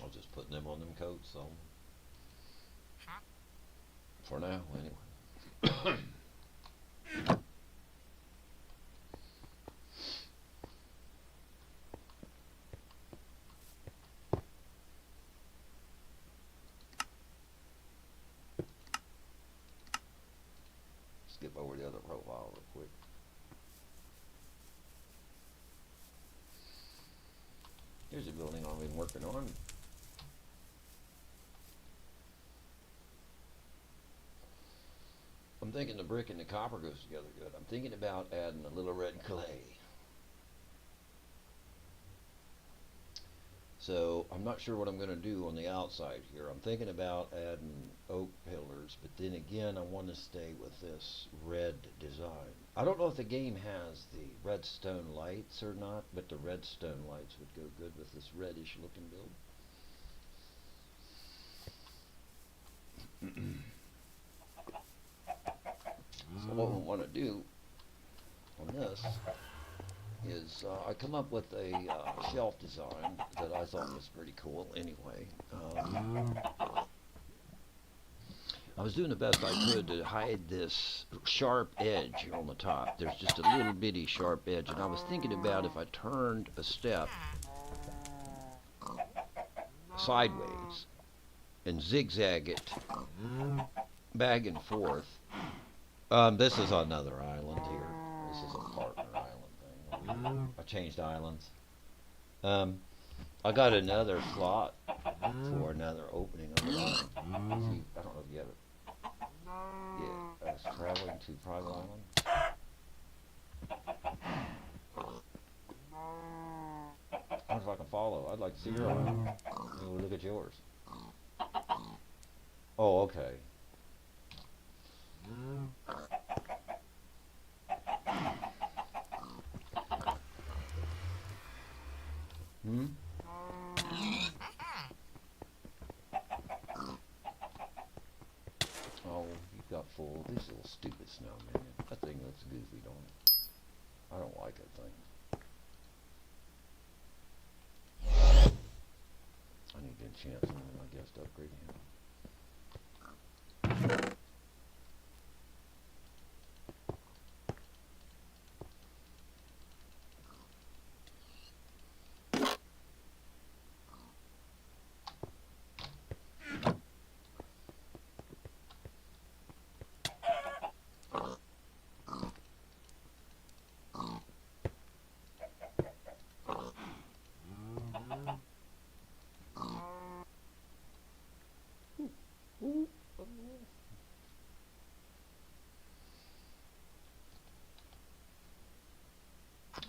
was just putting them on them coats, so for now, anyway. Skip over the other profile real quick. Here's a building I've been working on. I'm thinking the brick and the copper goes together good. I'm thinking about adding a little red clay. So I'm not sure what I'm going to do on the outside here. I'm thinking about adding oak pillars, but then again I want to stay with this red design. I don't know if the game has the redstone lights or not, but the redstone lights would go good with this reddish looking build. So what we want to do on this is I come up with a shelf design that I thought was pretty cool anyway. I was doing the best I could to hide this sharp edge here on the top. There's just a little bitty sharp edge, and I was thinking about if I turned a step sideways and zigzag it back and forth. This is another island here. This is a partner island thing. I changed islands. I got another slot for another opening on the island. See, I don't know if you have it. Yeah, I was traveling to Private Island. I wonder if I can follow. I'd like to see your island. We'll look at yours. Oh, okay. Hmm? Oh, you've got full of this little stupid snowman. That thing looks goofy, don't it? I don't like that thing. I need to enchant something, I guess, to upgrade him.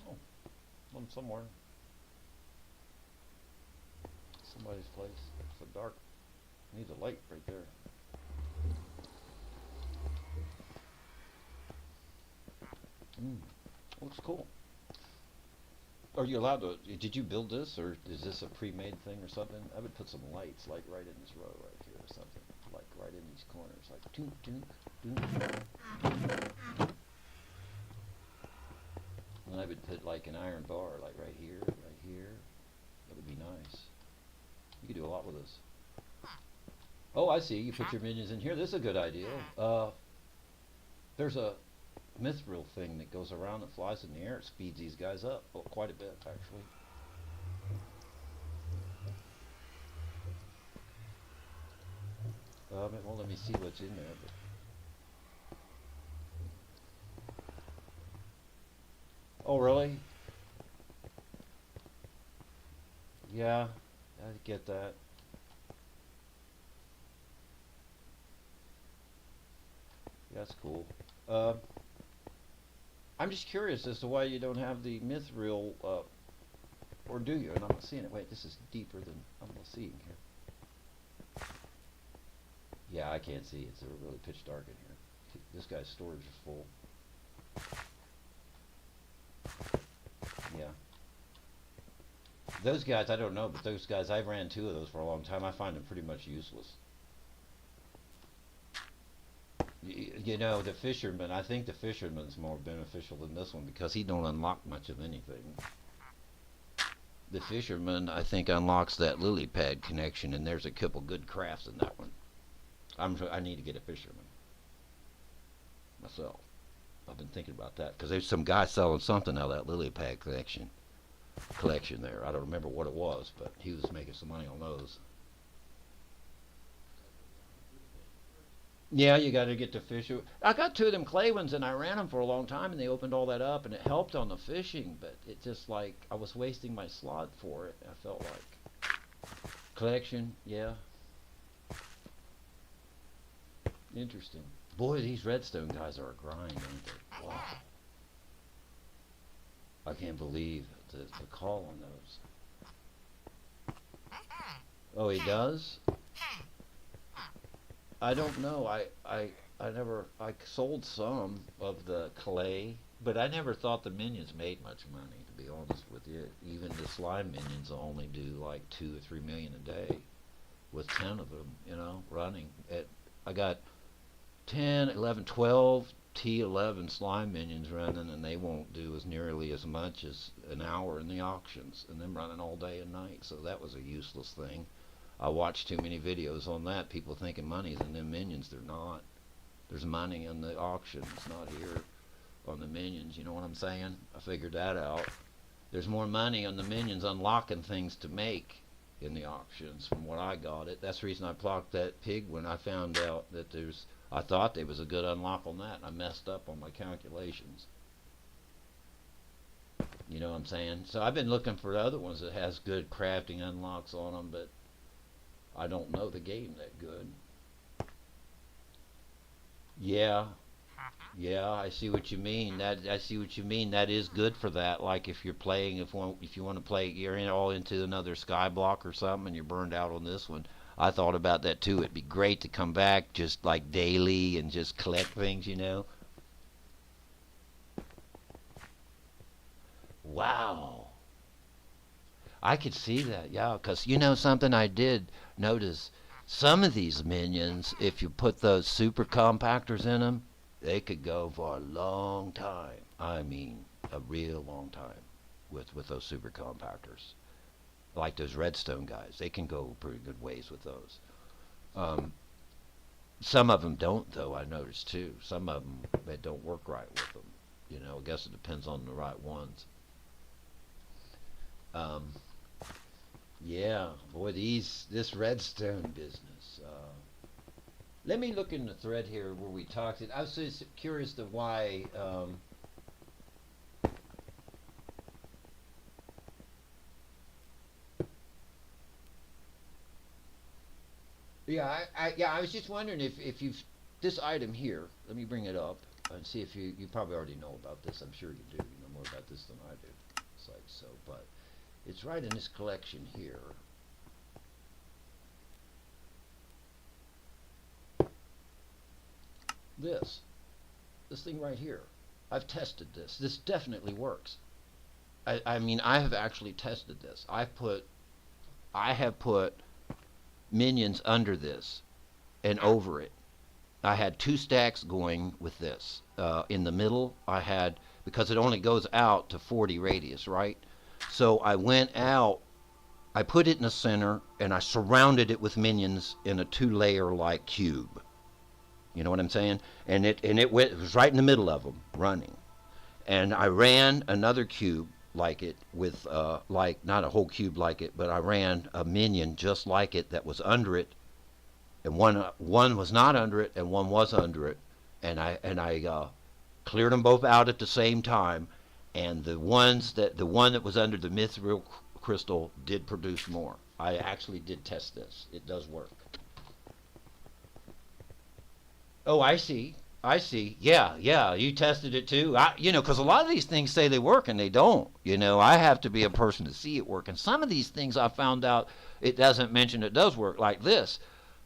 Oh, one somewhere. Somebody's place. It's so dark. Needs a light right there. Looks cool. Are you allowed to? Did you build this, or is this a pre-made thing or something? I would put some lights, like right in this row right here, or something, like right in these corners, like toot, toot, toot. And I would put like an iron bar, like right here, right here. That would be nice. You could do a lot with this. Oh, I see. You put your minions in here. This is a good idea. There's a mithril thing that goes around that flies in the air. It speeds these guys up. Oh, quite a bit, actually. It won't let me see what's in there. But oh, really? Yeah, I get that. Yeah, that's cool. I'm just curious as to why you don't have the mithril, or do you? And I'm not seeing it. Wait, this is deeper than I'm not seeing here. Yeah, I can't see. It's really pitch dark in here. This guy's storage is full. Yeah. Those guys, I don't know, but those guys, I ran 2 of those for a long time. I find them pretty much useless. You know, the fisherman, I think the fisherman's more beneficial than this one because he don't unlock much of anything. The fisherman, I think, unlocks that lily pad connection, and there's a couple good crafts in that one. I need to get a fisherman myself. I've been thinking about that because there's some guy selling something out of that lily pad collection there. I don't remember what it was, but he was making some money on those. Yeah, you got to get the fish. I got 2 of them clay ones, and I ran them for a long time, and they opened all that up, and it helped on the fishing, but it just like I was wasting my slot for it. I felt like collection, yeah. Interesting. Boy, these redstone guys are a grind, ain't they? Wow. I can't believe the call on those. Oh, he does? I don't know. I sold some of the clay, but I never thought the minions made much money, to be honest with you. Even the slime minions only do like 2 or 3 million a day with 10 of them, you know, running. I got 10, 11, 12 T11 slime minions running, and they won't do as nearly as much as an hour in the auctions, and them running all day and night, so that was a useless thing. I watched too many videos on that, people thinking money's in them minions. They're not. There's money in the auctions, not here on the minions, you know what I'm saying? I figured that out. There's more money on the minions unlocking things to make in the auctions from what I got it. That's the reason I blocked that pig when I found out that I thought there was a good unlock on that, and I messed up on my calculations. You know what I'm saying? So I've been looking for the other ones that has good crafting unlocks on them, but I don't know the game that good. Yeah, I see what you mean. I see what you mean. That is good for that. Like if you're playing, if you want to play, you're all into another Skyblock or something, and you're burned out on this one. I thought about that too. It'd be great to come back just like daily and just collect things, you know. Wow. I could see that, yeah, because you know something I did notice. Some of these minions, if you put those super compactors in them, they could go for a long time. I mean, a real long time with those super compactors. Like those redstone guys, they can go pretty good ways with those. Some of them don't, though, I noticed too. Some of them, they don't work right with them. You know, I guess it depends on the right ones. Yeah, boy, this redstone business. Let me look in the thread here where we talked it. I was just curious to why. Yeah, I was just wondering if you've this item here. Let me bring it up and see if you probably already know about this. I'm sure you do. You know more about this than I do. It's like so, but it's right in this collection here. This thing right here. I've tested this. This definitely works. I mean, I have actually tested this. I have put minions under this, and over it. I had 2 stacks going with this. In the middle, I had, because it only goes out to 40 radius, right? So I went out, I put it in the center, and I surrounded it with minions in a 2-layer like cube. You know what I'm saying? And it was right in the middle of them, running. And I ran another cube like it with, like, not a whole cube like it, but I ran a minion just like it that was under it, and one was not under it, and one was under it, and I cleared them both out at the same time, and the one that was under the mithril crystal did produce more. I actually did test this. It does work. Oh, I see. I see. Yeah, yeah. You tested it too. Because a lot of these things say they work and they don't. I have to be a person to see it work. And some of these things I found out it doesn't mention it does work. Like this,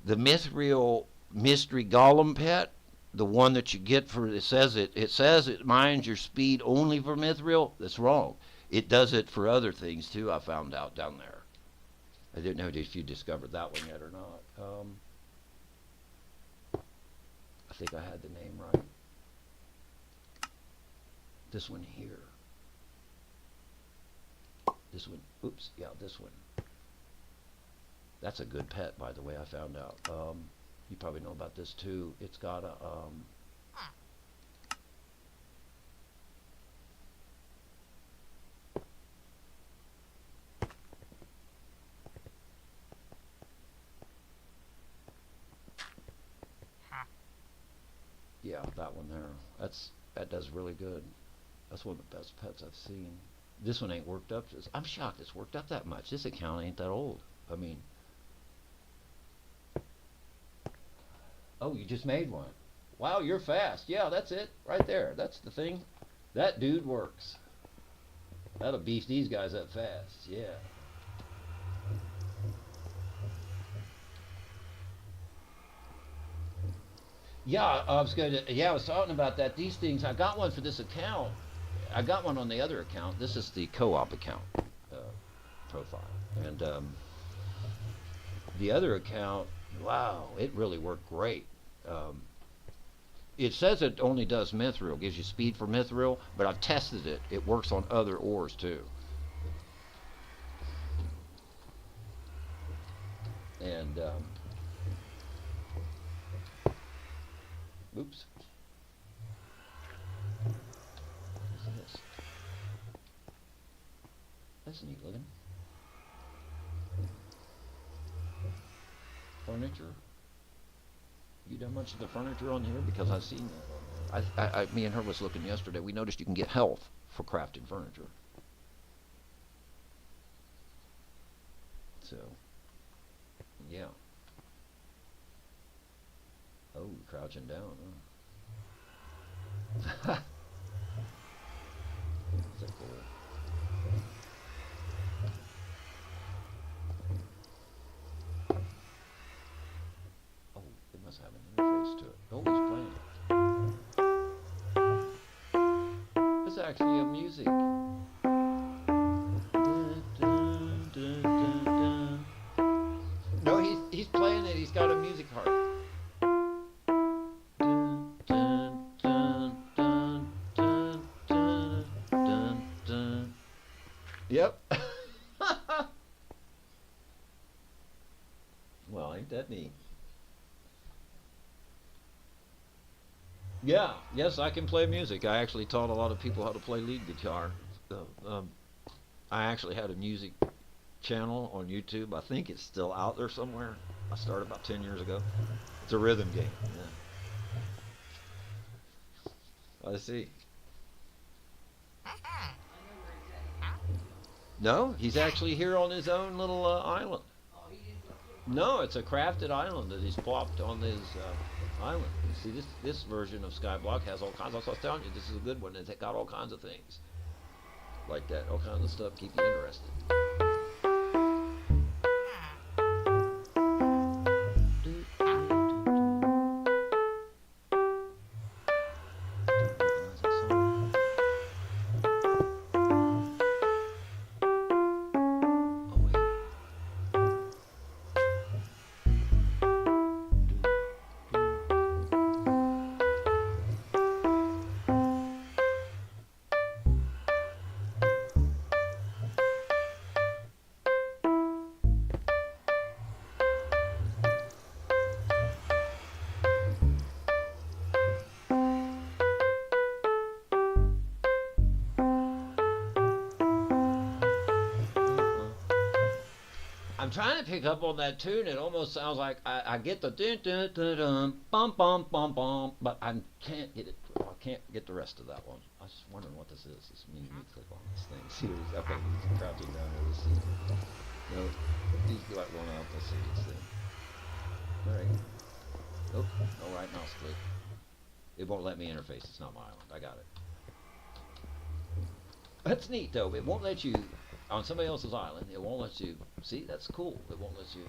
the mithril mystery golem pet, the one that you get for it says it mines your speed only for mithril. That's wrong. It does it for other things too. I found out down there. I didn't know if you discovered that one yet or not. I think I had the name right. This one here. This one. Oops. Yeah, this one. That's a good pet, by the way. I found out. You probably know about this too. It's got a. Yeah, that one there. That does really good. That's one of the best pets I've seen. This one ain't worked up. I'm shocked it's worked up that much. This account ain't that old. I mean. Oh, you just made one. Wow, you're fast. Yeah, that's it. Right there. That's the thing. That dude works. That'll beef these guys up fast. Yeah. Yeah, I was talking about that. These things, I got one for this account. I got one on the other account. This is the co-op account profile. And the other account, wow, it really worked great. It says it only does mithril, gives you speed for mithril, but I've tested it. It works on other ores too. And oops. What's this? That's neat looking. Furniture. You done much of the furniture on here? Because I've seen that. Me and her was looking yesterday. We noticed you can get health for crafting furniture. So, yeah. Oh, crouching down, huh? That's cool. Oh, it must have an interface to it. Oh, he's playing. It's actually a music. No, he's playing it. He's got a music heart. Yep. Well, ain't that neat? Yeah, yes, I can play music. I actually taught a lot of people how to play lead guitar. I actually had a music channel on YouTube. I think it's still out there somewhere. I started about 10 years ago. It's a rhythm game. Yeah. I see. No, he's actually here on his own little island. No, it's a crafted island that he's plopped on his island. You see, this version of Skyblock has all kinds of stuff. I was telling you, this is a good one. It's got all kinds of things like that. All kinds of stuff keep you interested. I'm trying to pick up on that tune. It almost sounds like I get the dun dun dun dun bum bum bum bum, but I can't get it. I can't get the rest of that one. I was just wondering what this is. This means me click on this thing. See, okay, he's crouching down here. Let's see. No, he's got one up. Let's see this thing. All right. Oh, all right, mouse click. It won't let me interface. It's not my island. I got it. That's neat though. It won't let you on somebody else's island. It won't let you see. That's cool. It won't let you.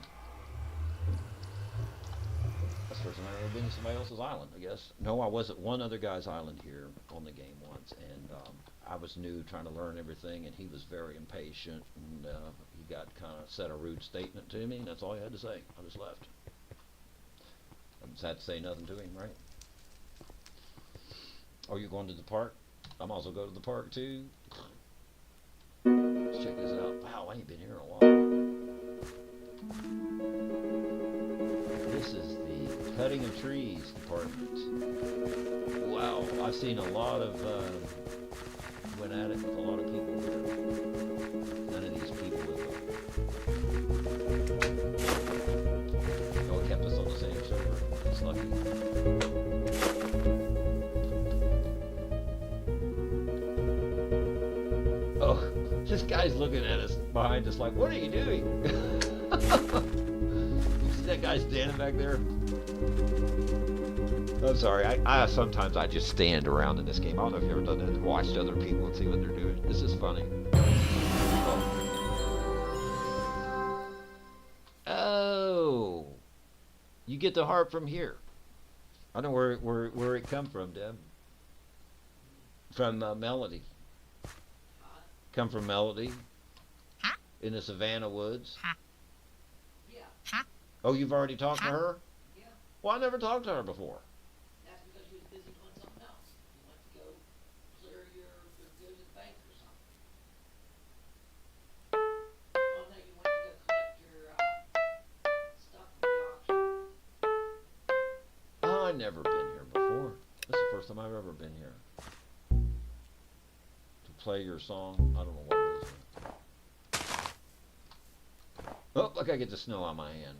That's the first time I've ever been to somebody else's island. I guess. No, I was at one other guy's island here on the game once, and I was new, trying to learn everything, and he was very impatient, and he got kind of said a rude statement to me, and that's all he had to say. I just left. I just had to say nothing to him, right? Are you going to the park? I'm also going to the park too. Let's check this out. Wow, I ain't been here in a while. This is the cutting of trees department. Wow, I've seen a lot of, went at it with a lot of people here. None of these people it kept us on the same server. It's lucky. Oh, this guy's looking at us behind us like, what are you doing? You see that guy standing back there? I'm sorry, I sometimes I just stand around in this game. I don't know if you've ever done that, watched other people and see what they're doing. This is funny. Oh, you get the harp from here. I know where it come from, Deb. From Melody. Come from Melody in the Savannah Woods. Yeah. Oh, you've already talked to her? Yeah. Well, I never talked to her before. That's because she was busy doing something else. You went to go clear go to the bank or something. Oh no, you went to go collect your stuff from the auction. Oh, I've never been here before. This is the first time I've ever been here. To play your song, I don't know what it is. Oh, look, I get the snow on my hand.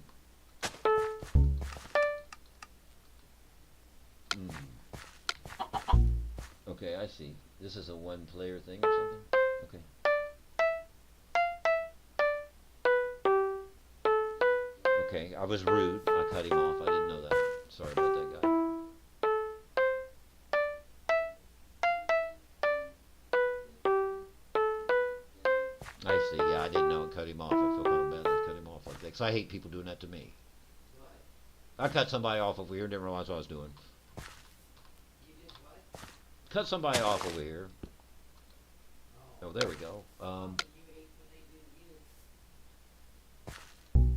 Okay, I see. This is a one-player thing or something? Okay. Okay, I was rude. I cut him off. I didn't know that. Sorry about that guy. I see. Yeah, I didn't know it cut him off. I feel kind of bad that I cut him off like that. Because I hate people doing that to me. What? I cut somebody off over here and didn't realize what I was doing. You did what? Cut somebody off over here. Oh. Oh, there we go. You hate when they do you.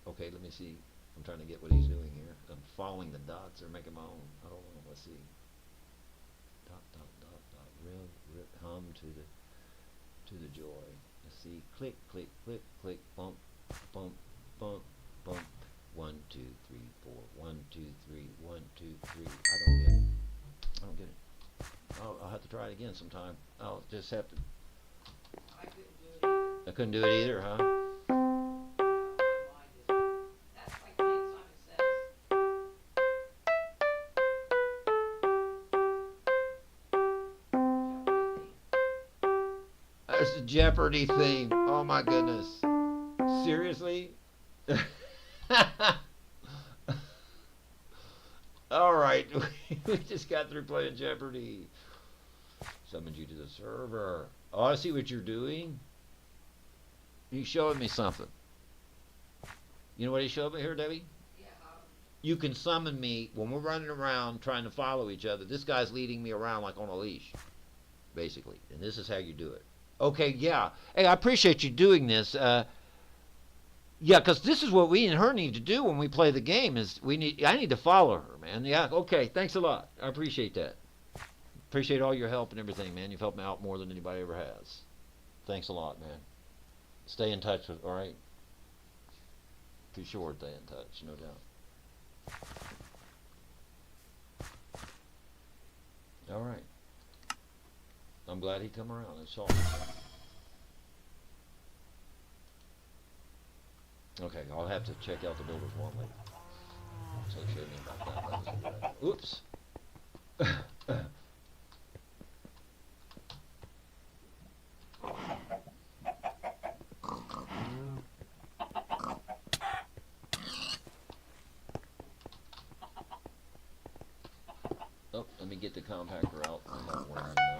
Okay, let me see. I'm trying to get what he's doing here. I'm following the dots or making my own. I don't know. Let's see. Dot, dot, dot, dot. Rip, hum to the joy. Let's see. Click, click, click, click. Bump, bump, bump, bump. 1, 2, 3, 4. 1, 2, 3. 1, 2, 3. I don't get it. I'll have to try it again sometime. I'll just have to. I couldn't do it either. I couldn't do it either, huh? My mind is. That's like Nate Simon says. There's the Jeopardy theme. Oh my goodness. Seriously? Alright, we just got through playing Jeopardy. Summoned you to the server. Oh, I see what you're doing. He's showing me something. You know what he showed me here, Debbie? Yeah. You can summon me when we're running around trying to follow each other. This guy's leading me around like on a leash, basically. And this is how you do it. Okay, yeah. Hey, I appreciate you doing this. Yeah, because this is what we and her need to do when we play the game. I need to follow her, man. Yeah, okay. Thanks a lot. I appreciate that. Appreciate all your help and everything, man. You've helped me out more than anybody ever has. Thanks a lot, man. Stay in touch with, all right? Be sure to stay in touch, no doubt. All right. I'm glad he come around and saw me. Okay, I'll have to check out the builder's want list. So show me about that. That was a good idea. Oops. Oh, let me get the compactor out. I have one now.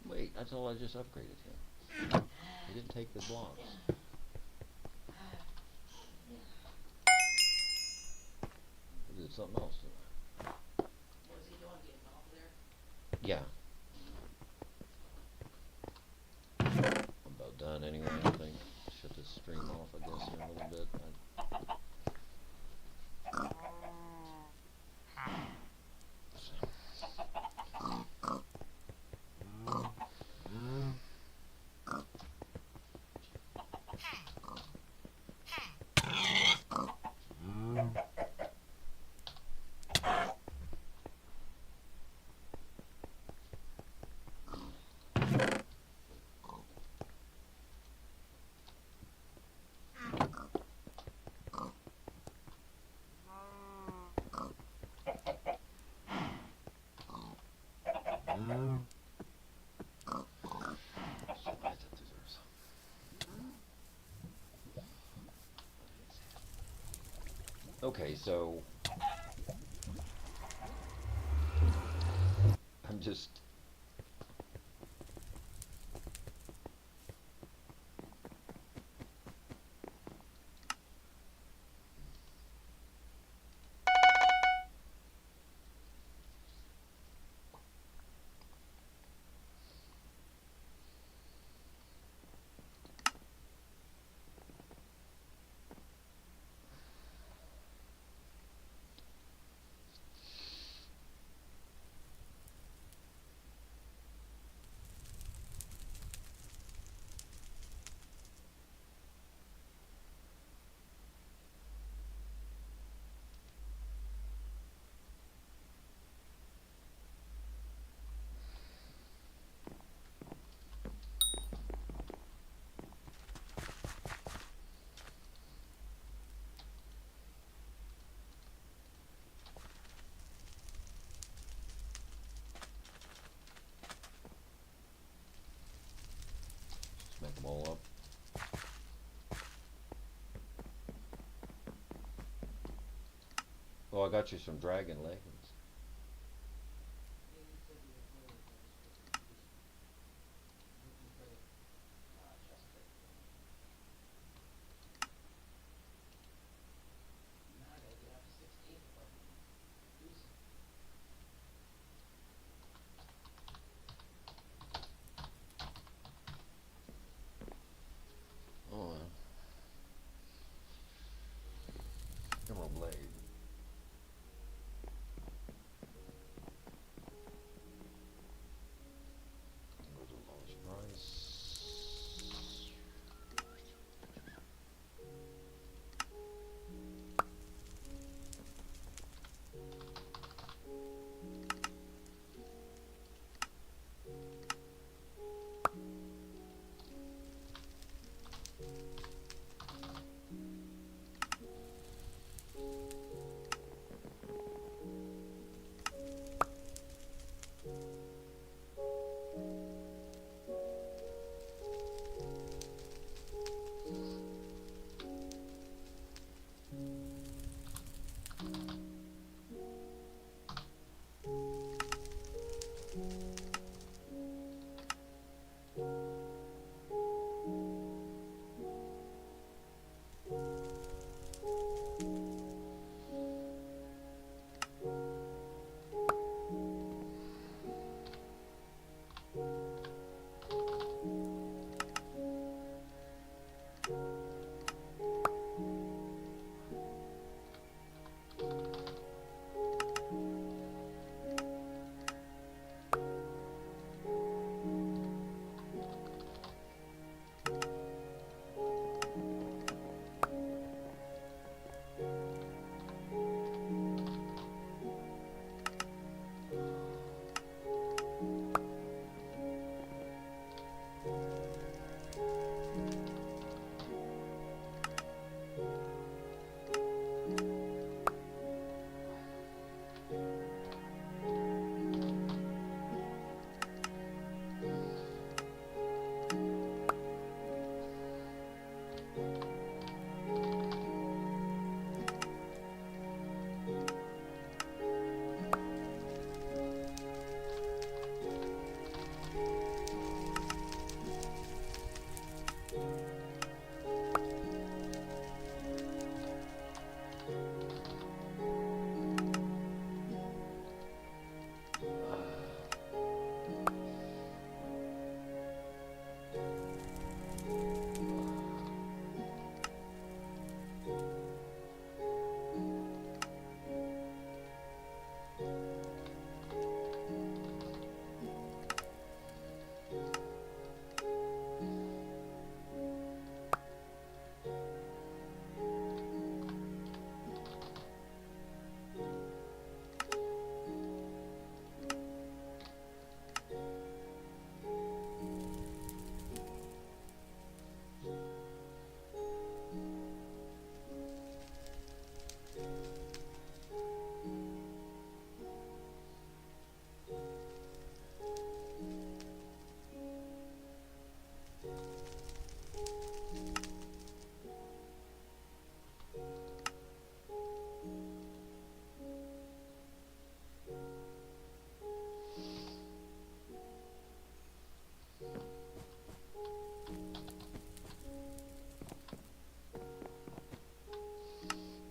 Wait, that's all I just upgraded him. He didn't take the blocks. He did something else tonight. What is he doing, getting off there? Yeah. I'm about done anyway, I think. Shut this stream off, I guess, here in a little bit. Okay, so I'm just make them all up. Oh, I got you some dragon leggings. Oh, emerald blade.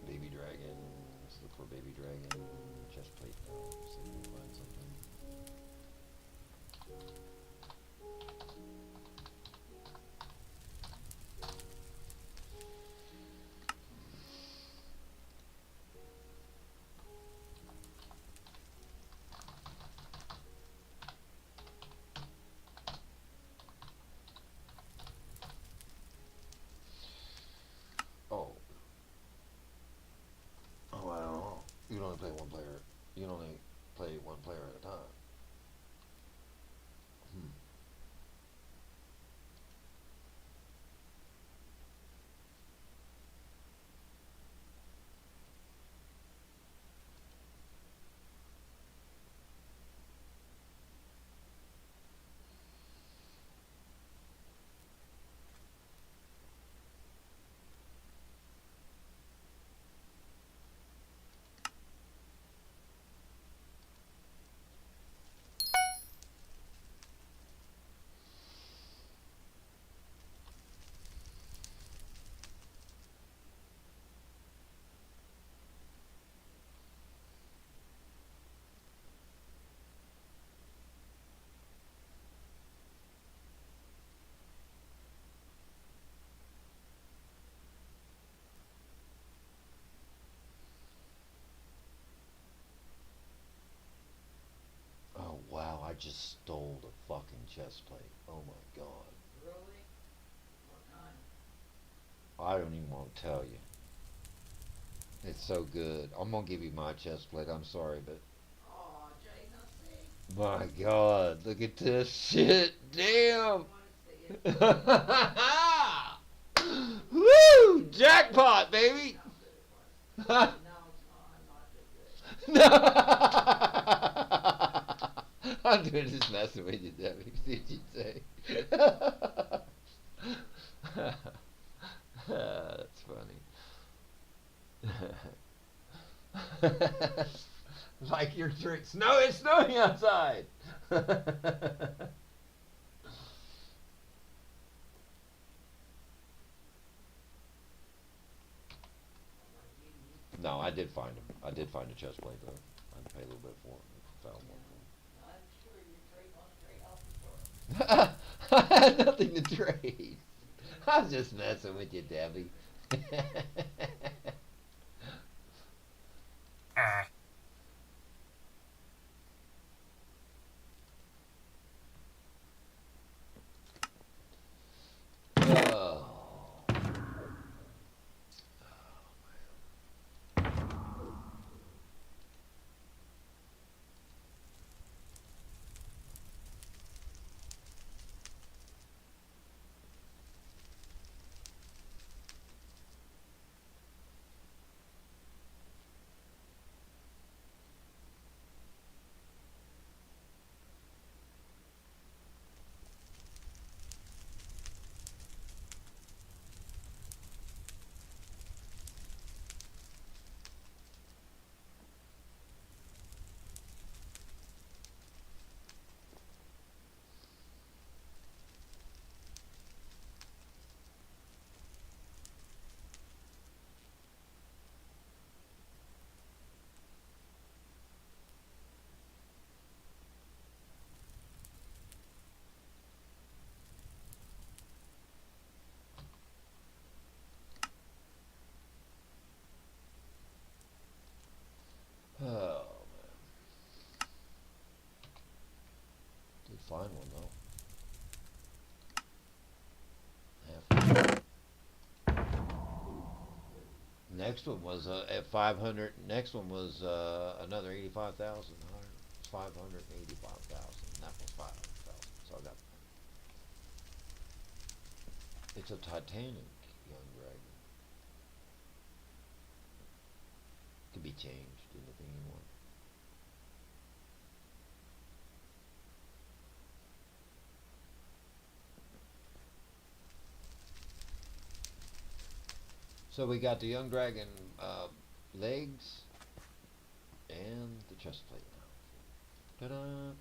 Baby dragon. Let's look for baby dragon. Chest plate. See if we can find something. Oh. Oh, I don't know. You can only play one player. You can only play one player at a time. Oh wow, I just stole the fucking chest plate. Oh my god. Really? What kind? I don't even want to tell you. It's so good. I'm gonna give you my chest plate. I'm sorry, but Aw, Jay, now see? my god, look at this shit. Damn. Want to see it? Woo! Jackpot, baby. How good it was. No, it's not. I'm not so good. I'm doing just messing with you, Debbie. See what you'd say. That's funny. Like your trick. Snow, it's snowing outside. No, I did find him. I did find a chest plate though. I had to pay a little bit for it. Found one I'm sure you trade on a trade off the store. for him. I had nothing to trade. I was just messing with you, Debbie. Oh. Oh, man. Did find one, though. Next one was at 500. Next one was another 85,000. 585,000. That was 500,000. So I got. It's a Titanic young dragon. Could be changed anything you want. So we got the young dragon legs and the chest plate now. Ta-da!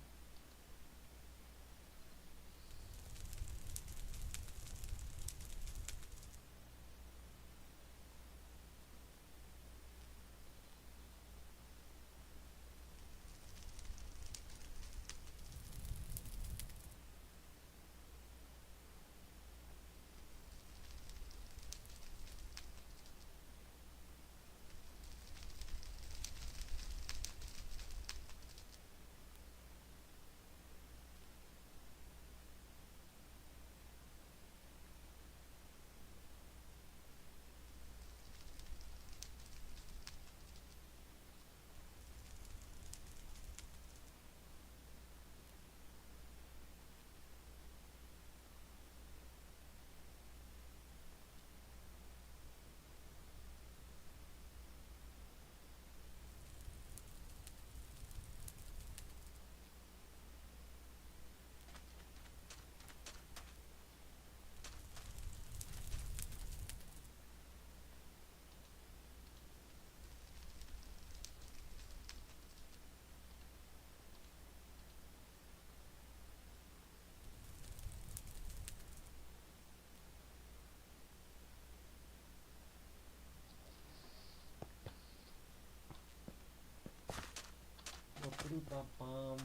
Ba-ba-doo-ba-bum.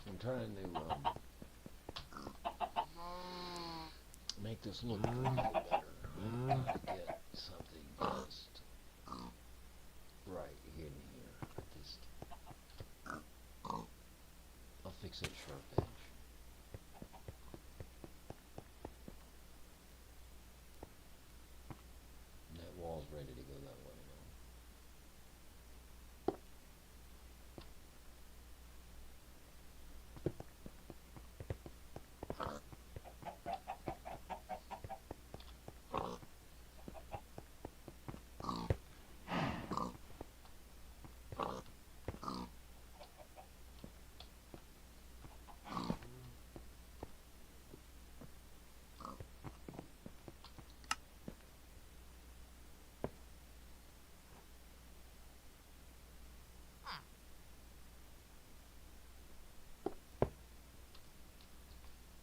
I'm trying to make this look a little better. Get something just right in here. I'll fix that sharp edge. And that wall's ready to go that way now.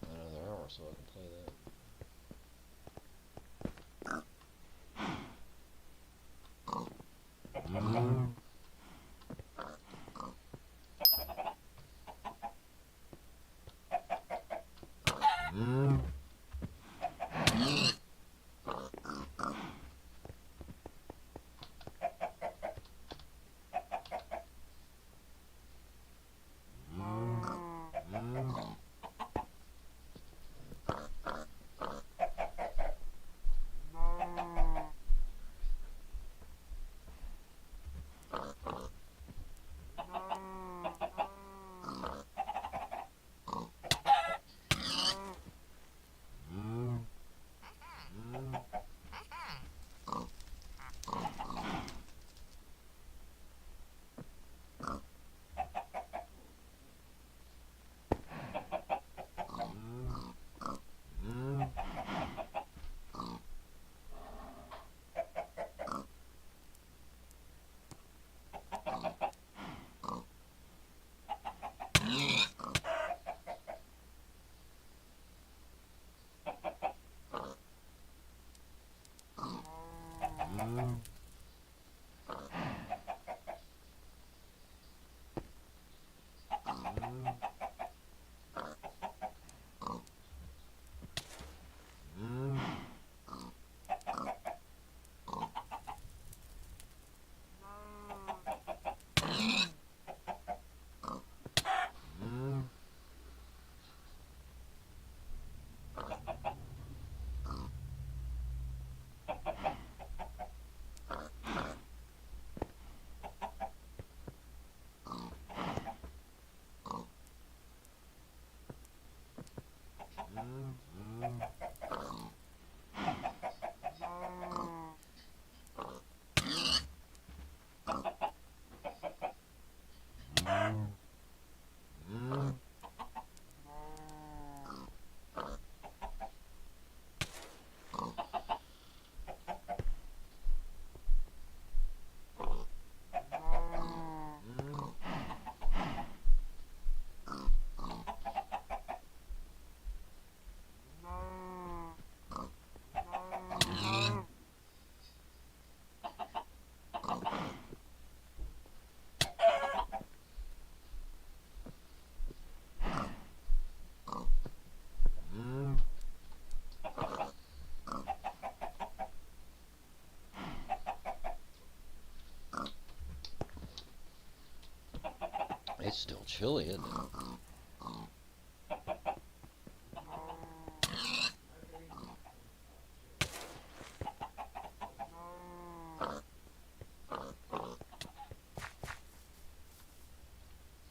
Another hour so I can play that. It's still chilly, isn't it?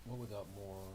Well, we got more.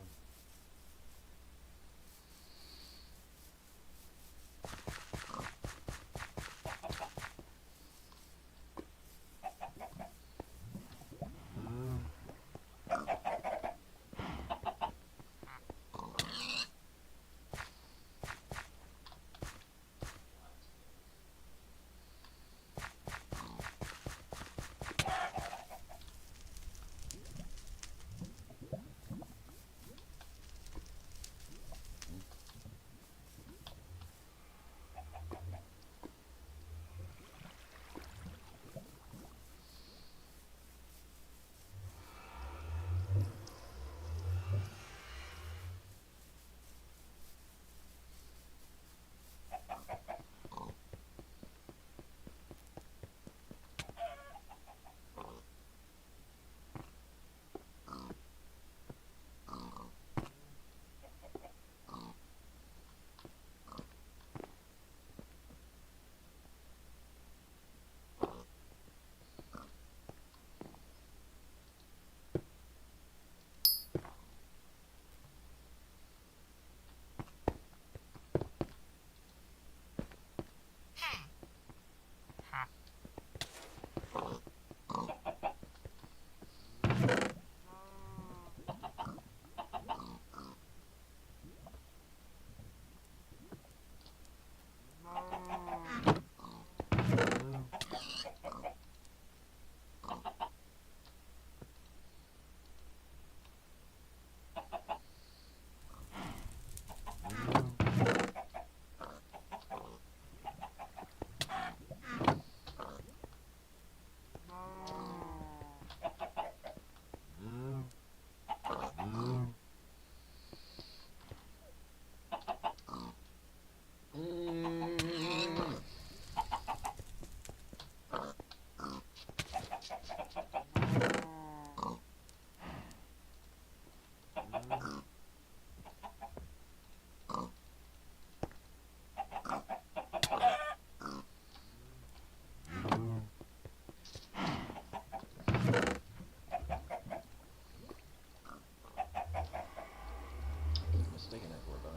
Mistaken that for a bone.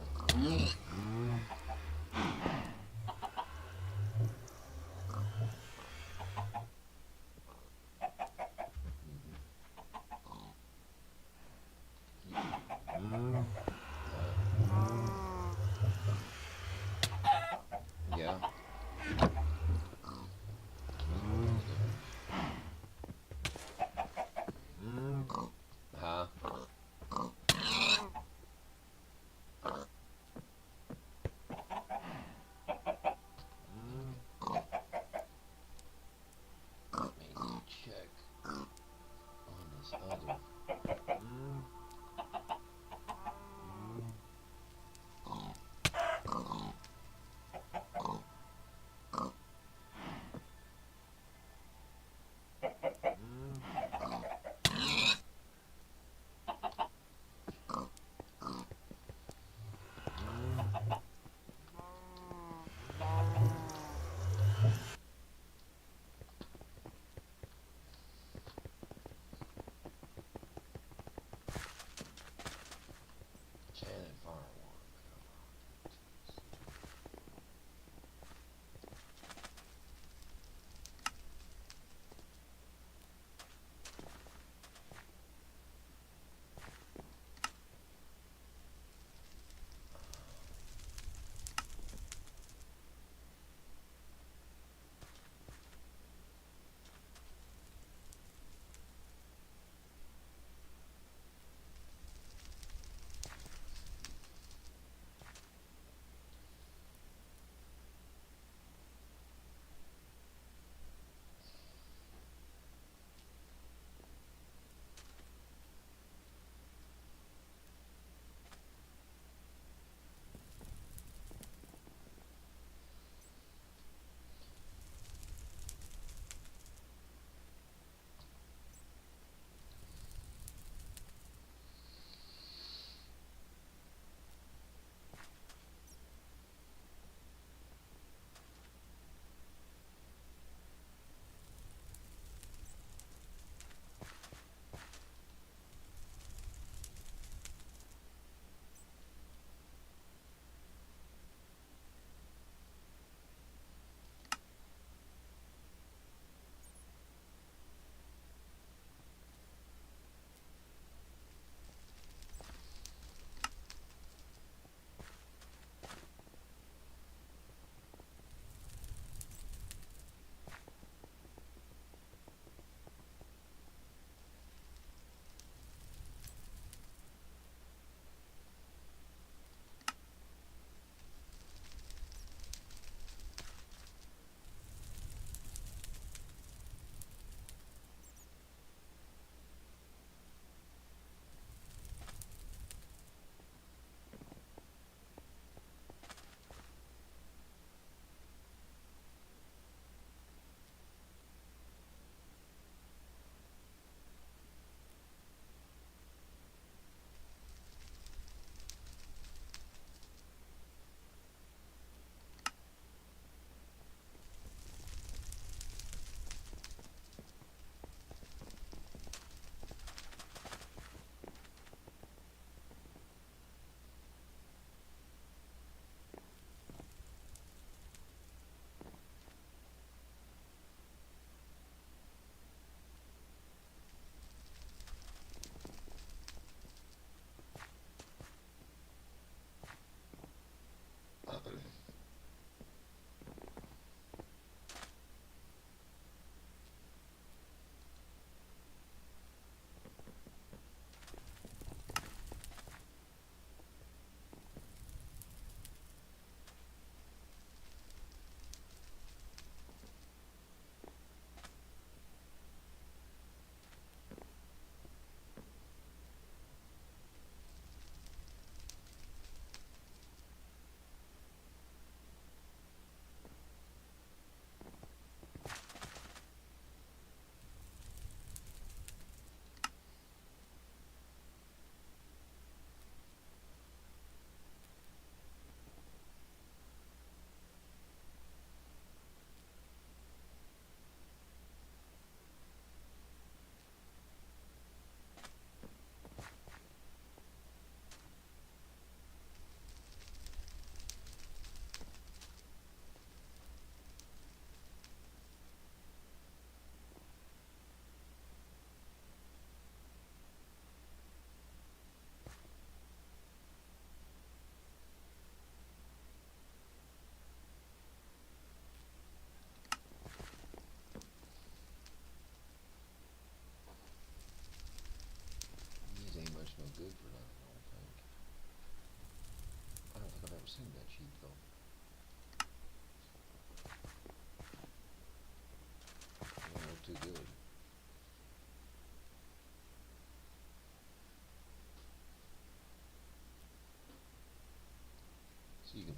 Yeah. Huh? Let me check on this other.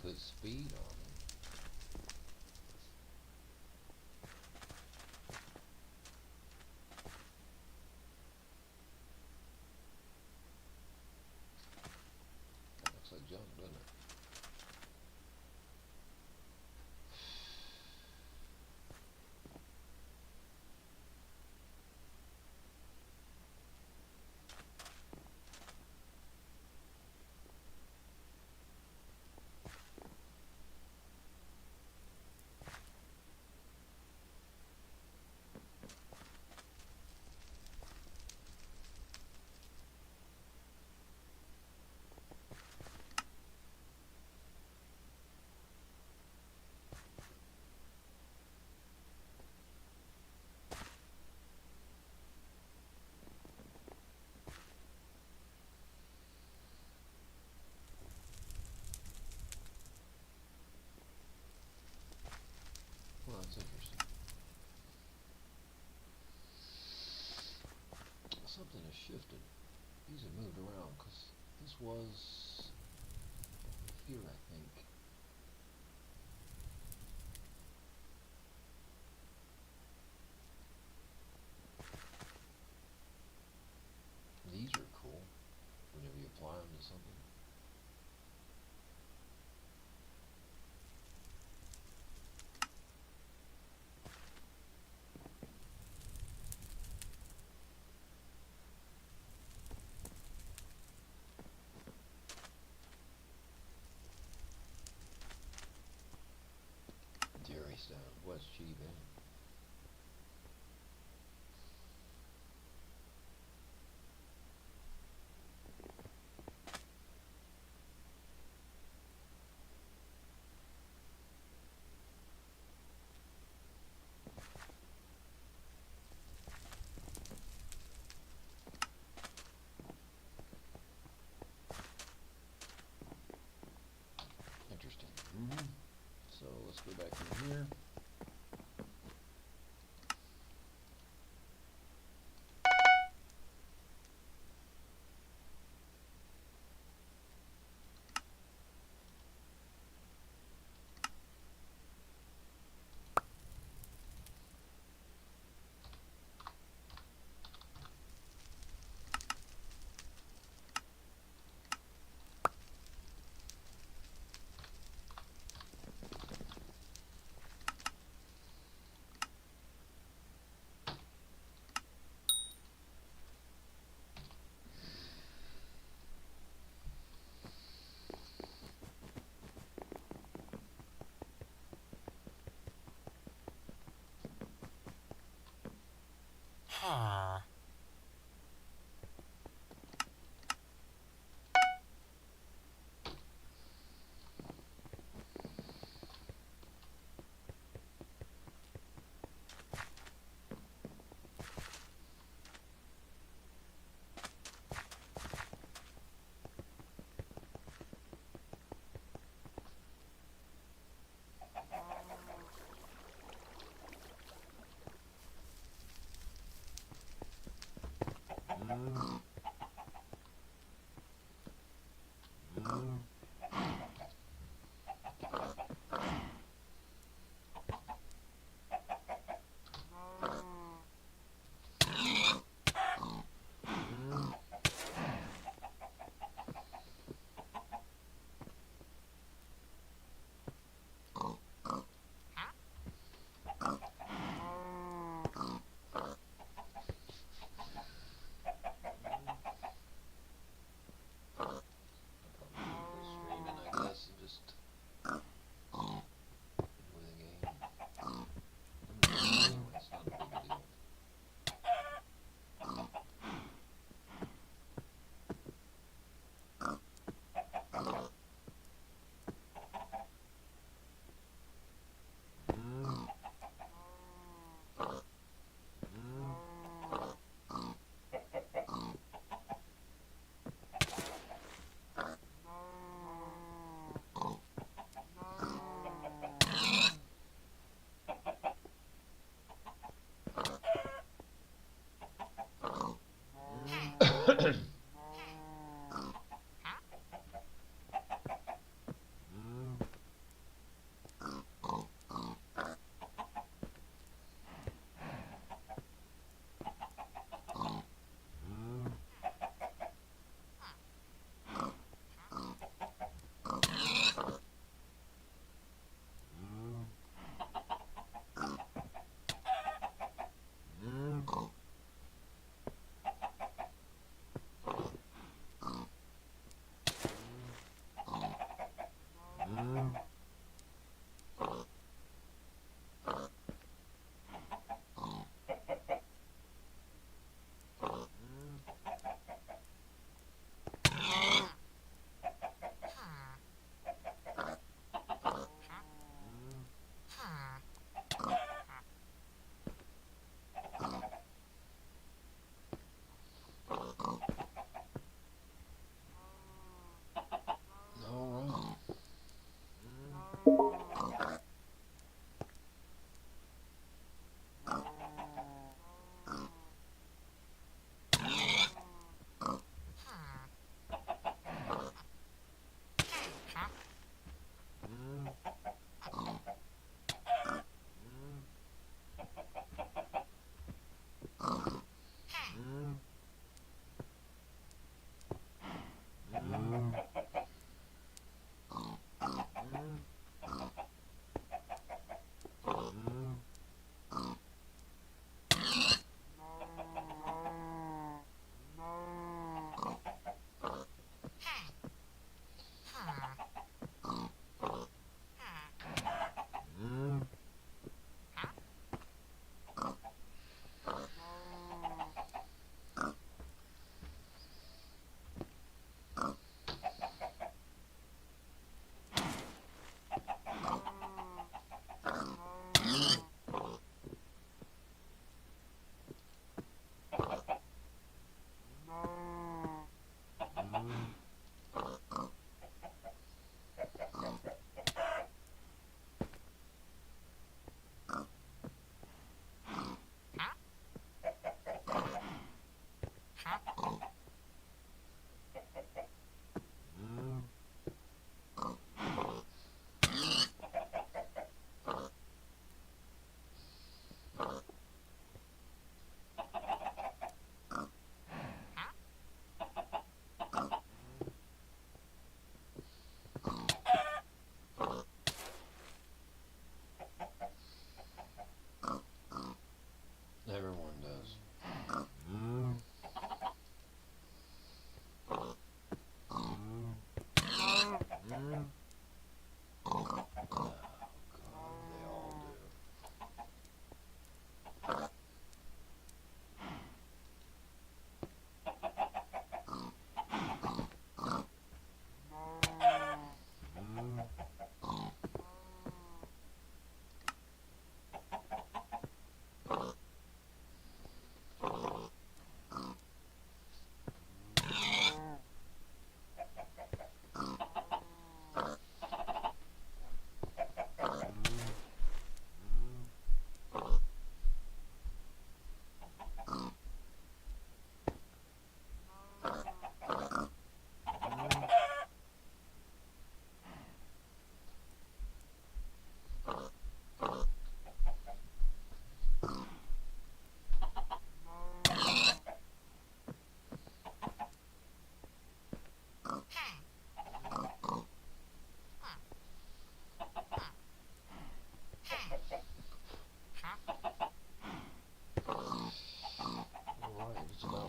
put speed on it. Looks like junk, doesn't it? Well, that's interesting. Something has shifted. These have moved around because this was here, I think. These are cool whenever you apply them to something.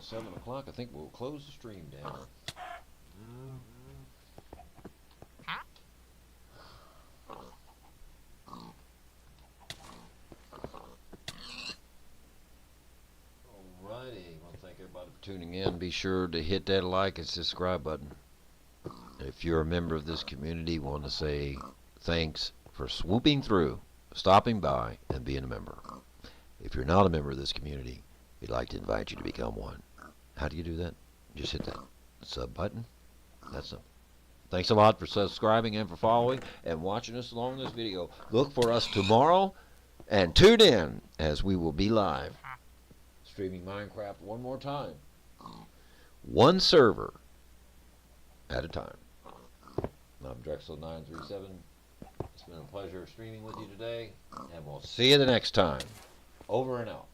7 o'clock. I think we'll close the stream down. Alrighty. Well, thank everybody for tuning in. Be sure to hit that like and subscribe button. If you're a member of this community, want to say thanks for swooping through, stopping by, and being a member. If you're not a member of this community, we'd like to invite you to become one. How do you do that? Just hit that sub button. That's it. Thanks a lot for subscribing and for following and watching us along this video. Look for us tomorrow and tune in as we will be live streaming Minecraft one more time. One server at a time. I'm Drexel937. It's been a pleasure streaming with you today, and we'll see you the next time. Over and out.